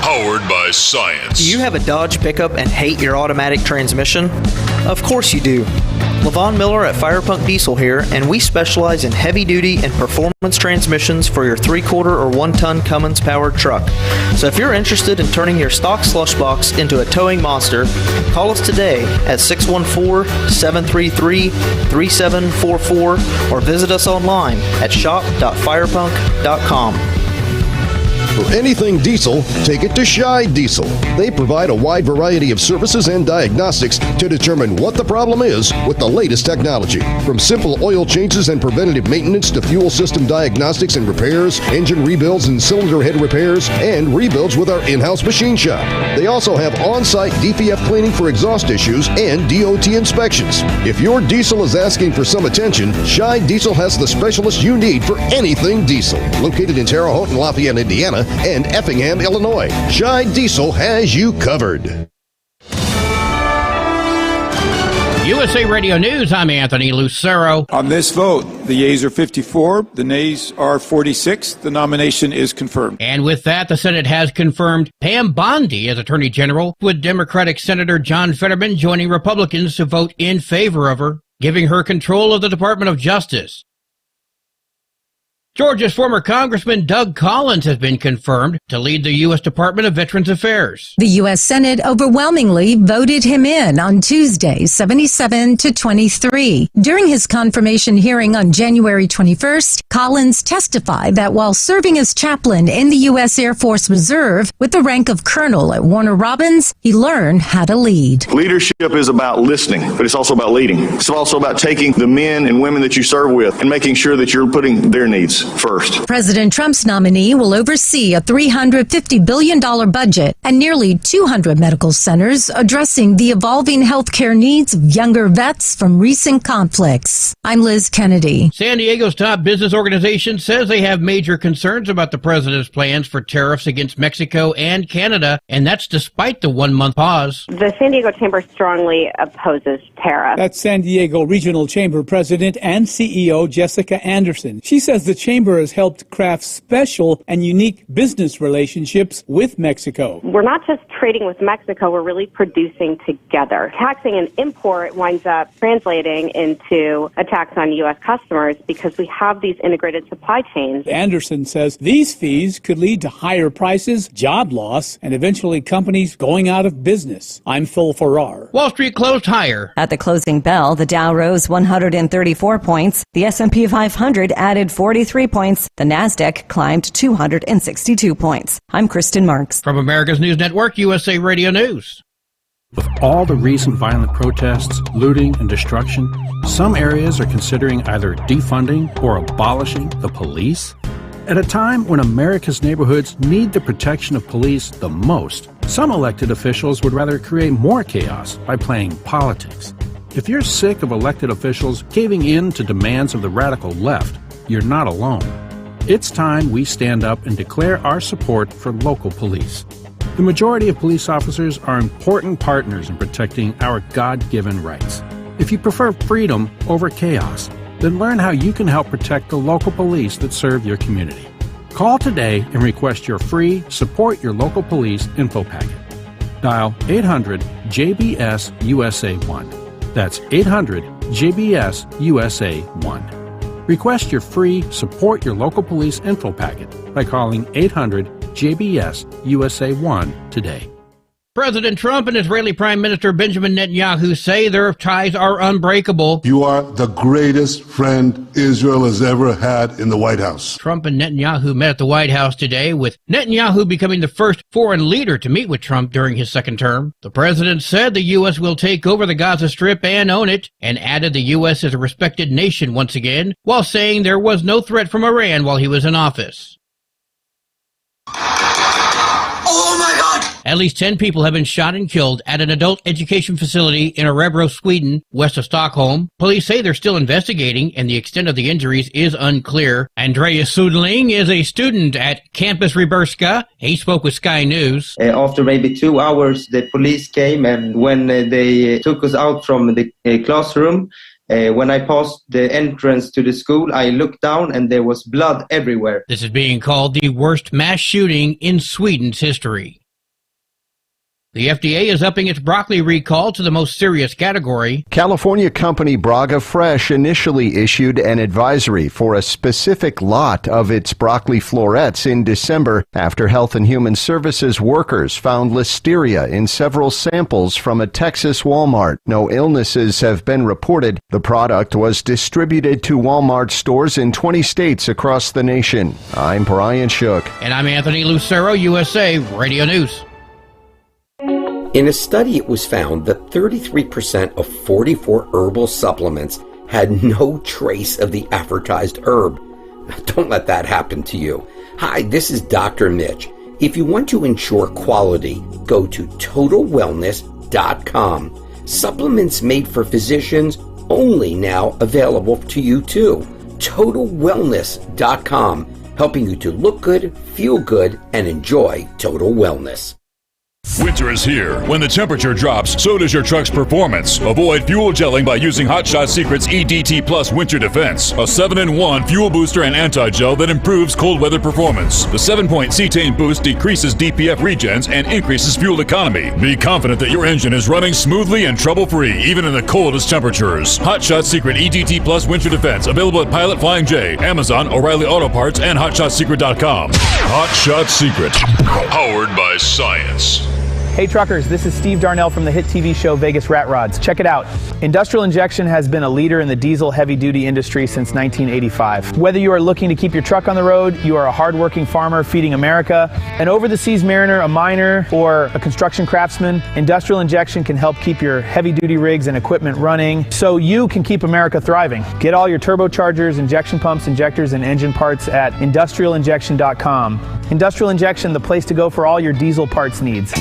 powered by science. Do you have a Dodge pickup and hate your automatic transmission? Of course you do. Levon Miller at Firepunk Diesel here, and we specialize in heavy-duty and performance transmissions for your 3-quarter or 1-ton Cummins-powered truck. So if you're interested in turning your stock slush box into a towing monster, call us today at 614-733-3744 or visit us online at shop.firepunk.com. For anything diesel, take it to Shy Diesel. They provide a wide variety of services and diagnostics to determine what the problem is with the latest technology. From simple oil changes and preventative maintenance to fuel system diagnostics and repairs, engine rebuilds and cylinder head repairs, and rebuilds with our in-house machine shop. They also have on-site DPF cleaning for exhaust issues and DOT inspections. If your diesel is asking for some attention, Shy Diesel has the specialist you need for anything diesel. Located in Terre Haute and Lafayette, Indiana, Indiana, and Effingham, Illinois. Scheid Diesel has you covered. USA Radio News, I'm Anthony Lucero. On this vote, the yeas are 54, the nays are 46. The nomination is confirmed. And with that, the Senate has confirmed Pam Bondi as Attorney General, with Democratic Senator John Fetterman joining Republicans to vote in favor of her, giving her control of the Department of Justice. Georgia's former Congressman Doug Collins has been confirmed to lead the U.S. Department of Veterans Affairs. The U.S. Senate overwhelmingly voted him in on Tuesday, 77-23. During his confirmation hearing on January 21st, Collins testified that while serving as chaplain in the U.S. Air Force Reserve with the rank of colonel at Warner Robins, he learned how to lead. Leadership is about listening, but it's also about leading. It's also about taking the men and women that you serve with and making sure that you're putting their needs first. President Trump's nominee will oversee a $350 billion budget and nearly 200 medical centers addressing the evolving healthcare needs of younger vets from recent conflicts. I'm Liz Kennedy. San Diego's top business organization says they have major concerns about the president's plans for tariffs against Mexico and Canada, and that's despite the one-month pause. The San Diego Chamber strongly opposes tariffs. That's San Diego Regional Chamber President and CEO Jessica Anderson. She says the chamber has helped craft special and unique business relationships with Mexico. We're not just trading with Mexico, we're really producing together. Taxing an import winds up translating into a tax on U.S. customers because we have these integrated supply chains. Anderson says these fees could lead to higher prices, job loss, and eventually companies going out of business. I'm Phil Farrar. Wall Street closed higher. At the closing bell, the Dow rose 134 points. The S&P 500 added 43 points. The Nasdaq climbed 262 points. I'm Kristen Marks. From America's News Network, USA Radio News. With all the recent violent protests, looting, and destruction, some areas are considering either defunding or abolishing the police. At a time when America's neighborhoods need the protection of police the most, some elected officials would rather create more chaos by playing politics. If you're sick of elected officials caving in to demands of the radical left, you're not alone. It's time we stand up and declare our support for local police. The majority of police officers are important partners in protecting our God-given rights. If you prefer freedom over chaos, then learn how you can help protect the local police that serve your community. Call today and request your free Support Your Local Police info packet. Dial 800-JBS-USA-1. That's 800-JBS-USA-1. Request your free Support Your Local Police info packet by calling 800-JBS-USA-1 today. President Trump and Israeli Prime Minister Benjamin Netanyahu say their ties are unbreakable. You are the greatest friend Israel has ever had in the White House. Trump and Netanyahu met at the White House today, with Netanyahu becoming the first foreign leader to meet with Trump during his second term. The president said the U.S. will take over the Gaza Strip and own it, and added the U.S. is a respected nation once again, while saying there was no threat from Iran while he was in office. Oh my God! At least 10 people have been shot and killed at an adult education facility in Örebro, Sweden, west of Stockholm. Police say they're still investigating, and the extent of the injuries is unclear. Andreas Sudling is a student at Campus Ryberska. He spoke with Sky News. After maybe 2 hours, the police came, and when they took us out from the classroom, when I passed the entrance to the school, I looked down and there was blood everywhere. This is being called the worst mass shooting in Sweden's history. The FDA is upping its broccoli recall to the most serious category. California company Braga Fresh initially issued an advisory for a specific lot of its broccoli florets in December after Health and Human Services workers found listeria in several samples from a Texas Walmart. No illnesses have been reported. The product was distributed to Walmart stores in 20 states across the nation. I'm Brian Shook. And I'm Anthony Lucero, USA Radio News. In a study, it was found that 33% of 44 herbal supplements had no trace of the advertised herb. Don't let that happen to you. Hi, this is Dr. Mitch. If you want to ensure quality, go to TotalWellness.com. Supplements made for physicians, only now available to you too. TotalWellness.com. helping you to look good, feel good, and enjoy total wellness. Winter is here. When the temperature drops, so does your truck's performance. Avoid fuel gelling by using Hot Shot Secret's EDT Plus Winter Defense, a 7-in-1 fuel booster and anti-gel that improves cold weather performance. The 7-point cetane boost decreases DPF regens and increases fuel economy. Be confident that your engine is running smoothly and trouble-free, even in the coldest temperatures. Hot Shot Secret EDT Plus Winter Defense, available at Pilot Flying J, Amazon, O'Reilly Auto Parts, and HotShotSecret.com. Hot Shot Secret, powered by science. Hey truckers, this is Steve Darnell from the hit TV show Vegas Rat Rods. Check it out. Industrial Injection has been a leader in the diesel heavy-duty industry since 1985. Whether you are looking to keep your truck on the road, you are a hard-working farmer feeding America, an over-the-seas mariner, a miner, or a construction craftsman, Industrial Injection can help keep your heavy-duty rigs and equipment running so you can keep America thriving. Get all your turbochargers, injection pumps, injectors, and engine parts at industrialinjection.com. Industrial Injection, the place to go for all your diesel parts needs.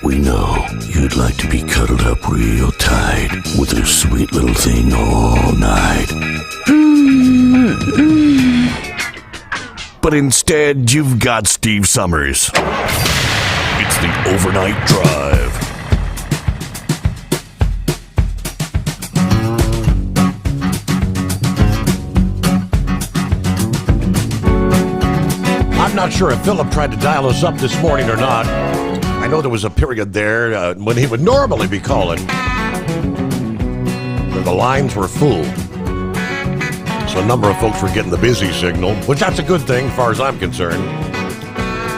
We know you'd like to be cuddled up real tight with a sweet little thing all night. But instead, you've got Steve Sommers. It's the Overnight Drive. I'm not sure if Philip tried to dial us up this morning or not. I know there was a period there when he would normally be calling where the lines were full. So a number of folks were getting the busy signal, which that's a good thing as far as I'm concerned.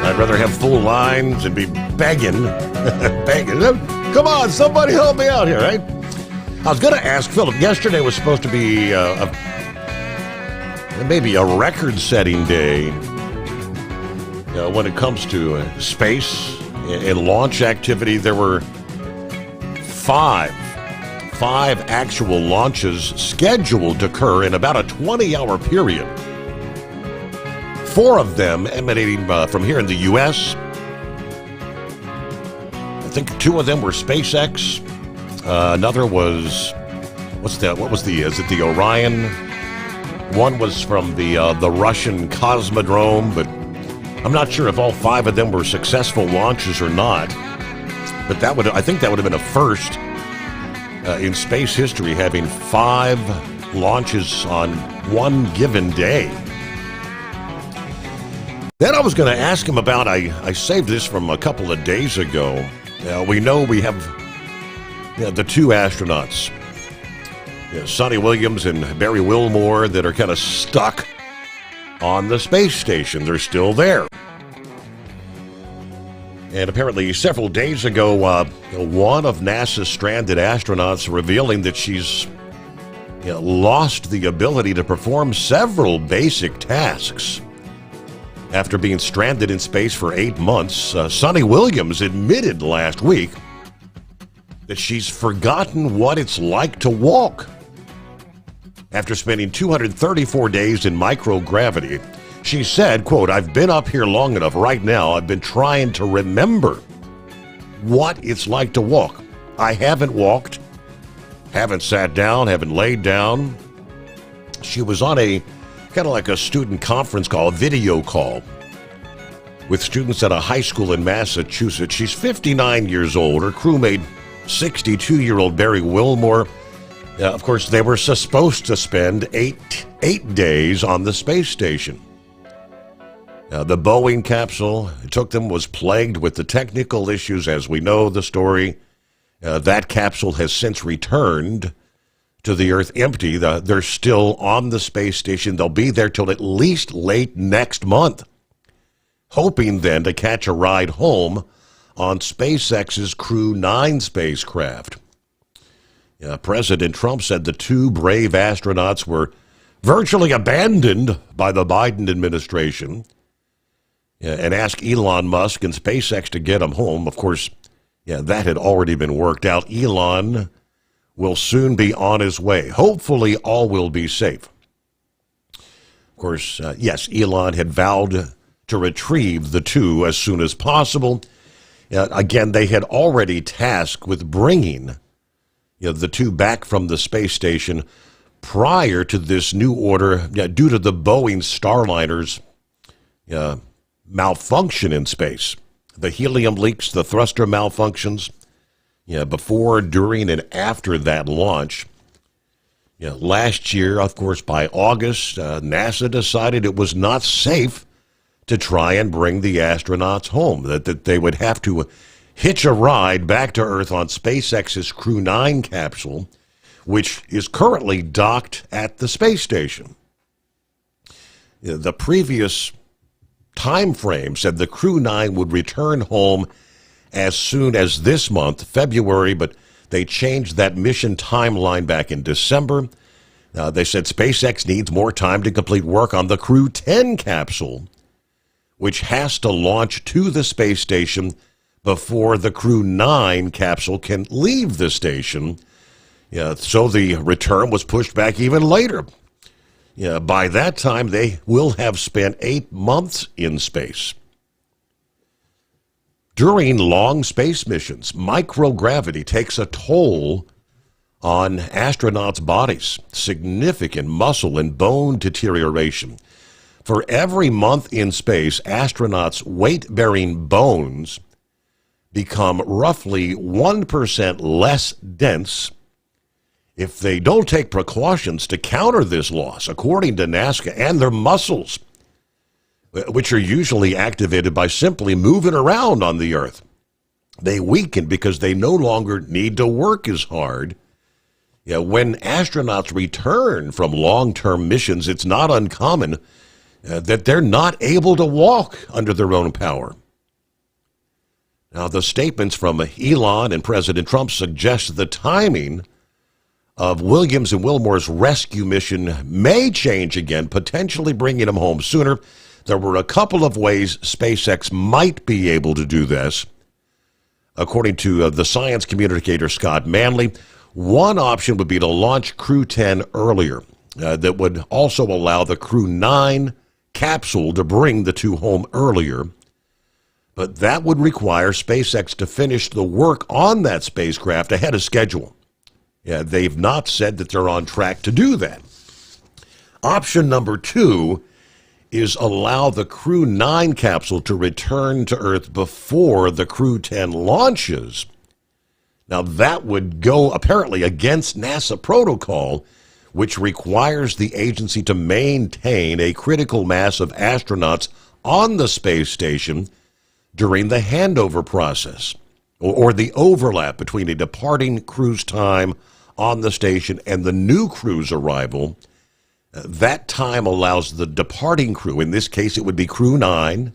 I'd rather have full lines and be begging. Begging. Come on, somebody help me out here, right? I was going to ask Philip, yesterday was supposed to be maybe a record-setting day when it comes to space and launch activity. There were five actual launches scheduled to occur in about a 20-hour period. 4 of them emanating from here in the U.S. I think 2 of them were SpaceX. Another was, is it the Orion? One was from the Russian Cosmodrome, but I'm not sure if all 5 of them were successful launches or not. But I think that would have been a first in space history, having 5 launches on one given day. Then I was going to ask him about, I saved this from a couple of days ago. We know we have the 2 astronauts, Sonny Williams and Barry Wilmore, that are kind of stuck on the space station. They're still there. And apparently several days ago, one of NASA's stranded astronauts revealing that she's lost the ability to perform several basic tasks. After being stranded in space for 8 months, Sonny Williams admitted last week that she's forgotten what it's like to walk. After spending 234 days in microgravity, she said, quote, "I've been up here long enough. Right now, I've been trying to remember what it's like to walk. I haven't walked, haven't sat down, haven't laid down." She was on a kind of like a student conference call, a video call, with students at a high school in Massachusetts. She's 59 years old. Her crewmate, 62-year-old Barry Wilmore. Of course, they were supposed to spend eight days on the space station. The Boeing capsule it took them was plagued with the technical issues, as we know the story. That capsule has since returned to the Earth empty. They're still on the space station. They'll be there till at least late next month, hoping then to catch a ride home on SpaceX's Crew 9 spacecraft. President Trump said the 2 brave astronauts were virtually abandoned by the Biden administration and asked Elon Musk and SpaceX to get them home. Of course, that had already been worked out. Elon will soon be on his way. Hopefully, all will be safe. Of course, yes, Elon had vowed to retrieve the 2 as soon as possible. Again, they had already tasked with bringing the 2 back from the space station prior to this new order due to the Boeing Starliners malfunction in space. The helium leaks, the thruster malfunctions, before, during, and after that launch. Last year, of course, by August, NASA decided it was not safe to try and bring the astronauts home, that they would have to hitch a ride back to Earth on SpaceX's Crew 9 capsule, which is currently docked at the space station. The previous time frame said the Crew 9 would return home as soon as this month, February, but they changed that mission timeline back in December. They said SpaceX needs more time to complete work on the Crew 10 capsule, which has to launch to the space station before the Crew 9 capsule can leave the station. So the return was pushed back even later. By that time, they will have spent 8 months in space. During long space missions, microgravity takes a toll on astronauts' bodies, significant muscle and bone deterioration. For every month in space, astronauts' weight-bearing bones become roughly 1% less dense if they don't take precautions to counter this loss, according to NASA, and their muscles, which are usually activated by simply moving around on the Earth. They weaken because they no longer need to work as hard. When astronauts return from long-term missions, it's not uncommon that they're not able to walk under their own power. Now, the statements from Elon and President Trump suggest the timing of Williams and Wilmore's rescue mission may change again, potentially bringing them home sooner. There were a couple of ways SpaceX might be able to do this. According to the science communicator Scott Manley, one option would be to launch Crew 10 earlier. That would also allow the Crew 9 capsule to bring the two home earlier. But that would require SpaceX to finish the work on that spacecraft ahead of schedule. They've not said that they're on track to do that. Option number 2 is allow the Crew 9 capsule to return to Earth before the Crew 10 launches. Now, that would go apparently against NASA protocol, which requires the agency to maintain a critical mass of astronauts on the space station during the handover process, or the overlap between a departing crew's time on the station and the new crew's arrival. That time allows the departing crew, in this case it would be Crew 9,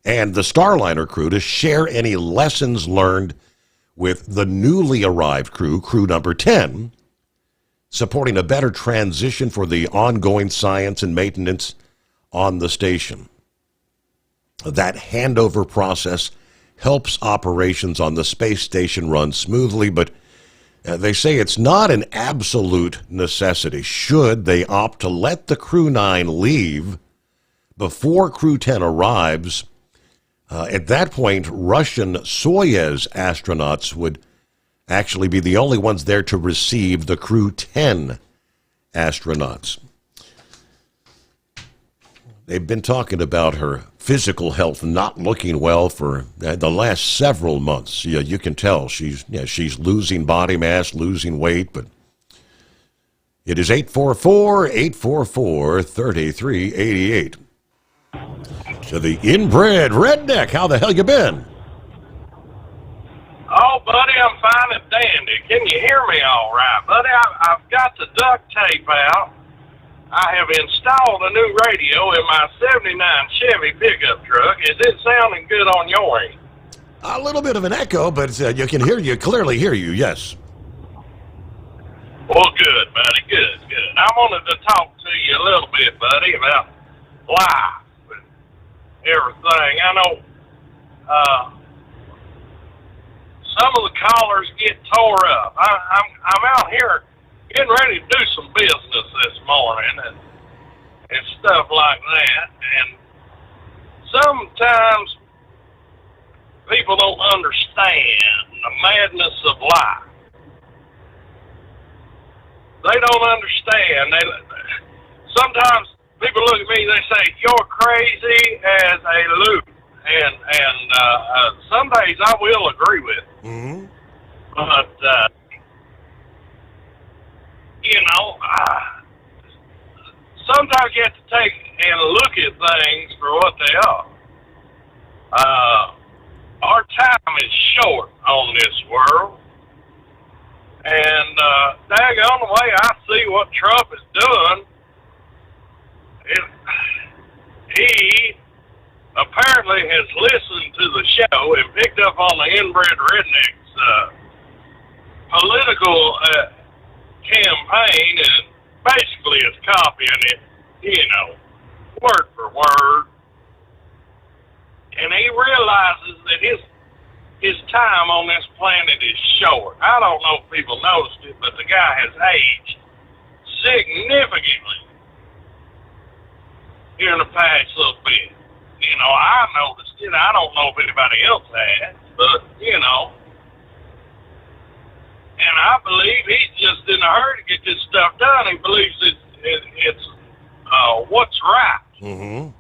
and the Starliner crew to share any lessons learned with the newly arrived crew, Crew number 10, supporting a better transition for the ongoing science and maintenance on the station. That handover process helps operations on the space station run smoothly, but they say it's not an absolute necessity. Should they opt to let the Crew 9 leave before Crew 10 arrives, at that point, Russian Soyuz astronauts would actually be the only ones there to receive the Crew 10 astronauts. They've been talking about her physical health not looking well for the last several months. You can tell she's losing body mass, losing weight, but it is 844-844-3388. To the inbred redneck, how the hell you been? Oh, buddy, I'm fine and dandy. Can you hear me all right, buddy? I've got the duct tape out. I have installed a new radio in my 79 Chevy pickup truck. Is it sounding good on your end? A little bit of an echo, but you clearly hear you, yes. Well, good, buddy, good. I wanted to talk to you a little bit, buddy, about life and everything. I know some of the collars get tore up. I'm out here getting ready to do some business this morning and stuff like that. And sometimes people don't understand the madness of life. They don't understand. Sometimes people look at me, they say, you're crazy as a loop. And some days I will agree with it. Mm-hmm. But, sometimes you have to take and look at things for what they are. Our time is short on this world. And, daggone the way I see what Trump is doing, he apparently has listened to the show and picked up on the inbred rednecks political campaign and basically is copying it, word for word. And he realizes that his time on this planet is short. I don't know if people noticed it, but the guy has aged significantly here in the past little bit. I noticed it. I don't know if anybody else has, but, and I believe he's just in a hurry to get this stuff done. He believes it's what's right. Mm-hmm.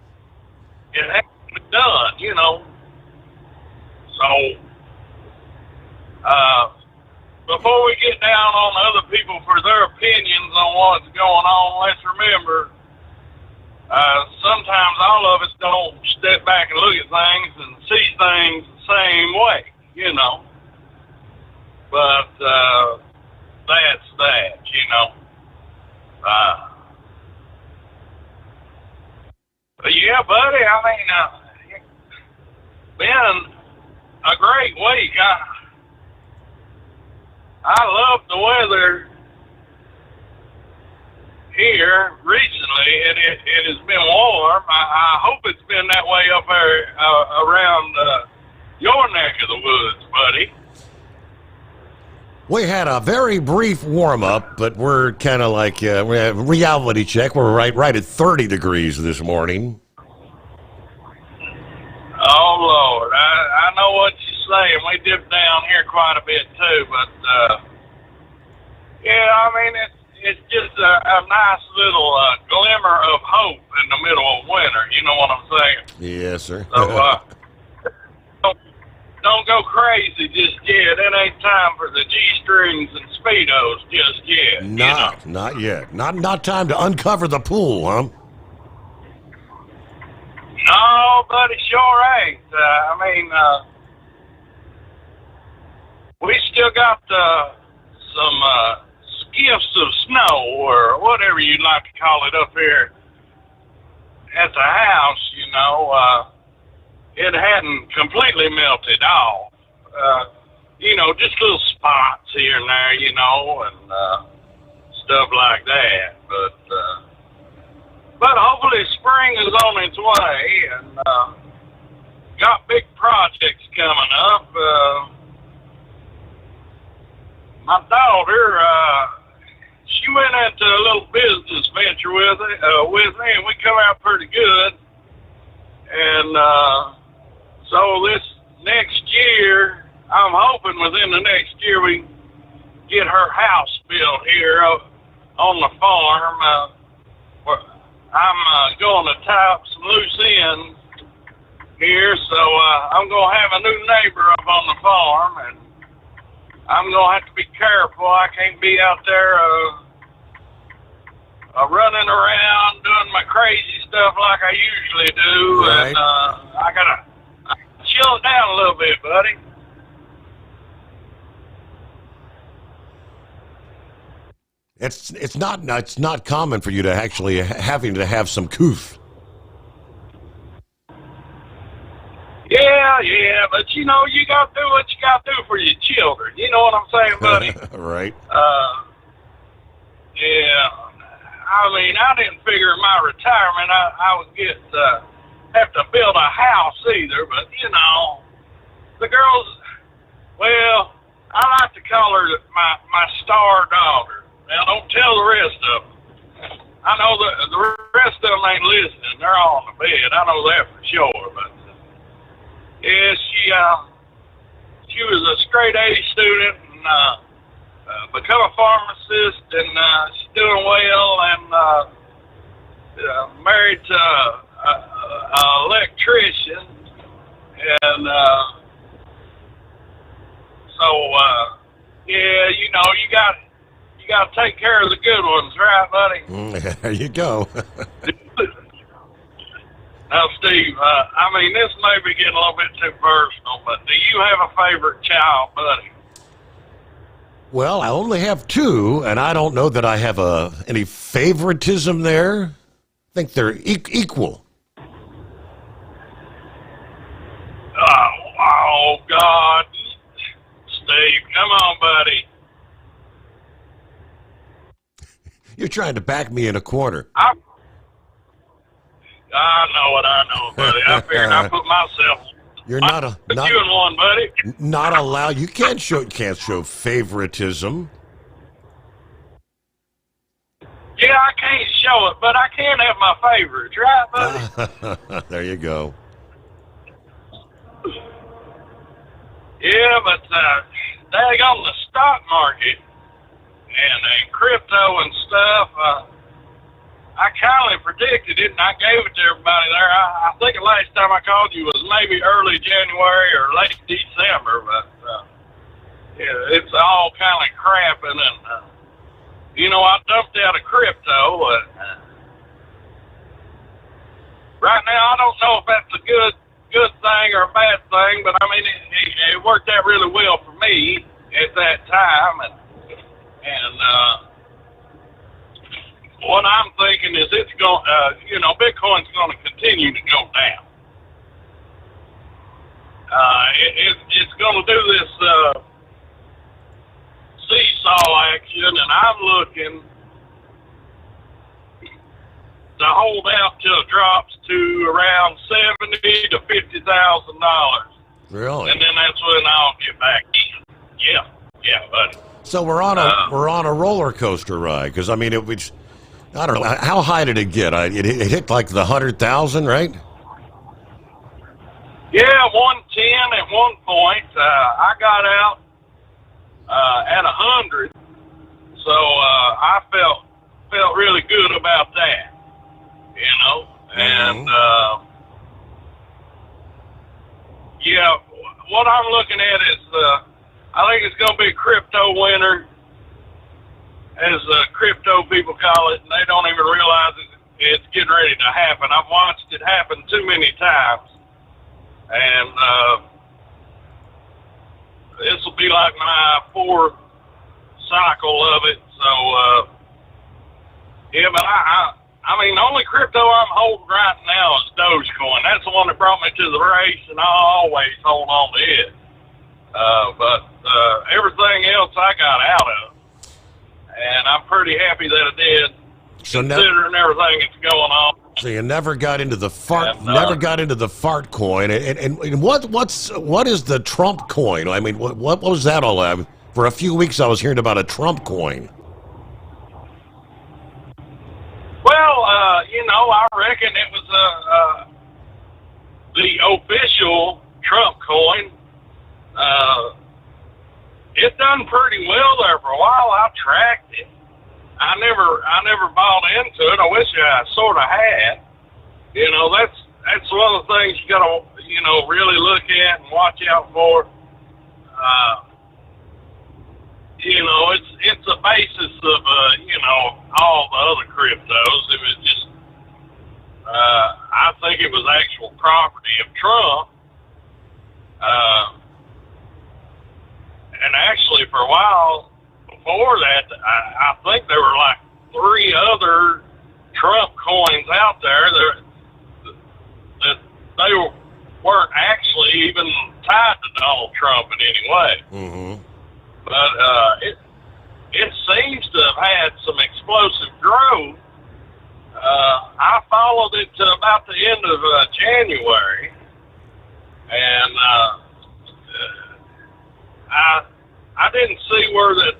It has to be done, So, before we get down on other people for their opinions on what's going on, let's remember, sometimes all of us don't step back and look at things and see things the same way, But that's that, But yeah, buddy, I mean, been a great week. I love the weather here recently, and it has been warm. I hope it's been that way up there around your neck of the woods, buddy. We had a very brief warm-up, but we're kind of like we have reality check. We're right at 30 degrees this morning. Oh, Lord. I know what you're saying. We dipped down here quite a bit, too, but, yeah, I mean, it's just a nice little glimmer of hope in the middle of winter. You know what I'm saying? Yes, sir. So, don't go crazy just yet. It ain't time for the G-strings and Speedos just yet. Not yet. Not time to uncover the pool, huh? No, buddy, sure ain't. We still got some skiffs of snow, or whatever you'd like to call it, up here at the house, It hadn't completely melted off. Just little spots here and there, and stuff like that. But hopefully spring is on its way, and got big projects coming up. My daughter, she went into a little business venture with me, and we come out pretty good. And so this next year, I'm hoping within the next year we can get her house built here on the farm. I'm going to tie up some loose ends here, so I'm going to have a new neighbor up on the farm, and I'm going to have to be careful. I can't be out there running around doing my crazy stuff like I usually do, right. And I got to chill it down a little bit, buddy. It's not common for you to actually having to have some couth. Yeah, but you got to do what you got to do for your children. You know what I'm saying, buddy? Right. Yeah. I mean, I didn't figure in my retirement I would have to build a house either, but the girls, well, I like to call her my star daughter. Now, don't tell the rest of them. I know the rest of them ain't listening. They're all on the bed. I know that for sure. But, yeah, she was a straight A student and become a pharmacist, and she's doing well. And married to an electrician, and so yeah, you know, you got to take care of the good ones, right, buddy? There you go. Now, Steve, I mean, this may be getting a little bit too personal, but do you have a favorite child, buddy? Well, I only have two, and I don't know that I have any favoritism there. I think they're equal. Oh, God. Steve, come on, buddy. You're trying to back me in a corner. I know, buddy. I figured I put myself. You're not you in one, buddy. Not allowed. You can't show favoritism. Yeah, I can't show it, but I can have my favorites, right, buddy? There you go. Yeah, but dang on the stock market and crypto and stuff, I kindly predicted it, and I gave it to everybody there. I think the last time I called you was maybe early January or late December, but yeah, it's all kind of crapping, and you know, I dumped out of crypto. Right now, I don't know if that's a good thing or a bad thing, but I mean, it worked out really well for me at that time, and what I'm thinking is it's going, you know, Bitcoin's going to continue to go down. It's going to do this seesaw action, and I'm looking to hold out till it drops to around $70,000 to $50,000. Really? And then that's when I'll get back in. Yeah, buddy. So we're on a roller coaster ride, because I mean it was. I don't know, how high did it get? It hit like the 100,000, right? Yeah, 110 at one point. I got out at 100, so I felt really good about that, you know. And yeah, what I'm looking at is I think it's going to be crypto winter, as crypto people call it, and they don't even realize it's getting ready to happen. I've watched it happen too many times, and this will be like my fourth cycle of it. So, yeah, but I mean, the only crypto I'm holding right now is Dogecoin. That's the one that brought me to the race, and I'll always hold on to it. But everything else I got out of. And I'm pretty happy that I did, considering everything that's going on. So you never got into the fart, coin. And what is the Trump coin? I mean, what was that all about? For a few weeks, I was hearing about a Trump coin. Well, you know, I reckon it was the official Trump coin. It done pretty well there for a while. I tracked it. I never bought into it. I wish I sort of had. You know, that's one of the things you gotta, you know, really look at and watch out for. You know, it's a basis of you know, all the other cryptos. It was just I think it was actual property of Trump. And actually, for a while before that, I think there were like 3 other Trump coins out there that they weren't actually even tied to Donald Trump in any way. Mm-hmm. But it seems to have had some explosive growth. I followed it to about the end of January, and I didn't see where that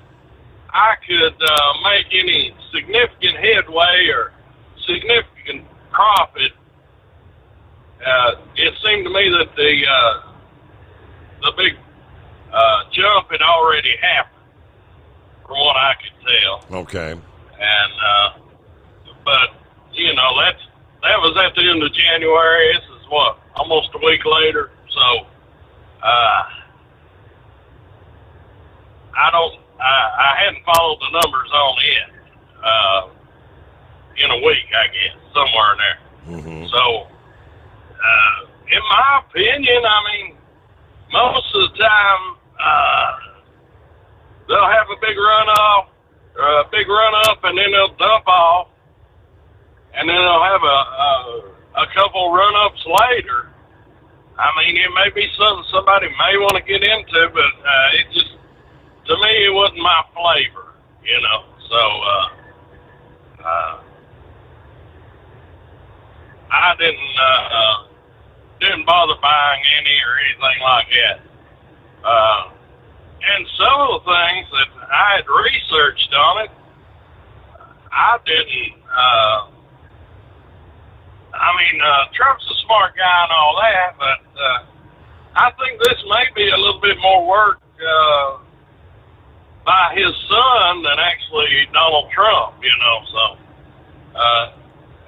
I could make any significant headway or significant profit. It seemed to me that the big jump had already happened, from what I could tell. Okay. And but you know, that was at the end of January. This is what, almost a week later. So, I hadn't followed the numbers on it in a week, I guess, somewhere in there. Mm-hmm. So, in my opinion, I mean, most of the time, they'll have a big runoff, or a big run up, and then they'll dump off, and then they'll have a couple run ups later. I mean, it may be something somebody may want to get into, but it just, to me, it wasn't my flavor, you know. So, I didn't bother buying any or anything like that. And some of the things that I had researched on it, I didn't. I mean, Trump's a smart guy and all that, but I think this may be a little bit more work by his son than actually Donald Trump, you know. So,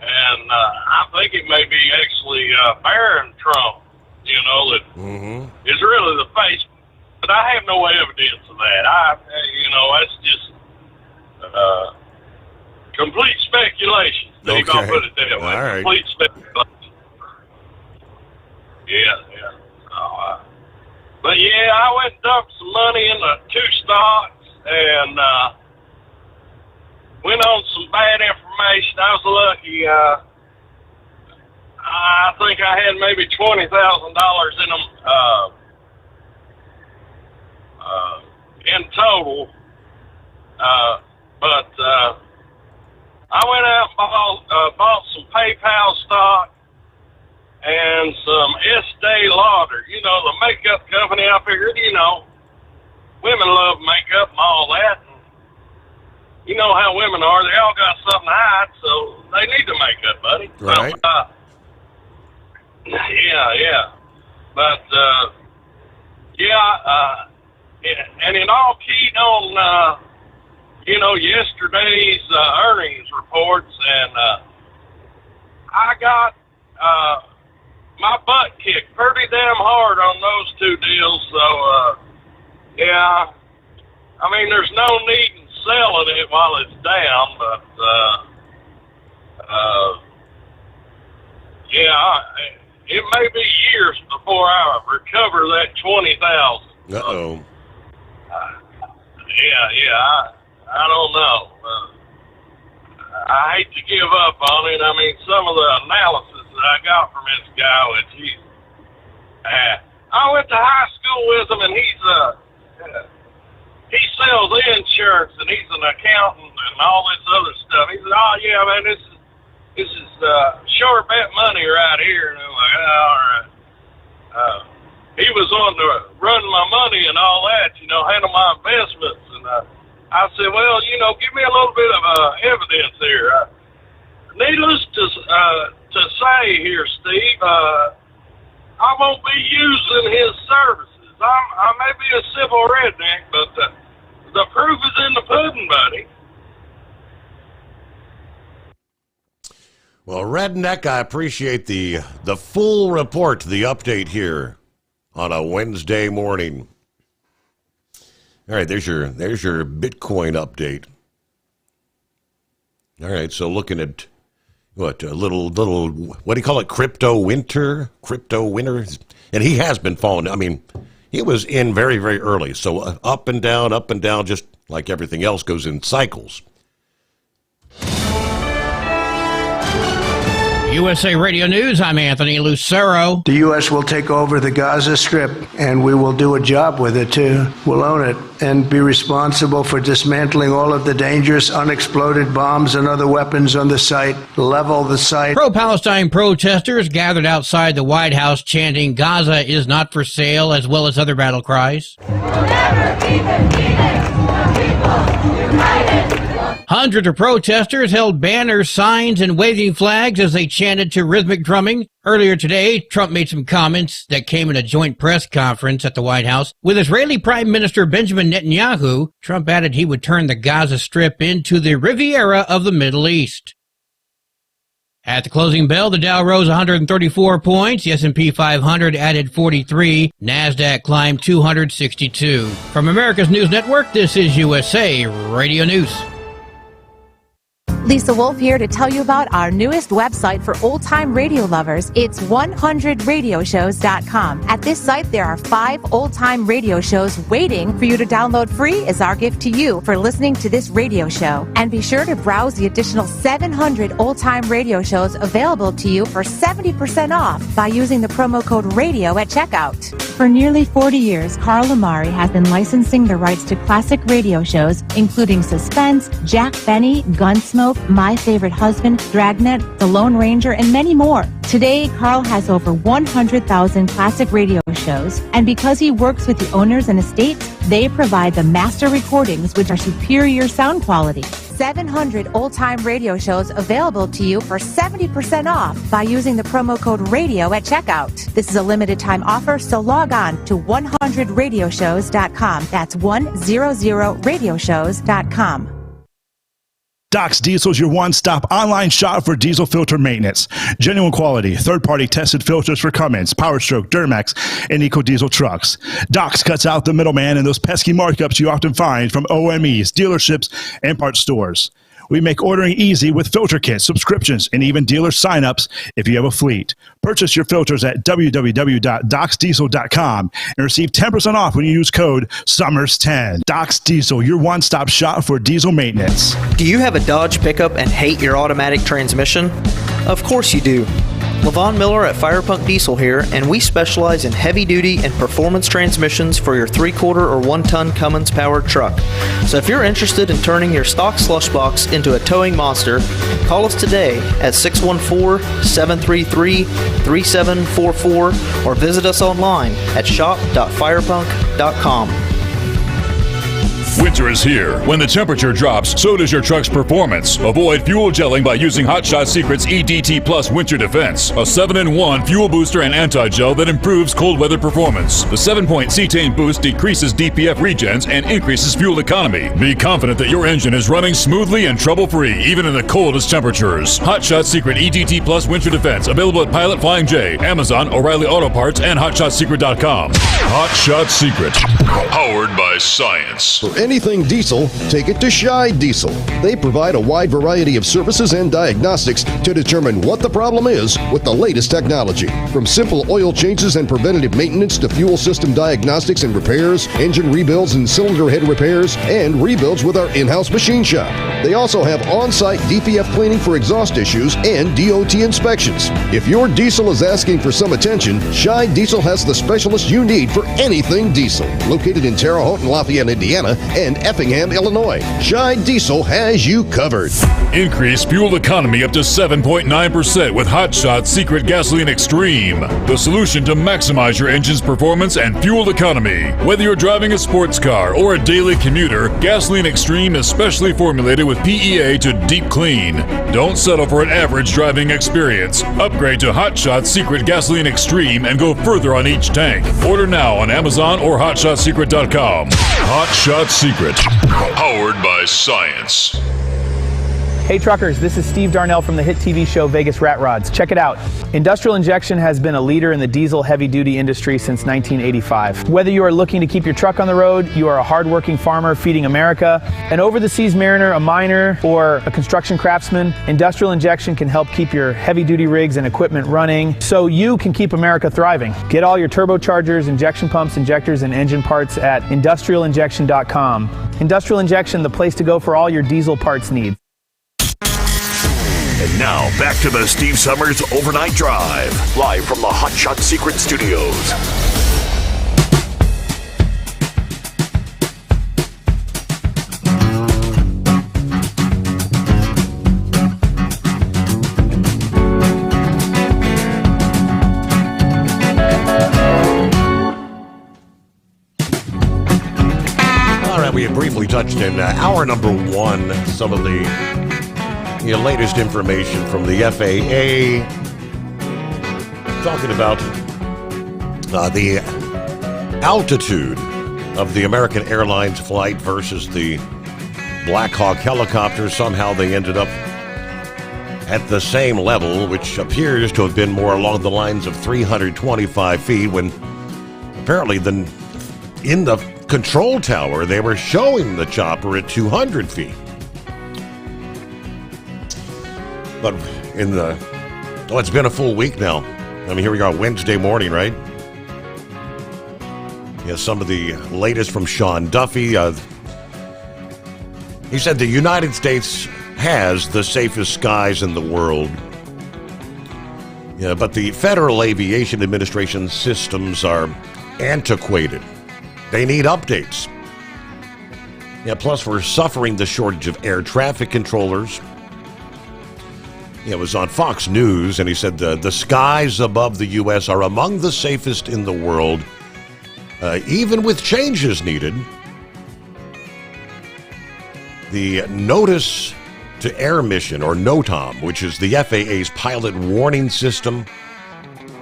and I think it may be actually Barron Trump, you know, that is really the face. But I have no evidence of that. You know, that's just complete speculation. Steve, Okay. I'll put it that way. All right. Complete speculation. Yeah. But yeah, I went and dumped some money in the 2 stocks and went on some bad information. I was lucky. I think I had maybe $20,000 in them in total. But I went out and bought some PayPal stock and some Estee Lauder, you know, the makeup company. I figured, you know, women love makeup and all that. And you know how women are. They all got something to hide, so they need the makeup, buddy. Right. So, yeah. But, and it all keyed on, you know, yesterday's earnings reports, and I got my butt kicked pretty damn hard on those 2 deals. So, yeah, I mean, there's no need in selling it while it's down, but it may be years before I recover that $20,000. Uh-oh. I don't know. I hate to give up on it. I mean, some of the analysis that I got from this guy, which I went to high school with him, and he sells insurance, and he's an accountant and all this other stuff. He said, "Oh yeah, man, this is sure bet money right here." And I'm like, all right. He was on to run my money and all that, you know, handle my investments, and I said, well, you know, give me a little bit of evidence here. Needless to say here, Steve, I won't be using his services. I may be a civil redneck, but the proof is in the pudding, buddy. Well, Redneck, I appreciate the full report, the update here on a Wednesday morning. All right, there's your Bitcoin update. All right, so looking at what a little what do you call it? Crypto winter, and he has been falling. I mean, he was in very, very early, so up and down, just like everything else goes in cycles. USA Radio News, I'm Anthony Lucero. The U.S. will take over the Gaza Strip, and we will do a job with it, too. We'll own it and be responsible for dismantling all of the dangerous unexploded bombs and other weapons on the site, level the site. Pro-Palestine protesters gathered outside the White House chanting, "Gaza is not for sale," as well as other battle cries. Hundreds of protesters held banners, signs, and waving flags as they chanted to rhythmic drumming. Earlier today, Trump made some comments that came in a joint press conference at the White House with Israeli Prime Minister Benjamin Netanyahu. Trump added he would turn the Gaza Strip into the Riviera of the Middle East. At the closing bell, the Dow rose 134 points, the S&P 500 added 43, NASDAQ climbed 262. From America's News Network, this is USA Radio News. Lisa Wolf here to tell you about our newest website for old-time radio lovers. It's 100radioshows.com. At this site, there are 5 old-time radio shows waiting for you to download free as our gift to you for listening to this radio show. And be sure to browse the additional 700 old-time radio shows available to you for 70% off by using the promo code RADIO at checkout. For nearly 40 years, Carl Amari has been licensing the rights to classic radio shows, including Suspense, Jack Benny, Gunsmoke, My Favorite Husband, Dragnet, The Lone Ranger, and many more. Today, Carl has over 100,000 classic radio shows, and because he works with the owners and estates, they provide the master recordings, which are superior sound quality. 700 old-time radio shows available to you for 70% off by using the promo code RADIO at checkout. This is a limited-time offer, so log on to 100radioshows.com. That's 100radioshows.com. Doc's Diesel is your one-stop online shop for diesel filter maintenance. Genuine quality, third-party tested filters for Cummins, Powerstroke, Duramax, and EcoDiesel trucks. Doc's cuts out the middleman and those pesky markups you often find from OMEs, dealerships, and parts stores. We make ordering easy with filter kits, subscriptions, and even dealer sign-ups if you have a fleet. Purchase your filters at www.docsdiesel.com and receive 10% off when you use code SOMMERS10. Doc's Diesel, your one-stop shop for diesel maintenance. Do you have a Dodge pickup and hate your automatic transmission? Of course you do. LaVon Miller at Firepunk Diesel here, and we specialize in heavy-duty and performance transmissions for your 3-quarter or 1-ton Cummins powered truck. So if you're interested in turning your stock slush box into a towing monster, call us today at 614-733-3744 or visit us online at shop.firepunk.com. Winter is here. When the temperature drops, so does your truck's performance. Avoid fuel gelling by using Hot Shot Secret's EDT Plus Winter Defense, a 7-in-1 fuel booster and anti-gel that improves cold weather performance. The 7-point cetane boost decreases DPF regens and increases fuel economy. Be confident that your engine is running smoothly and trouble-free, even in the coldest temperatures. Hot Shot Secret EDT Plus Winter Defense, available at Pilot Flying J, Amazon, O'Reilly Auto Parts, and HotShotSecret.com. Hot Shot Secret, powered by science. Anything diesel, take it to Shy Diesel. They provide a wide variety of services and diagnostics to determine what the problem is with the latest technology. From simple oil changes and preventative maintenance to fuel system diagnostics and repairs, engine rebuilds and cylinder head repairs, and rebuilds with our in-house machine shop. They also have on-site DPF cleaning for exhaust issues and DOT inspections. If your diesel is asking for some attention, Shy Diesel has the specialist you need for anything diesel. Located in Terre Haute and Lafayette, Indiana, and Effingham, Illinois. Shy Diesel has you covered. Increase fuel economy up to 7.9% with Hot Shot Secret Gasoline Extreme, the solution to maximize your engine's performance and fuel economy. Whether you're driving a sports car or a daily commuter, Gasoline Extreme is specially formulated with PEA to deep clean. Don't settle for an average driving experience. Upgrade to Hot Shot Secret Gasoline Extreme and go further on each tank. Order now on Amazon or HotShotSecret.com. Hot Shot Secret, powered by science. Hey truckers, this is Steve Darnell from the hit TV show Vegas Rat Rods. Check it out. Industrial Injection has been a leader in the diesel heavy-duty industry since 1985. Whether you are looking to keep your truck on the road, you are a hardworking farmer feeding America, an over-the-seas mariner, a miner, or a construction craftsman, Industrial Injection can help keep your heavy-duty rigs and equipment running so you can keep America thriving. Get all your turbochargers, injection pumps, injectors, and engine parts at industrialinjection.com. Industrial Injection, the place to go for all your diesel parts needs. And now, back to the Steve Sommers Overnight Drive, live from the Hot Shot Secret Studios. All right, we had briefly touched in hour number 1 some of the latest information from the FAA, talking about the altitude of the American Airlines flight versus the Black Hawk helicopter. Somehow they ended up at the same level, which appears to have been more along the lines of 325 feet, when apparently in the control tower they were showing the chopper at 200 feet. But it's been a full week now. I mean, here we are Wednesday morning, right? Yeah, some of the latest from Sean Duffy. He said the United States has the safest skies in the world. Yeah, but the Federal Aviation Administration systems are antiquated. They need updates. Yeah, plus we're suffering the shortage of air traffic controllers. Yeah, it was on Fox News, and he said the skies above the U.S. are among the safest in the world, even with changes needed. The Notice to Air Mission, or NOTAM, which is the FAA's pilot warning system,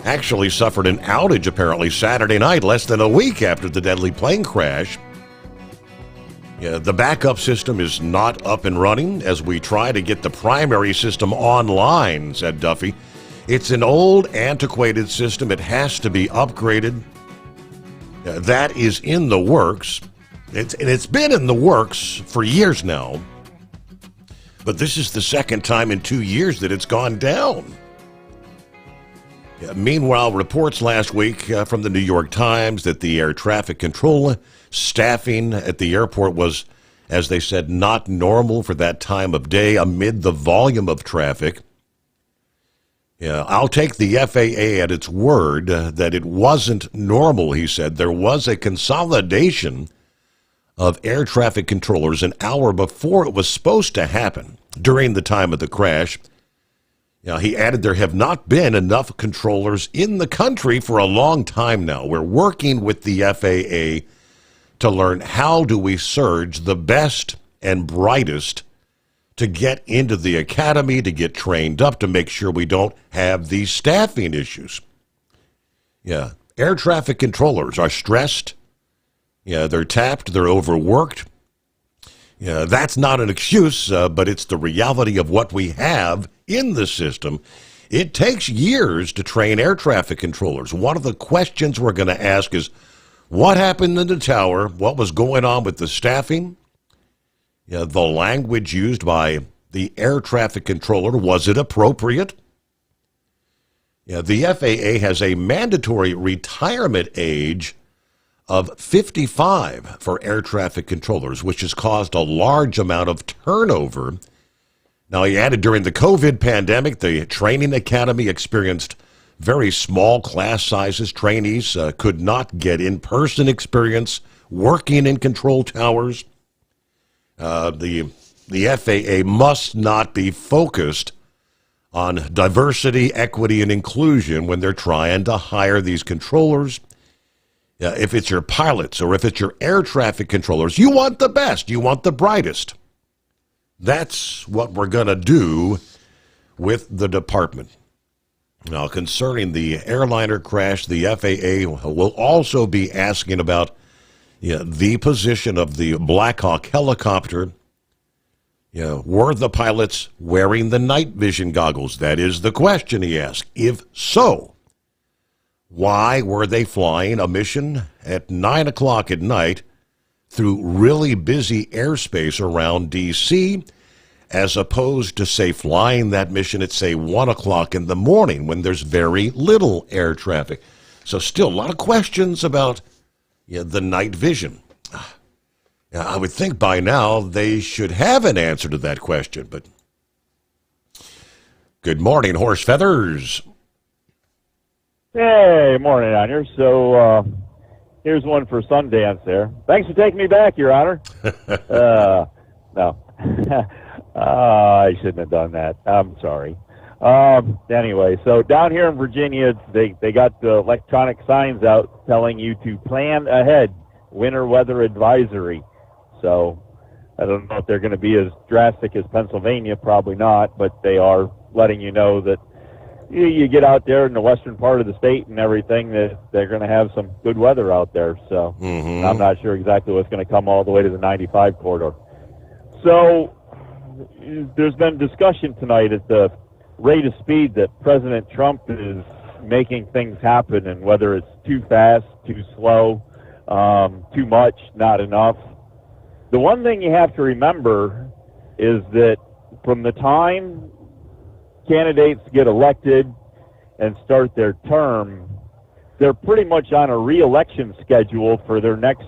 actually suffered an outage apparently Saturday night, less than a week after the deadly plane crash. Yeah, the backup system is not up and running as we try to get the primary system online, said Duffy. It's an old, antiquated system. It has to be upgraded. That is in the works. It's been in the works for years now. But this is the second time in 2 years that it's gone down. Meanwhile, reports last week from the New York Times that the air traffic control staffing at the airport was, as they said, not normal for that time of day amid the volume of traffic. Yeah, I'll take the FAA at its word that it wasn't normal, he said. There was a consolidation of air traffic controllers an hour before it was supposed to happen during the time of the crash. Now, he added there have not been enough controllers in the country for a long time now. We're working with the FAA to learn how do we surge the best and brightest to get into the academy, to get trained up, to make sure we don't have these staffing issues. Yeah, air traffic controllers are stressed. Yeah, they're tapped, they're overworked. Yeah, that's not an excuse, but it's the reality of what we have in the system. It takes years to train air traffic controllers. One of the questions we're going to ask is, what happened in the tower? What was going on with the staffing? Yeah, the language used by the air traffic controller, was it appropriate? Yeah, the FAA has a mandatory retirement age of 55 for air traffic controllers, which has caused a large amount of turnover. Now, he added during the COVID pandemic, the training academy experienced very small class sizes. Trainees could not get in-person experience working in control towers. The FAA must not be focused on diversity, equity, and inclusion when they're trying to hire these controllers. If it's your pilots or if it's your air traffic controllers, you want the best, you want the brightest. That's what we're going to do with the department. Now, concerning the airliner crash, the FAA will also be asking about the position of the Black Hawk helicopter. Were the pilots wearing the night vision goggles? That is the question he asked. If so, why were they flying a mission at 9 o'clock at night through really busy airspace around D.C., as opposed to, say, flying that mission at, say, 1 o'clock in the morning when there's very little air traffic? So still a lot of questions about the night vision. I would think by now they should have an answer to that question, but good morning, Horse Feathers. Hey, morning, on here. So here's one for Sundance there. Thanks for taking me back, Your Honor. No. I shouldn't have done that. I'm sorry. Anyway, so down here in Virginia, they got the electronic signs out telling you to plan ahead, winter weather advisory. So I don't know if they're going to be as drastic as Pennsylvania, probably not, but they are letting you know that you get out there in the western part of the state and everything, that they're going to have some good weather out there. So I'm not sure exactly what's going to come all the way to the 95 corridor. So there's been discussion tonight at the rate of speed that President Trump is making things happen, and whether it's too fast, too slow, too much, not enough. The one thing you have to remember is that from the time candidates get elected and start their term, they're pretty much on a re-election schedule for their next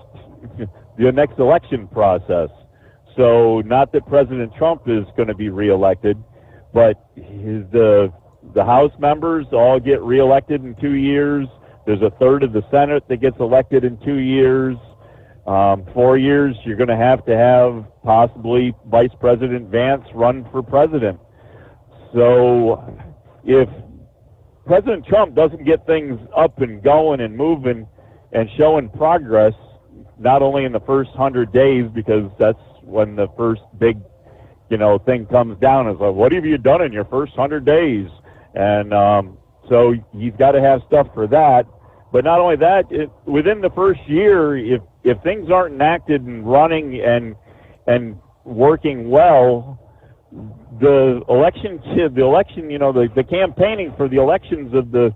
election process. So not that President Trump is going to be re-elected, but the House members all get re-elected in 2 years. There's a third of the Senate that gets elected in 2 years. 4 years, you're going to have possibly Vice President Vance run for president. So if President Trump doesn't get things up and going and moving and showing progress, not only in the first 100 days, because that's when the first big, thing comes down, is like, what have you done in your first 100 days? And so he's got to have stuff for that. But not only that, within the first year, if things aren't enacted and running and working well, the campaigning for the elections of the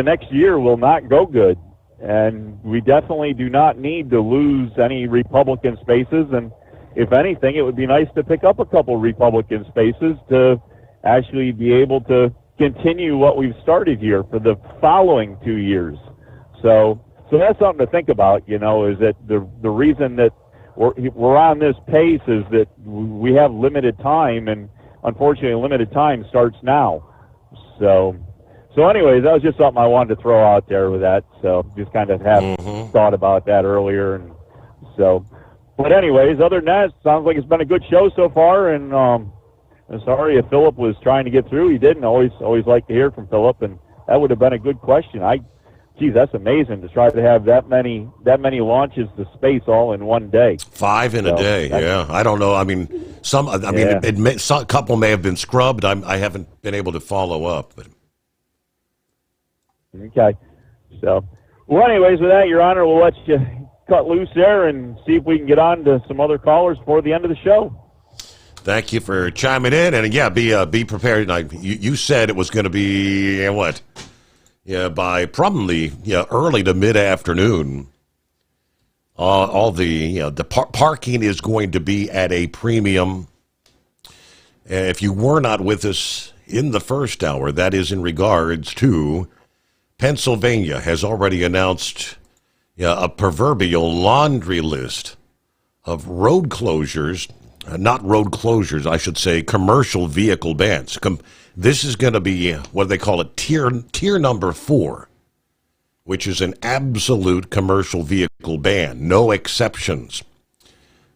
next year will not go good. And we definitely do not need to lose any Republican spaces. And if anything, it would be nice to pick up a couple Republican spaces to actually be able to continue what we've started here for the following 2 years. So that's something to think about, is that the reason that we're on this pace is that we have limited time, and unfortunately limited time starts now. So anyways, that was just something I wanted to throw out there with that. So just kind of have thought about that earlier. And so, but anyways, other than that, it sounds like it's been a good show so far. And I'm sorry if Philip was trying to get through. He didn't. Always like to hear from Philip, and that would have been a good question. Geez, that's amazing to try to have that many launches to space all in one day. 5 in a day, yeah. I don't know. I mean, a couple may have been scrubbed. I haven't been able to follow up. But. Okay. So, well, anyways, with that, Your Honor, we'll let you cut loose there and see if we can get on to some other callers before the end of the show. Thank you for chiming in, and yeah, be prepared. You said it was going to be what? Yeah, by probably early to mid-afternoon, all the parking is going to be at a premium. If you were not with us in the first hour, that is in regards to Pennsylvania has already announced a proverbial laundry list of road closures, not road closures, I should say, commercial vehicle bans. This is going to be what they call it, tier number 4, which is an absolute commercial vehicle ban, no exceptions.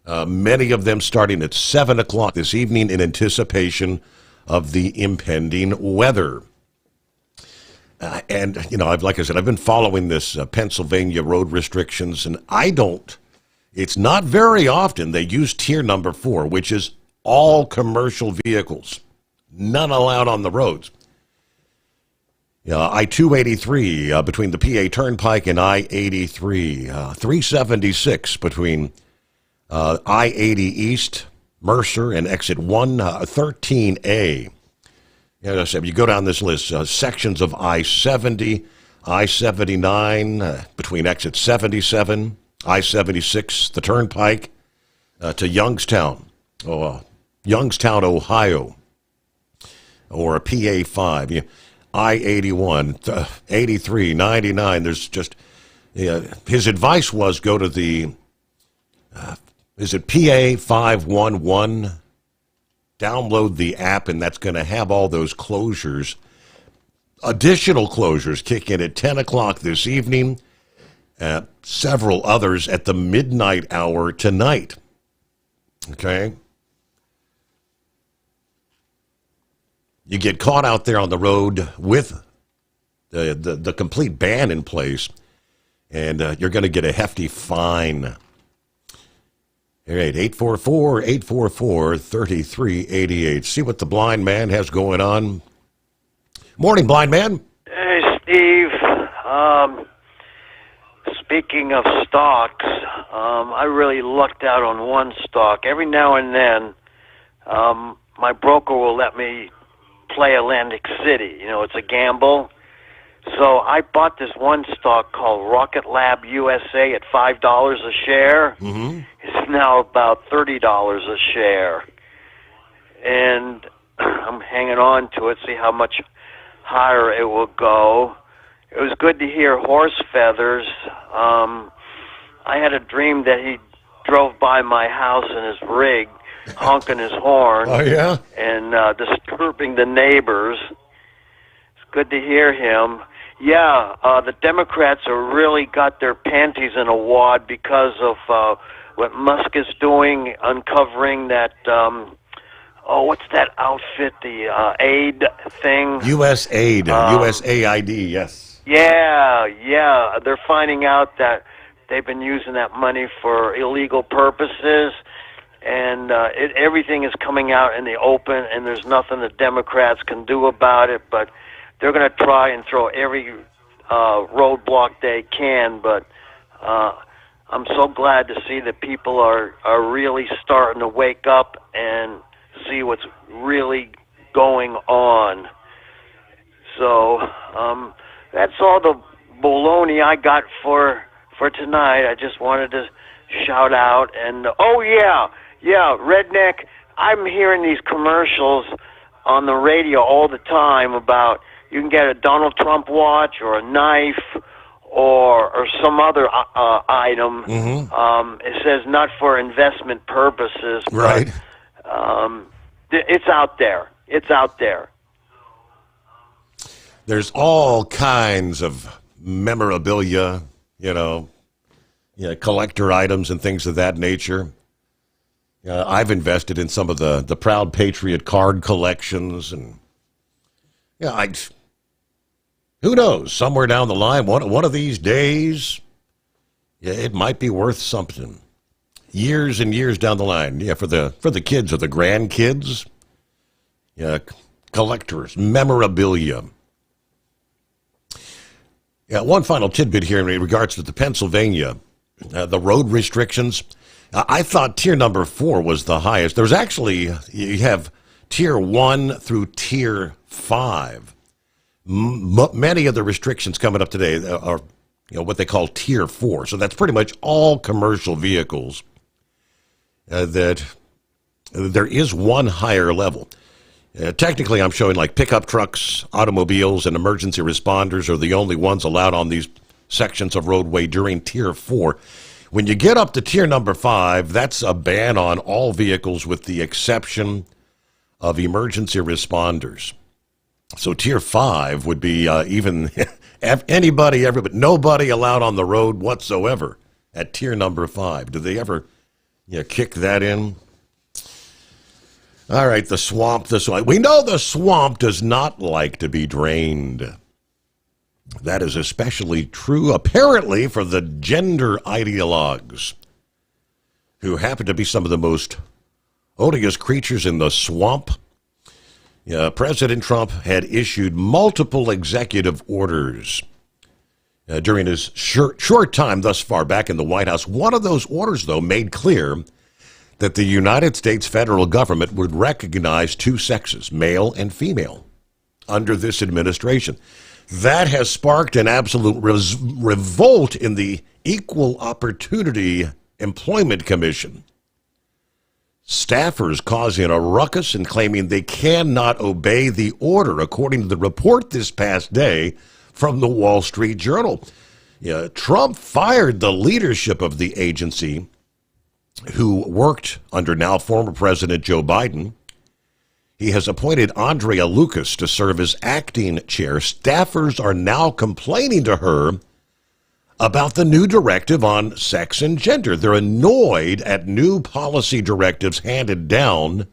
Many of them starting at 7 o'clock this evening in anticipation of the impending weather. And, like I said, I've been following this Pennsylvania road restrictions, and it's not very often they use tier number 4, which is all commercial vehicles. None allowed on the roads. I-283 between the PA Turnpike and I-83. 376 between I-80 East, Mercer, and exit 113A. As I said, you go down this list, sections of I-70, I-79 between exit 77, I-76, the Turnpike, to Youngstown, Ohio. Or a PA5, I-81, 83, 99. There's just, his advice was go to the, is it PA511? Download the app, and that's going to have all those closures. Additional closures kick in at 10 o'clock this evening. Several others at the midnight hour tonight. Okay? You get caught out there on the road with the complete ban in place, and you're going to get a hefty fine. All right, 844-844-3388. See what the blind man has going on. Morning, blind man. Hey, Steve. Speaking of stocks, I really lucked out on one stock. Every now and then, my broker will let me play Atlantic City. You know, it's a gamble. So I bought this one stock called Rocket Lab USA at $5 a share. Mm-hmm. It's now about $30 a share. And I'm hanging on to it, see how much higher it will go. It was good to hear Horse Feathers. I had a dream that he drove by my house in his rig, honking his horn. Oh, yeah? And disturbing the neighbors. It's good to hear him. Yeah, the Democrats are really got their panties in a wad because of what Musk is doing, uncovering that, what's that outfit, the aid thing? USAID, USAID, yes. Yeah, they're finding out that they've been using that money for illegal purposes, and everything is coming out in the open, and there's nothing the Democrats can do about it, but they're going to try and throw every roadblock they can, but I'm so glad to see that people are really starting to wake up and see what's really going on. So that's all the baloney I got for tonight. I just wanted to shout out. And, Redneck, I'm hearing these commercials on the radio all the time about you can get a Donald Trump watch or a knife or some other item. Mm-hmm. It says not for investment purposes. Right. But, it's out there. It's out there. There's all kinds of memorabilia, collector items and things of that nature. I've invested in some of the Proud Patriot card collections, and who knows? Somewhere down the line, one of these days, it might be worth something. Years and years down the line, for the kids or the grandkids, collectors, memorabilia. Yeah, one final tidbit here in regards to the Pennsylvania, the road restrictions. I thought tier number 4 was the highest. There's actually, you have tier 1 through tier 5. Many of the restrictions coming up today are, what they call tier 4. So that's pretty much all commercial vehicles. That there is one higher level. Technically, I'm showing like pickup trucks, automobiles, and emergency responders are the only ones allowed on these sections of roadway during tier 4. When you get up to tier number 5, that's a ban on all vehicles with the exception of emergency responders. So tier 5 would be even anybody, but nobody allowed on the road whatsoever at tier number 5. Do they ever kick that in? All right, the swamp. We know the swamp does not like to be drained. That is especially true, apparently, for the gender ideologues, who happen to be some of the most odious creatures in the swamp. President Trump had issued multiple executive orders during his short time thus far back in the White House. One of those orders, though, made clear that the United States federal government would recognize two sexes, male and female, under this administration. That has sparked an absolute revolt in the Equal Opportunity Employment Commission. Staffers causing a ruckus and claiming they cannot obey the order, according to the report this past day from the Wall Street Journal. Trump fired the leadership of the agency, who worked under now former President Joe Biden. He has appointed Andrea Lucas to serve as acting chair. Staffers are now complaining to her about the new directive on sex and gender. They're annoyed at new policy directives handed down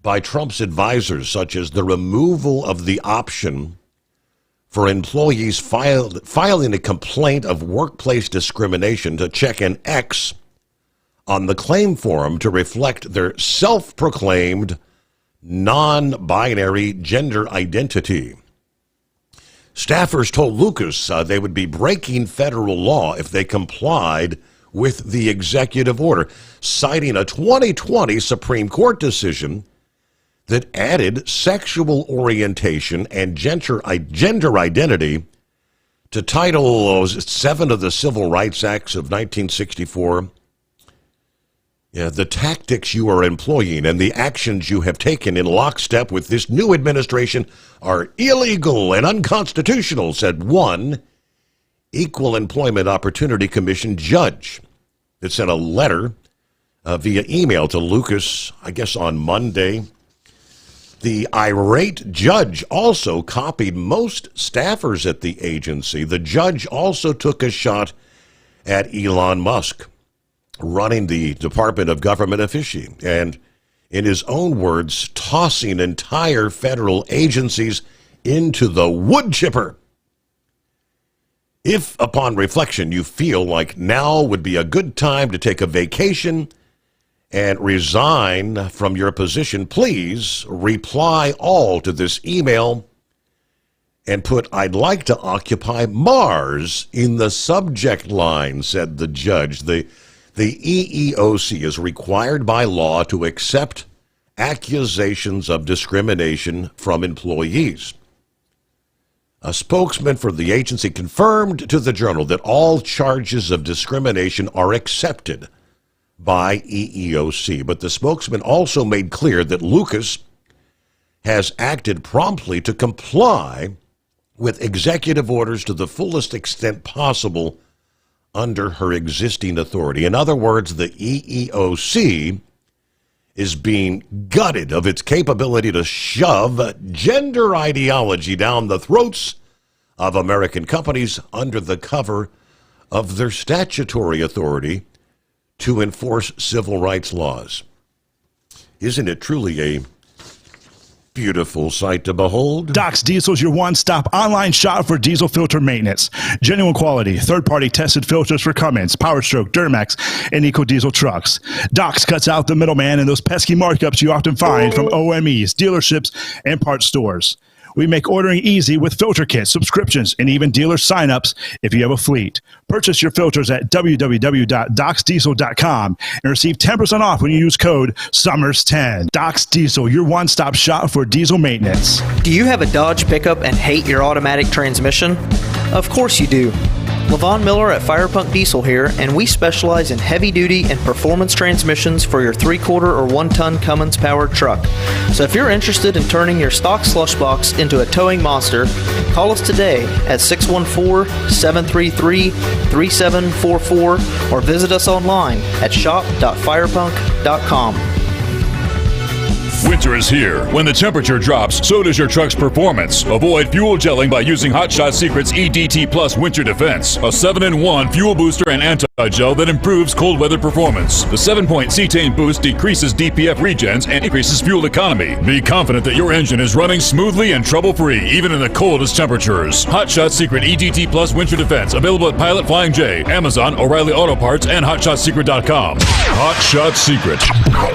by Trump's advisors, such as the removal of the option for employees filing a complaint of workplace discrimination to check an X on the claim form to reflect their self-proclaimed non-binary gender identity. Staffers told Lucas they would be breaking federal law if they complied with the executive order, citing a 2020 Supreme Court decision that added sexual orientation and gender identity to Title 7 of the Civil Rights Acts of 1964. Yeah, the tactics you are employing and the actions you have taken in lockstep with this new administration are illegal and unconstitutional, said one Equal Employment Opportunity Commission judge that sent a letter via email to Lucas, I guess on Monday. The irate judge also copied most staffers at the agency. The judge also took a shot at Elon Musk, running the Department of Government Efficiency, and in his own words, tossing entire federal agencies into the wood chipper. If, upon reflection, you feel like now would be a good time to take a vacation and resign from your position, please reply all to this email and put "I'd like to occupy Mars" in the subject line, said the judge. The EEOC is required by law to accept accusations of discrimination from employees. A spokesman for the agency confirmed to the Journal that all charges of discrimination are accepted by EEOC, but the spokesman also made clear that Lucas has acted promptly to comply with executive orders to the fullest extent possible under her existing authority. In other words, the EEOC is being gutted of its capability to shove gender ideology down the throats of American companies under the cover of their statutory authority to enforce civil rights laws. Isn't it truly a beautiful sight to behold? Doc's Diesel is your one-stop online shop for diesel filter maintenance. Genuine quality, third-party tested filters for Cummins, Power Stroke, Duramax, and EcoDiesel trucks. Doc's cuts out the middleman and those pesky markups you often find from OMEs, dealerships, and parts stores. We make ordering easy with filter kits, subscriptions, and even dealer sign-ups if you have a fleet. Purchase your filters at www.docsdiesel.com and receive 10% off when you use code SOMMERS10. Doc's Diesel, your one-stop shop for diesel maintenance. Do you have a Dodge pickup and hate your automatic transmission? Of course you do. Levon Miller at Firepunk Diesel here, and we specialize in heavy-duty and performance transmissions for your 3-quarter or 1-ton Cummins-powered truck. So if you're interested in turning your stock slush box into a towing monster, call us today at 614-733-3744 or visit us online at shop.firepunk.com. Winter is here. When the temperature drops, so does your truck's performance. Avoid fuel gelling by using Hot Shot Secret's EDT Plus Winter Defense, a 7-in-1 fuel booster and anti-gel that improves cold weather performance. The 7-point cetane boost decreases DPF regens and increases fuel economy. Be confident that your engine is running smoothly and trouble-free, even in the coldest temperatures. Hot Shot Secret EDT Plus Winter Defense, available at Pilot Flying J, Amazon, O'Reilly Auto Parts, and HotShotSecret.com. Hot Shot Secret,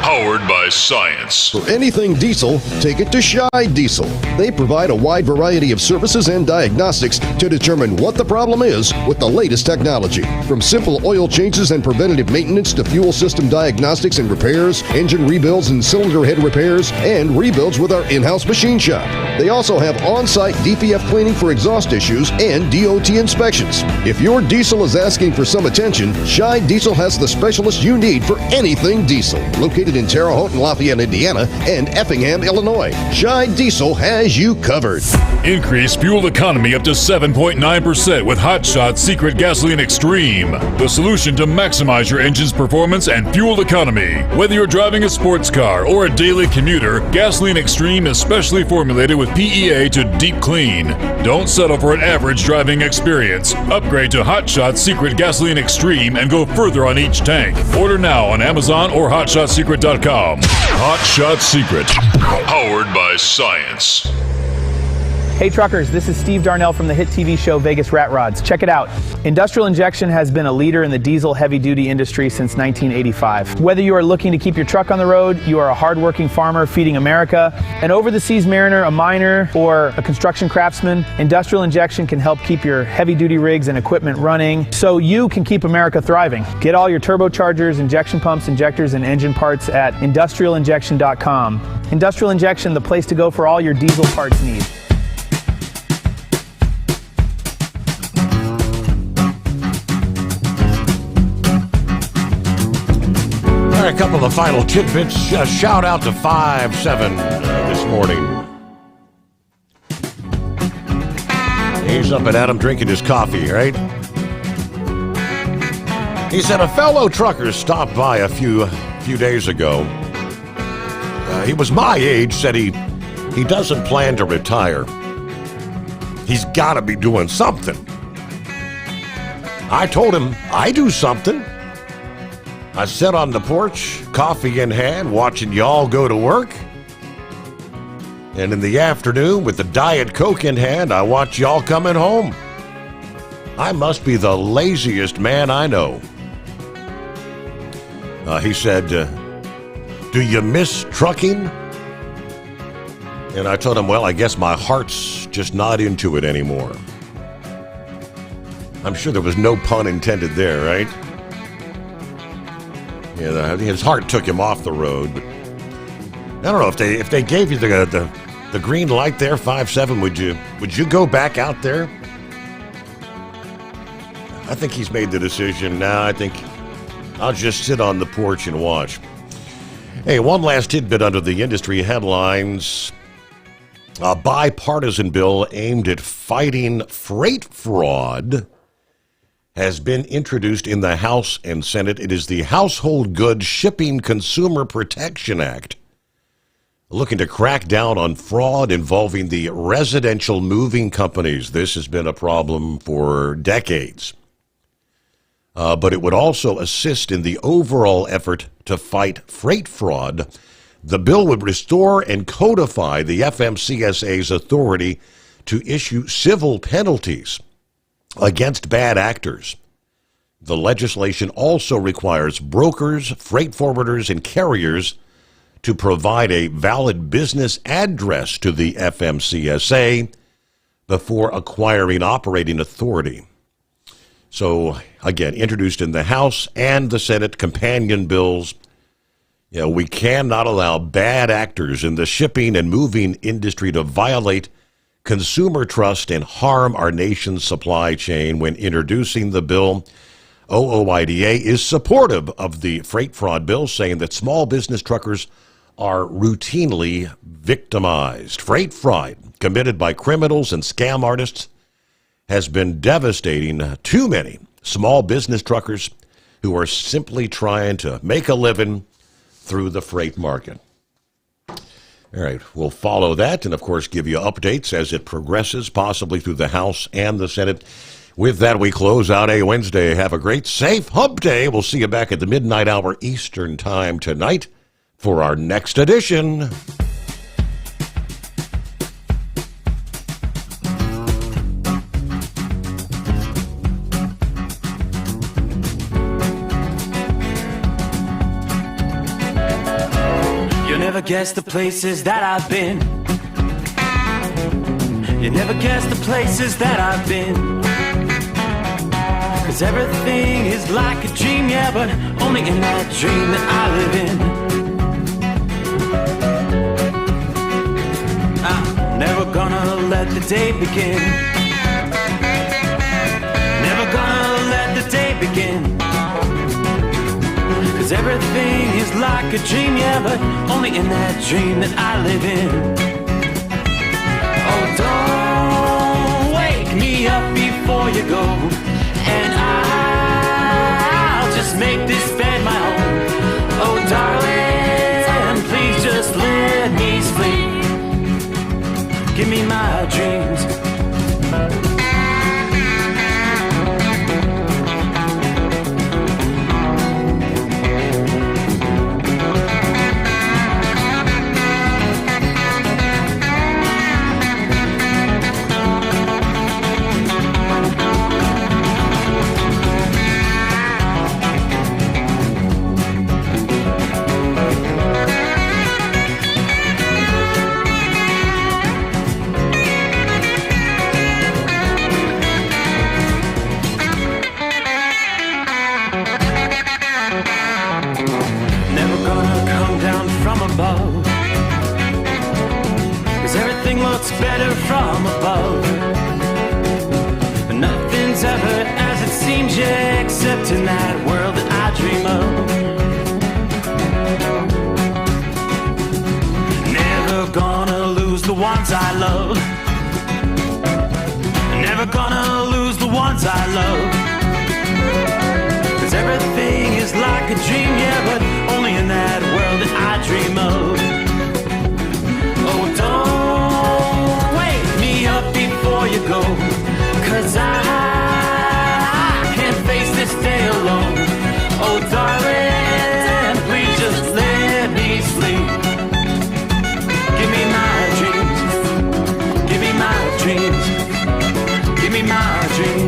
powered by science. For anything diesel, take it to Shy Diesel. They provide a wide variety of services and diagnostics to determine what the problem is with the latest technology. From simple oil changes and preventative maintenance to fuel system diagnostics and repairs, engine rebuilds and cylinder head repairs, and rebuilds with our in-house machine shop. They also have on-site DPF cleaning for exhaust issues and DOT inspections. If your diesel is asking for some attention, Shy Diesel has the specialist you need for anything diesel. Located in Terre Haute and Lafayette, Indiana, and Effingham, Illinois, Shy Diesel has you covered. Increase fuel economy up to 7.9% with Hot Shot Secret Gasoline Extreme, the solution to maximize your engine's performance and fuel economy. Whether you're driving a sports car or a daily commuter, Gasoline Extreme is specially formulated with PEA to deep clean. Don't settle for an average driving experience. Upgrade to Hot Shot Secret Gasoline Extreme and go further on each tank. Order now on Amazon or HotShotSecret.com. Hot Shot Secret, powered by science. Hey truckers, this is Steve Darnell from the hit TV show Vegas Rat Rods. Check it out. Industrial Injection has been a leader in the diesel heavy-duty industry since 1985. Whether you are looking to keep your truck on the road, you are a hard-working farmer feeding America, an over-the-seas mariner, a miner, or a construction craftsman, Industrial Injection can help keep your heavy-duty rigs and equipment running so you can keep America thriving. Get all your turbochargers, injection pumps, injectors, and engine parts at industrialinjection.com. Industrial Injection, the place to go for all your diesel parts needs. A couple of final tidbits. Shout out to 5-7 this morning. He's up at Adam drinking his coffee, right? He said a fellow trucker stopped by a few days ago. He was my age, said he doesn't plan to retire. He's got to be doing something. I told him I do something. I sat on the porch, coffee in hand, watching y'all go to work. And in the afternoon, with the Diet Coke in hand, I watch y'all coming home. I must be the laziest man I know. He said, do you miss trucking? And I told him, well, I guess my heart's just not into it anymore. I'm sure there was no pun intended there, right? Yeah, his heart took him off the road. But I don't know if they gave you the green light there, 5-7. Would you go back out there? I think he's made the decision now. I think I'll just sit on the porch and watch. Hey, one last tidbit under the industry headlines. A bipartisan bill aimed at fighting freight fraud has been introduced in the House and Senate. It is the Household Goods Shipping Consumer Protection Act, looking to crack down on fraud involving the residential moving companies. This has been a problem for decades. But it would also assist in the overall effort to fight freight fraud. The bill would restore and codify the FMCSA's authority to issue civil penalties against bad actors. The legislation also requires brokers, freight forwarders, and carriers to provide a valid business address to the FMCSA before acquiring operating authority. So, again, introduced in the House and the Senate companion bills. We cannot allow bad actors in the shipping and moving industry to violate consumer trust and harm our nation's supply chain. When introducing the bill, OOIDA is supportive of the freight fraud bill, saying that small business truckers are routinely victimized. Freight fraud committed by criminals and scam artists has been devastating. Too many small business truckers who are simply trying to make a living through the freight market. All right, we'll follow that and, of course, give you updates as it progresses, possibly through the House and the Senate. With that, we close out a Wednesday. Have a great, safe hump day. We'll see you back at the midnight hour Eastern time tonight for our next edition. Never guess the places that I've been. You never guess the places that I've been. 'Cause everything is like a dream, yeah, but only in that dream that I live in. I'm never gonna let the day begin. Never gonna let the day begin. 'Cause everything is like a dream, yeah, but only in that dream that I live in. Oh, don't wake me up before you go, and I'll just make this bed my home. Oh, darling, please just let me sleep. Give me my dreams. Never gonna come down from above, 'cause everything looks better from above. Nothing's ever as it seems, yeah, except in that world that I dream of. Never gonna lose the ones I love. Never gonna lose the ones I love. 'Cause everything is like a dream, yeah, but only in that world that I dream of. Oh, don't wake me up before you go, 'cause I can't face this day alone. Oh, darling, please just let me sleep. Give me my dreams. Give me my dreams. Give me my dreams.